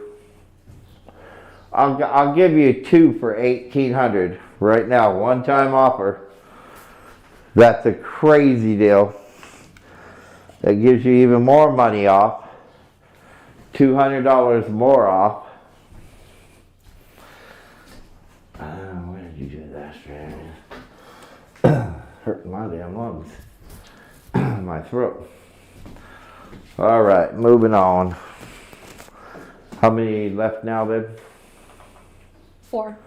2 for 1,800 right now, one-time offer. That's a crazy deal. That gives you even more money off. $200 more off. Where did you do that, Australia? Hurting my damn lungs. My throat. All right, moving on. How many left now, babe? 4.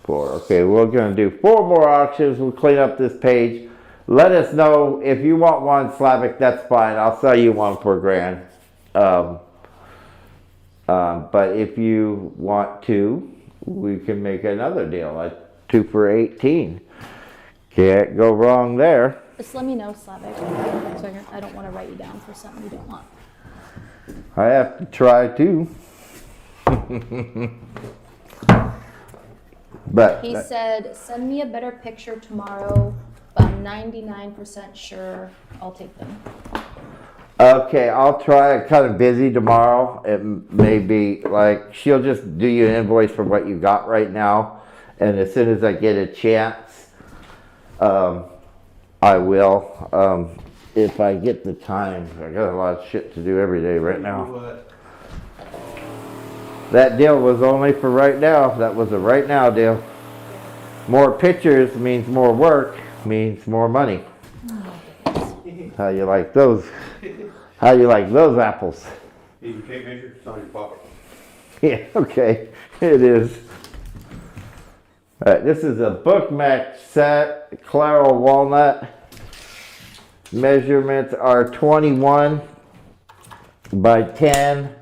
4. Okay, we're gonna do 4 more auctions. We'll clean up this page. Let us know if you want one, Slavic. That's fine. I'll sell you one for $1,000. But if you want to, we can make another deal, like 2 for 18. Can't go wrong there. Just let me know, Slavic. So I don't want to write you down for something you don't want. I have to try too. But He said, send me a better picture tomorrow, but I'm 99% sure I'll take them. okay, I'll try. I'm kind of busy tomorrow. It may be like she'll just do you an invoice for what you got right now, and as soon as I get a chance, I will. If I get the time, I got a lot of shit to do every day right now. What? That deal was only for right now. That was a right now deal. More pictures means more work, means more money. How you like those? How you like those apples? Need your tape measure? It's on your pocket. Yeah, okay, it is. All right, this is a bookmatch set, Claro Walnut. Measurements are 21 by 10,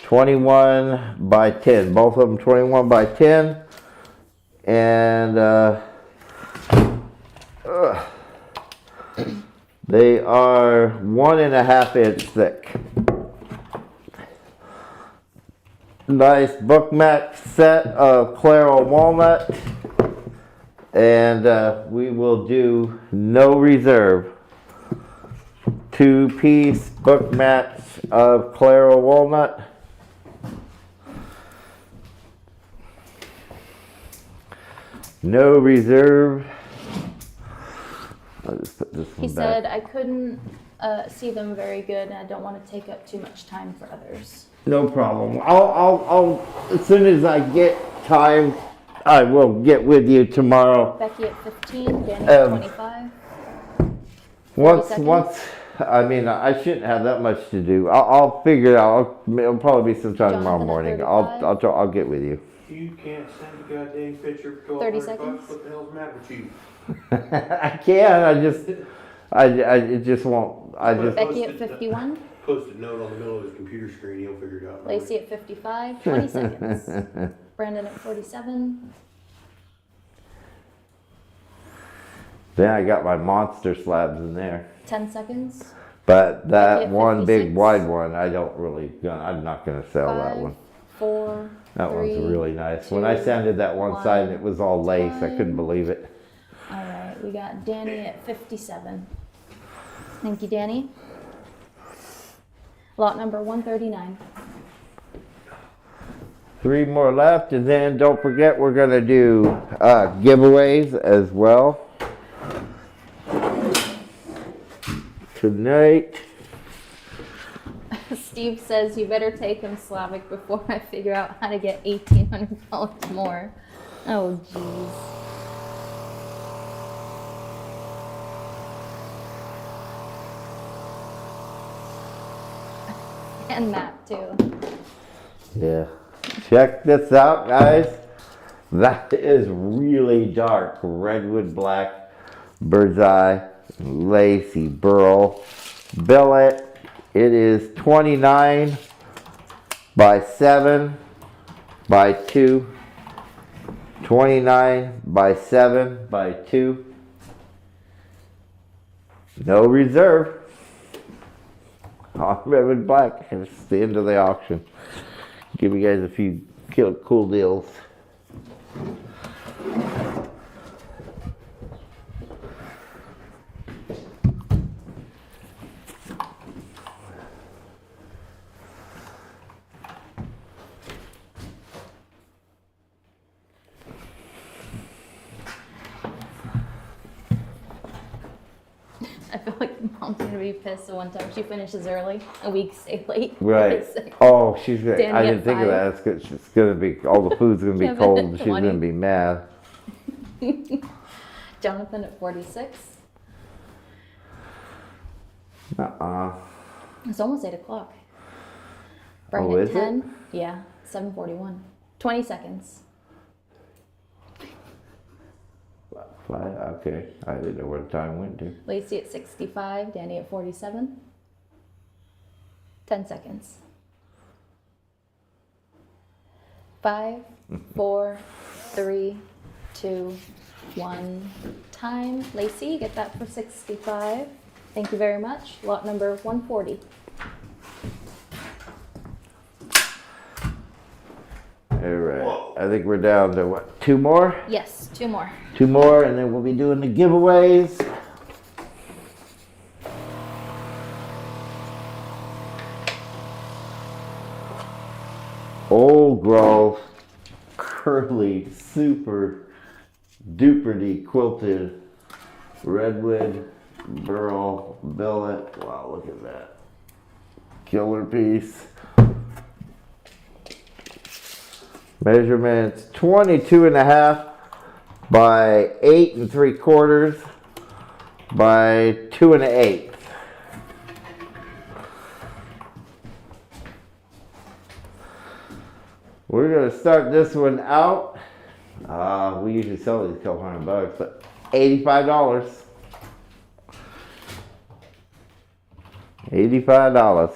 21 by 10. Both of them 21 by 10. And they are 1.5 inch thick. Nice bookmatch set of Claro Walnut. And we will do no reserve. 2-piece bookmatch of Claro Walnut. No reserve. I'll just put this one He back. said, I couldn't see them very good, and I don't want to take up too much time for others. No problem. I'll as soon as I get time, I will get with you tomorrow. Becky at 15, Danny at 25. Once, I mean, I shouldn't have that much to do. I'll figure it out. It'll probably be sometime tomorrow Jonathan at morning. 35. I'll get with you. You can't send a goddamn picture for 30 $1,200 seconds. bucks. What the hell's the matter with you? I can. I just won't. Becky at 51, Post-it note on the middle of his computer screen. He'll figure it out. Lacey at 55, 20 seconds. Brandon at 47. Then I got my monster slabs in there. 10 seconds. But that Becky at one big 56. wide one, I'm not gonna sell that 5, one. 4, That 3, one's really nice. When I 2, sanded that one side and it was all lace, I couldn't time. believe it. All right, we got Danny at 57. Thank you, Danny. Lot number 139. 3 more left, and then don't forget we're gonna do giveaways as well tonight. Steve says you better take him, Slavic, before I figure out how to get $1,800 more. Oh, jeez. And Matt, too. Yeah. Check this out, guys. That is really dark. Redwood black, bird's eye, lacy burl. Billet. It is 29 by 7 by 2. 29 by 7 by 2. No reserve. On Redwood black. And it's the end of the auction. Give you guys a few cool deals. I feel like Mom's gonna be pissed the one time she finishes early and we stay late. Right. It's like, Oh, she's gonna, Danny I at didn't think of 5. that. It's good. She's gonna be, all the food's gonna be Kevin cold at and she's 20. gonna be mad. Jonathan at 46. Uh-uh. It's almost 8 o'clock. Right Oh, at is it? 10. Yeah, 7:41. 20 seconds. Okay, I didn't know where the time went to. Lacey at 65, Danny at 47. 10 seconds. 5, 4, 3, 2, 1. Time. Lacey, get that for 65. Thank you very much. Lot number 140. All right, I think we're down to what, 2 more? Yes, 2 more. 2 more, and then we'll be doing the giveaways. Old growth, curly, super duper quilted redwood burl billet. Wow, look at that. Killer piece. Measurements 22.5 by 8 3/4 by 2 1/8. We're gonna start this one out. We usually sell these a couple $100, but $85. $85.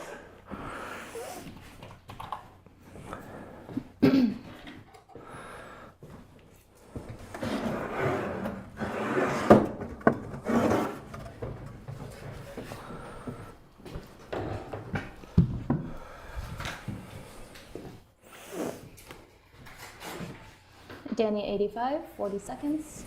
Danny at 85, 40 seconds.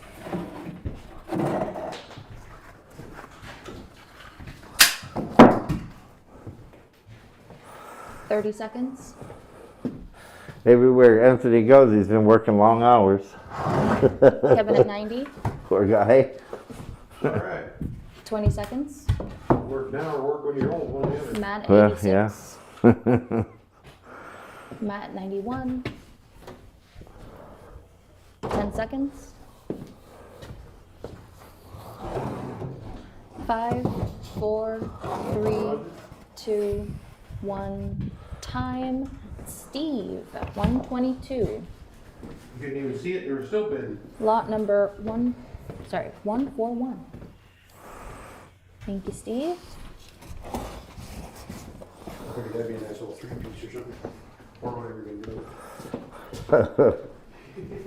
$30 seconds. Everywhere Anthony goes, he's been working long hours. Kevin at 90, Poor guy. All right. 20 seconds. Work now or work when you're old, one or the other. Matt at Well, 86. yeah. Matt at 91. 10 seconds. 5, 4, 3, 2, 1. Time. Steve at 122. You couldn't even see it, they were still bidding. Lot number 141. Thank you, Steve. I figured that'd be a nice little 3-piece or something. Or whatever you're gonna do.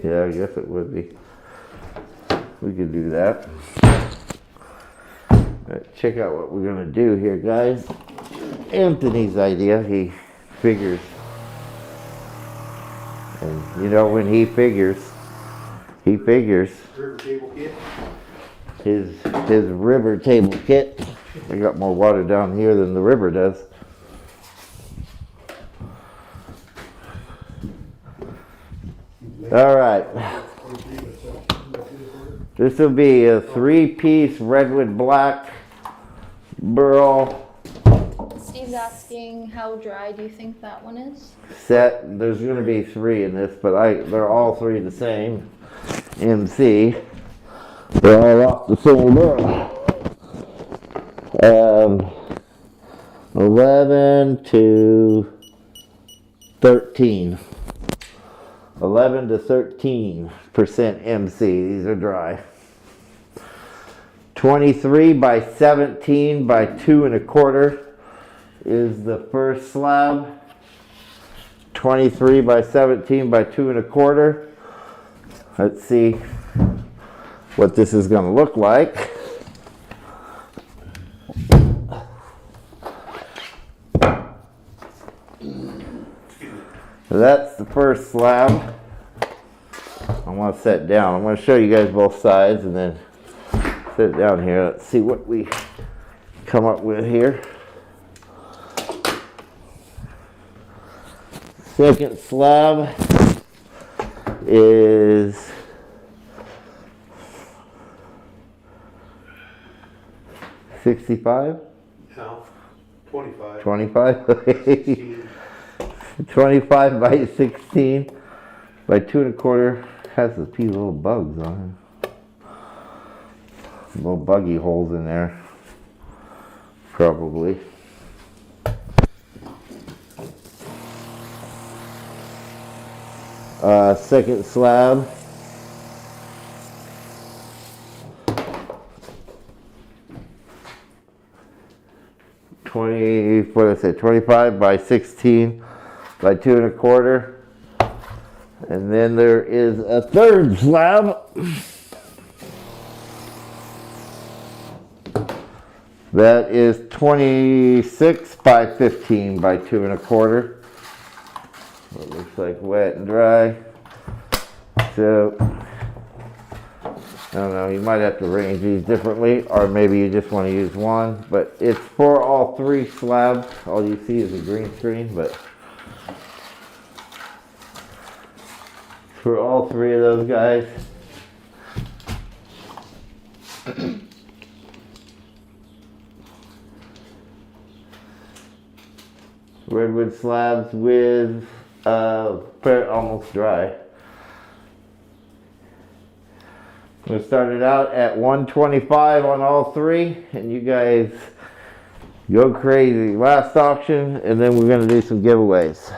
Yeah, I guess it would be. We could do that. Check out what we're gonna do here, guys. Anthony's idea, he figures. And you know, when he figures River table kit. his river table kit. We got more water down here than the river does. All right. This will be a 3-piece redwood black burl Steve's asking how dry do you think that one is? set. There's going to be 3 in this, but they're all 3 the same. MC. They're all off the same burl. 11 to 13. 11 to 13% MC. These are dry. 23 by 17 by 2 1/4 is the first slab. 23 by 17 by 2 1/4. Let's see what this is going to look like. So that's the first slab. I want to set it down. I'm going to show you guys both sides and then set it down here. Let's see what we come up with here. Second slab is 65. No, 25. 25. 16. 25 by 16 by 2 1/4. Has a few little bugs on it. Little buggy holes in there. Probably. Second slab. What did I say? 25 by 16 by 2 1/4. And then there is a third slab. That is 26 by 15 by 2 1/4. It looks like wet and dry. So, I don't know, you might have to arrange these differently, or maybe you just want to use one, but it's for all 3 slabs. All you see is a green screen, but for all 3 of those guys. Redwood slabs with almost dry. We started out at 125 on all 3, and you guys go crazy. Last auction, and then we're gonna do some giveaways.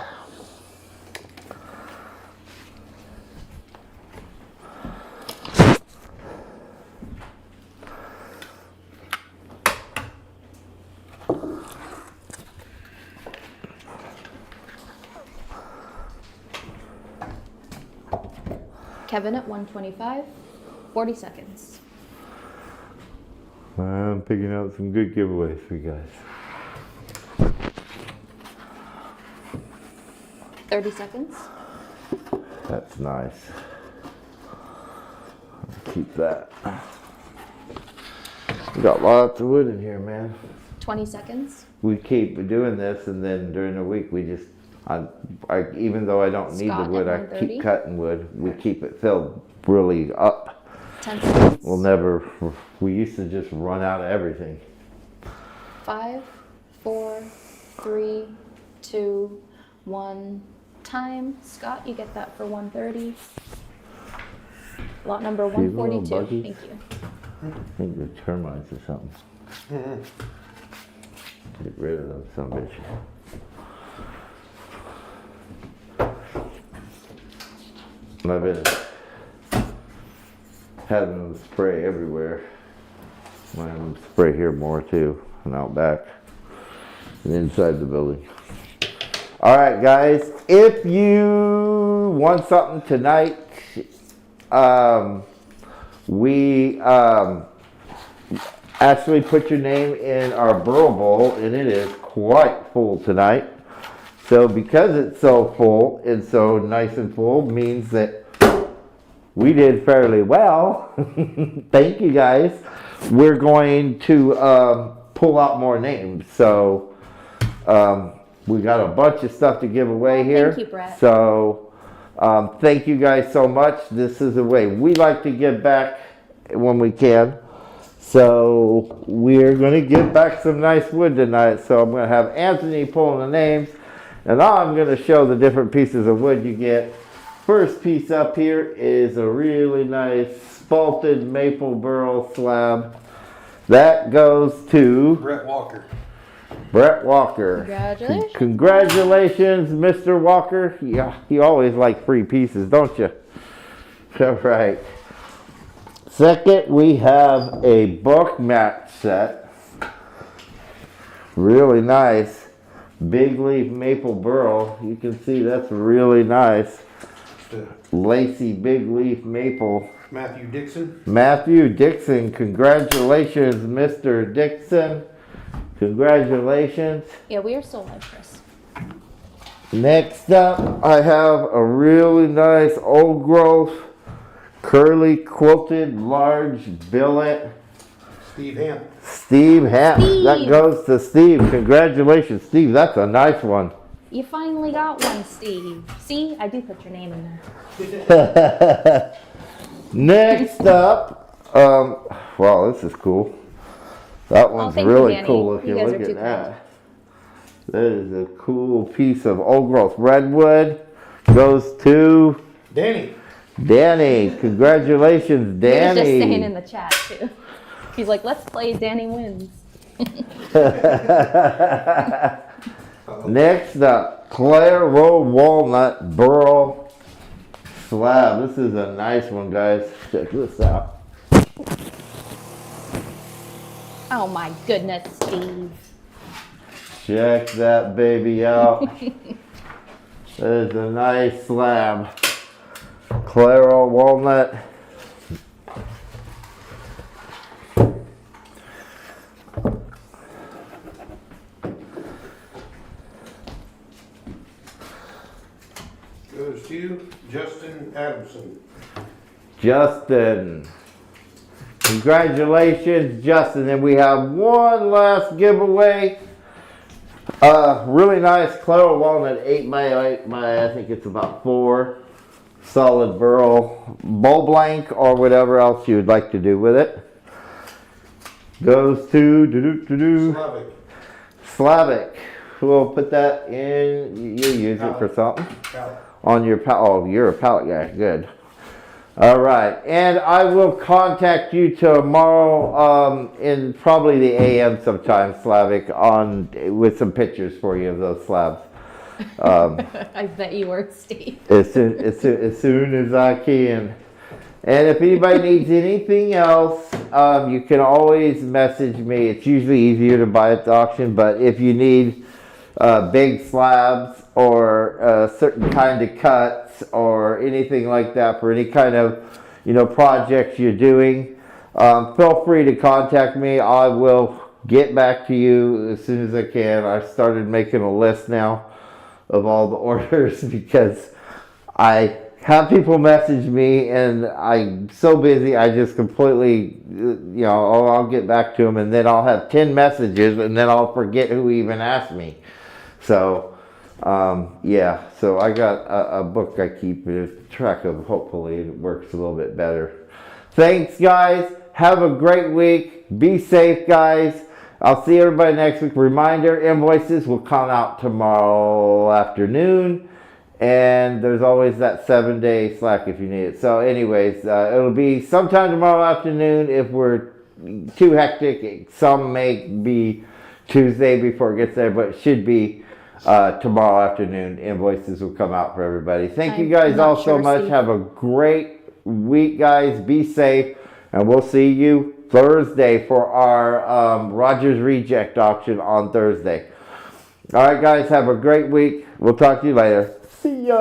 Kevin at 125, 40 seconds. I'm picking out some good giveaways for you guys. 30 seconds. That's nice. I'll keep that. We got lots of wood in here, man. 20 seconds. We keep doing this, and then during the week we just, even though I don't need Scott the wood, at I 130. keep cutting wood. We keep it filled really up. 10 seconds. We used to just run out of everything. 5, 4, 3, 2, 1. Time. Scott, you get that for 130. Lot number See the little 142. buggies? Thank you. I think they're termites or something. Get rid of them, some bitch. I've been having them spray everywhere. I have them spray here more too, and out back, and inside the building. All right, guys, if you want something tonight, we actually put your name in our Burl Bowl, and it is quite full tonight. So because it's so full and so nice and full means that we did fairly well. Thank you, guys. We're going to pull out more names. So we got a bunch of stuff to give away here. Thank you, Brett. So thank you guys so much. This is the way we like to give back when we can. So we're going to give back some nice wood tonight. So I'm going to have Anthony pulling the names, and I'm going to show the different pieces of wood you get. First piece up here is a really nice spalted maple burl slab. That goes to Brett Walker. Brett Walker. Congratulations. Congratulations, Mr. Walker. Yeah, you always like free pieces, don't you? All right. Second, we have a book mat set. Really nice. Big leaf maple burl. You can see that's really nice. Lacy big leaf maple. Matthew Dixon. Matthew Dixon. Congratulations, Mr. Dixon. Congratulations. Yeah, we are still live, Chris. Next up, I have a really nice old growth curly quilted large billet. Steve Hamp. Steve Hamm. Steve. That goes to Steve. Congratulations, Steve. That's a nice one. You finally got one, Steve. See, I do put your name in there. Next up, wow, this is cool. That one's thank you, really Danny. cool looking. You guys Look are at too that. That is a cool piece of old growth redwood. Goes to Danny. Danny. Congratulations, He was Danny. just saying in the chat, too. He's like, let's play Danny Wins. Next up, Claire Road Walnut Burl. slab. This is a nice one, guys. Check this out. Oh my goodness, Steve. Check that baby out. That is a nice slab. Claro walnut. Goes to Justin Adamson. Justin. Congratulations, Justin. And we have one last giveaway. Really nice Claro walnut 8x8 by I think it's about 4. Solid Burl bowl blank or whatever else you would like to do with it. Goes to Slavic. Slavic. We'll put that in. You use it for something on your pallet. Oh, you're a pallet guy. Good. All right, and I will contact you tomorrow in probably the AM sometime, Slavic, with some pictures for you of those slabs. I bet you were, Steve. As soon as I can. And if anybody needs anything else, you can always message me. It's usually easier to buy at the auction, but if you need big slabs or certain kind of cuts or anything like that for any kind of projects you're doing, feel free to contact me. I will get back to you as soon as I can. I started making a list now of all the orders because I have people message me and I'm so busy I just completely I'll get back to them and then I'll have 10 messages and then I'll forget who even asked me. So yeah, so I got a book I keep track of. Hopefully it works a little bit better. Thanks, guys. Have a great week. Be safe, guys. I'll see everybody next week. Reminder, invoices will come out tomorrow afternoon. And there's always that 7-day slack if you need it. So anyways, it'll be sometime tomorrow afternoon. If we're too hectic, some may be Tuesday before it gets there, but it should be tomorrow afternoon. Invoices will come out for everybody. Thank you guys all so much. Steve. Have a great week, guys. Be safe, and we'll see you Thursday for our Rogers Reject auction on Thursday. All right, guys, have a great week. We'll talk to you later. See ya.